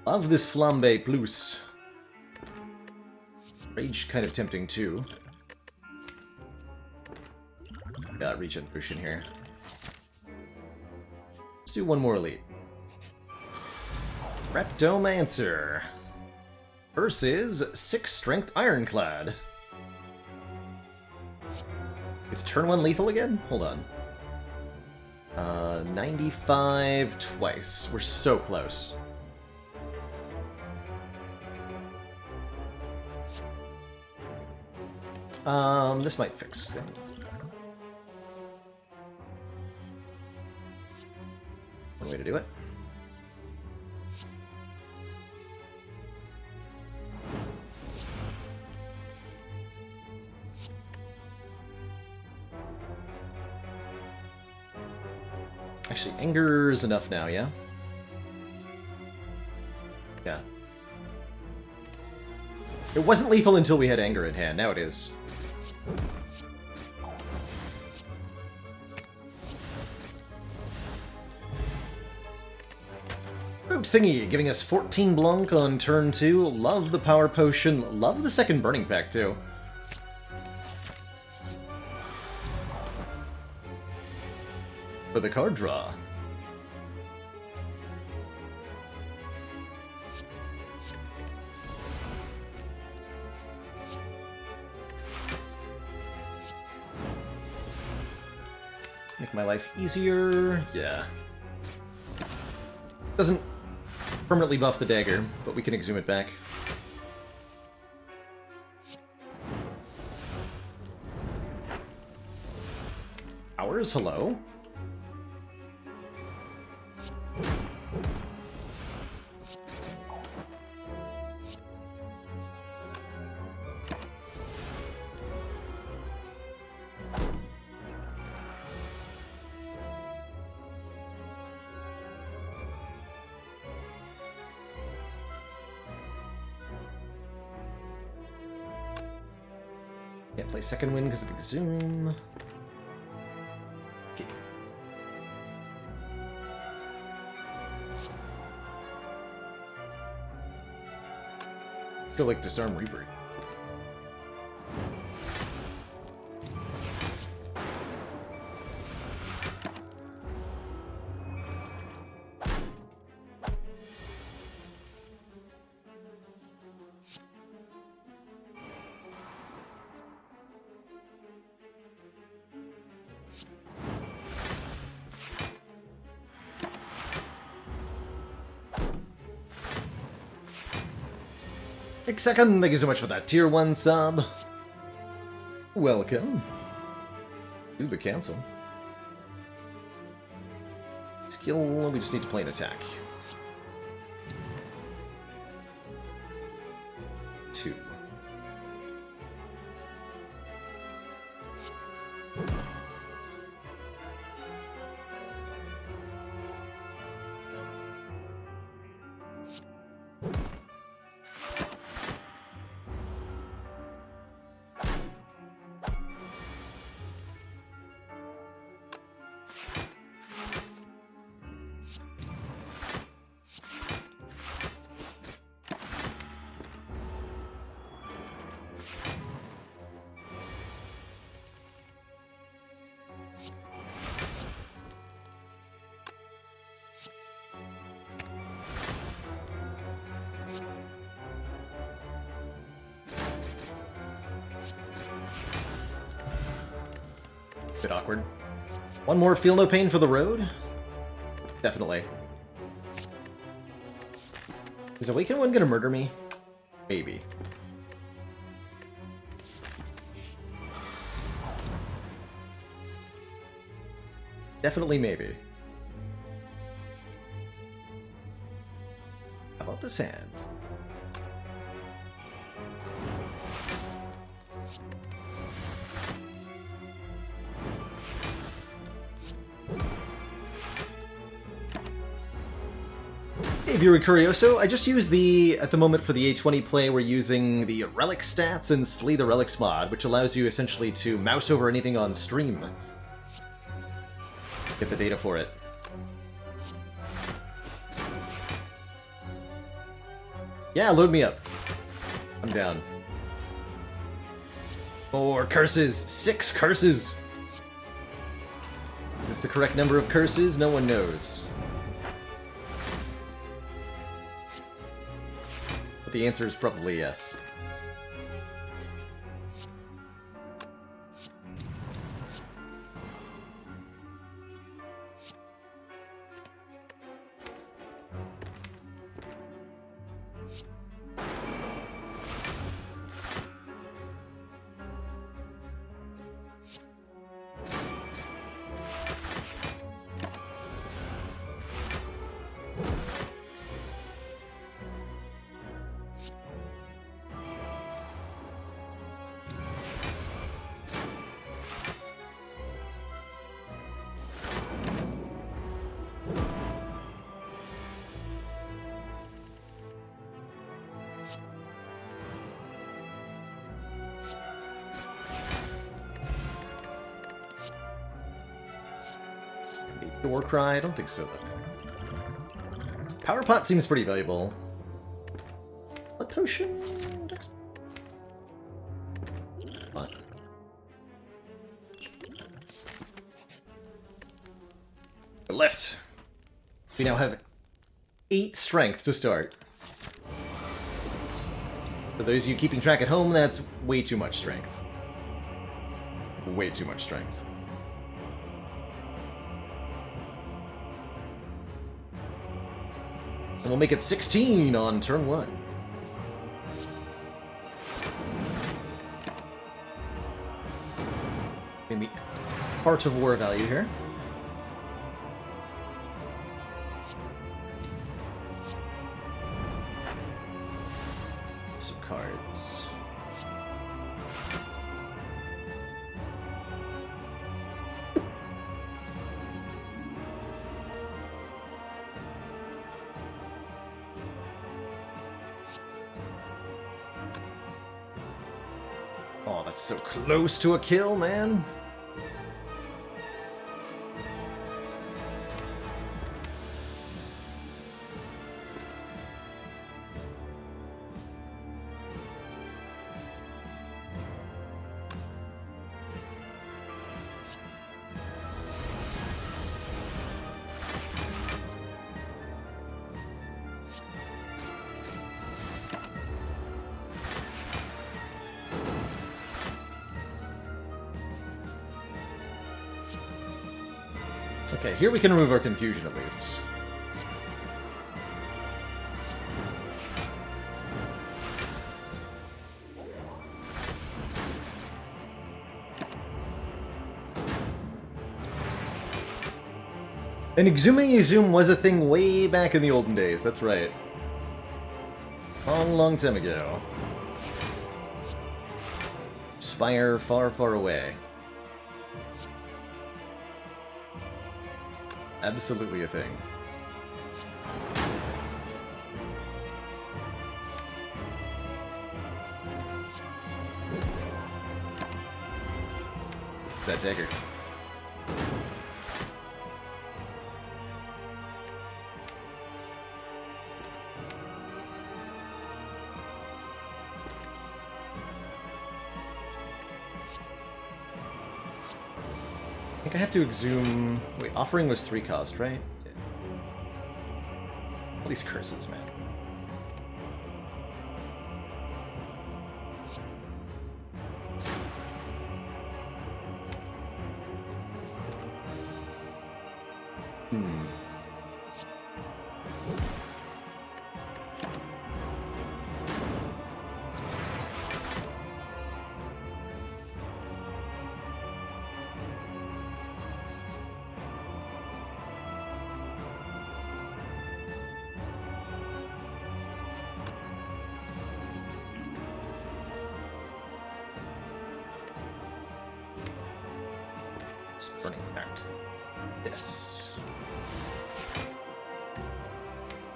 Love this flambe plus. Rage kind of tempting too. Got regen potion here. Let's do one more elite. Reptomancer versus 6 strength ironclad. It's turn 1 lethal again? Hold on. 95 twice. We're so close. This might fix things. One way to do it. Actually, anger is enough now, yeah? Yeah. It wasn't lethal until we had anger in hand. Now it is. Root thingy, giving us 14 Blanc on turn 2. Love the power potion. Love the second burning pack, too. For the card draw. Make my life easier. Yeah. Doesn't permanently buff the dagger, but we can exhume it back. Hours, hello? Can't play second wind because of exhume. Okay. Feel like disarm Rebirth. Second, thank you so much for that tier 1 sub. Welcome to the council. Skill, we just need to play an attack. 2. Bit awkward. One more feel no pain for the road? Definitely. Is Awakened One gonna murder me? Maybe. Definitely maybe. How about this hand? Hey, viewer Curioso, I just used at the moment for the A20 play, we're using the Relic stats and Slay the Relics mod, which allows you essentially to mouse over anything on stream. Get the data for it. Yeah, load me up. I'm down. More curses! 6 curses! Is this the correct number of curses? No one knows. But the answer is probably yes. Door Cry? I don't think so, though. Power Pot seems pretty valuable. Blood Potion? What? Lift! We now have 8 strength to start. For those of you keeping track at home, that's way too much strength. Way too much strength. And we'll make it 16 on turn 1. In the Heart of War value here. Some cards. Oh, that's so close to a kill, man. Okay, here we can remove our confusion at least. And Exhuming Zoom was a thing way back in the olden days, that's right. Long time ago. Spire far, far away. Absolutely a thing. It's that dagger. I think I have to exhume... Wait, offering was 3 cost, right? Yeah. All these curses, man. Burning back to this.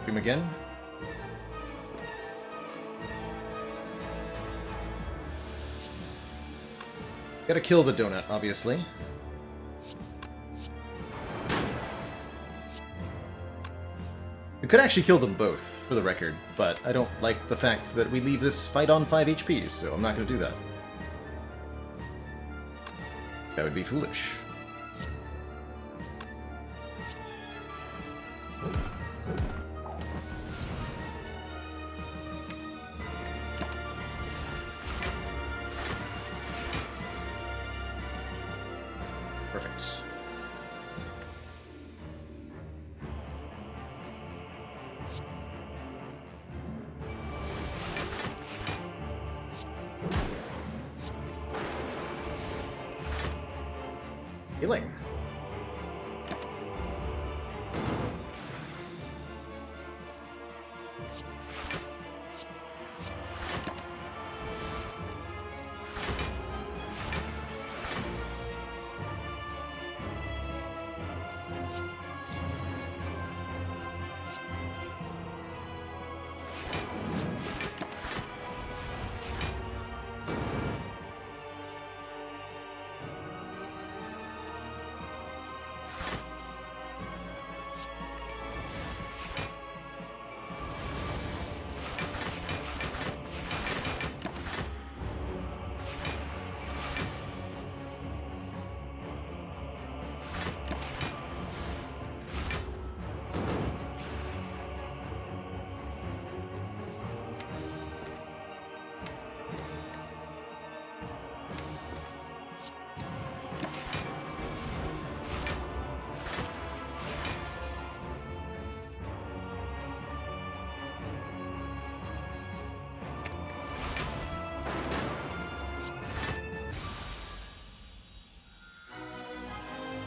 Zoom again. Gotta kill the donut, obviously. We could actually kill them both, for the record, but I don't like the fact that we leave this fight on 5 HP, so I'm not gonna do that. That would be foolish. Perfect. Healing.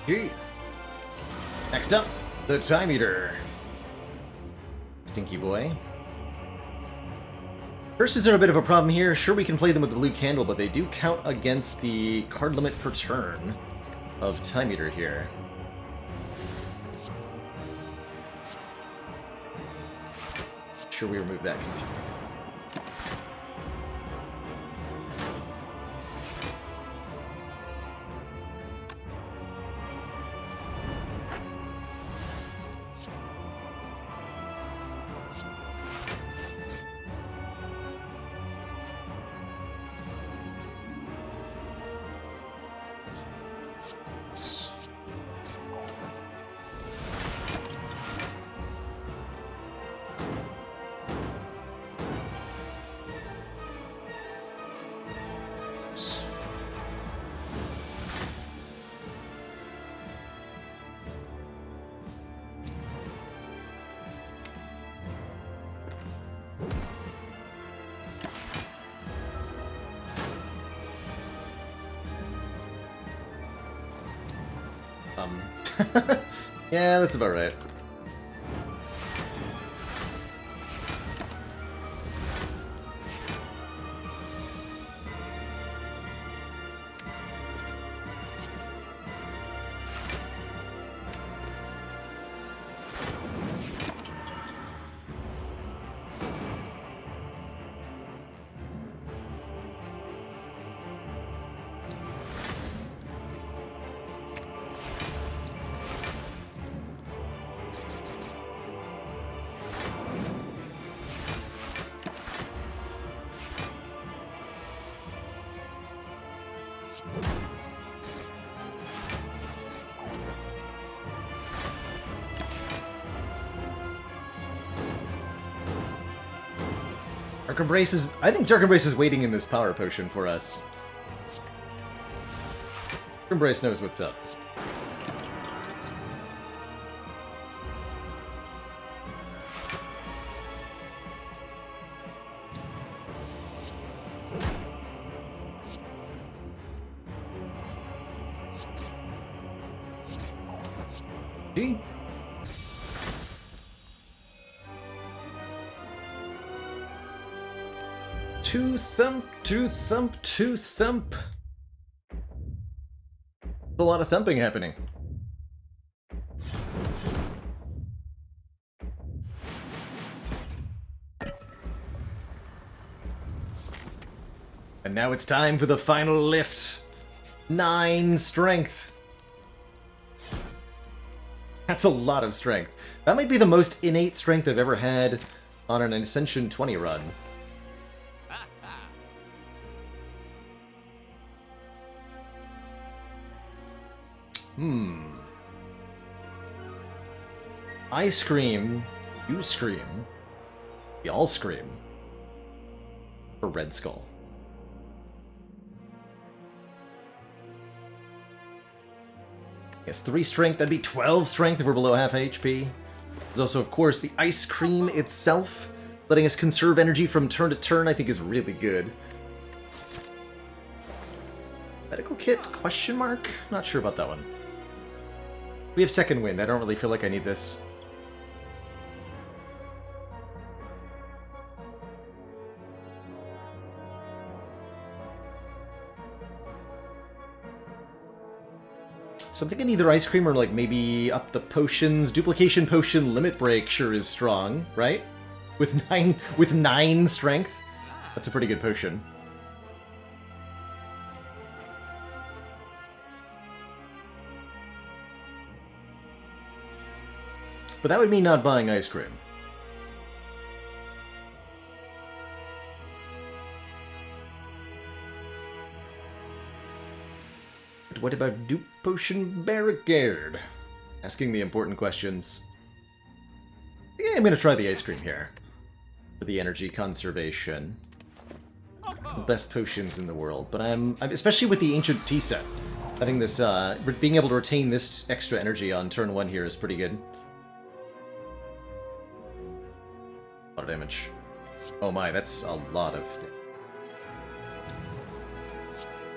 Gee. Next up, the Time Eater. Stinky boy. Curses are a bit of a problem here. Sure, we can play them with the blue candle, but they do count against the card limit per turn of Time Eater here. Sure, we remove that confusion. Yeah, that's about right. Dark Embrace is... I think Dark Embrace is waiting in this power potion for us. Dark Embrace knows what's up. Gee. Two thump, two thump, two thump. There's a lot of thumping happening. And now it's time for the final lift. 9 strength. That's a lot of strength. That might be the most innate strength I've ever had on an Ascension 20 run. I scream, you scream, we all scream for Red Skull. Yes, 3 strength, that'd be 12 strength if we're below half HP. There's also, of course, the ice cream itself, letting us conserve energy from turn to turn, I think is really good. Medical kit, question mark? Not sure about that one. We have second wind, I don't really feel like I need this. So I'm thinking either ice cream or like maybe up the potions. Duplication potion, limit break sure is strong, right? With 9 strength. That's a pretty good potion. But that would mean not buying ice cream. But what about Dupe Potion Barricade? Asking the important questions. Yeah, I'm gonna try the ice cream here. For the energy conservation. The best potions in the world. But I'm especially with the Ancient Tea set. Having this, being able to retain this extra energy on turn 1 here is pretty good. A lot of damage. Oh my, that's a lot of damage.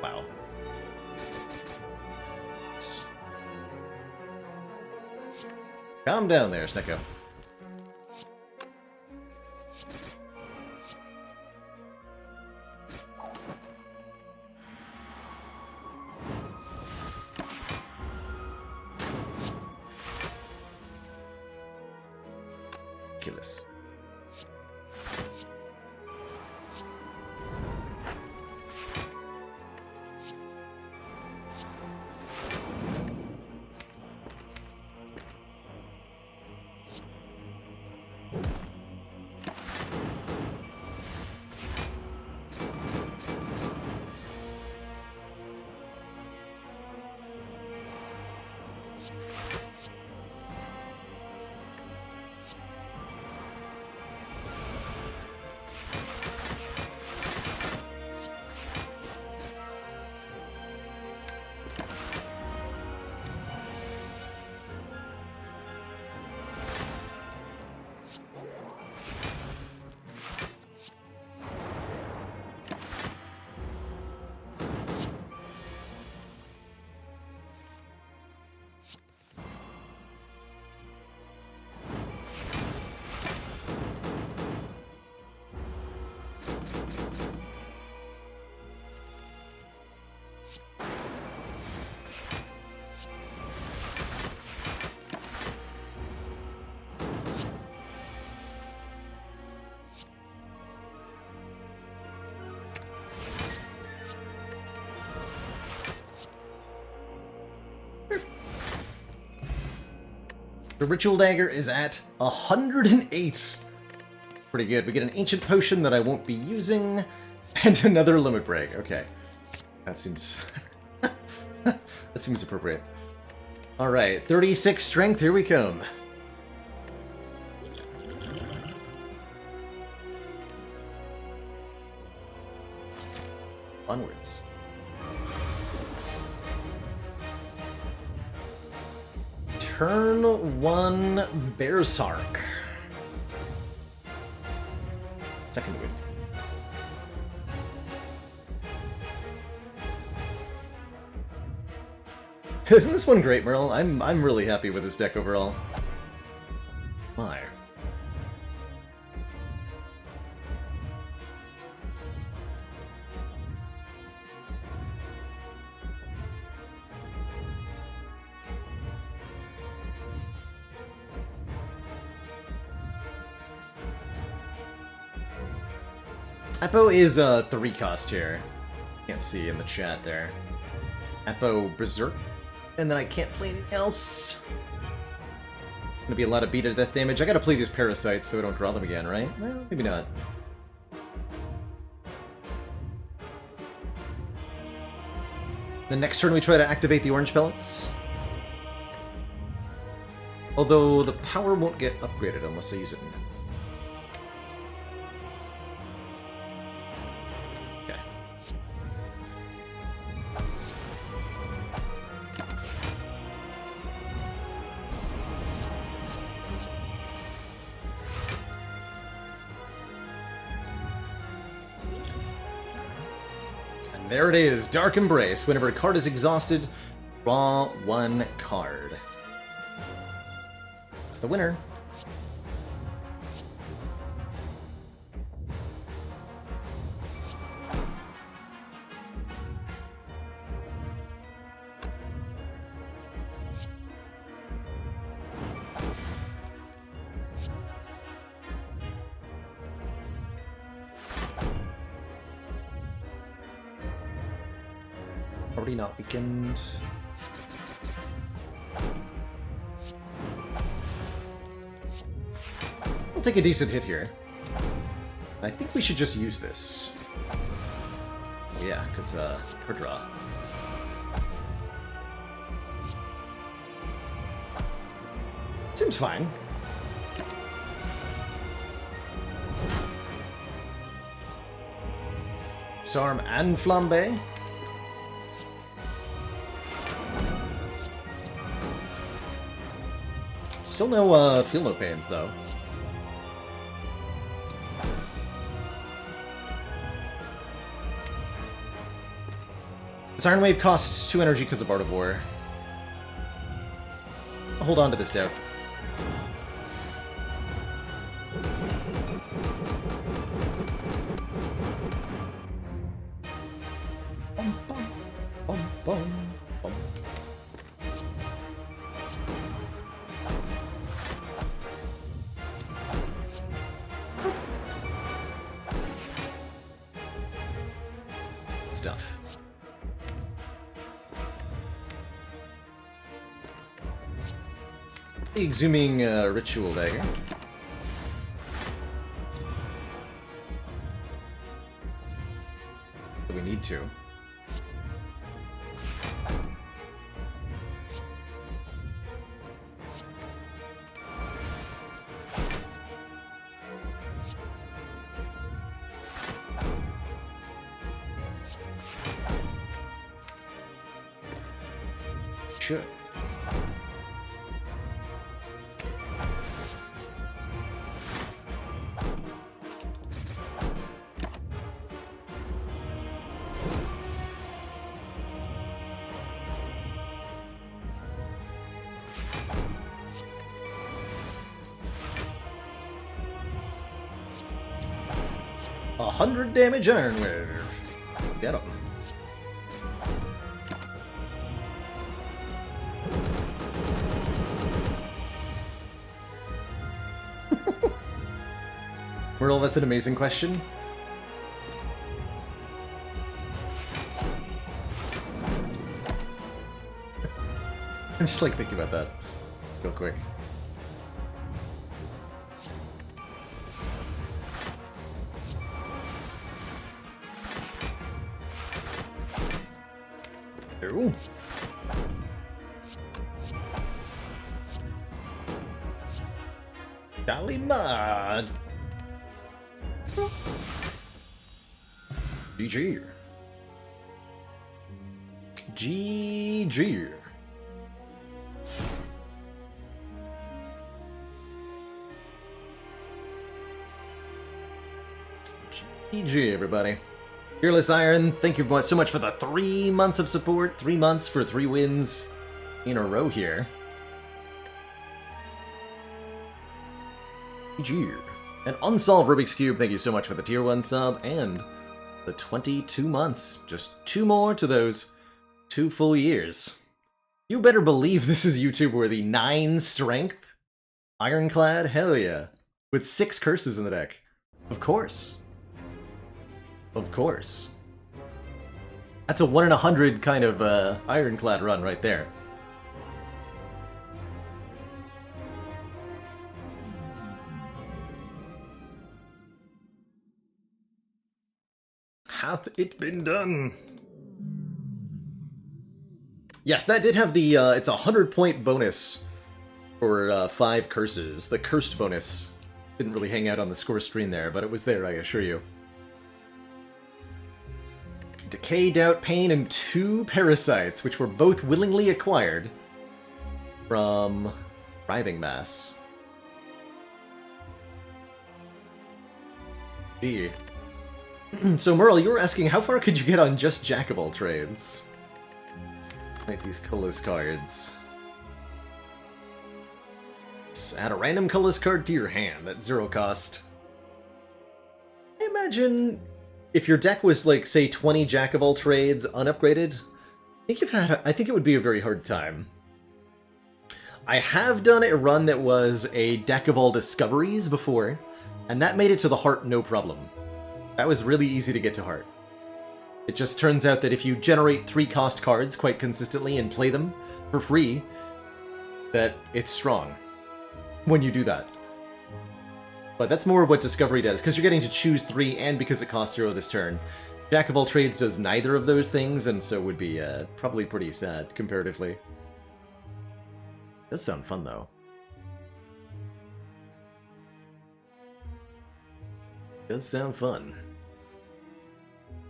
Wow. Calm down there, Snecko. Ridiculous. The Ritual Dagger is at 108. Pretty good. We get an Ancient Potion that I won't be using, and another Limit Break. Okay. That seems... that seems appropriate. Alright, 36 Strength, here we come. Onwards. Turn 1 Bearsark. Second wind. Isn't this one great, Merle? I'm really happy with this deck overall. Why? Apo is a 3 cost here. Can't see in the chat there. Apo Berserk. And then I can't play anything else. Gonna be a lot of beat to death damage. I gotta play these parasites so I don't draw them again, right? Well, maybe not. The next turn we try to activate the orange pellets. Although the power won't get upgraded unless I use it. There it is, Dark Embrace. Whenever a card is exhausted, draw 1 card. That's the winner. Already not weakened. I'll take a decent hit here. I think we should just use this. Yeah, because, per draw. Seems fine. Disarm and Flambe. Still no, feel no pains, though. This Iron Wave costs 2 energy because of Art of War. I'll hold on to this doubt. Bum, bum, bum, bum, bum. Stuff. Exhuming ritual dagger. We need to. Sure. A 100 damage iron wave. Get him. Merle, that's an amazing question. I'm just like thinking about that real quick. Ooh. Kalimad. GG. GG. GG, everybody. Fearless Iron, thank you so much for the 3 months of support. 3 months for 3 wins in a row here. GG. And Unsolved Rubik's Cube, thank you so much for the tier 1 sub and the 22 months. Just 2 more to those 2 full years. You better believe this is YouTube worthy. 9 strength? Ironclad? Hell yeah. With 6 curses in the deck. Of course. Of course. That's a 1 in 100 kind of Ironclad run right there. Hath it been done? Yes, that did have the, it's a 100-point bonus for 5 curses. The cursed bonus didn't really hang out on the score screen there, but it was there, I assure you. Decay, Doubt, Pain, and 2 Parasites, which were both willingly acquired from Writhing Mass. Gee. So, Merle, you were asking how far could you get on just Jack of all trades? Like these colorless cards. Let's add a random colorless card to your hand at 0 cost. I imagine if your deck was like, say, 20 Jack of all trades unupgraded, I think it would be a very hard time. I have done a run that was a deck of all discoveries before, and that made it to the heart no problem. That was really easy to get to heart. It just turns out that if you generate 3 cost cards quite consistently and play them for free, that it's strong when you do that. But that's more what Discovery does, because you're getting to choose 3 and because it costs 0 this turn. Jack of all trades does neither of those things, and so would be probably pretty sad, comparatively. Does sound fun, though. Does sound fun.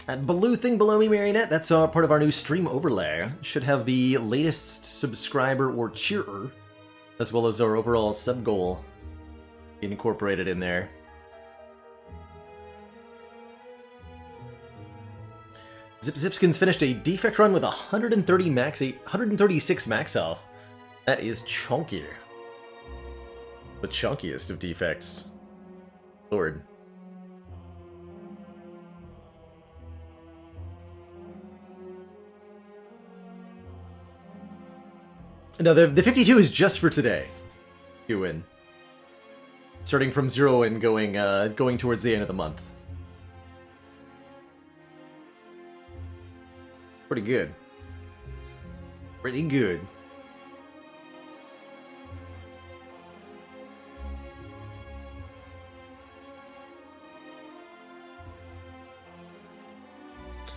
And blue thing below me, Marionette, that's part of our new stream overlay. Should have the latest subscriber or cheerer, as well as our overall sub goal incorporated in there. Zipskins finished a defect run with 136 max health. That is chunky. The chunkiest of defects. Lord. No, the 52 is just for today. You win. Starting from 0 and going towards the end of the month. Pretty good. Pretty good.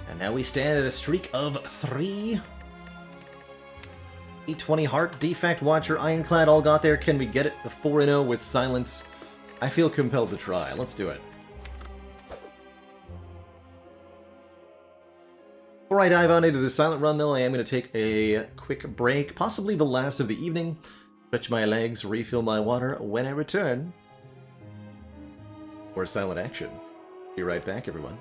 And now we stand at a streak of 3. 820 Heart, Defect, Watcher, Ironclad all got there. Can we get it? The 4-0 with Silence. I feel compelled to try. Let's do it. Before I dive on into the silent run, though, I am going to take a quick break, possibly the last of the evening. Stretch my legs, refill my water when I return. Or silent action. Be right back, everyone.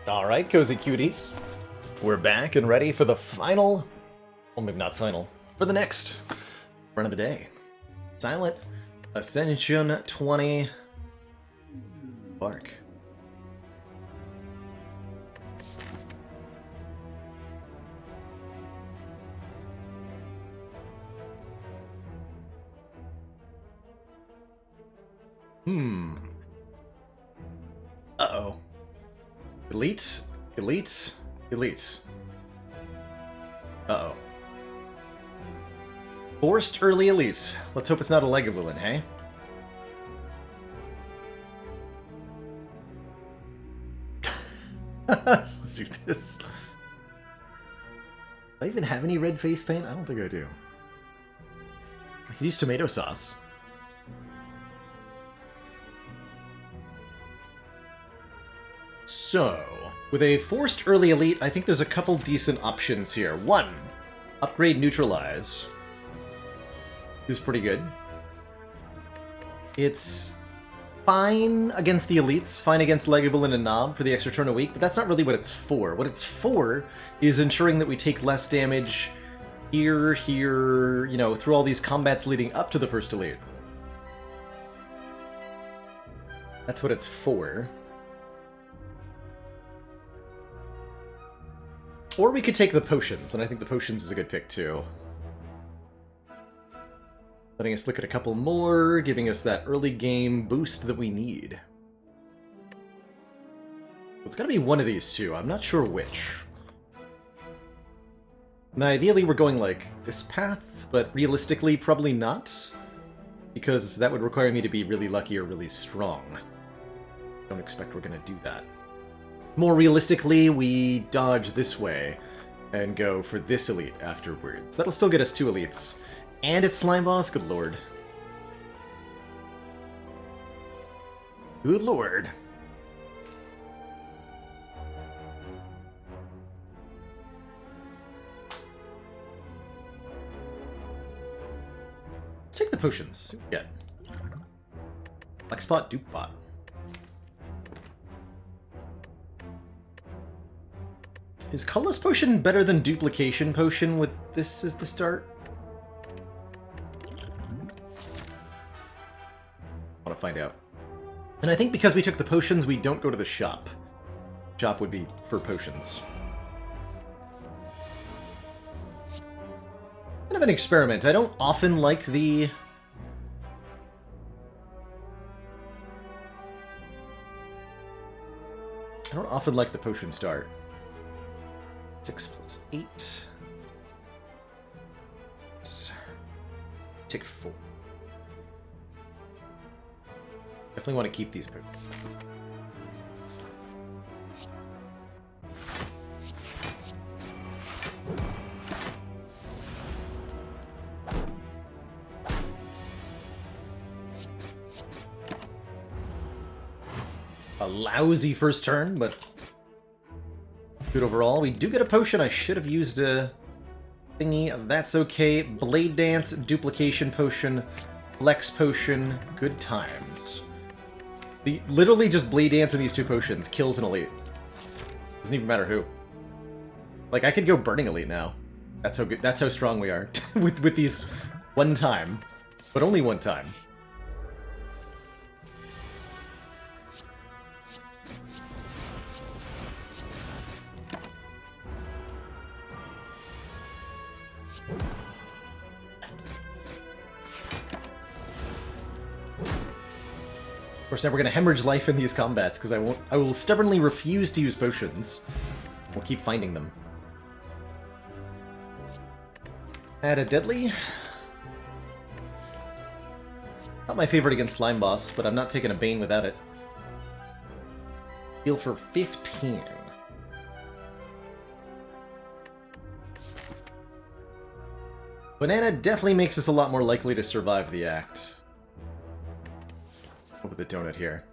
Alright, cozy cuties. We're back and ready for the final, well maybe not final, for the next run of the day. Silent Ascension 20 Bark. Uh-oh. Elite? Elite? Elite. Uh-oh. Forced early elite. Let's hope it's not a Lagavulin, hey? Do this. Do I even have any red face paint? I don't think I do. I can use tomato sauce. So, with a forced early elite, I think there's a couple decent options here. One, upgrade neutralize. Is pretty good. It's fine against the elites, fine against Lagavulin and Nob for the extra turn a week, but that's not really what it's for. What it's for is ensuring that we take less damage here, you know, through all these combats leading up to the first elite. That's what it's for. Or we could take the potions, and I think the potions is a good pick too. Letting us look at a couple more, giving us that early game boost that we need. It's gotta be one of these two, I'm not sure which. Now ideally we're going like this path, but realistically probably not. Because that would require me to be really lucky or really strong. Don't expect we're gonna do that. More realistically, we dodge this way and go for this elite afterwards. That'll still get us 2 elites. And it's Slime Boss? Good lord. Good lord. Let's take the potions. Yeah. Flexbot, Dupebot. Is Colorless Potion better than Duplication Potion with this as the start? I want to find out. And I think because we took the potions, we don't go to the shop. Shop would be for potions. Kind of an experiment. I don't often like the... I don't often like the potion start. 6 plus 8. Let's take 4. Definitely want to keep these potions. A lousy first turn, but good overall. We do get a potion. I should have used a thingy. That's okay. Blade Dance, Duplication Potion, Flex Potion. Good times. Literally just Blade Dance and these 2 potions kills an elite. Doesn't even matter who. Like, I could go Burning Elite now. That's how good. That's how strong we are with these one time, but only one time. Of course, now we're gonna hemorrhage life in these combats because I will stubbornly refuse to use potions. We'll keep finding them. Add a deadly. Not my favorite against Slime Boss, but I'm not taking a Bane without it. Heal for 15. Banana definitely makes us a lot more likely to survive the act. Over the donut here.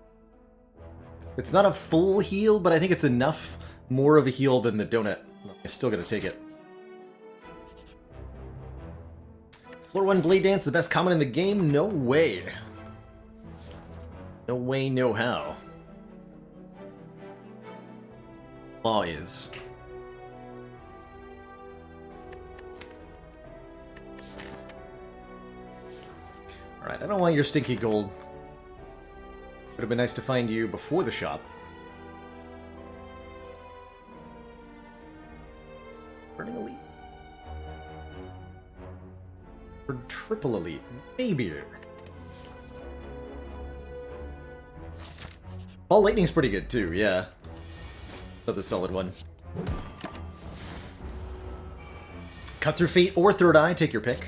It's not a full heal, but I think it's enough more of a heal than the donut. I'm still gonna take it. Floor 1 Blade Dance, the best common in the game? No way. No way, no how. law is. Alright, I don't want your stinky gold. Would have been nice to find you before the shop. Burning Elite? Or Triple Elite? Maybe. Ball Lightning's pretty good too, yeah. Another solid one. Cut Through Fate or Third Eye, take your pick.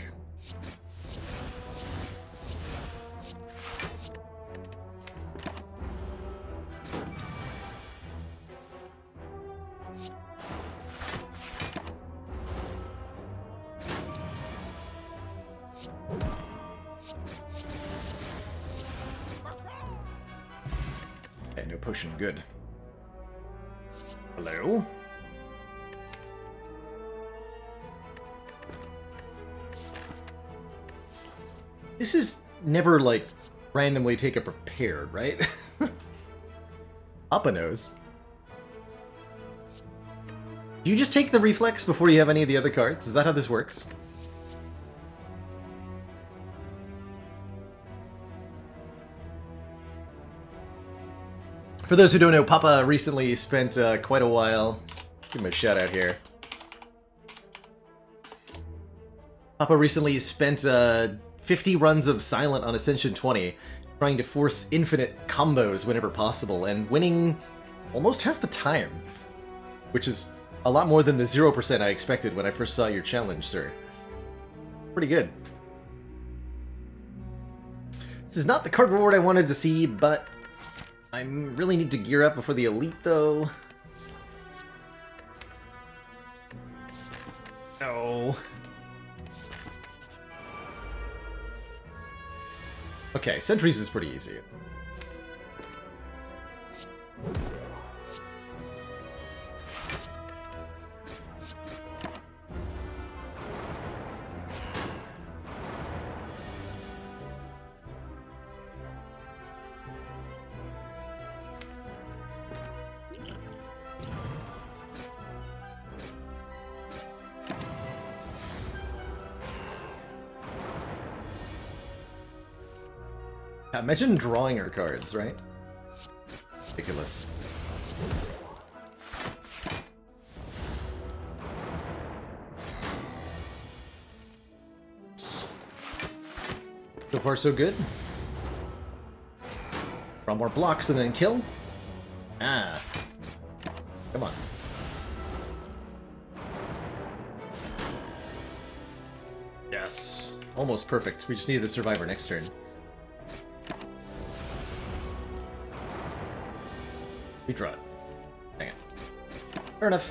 Okay, no potion, good. Hello? This is never, like, randomly take a prepared, right? Up a nose. Do you just take the reflex before you have any of the other cards? Is that how this works? For those who don't know, Papa recently spent quite a while... Give him a shout out here. Papa recently spent 50 runs of Silent on Ascension 20, trying to force infinite combos whenever possible, and winning almost half the time. Which is a lot more than the 0% I expected when I first saw your challenge, sir. Pretty good. This is not the card reward I wanted to see, but I really need to gear up before the Elite, though. No. Okay, Sentries is pretty easy. Imagine drawing her cards, right? Ridiculous. So far, so good. Draw more blocks and then kill. Ah. Come on. Yes. Almost perfect. We just need the survivor next turn. We draw it. Dang it. Fair enough.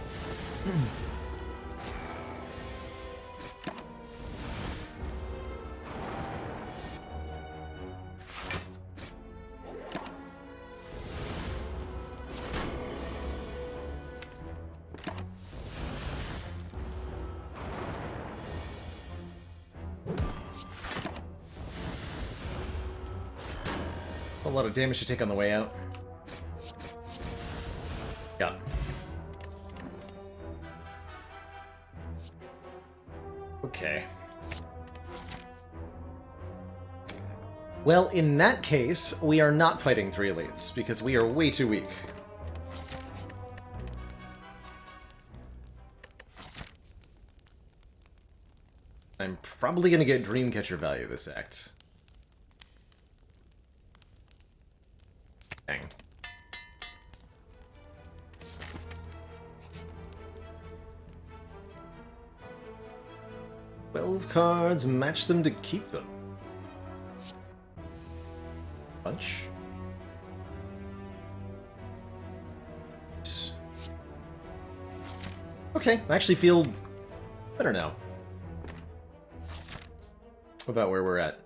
A lot of damage to take on the way out. Yeah. Okay. Well, in that case, we are not fighting 3 elites, because we are way too weak. I'm probably gonna get Dreamcatcher value this act. Dang. 12 cards, match them to keep them. Bunch. Okay, I actually feel better now about where we're at.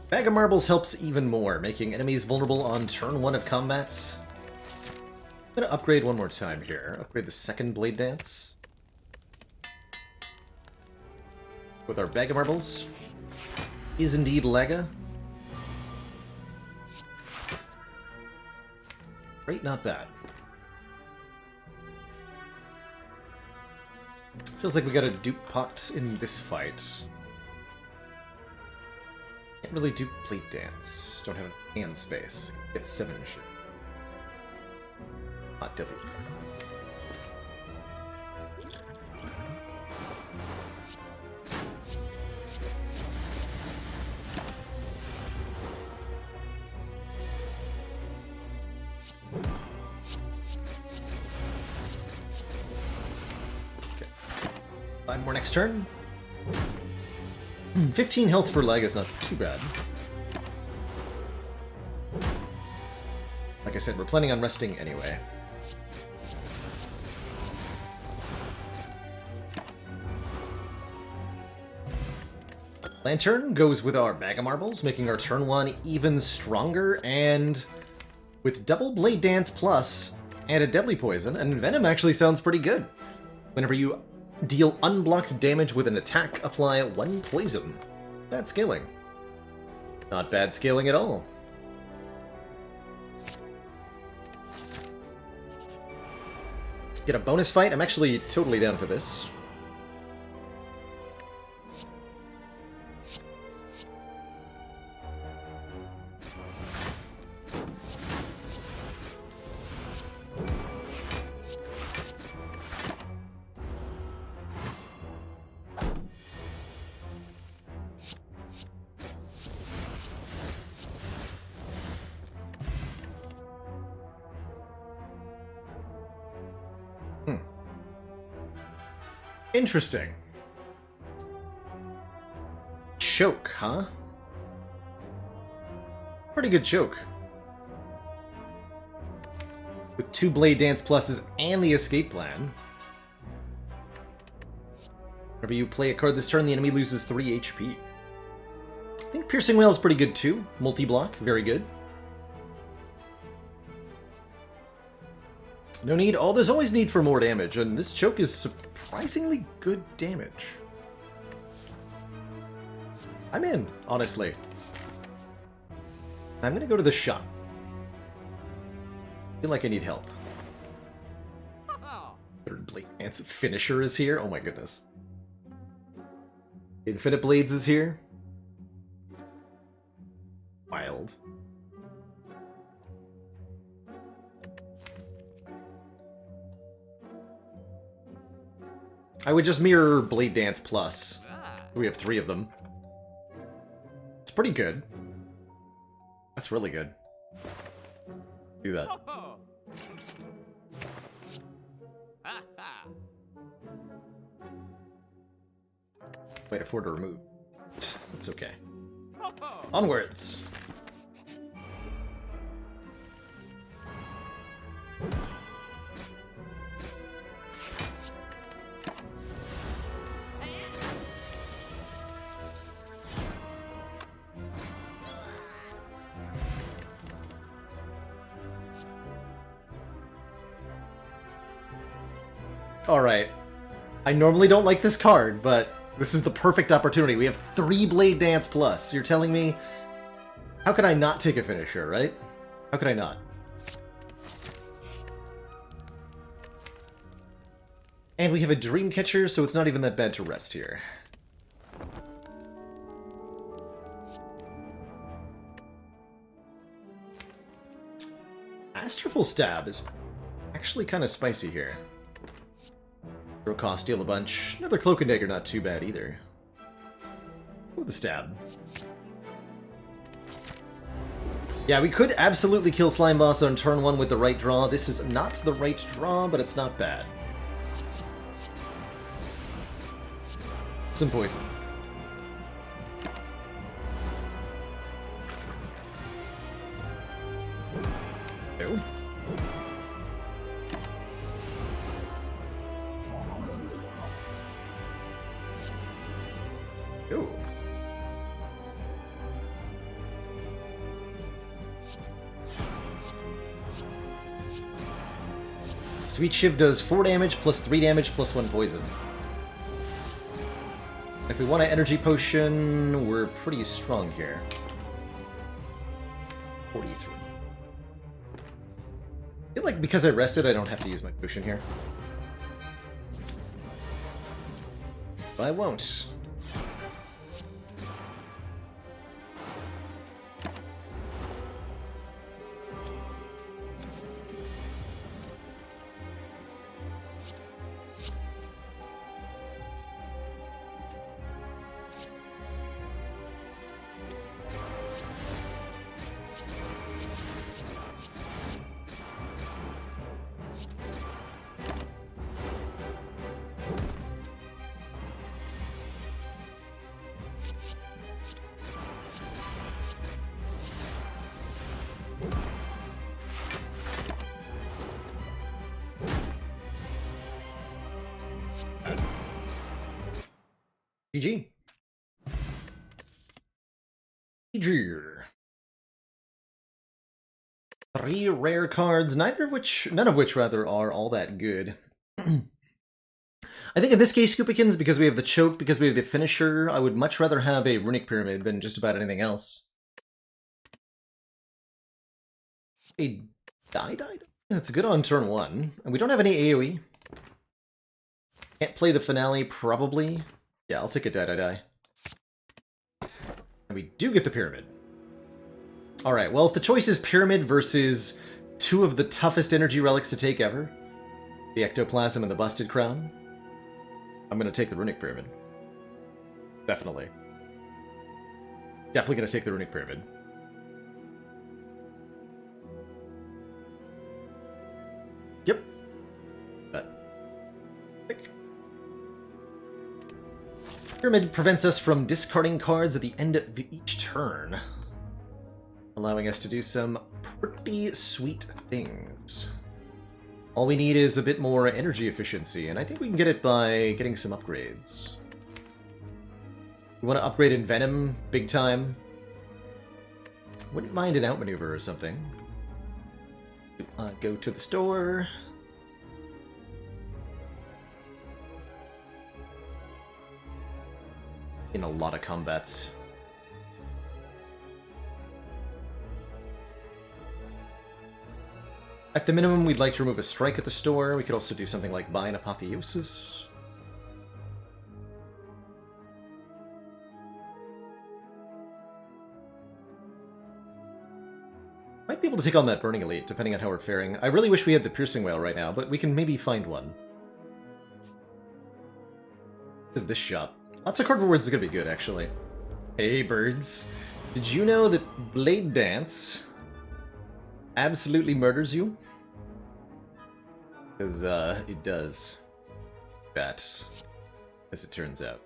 Bag of Marbles helps even more, making enemies vulnerable on turn 1 of combat. I'm gonna upgrade one more time here. Upgrade the second Blade Dance. With our Bag of Marbles. Is indeed Lega. Great, not bad. Feels like we got a dupe pot in this fight. Can't really dupe Blade Dance. Don't have an hand space. Get 7 shit. Not deadly. Okay. 5 more next turn. 15 health for leg is not too bad. Like I said, we're planning on resting anyway. Lantern goes with our bag of marbles, making our turn 1 even stronger, and with double Blade Dance plus and a deadly poison, and Venom actually sounds pretty good. Whenever you deal unblocked damage with an attack, apply 1 poison. Bad scaling. Not bad scaling at all. Get a bonus fight? I'm actually totally down for this. Interesting. Choke, huh? Pretty good choke. With 2 Blade Dance pluses and the escape plan. Whenever you play a card this turn, the enemy loses 3 HP. I think Piercing Wail is pretty good too. Multi-block, very good. No need. Oh, there's always need for more damage, and this choke is surprisingly good damage. I'm in, honestly. I'm gonna go to the shop. Feel like I need help. Third Blade Dance Finisher is here. Oh my goodness. Infinite Blades is here. Wild. I would just mirror Blade Dance Plus. We have 3 of them. It's pretty good. That's really good. Do that. Wait, afford to remove. It's okay. Onwards! Alright. I normally don't like this card, but this is the perfect opportunity. We have 3 Blade Dance plus. You're telling me... How could I not take a finisher, right? How could I not? And we have a Dreamcatcher, so it's not even that bad to rest here. Astroful Stab is actually kind of spicy here. Throw cost, deal a bunch. Another Cloak and Dagger, not too bad either. With the stab. Yeah, we could absolutely kill Slime Boss on turn 1 with the right draw. This is not the right draw, but it's not bad. Some poison. No. Ooh. Sweet Shiv does 4 damage plus 3 damage plus 1 poison. If we want an energy potion, we're pretty strong here. 43. feel like because I rested, I don't have to use my potion here. But I won't. GG. GG. 3 rare cards, none of which rather are all that good. I think in this case, Scoopikins, because we have the choke, because we have the finisher, I would much rather have a Runic Pyramid than just about anything else. A die? That's good on turn 1. And we don't have any AoE. Can't play the finale, probably. Yeah, I'll take a die. And we do get the Pyramid. Alright, well, if the choice is Pyramid versus 2 of the toughest energy relics to take ever, the Ectoplasm and the Busted Crown, I'm gonna take the Runic Pyramid. Definitely. Definitely gonna take the Runic Pyramid. Yep. Pyramid prevents us from discarding cards at the end of each turn, allowing us to do some pretty sweet things. All we need is a bit more energy efficiency, and I think we can get it by getting some upgrades. We want to upgrade in Venom big time. Wouldn't mind an outmaneuver or something. Go to the store. In a lot of combats. At the minimum, we'd like to remove a strike at the store. We could also do something like buy an Apotheosis. Might be able to take on that Burning Elite, depending on how we're faring. I really wish we had the Piercing Whale right now, but we can maybe find one. This shop. Lots of card rewards is gonna be good, actually. Hey, birds. Did you know that Blade Dance absolutely murders you? Because, it does. That, as it turns out.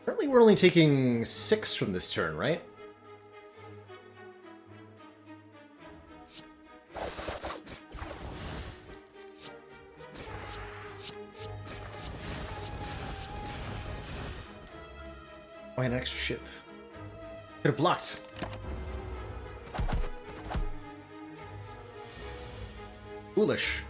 Apparently we're only taking 6 from this turn, right? Why an extra ship? Could have blocked. Foolish.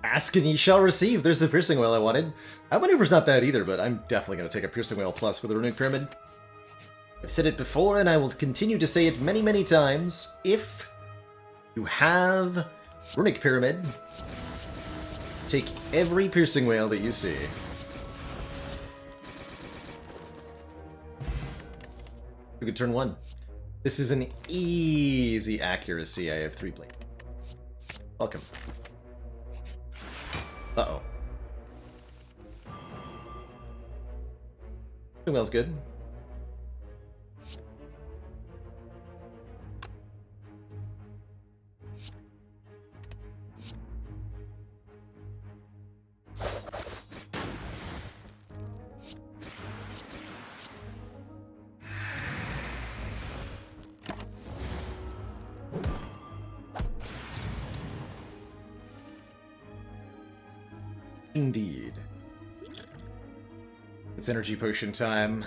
Ask and ye shall receive. There's the Piercing Whale I wanted. Outmaneuver's not bad either, but I'm definitely going to take a Piercing Whale plus with the Runic Pyramid. I've said it before, and I will continue to say it many, many times. If you have Runic Pyramid, Take every piercing wail that you see. We could turn 1. This is an easy accuracy. I have 3 blade. Welcome. Uh-oh. Wail's good. Indeed. It's energy potion time.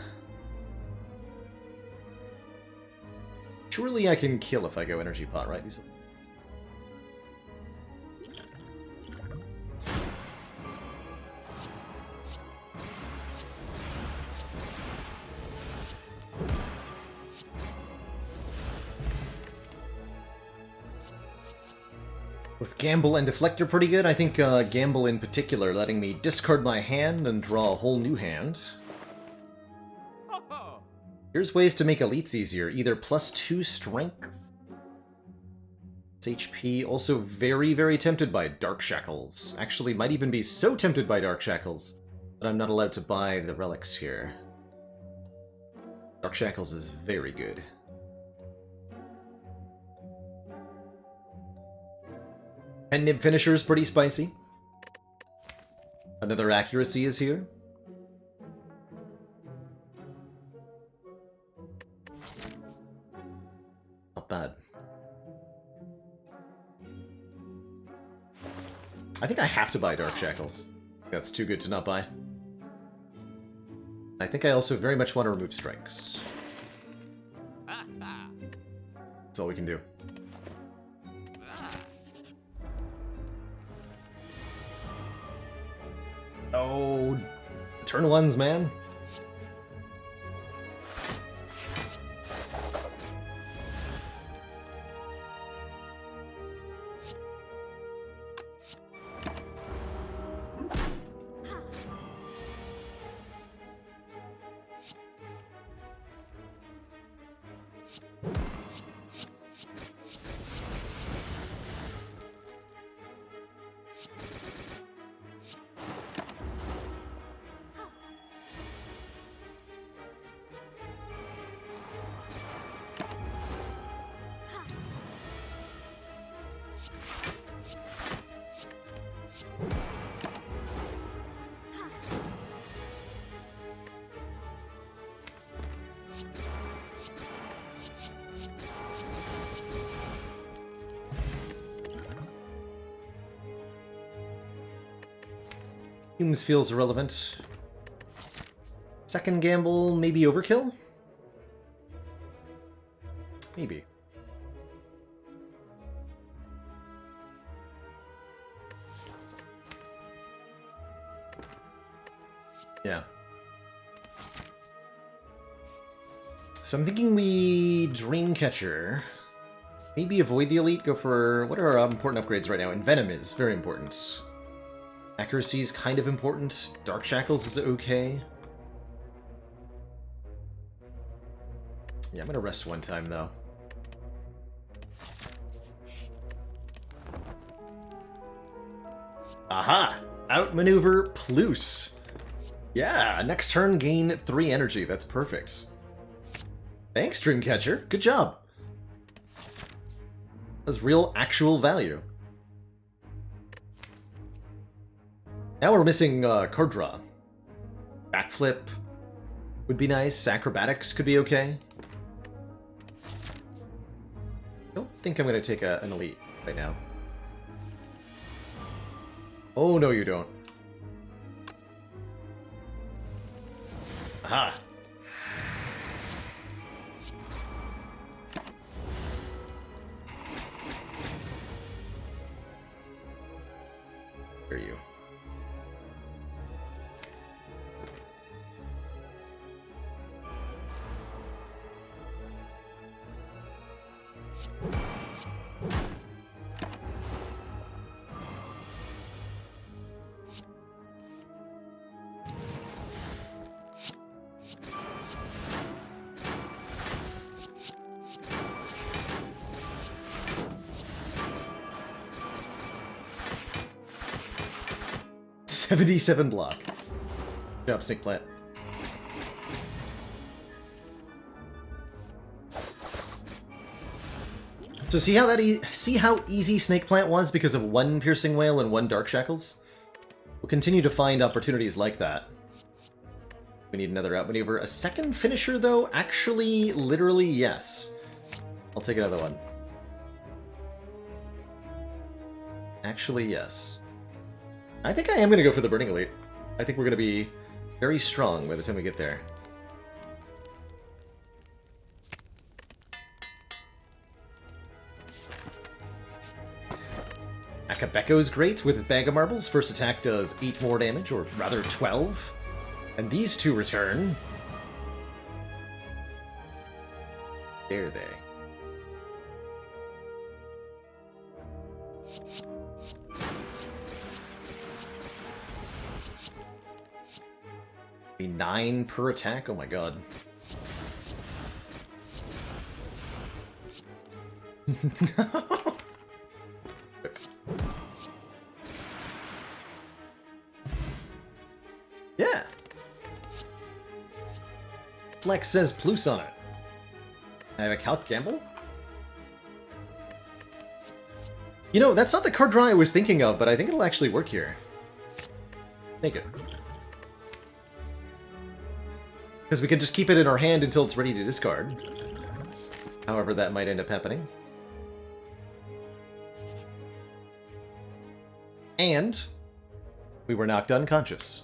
Surely I can kill if I go energy pot, right? With Gamble and Deflector pretty good. I think Gamble in particular, letting me discard my hand and draw a whole new hand. Here's ways to make elites easier. Either +2 strength. It's HP. Also very, very tempted by Dark Shackles. Actually, might even be so tempted by Dark Shackles that I'm not allowed to buy the relics here. Dark Shackles is very good. And Nib Finisher is pretty spicy. Another accuracy is here. Not bad. I think I have to buy Dark Shackles. That's too good to not buy. I think I also very much want to remove strikes. That's all we can do. Oh, turn 1s, man. Humes feels irrelevant. Second gamble, maybe overkill? Maybe. Yeah. So I'm thinking we Dreamcatcher. Maybe avoid the elite, go for... What are our important upgrades right now? Envenom is very important. Accuracy is kind of important. Dark Shackles is okay. Yeah, I'm gonna rest 1 time, though. Aha! Outmaneuver Plus. Yeah, next turn gain 3 energy. That's perfect. Thanks, Dreamcatcher. Good job. That's real, actual value. Now we're missing card draw. Backflip would be nice. Acrobatics could be okay. I don't think I'm going to take an elite right now. Oh, no you don't. Aha! Where are you? 77 block. Good job, Snake Plant. So see how easy Snake Plant was because of one Piercing Wail and one Dark Shackles? We'll continue to find opportunities like that. We need another outmaneuver. A second finisher, though? Actually, literally, yes. I'll take another one. Actually, yes. I think I am going to go for the Burning Elite. I think we're going to be very strong by the time we get there. Akabeko's great with Bag of Marbles. First attack does 8 more damage, or rather 12. And these two return. Dare they? Be 9 per attack? Oh my god. Yeah. Flex says plus on it. I have a Calc Gamble? You know, that's not the card draw I was thinking of, but I think it'll actually work here. Take it. Because we can just keep it in our hand until it's ready to discard. However that might end up happening. And we were knocked unconscious.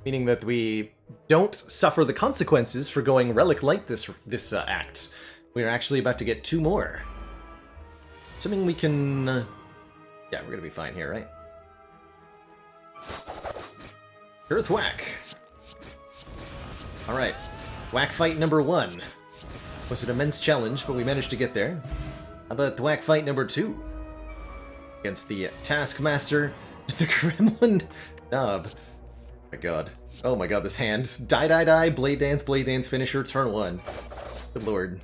Meaning that we don't suffer the consequences for going Relic Light this act. We're actually about to get 2 more. Assuming we can... yeah, we're gonna be fine here, right? Earth Whack! Alright, Whack fight number 1. Was an immense challenge, but we managed to get there. How about Whack fight number 2? Against the Taskmaster, the Gremlin Knob. Oh my god. Oh my god, this hand. Die, die, die, Blade Dance, finisher, turn 1. Good lord.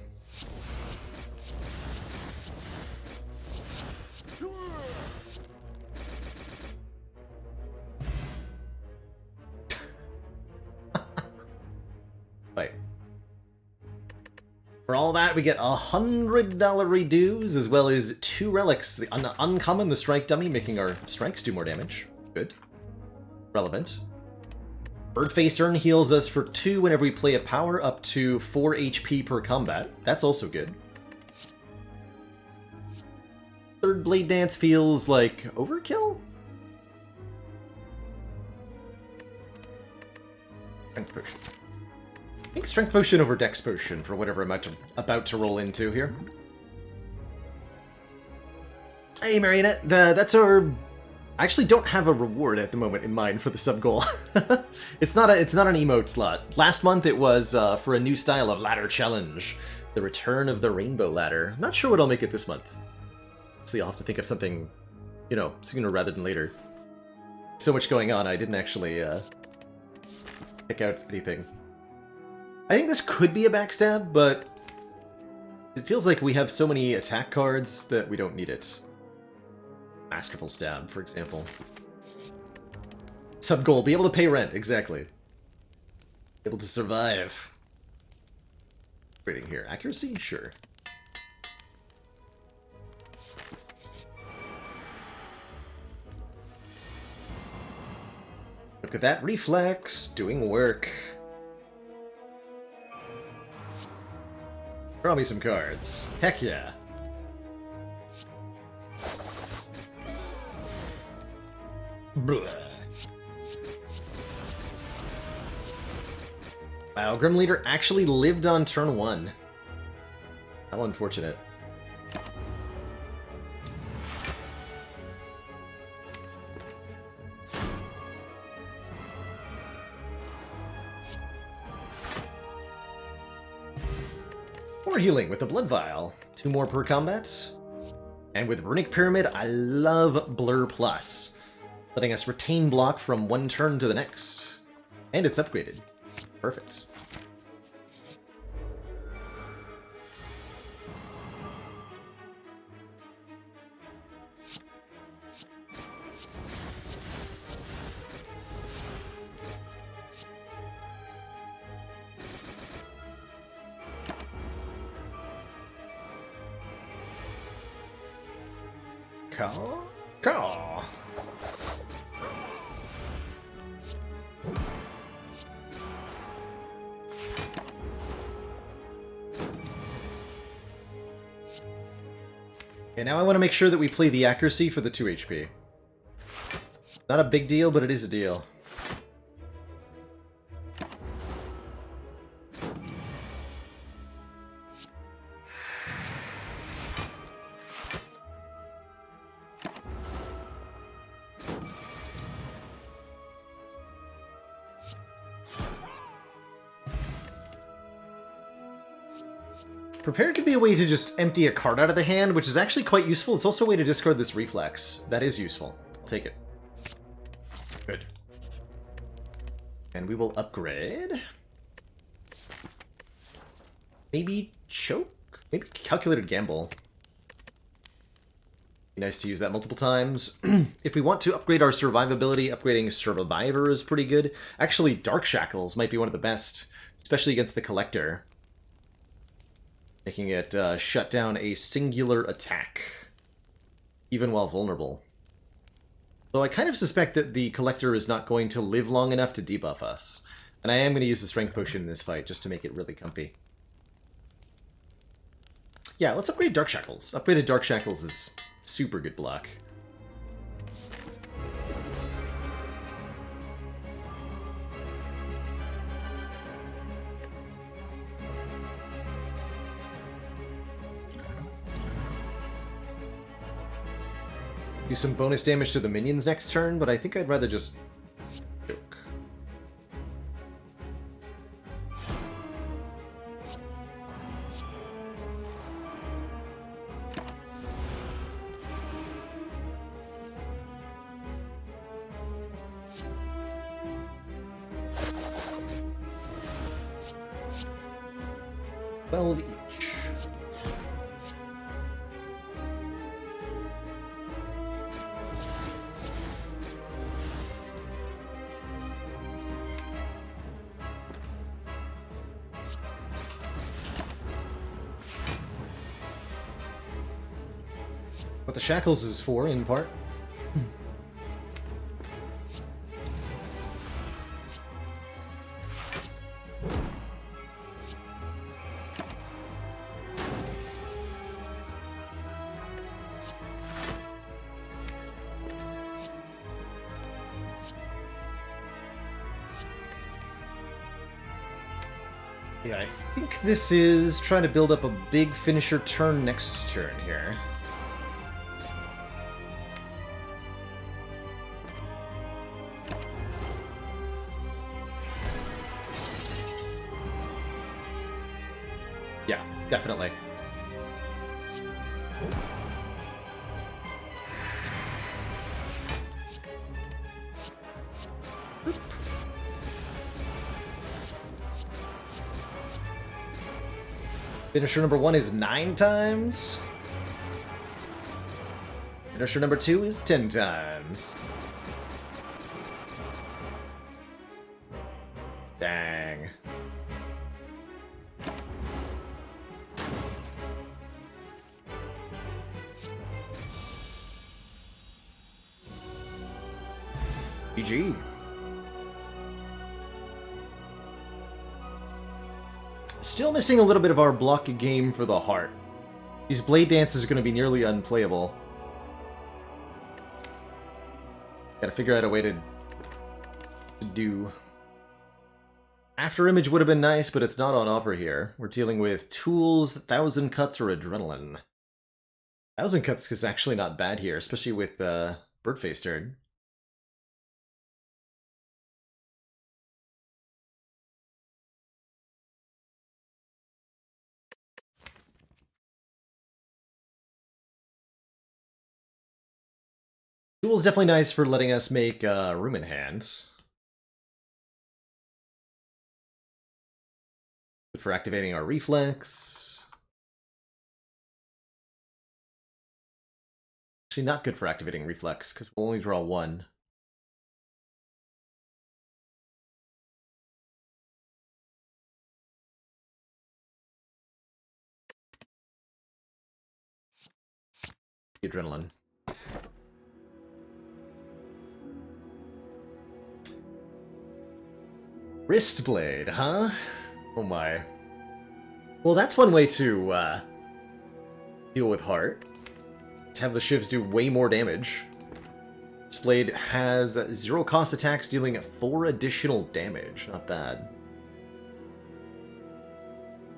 Right. For all that, we get $100 redos, as well as 2 relics. The uncommon, the Strike Dummy, making our strikes do more damage. Good. Relevant. Birdface Urn heals us for 2 whenever we play a power, up to 4 HP per combat. That's also good. Third Blade Dance feels like overkill? Strength Potion. I think Strength Potion over Dex Potion for whatever I'm about to roll into here. Hey, Marionette. That's our... I actually don't have a reward at the moment in mind for the sub-goal. It's not an emote slot. Last month it was for a new style of ladder challenge. The Return of the Rainbow Ladder. Not sure what I'll make it this month. Honestly, I'll have to think of something, you know, sooner rather than later. So much going on, I didn't actually pick out anything. I think this could be a backstab, but it feels like we have so many attack cards that we don't need it. Masterful Stab, for example. Sub-goal, be able to pay rent, exactly. Able to survive. Rating here. Accuracy? Sure. Look at that reflex, doing work. Draw me some cards. Heck yeah. Blah. Wow, Grim Leader actually lived on turn 1. How unfortunate. More healing with the Blood Vial. 2 more per combat. And with Runic Pyramid, I love Blur Plus, letting us retain block from one turn to the next. And it's upgraded. Perfect. Caw. Caw. Okay, now I want to make sure that we play the accuracy for the 2 HP. Not a big deal, but it is a deal. Prepare could be a way to just empty a card out of the hand, which is actually quite useful. It's also a way to discard this reflex. That is useful. I'll take it. Good. And we will upgrade. Maybe choke? Maybe calculated gamble. Be nice to use that multiple times. If we want to upgrade our survivability, upgrading Survivor is pretty good. Actually, Dark Shackles might be one of the best, especially against the Collector. Making it shut down a singular attack, even while vulnerable. Though I kind of suspect that the Collector is not going to live long enough to debuff us. And I am going to use the Strength Potion in this fight, just to make it really comfy. Yeah, let's upgrade Dark Shackles. Upgraded Dark Shackles is super good block. Do some bonus damage to the minions next turn, but I think I'd rather just choke. $12 each. What the Shackles is for, in part. Yeah, I think this is trying to build up a big finisher turn next turn here. Yeah, definitely. Finisher number 1 is 9 times. Finisher number 2 is 10 times. Dang. GG. Still missing a little bit of our block game for the heart. These Blade Dances are going to be nearly unplayable. Gotta figure out a way to do... After Image would have been nice, but it's not on offer here. We're dealing with Tools, 1,000 Cuts, or Adrenaline. 1,000 Cuts is actually not bad here, especially with Birdface turn. Tool's definitely nice for letting us make room in hands. Good for activating our reflex. Actually not good for activating reflex, because we'll only draw 1. The Adrenaline. Wristblade, huh? Oh my. Well, that's one way to deal with heart. To have the shivs do way more damage. Wristblade has 0 cost attacks dealing 4 additional damage. Not bad.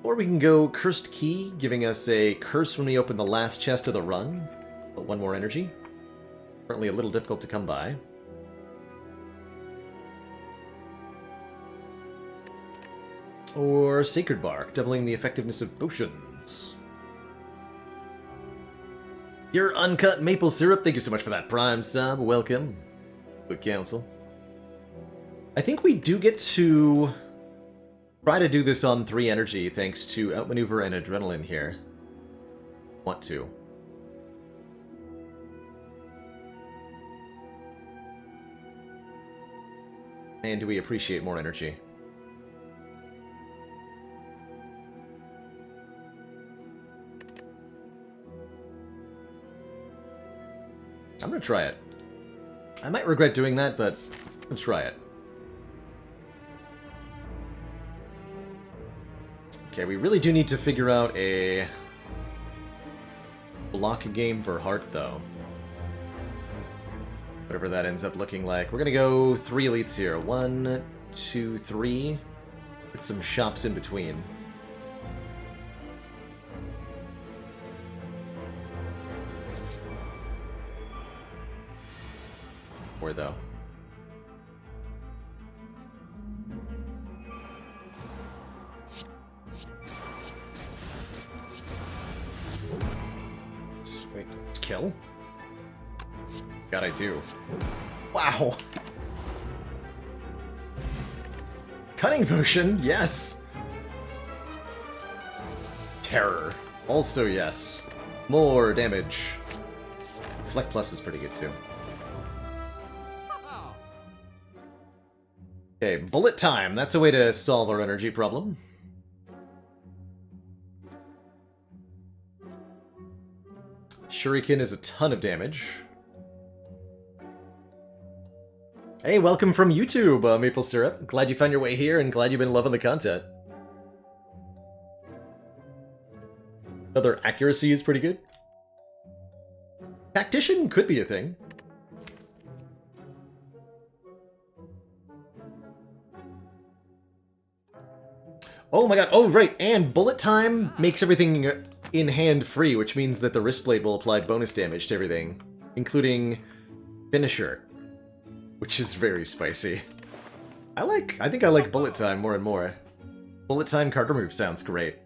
Or we can go Cursed Key, giving us a curse when we open the last chest of the run. But 1 more energy. Currently a little difficult to come by. Or Sacred Bark, doubling the effectiveness of potions. Your uncut maple syrup, thank you so much for that Prime sub, welcome. Good counsel. I think we do get to try to do this on 3 energy, thanks to Outmaneuver and Adrenaline here. Want to. And do we appreciate more energy? I'm gonna try it. I might regret doing that, but let's try it. Okay, we really do need to figure out a block game for heart, though. Whatever that ends up looking like. We're gonna go 3 elites here. 1, 2, 3. Get some shops in between. Where though? Wait, kill? God, I do. Wow! Cutting potion, yes! Terror, also yes. More damage. Fleck Plus is pretty good too. Okay, bullet time. That's a way to solve our energy problem. Shuriken is a ton of damage. Hey, welcome from YouTube, Maple Syrup. Glad you found your way here and glad you've been loving the content. Another accuracy is pretty good. Tactician could be a thing. Oh my god, oh right, and bullet time makes everything in hand free, which means that the Wristblade will apply bonus damage to everything, including Finisher, which is very spicy. I think I like bullet time more and more. Bullet time card move sounds great.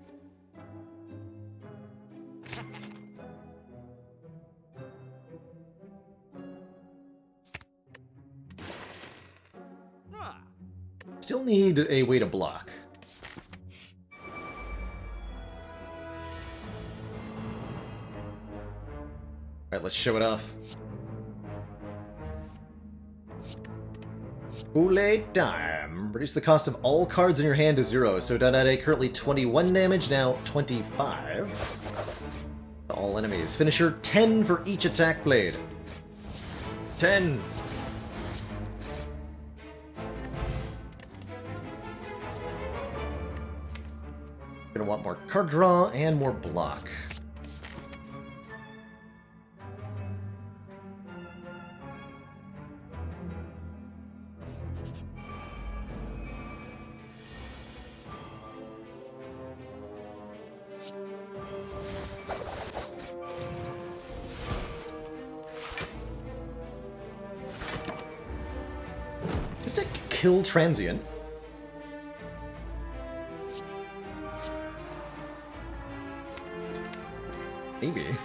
Still need a way to block. Alright, let's show it off. Boule time. Reduce the cost of all cards in your hand to 0. So Danade currently 21 damage, now 25. To all enemies. Finisher 10 for each attack blade. 10. Gonna want more card draw and more block. Is it kill transient? Maybe.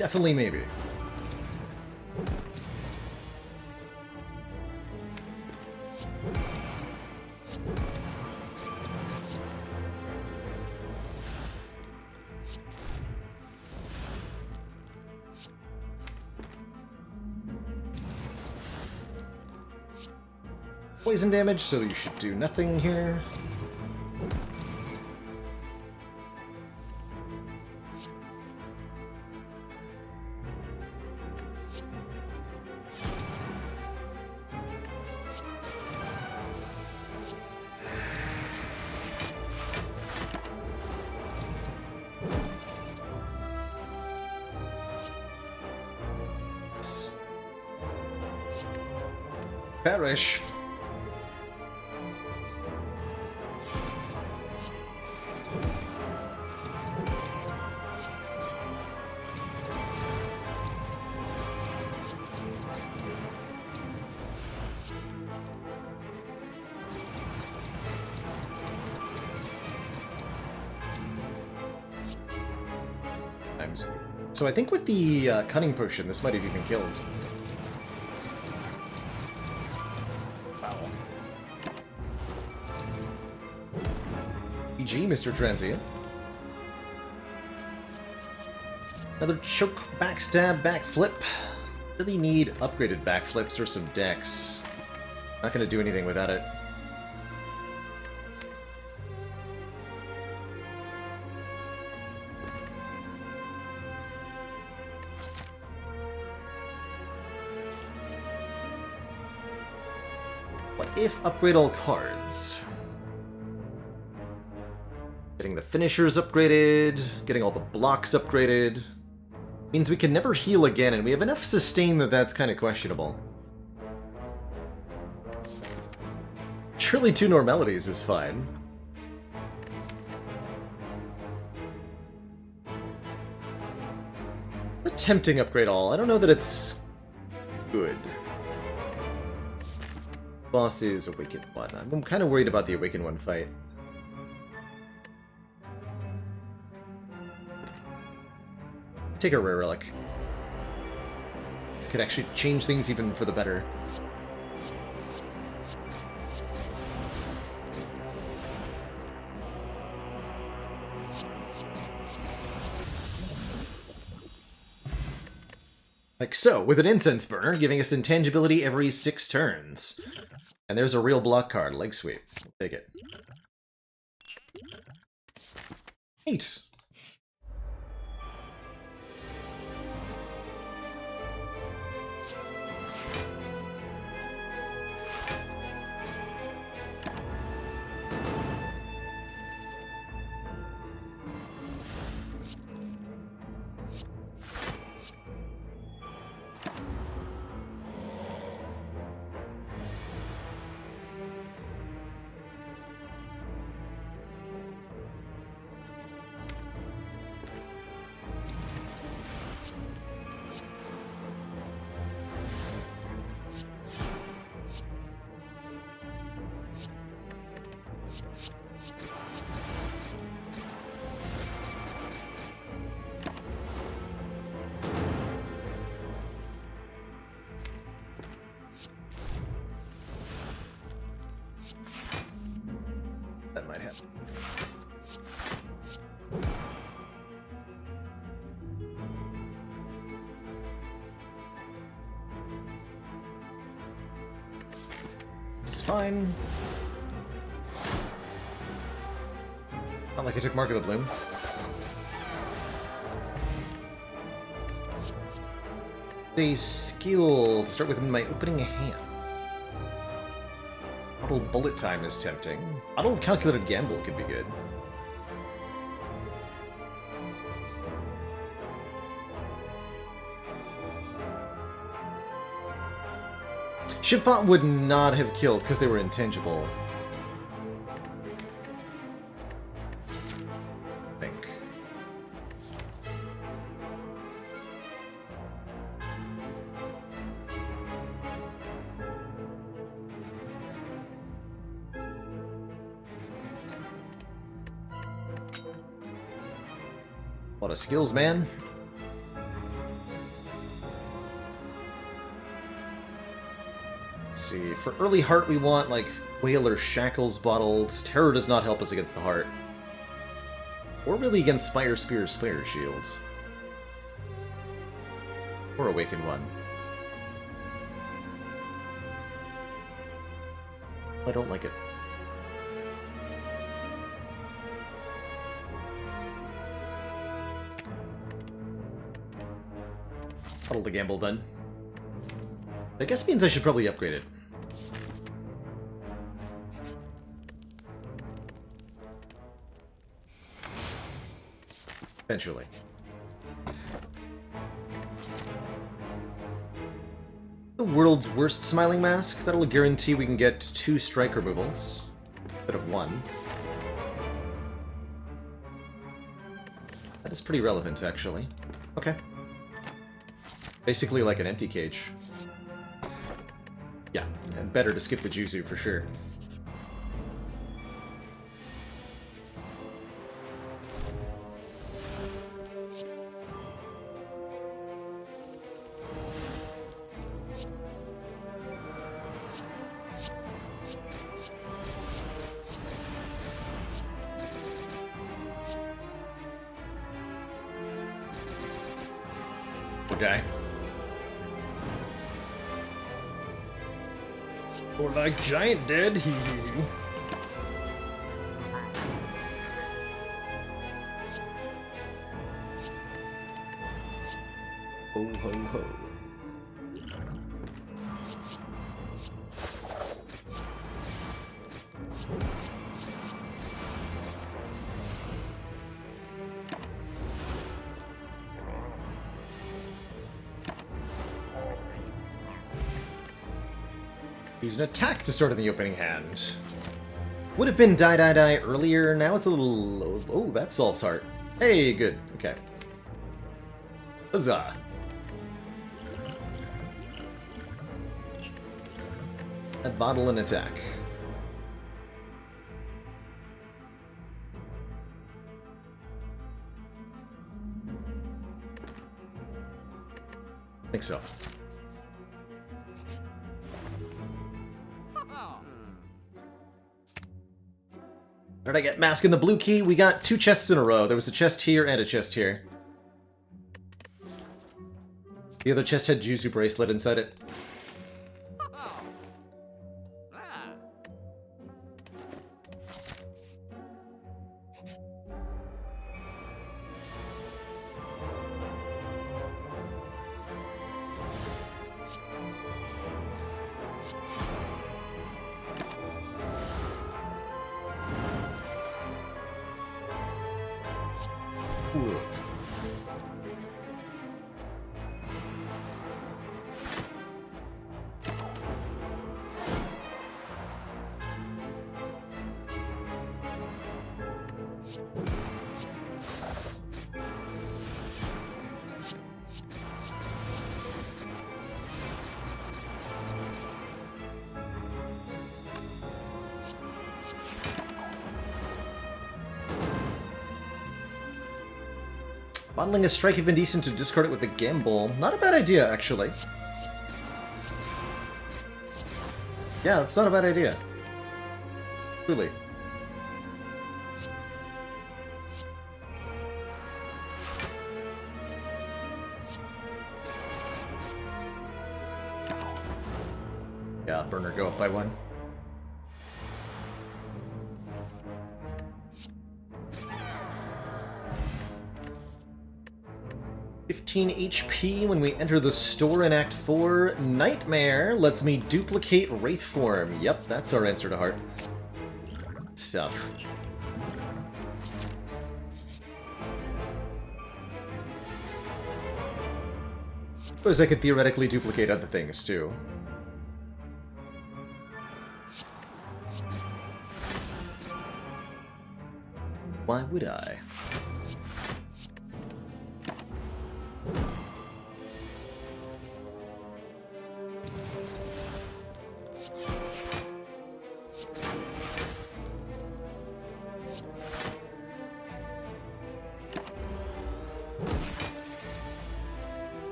Definitely maybe. Poison damage, so you should do nothing here. Perish. So I think with the cunning potion, this might have even killed. Wow. GG, Mr. Transient. Another choke, backstab, backflip. Really need upgraded backflips or some decks. Not gonna do anything without it. If upgrade all cards. Getting the finishers upgraded, getting all the blocks upgraded. Means we can never heal again, and we have enough sustain that that's kind of questionable. Surely 2 normalities is fine. A tempting upgrade all. I don't know that it's good. Boss is Awakened 1. I'm kind of worried about the Awakened 1 fight. Take a Rare Relic. Could actually change things even for the better. Like so, with an Incense Burner, giving us intangibility every 6 turns. And there's a real block card, Leg Sweep. Take it. 8. That might happen. It's fine. Not like I took Mark of the Bloom. A skill to start with in my opening hand. Bottled Bullet Time is tempting. Bottled Calculated Gamble could be good. Shipbot would not have killed because they were intangible. I think. A lot of skills, man. see. For early heart, we want, like, Whaler Shackles bottled. Terror does not help us against the heart. Or really against Spire, Spear, Spire Shields. Or Awakened One. I don't like it. Bottle the gamble, then. I guess means I should probably upgrade it. Eventually. The world's worst smiling mask. That'll guarantee we can get 2 strike removals instead of 1. That is pretty relevant, actually. Okay. Basically like an empty cage. Yeah, and better to skip the Juzu for sure. Okay. Or like giant dead, hee hee. Ho ho ho. Use an attack to start in the opening hand. Would have been die die die earlier, now it's a little... Oh, that solves heart. Hey, good. Okay. Huzzah. A bottle and attack. I think so. Did I get Mask in the blue key? We got 2 chests in a row. There was a chest here and a chest here. The other chest had Juzu bracelet inside it. Ooh. Bottling a strike had been decent to discard it with a gamble. Not a bad idea, actually. Yeah, that's not a bad idea. Truly. Yeah, burner go up by 1. HP when we enter the store in Act 4. Nightmare lets me duplicate Wraith form. Yep, that's our answer to heart. Stuff. Suppose I could theoretically duplicate other things too. Why would I?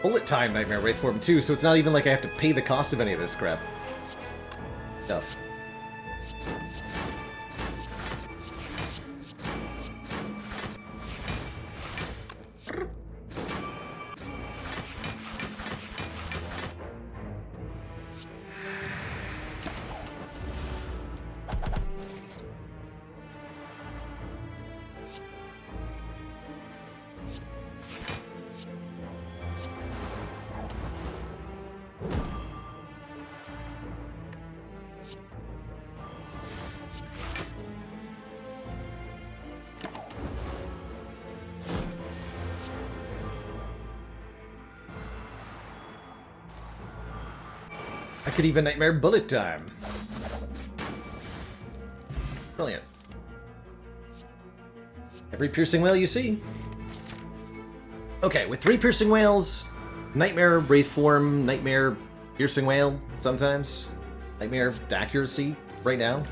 bullet time Nightmare Wraith form too, so it's not even like I have to pay the cost of any of this crap. Stuff. I could even Nightmare Bullet Time. Brilliant. Every piercing whale you see. Okay, with 3 piercing whales, Nightmare Wraith form, Nightmare Piercing Whale sometimes, Nightmare Accuracy right now.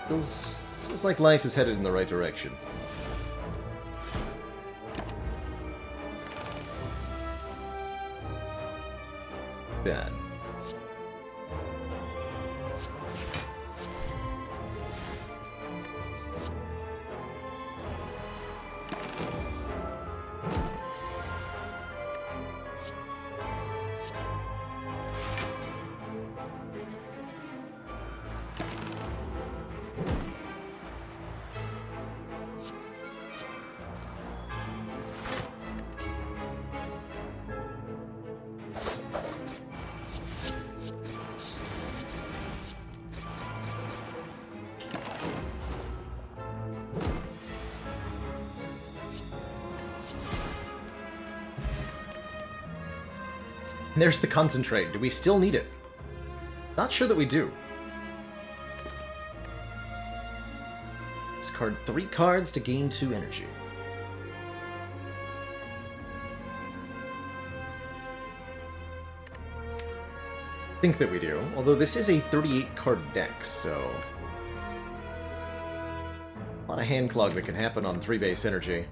Feels like life is headed in the right direction. Done. There's the concentrate. Do we still need it? Not sure that we do. Discard 3 cards to gain 2 energy. I think that we do, although this is a 38 card deck, so a lot of hand clog that can happen on 3 base energy.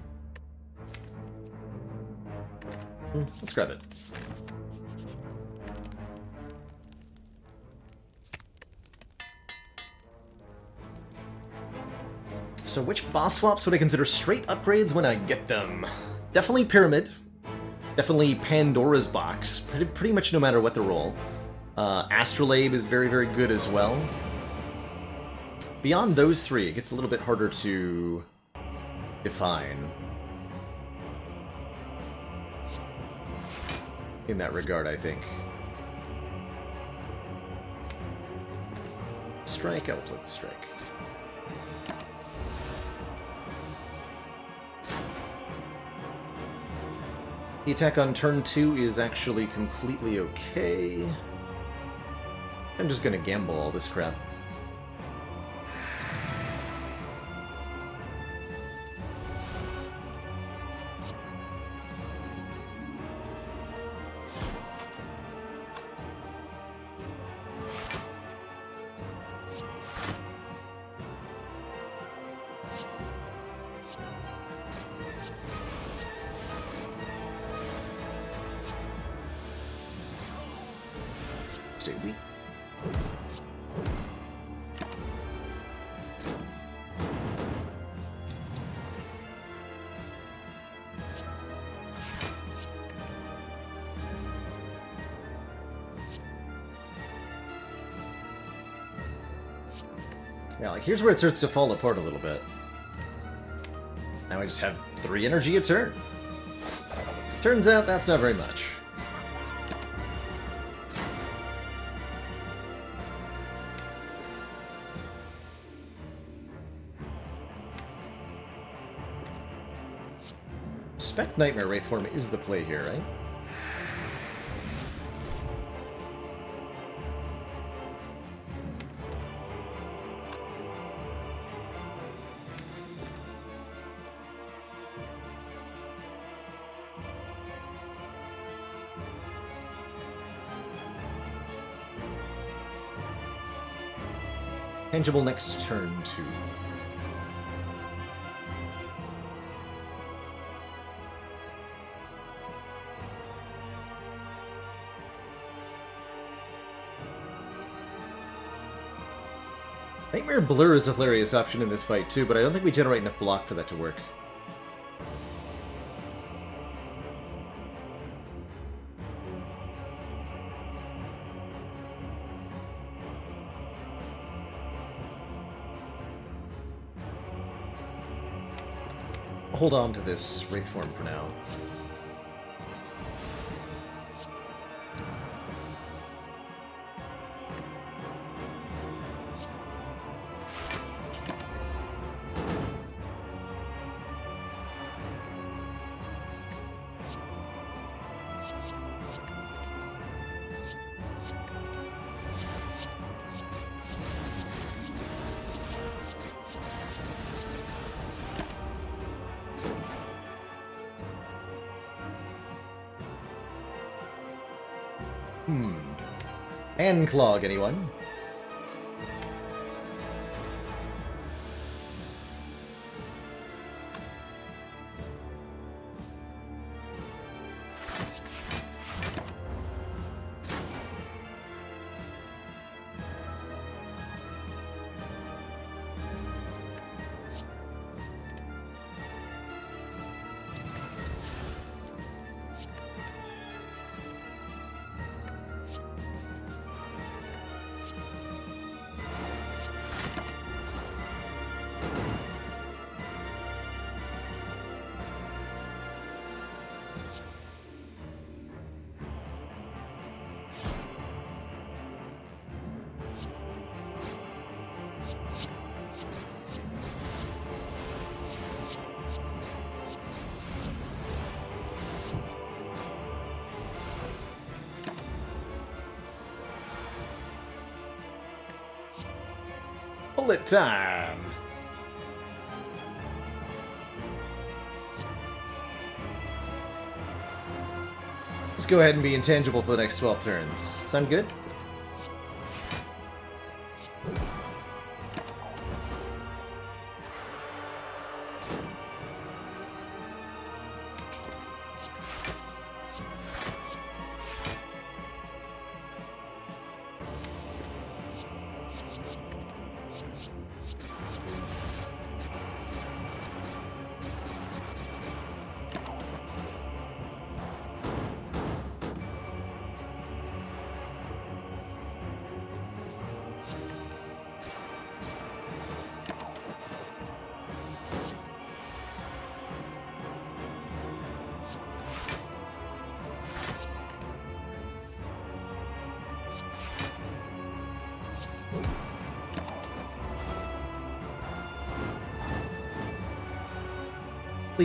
Let's grab it. So which boss swaps would I consider straight upgrades when I get them? Definitely Pyramid. Definitely Pandora's Box. Pretty much no matter what the roll. Astrolabe is very, very good as well. Beyond those 3, it gets a little bit harder to define. In that regard, I think. Strike, I will play the strike. The attack on turn 2 is actually completely okay. I'm just gonna gamble all this crap. Stay weak. Yeah, like here's where it starts to fall apart a little bit. Now I just have 3 energy a turn. Turns out that's not very much. Spec Nightmare Wraith form is the play here, right? Tangible next turn 2. Nightmare Blur is a hilarious option in this fight too, but I don't think we generate enough block for that to work. Hold on to this Wraith form for now. Hand clog, anyone? Bullet time! Let's go ahead and be intangible for the next 12 turns. Sound good?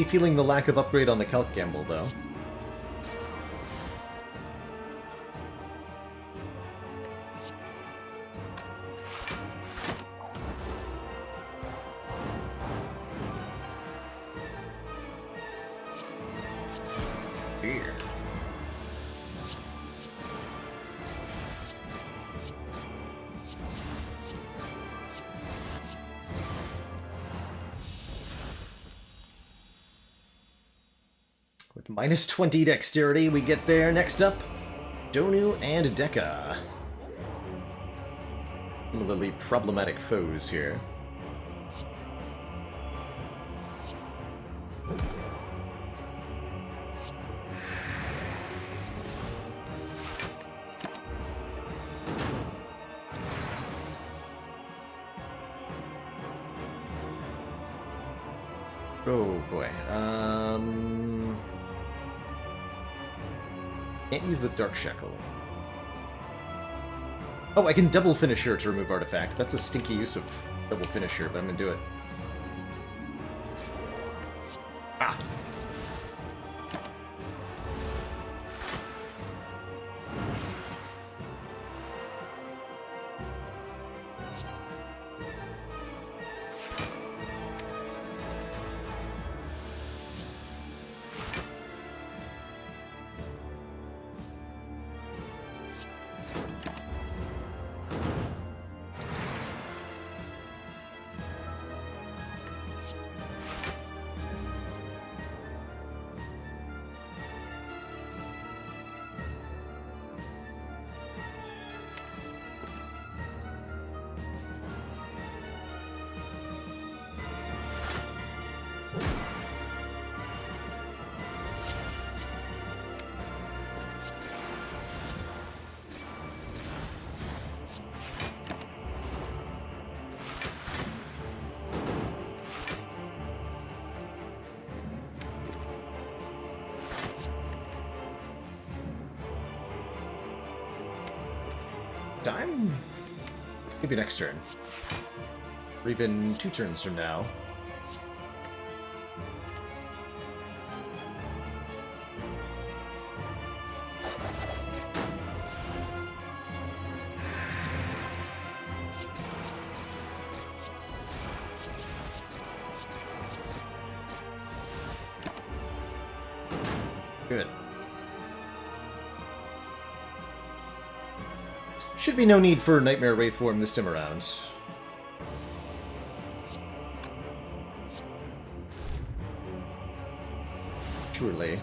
Feeling the lack of upgrade on the Calc Gamble, though. Here. With minus 20 dexterity, we get there. Next up, Donu and Deka. Similarly problematic foes here. Oh boy. Can't use the Dark Shackle. Oh, I can double Finisher to remove Artifact. That's a stinky use of double Finisher, but I'm gonna do it. Ah! time? Maybe next turn. Or even 2 turns from now. Good. Should be no need for Nightmare Wraithform this time around. Surely.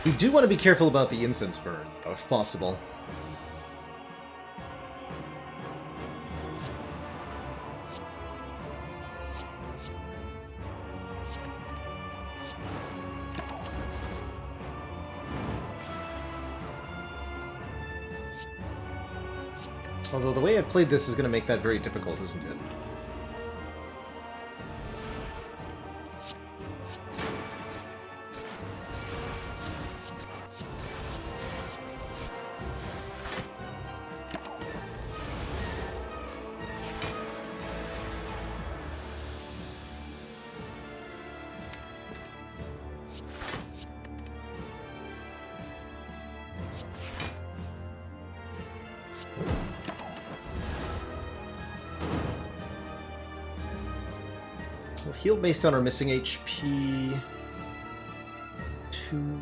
We do want to be careful about the incense burn, if possible. Although the way I've played this is going to make that very difficult, isn't it? We'll heal based on our missing HP. 2.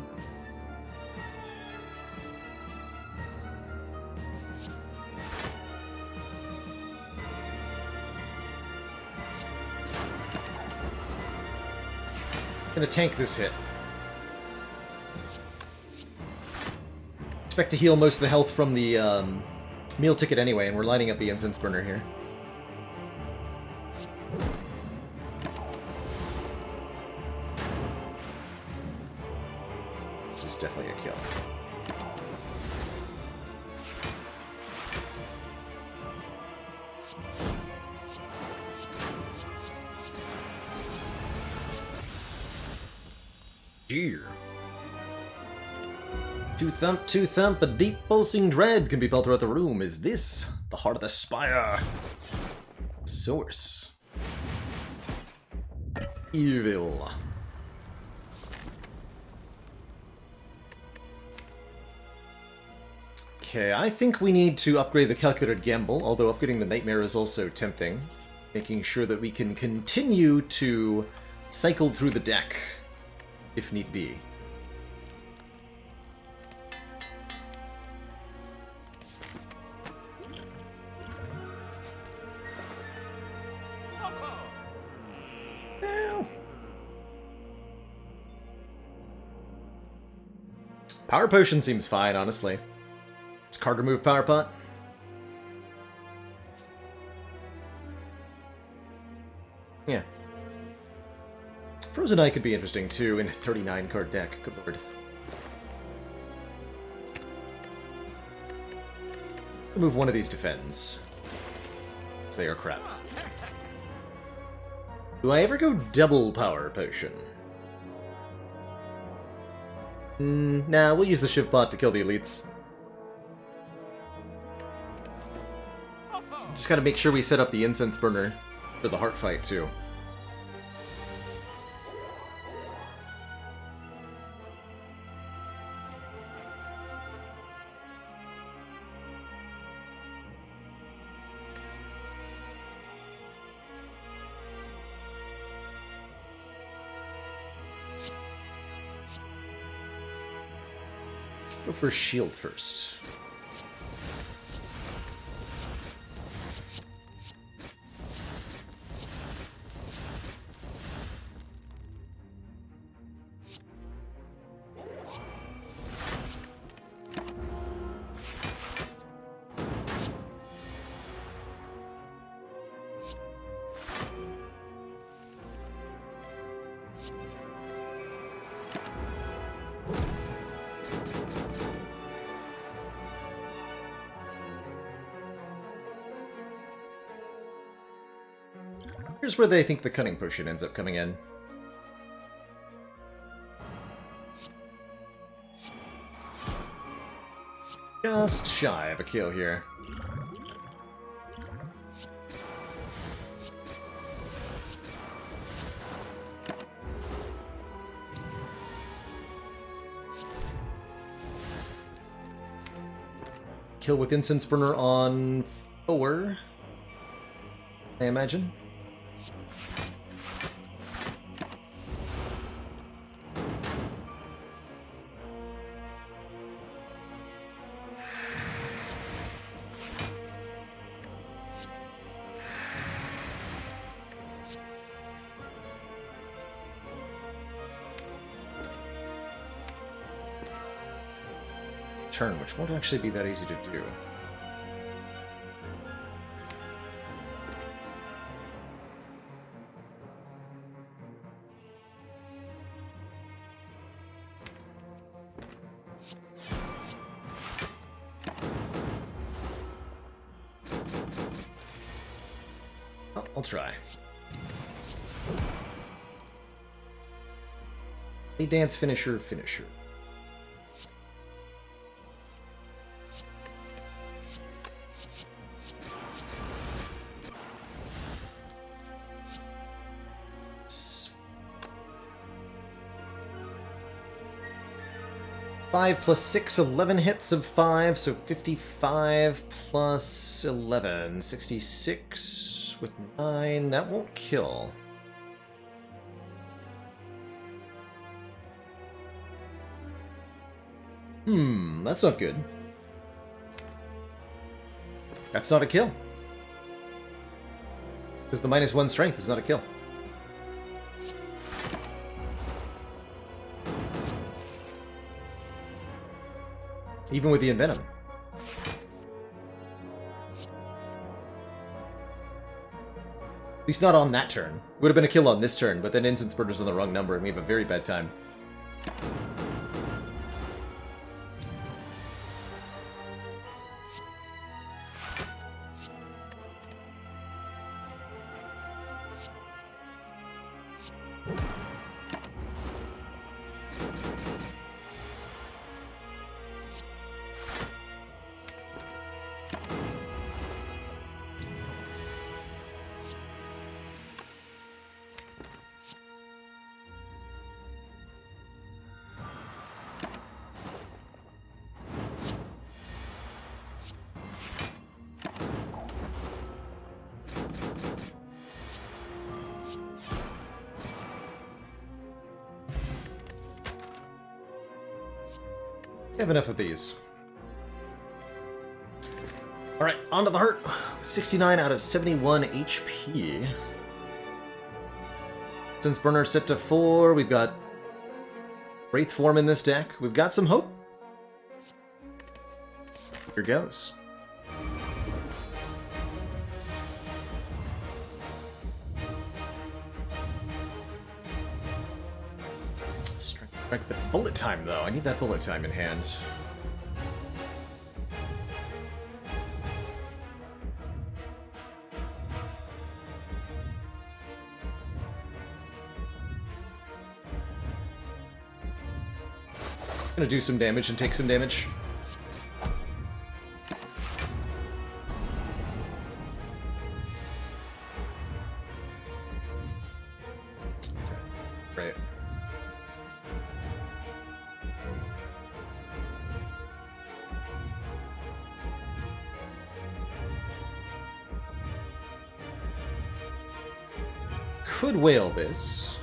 Gonna tank this hit. Expect to heal most of the health from the meal ticket anyway, and we're lining up the incense burner here. This is definitely a kill. Jeer. To thump, a deep pulsing dread can be felt throughout the room. Is this the heart of the Spire? Source. Evil. Okay, I think we need to upgrade the Calculated Gamble, although upgrading the Nightmare is also tempting. Making sure that we can continue to cycle through the deck, if need be. Power Potion seems fine, honestly. Does card remove Power Pot? Yeah. Frozen Eye could be interesting, too, in a 39-card deck. Good lord. Remove one of these defends. They are crap. Do I ever go double Power Potion? Nah, we'll use the Shiv Pot to kill the elites. Just gotta make sure we set up the incense burner for the heart fight, too. Go for shield first. Here's where they think the cunning potion ends up coming in. Just shy of a kill here. Kill with Incense Burner on 4, I imagine. Turn, which won't actually be that easy to do. Well, I'll try. A dance finisher, finisher. Five plus 6, 11 hits of 5, so 55 plus 11, 66 with 9, that won't kill. That's not good. That's not a kill. Because the -1 strength is not a kill. Even with the Envenom. At least not on that turn. Would have been a kill on this turn, but then Incense Burner's on the wrong number and we have a very bad time. I have enough of these. Alright, on to the hurt. 69 out of 71 HP. Since Burner set to 4, we've got Wraith Form in this deck. We've got some hope. Here goes. The bullet time, though. I need that bullet time in hand. Gonna do some damage and take some damage. Right. Could whale this.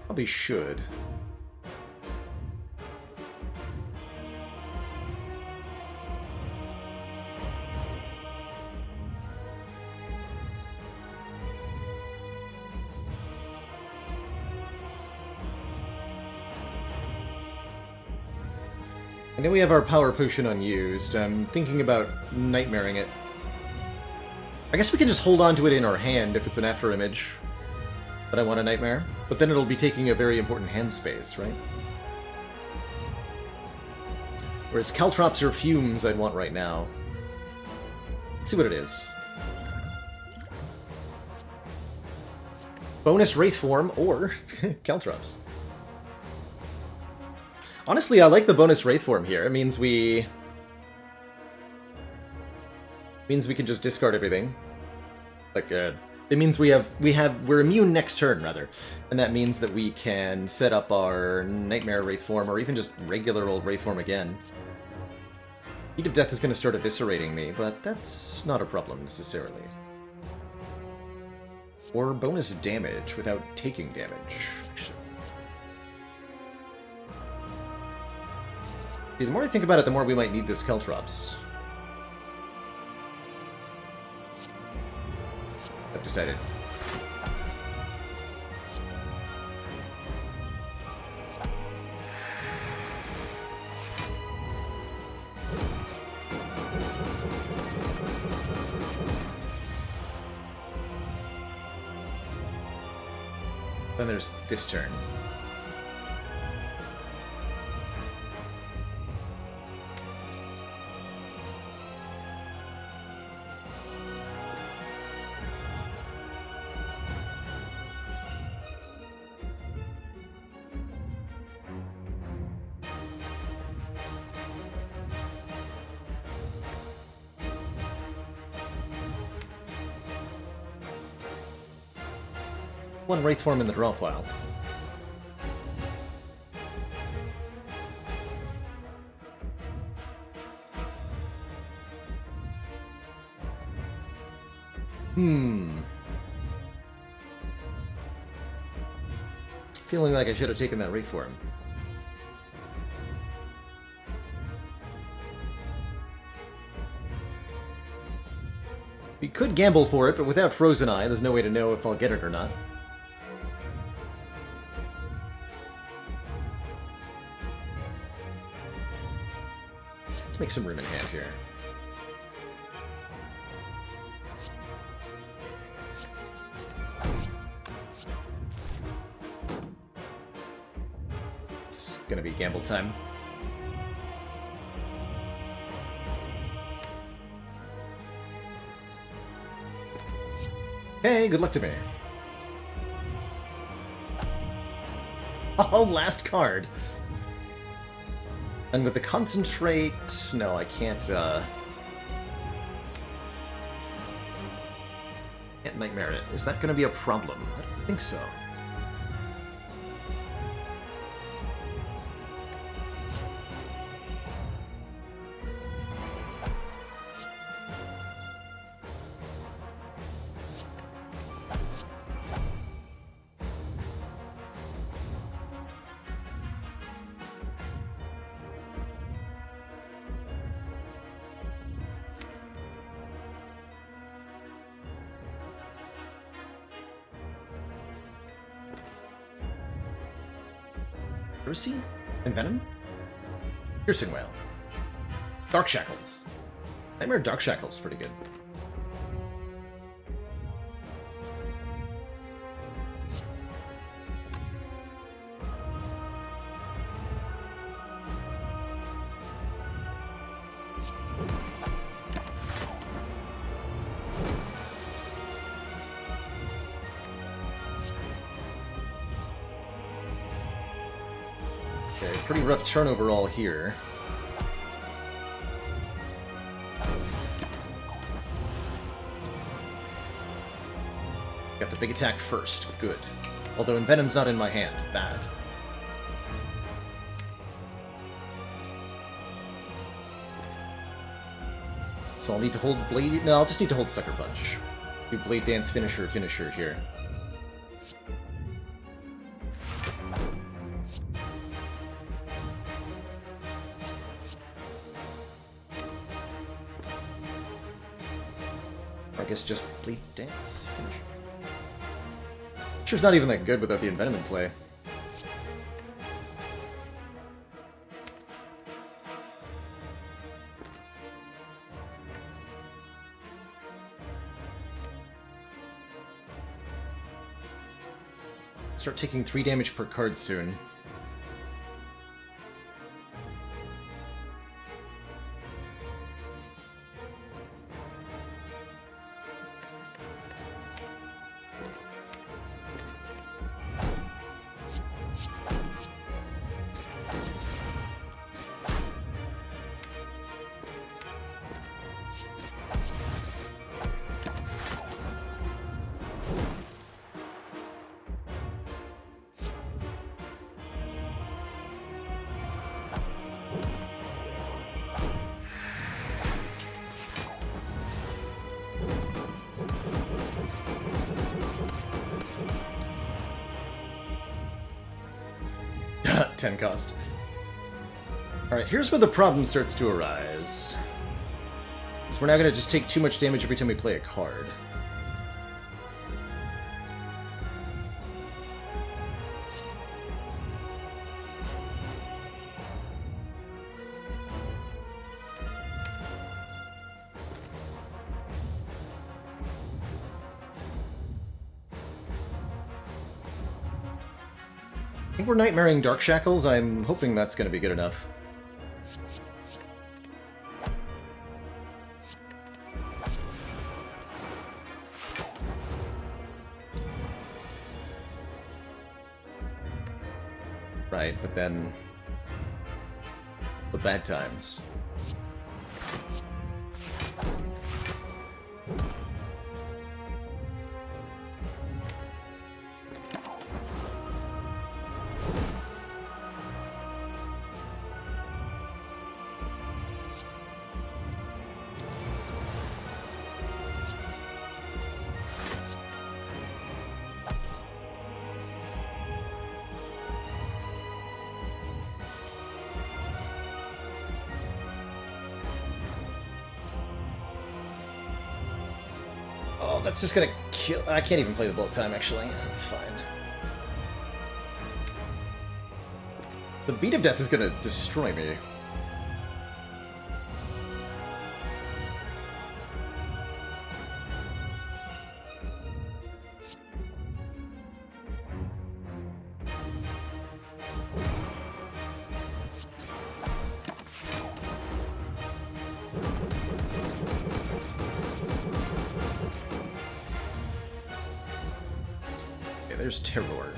Probably should. I know we have our power potion unused. I'm thinking about nightmaring it. I guess we can just hold on to it in our hand if it's an after image that I want a nightmare, but then it'll be taking a very important hand space, right? Whereas Caltrops or Fumes I'd want right now. Let's see what it is. Bonus Wraith form or Caltrops. Honestly, I like the bonus Wraith form here. It means we can just discard everything. Like, it means we're immune next turn, rather. And that means that we can set up our Nightmare Wraith form, or even just regular old Wraith form again. Heat of Death is going to start eviscerating me, but that's not a problem, necessarily. Or bonus damage without taking damage. See, the more I think about it, the more we might need this Caltrops. I've decided. Then there's this turn. One Wraith form in the draw pile. Feeling like I should have taken that Wraith form. We could gamble for it, but without Frozen Eye, there's no way to know if I'll get it or not. Let's make some room in hand here. It's gonna be gamble time. Hey, good luck to me. Oh, last card. And with the concentrate... No, I can't, can't Nightmare it. Is that gonna be a problem? I don't think so. Heresy? Envenom? Piercing Wail. Dark Shackles. Nightmare Dark Shackles is pretty good. Pretty rough turn overall here. Got the big attack first. Good. Although Envenom's not in my hand. Bad. So I'll need to hold Blade... No, I'll just need to hold Sucker Punch. Do Blade Dance finisher here. I guess just Blade Dance finish. Sure, it's not even that good without the Envenom in play. Start taking 3 damage per card soon. 10 cost. Alright, here's where the problem starts to arise. So we're now going to just take too much damage every time we play a card. I think we're Nightmaring Dark Shackles. I'm hoping that's going to be good enough. Right, but then... the bad times. Oh, that's just gonna kill... I can't even play the bullet time, actually. That's fine. The Beat of Death is gonna destroy me. There's Terror.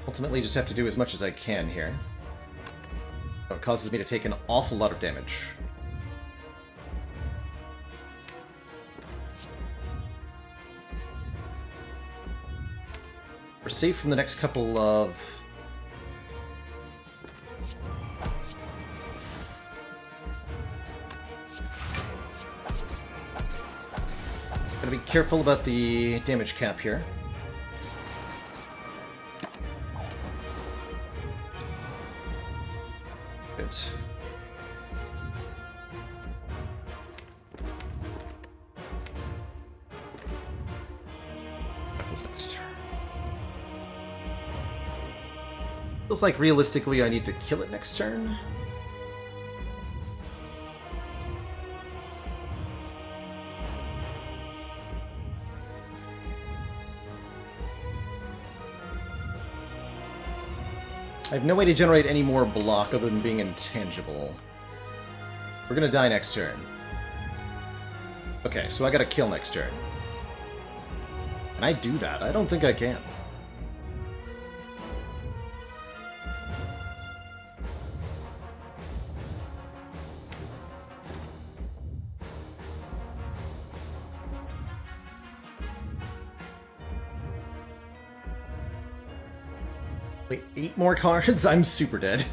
Ultimately, just have to do as much as I can here. Oh, it causes me to take an awful lot of damage. We're safe from the next couple of... Gotta be careful about the damage cap here. Good. That was next turn. Feels like realistically I need to kill it next turn. I have no way to generate any more block other than being intangible. We're gonna die next turn. Okay, so I gotta kill next turn. Can I do that? I don't think I can. Wait, 8 more cards? I'm super dead.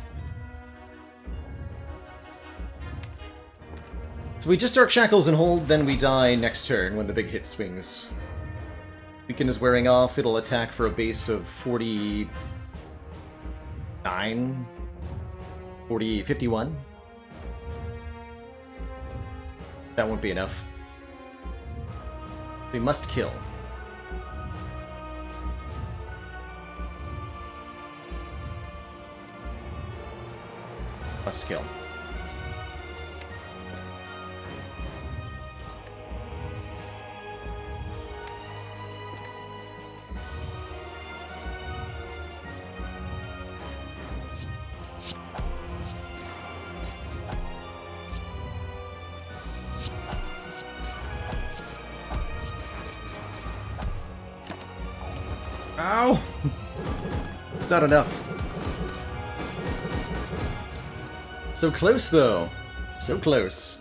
So we just Dark Shackles and hold, then we die next turn when the big hit swings. Weaken is wearing off, it'll attack for a base of 49? 51? That won't be enough. We must kill. Must kill. Ow! It's not enough. So close, though. So close.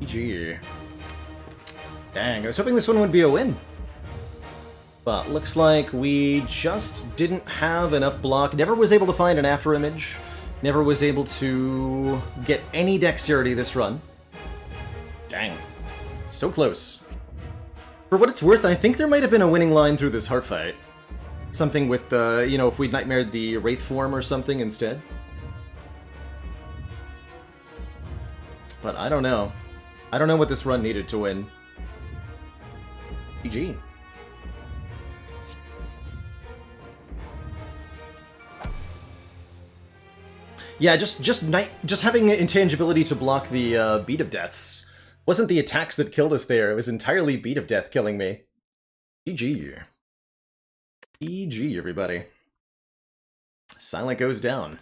GG. Dang, I was hoping this one would be a win. But looks like we just didn't have enough block. Never was able to find an after image. Never was able to get any dexterity this run. Dang. So close. For what it's worth, I think there might have been a winning line through this heart fight. Something with, you know, if we'd nightmared the Wraith form or something instead. But I don't know. I don't know what this run needed to win. GG. Yeah, just having intangibility to block the beat of deaths. Wasn't the attacks that killed us there, it was entirely beat of death killing me. GG. GG, everybody. Silent goes down.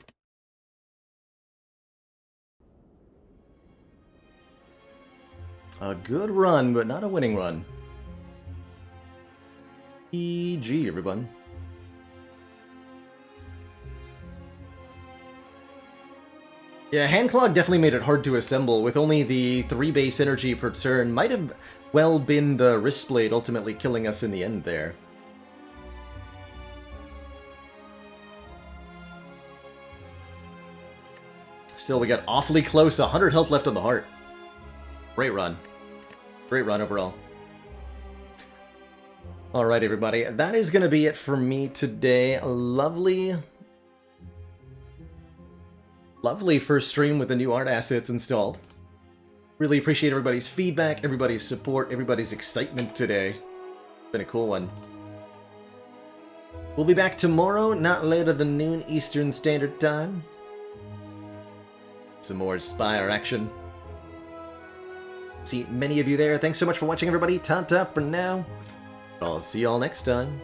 A good run, but not a winning run. GG, everyone. Yeah, Handclog definitely made it hard to assemble, with only the 3 base energy per turn. Might have well been the Wristblade ultimately killing us in the end there. Still, we got awfully close, 100 health left on the heart. Great run. Great run overall. Alright, everybody, that is going to be it for me today. Lovely first stream with the new art assets installed. Really appreciate everybody's feedback, everybody's support, everybody's excitement today. It's been a cool one. We'll be back tomorrow, not later than noon Eastern Standard Time. Some more Spire action. See many of you there. Thanks so much for watching, everybody. Ta-ta for now. I'll see y'all next time.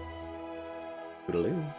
Toodaloo.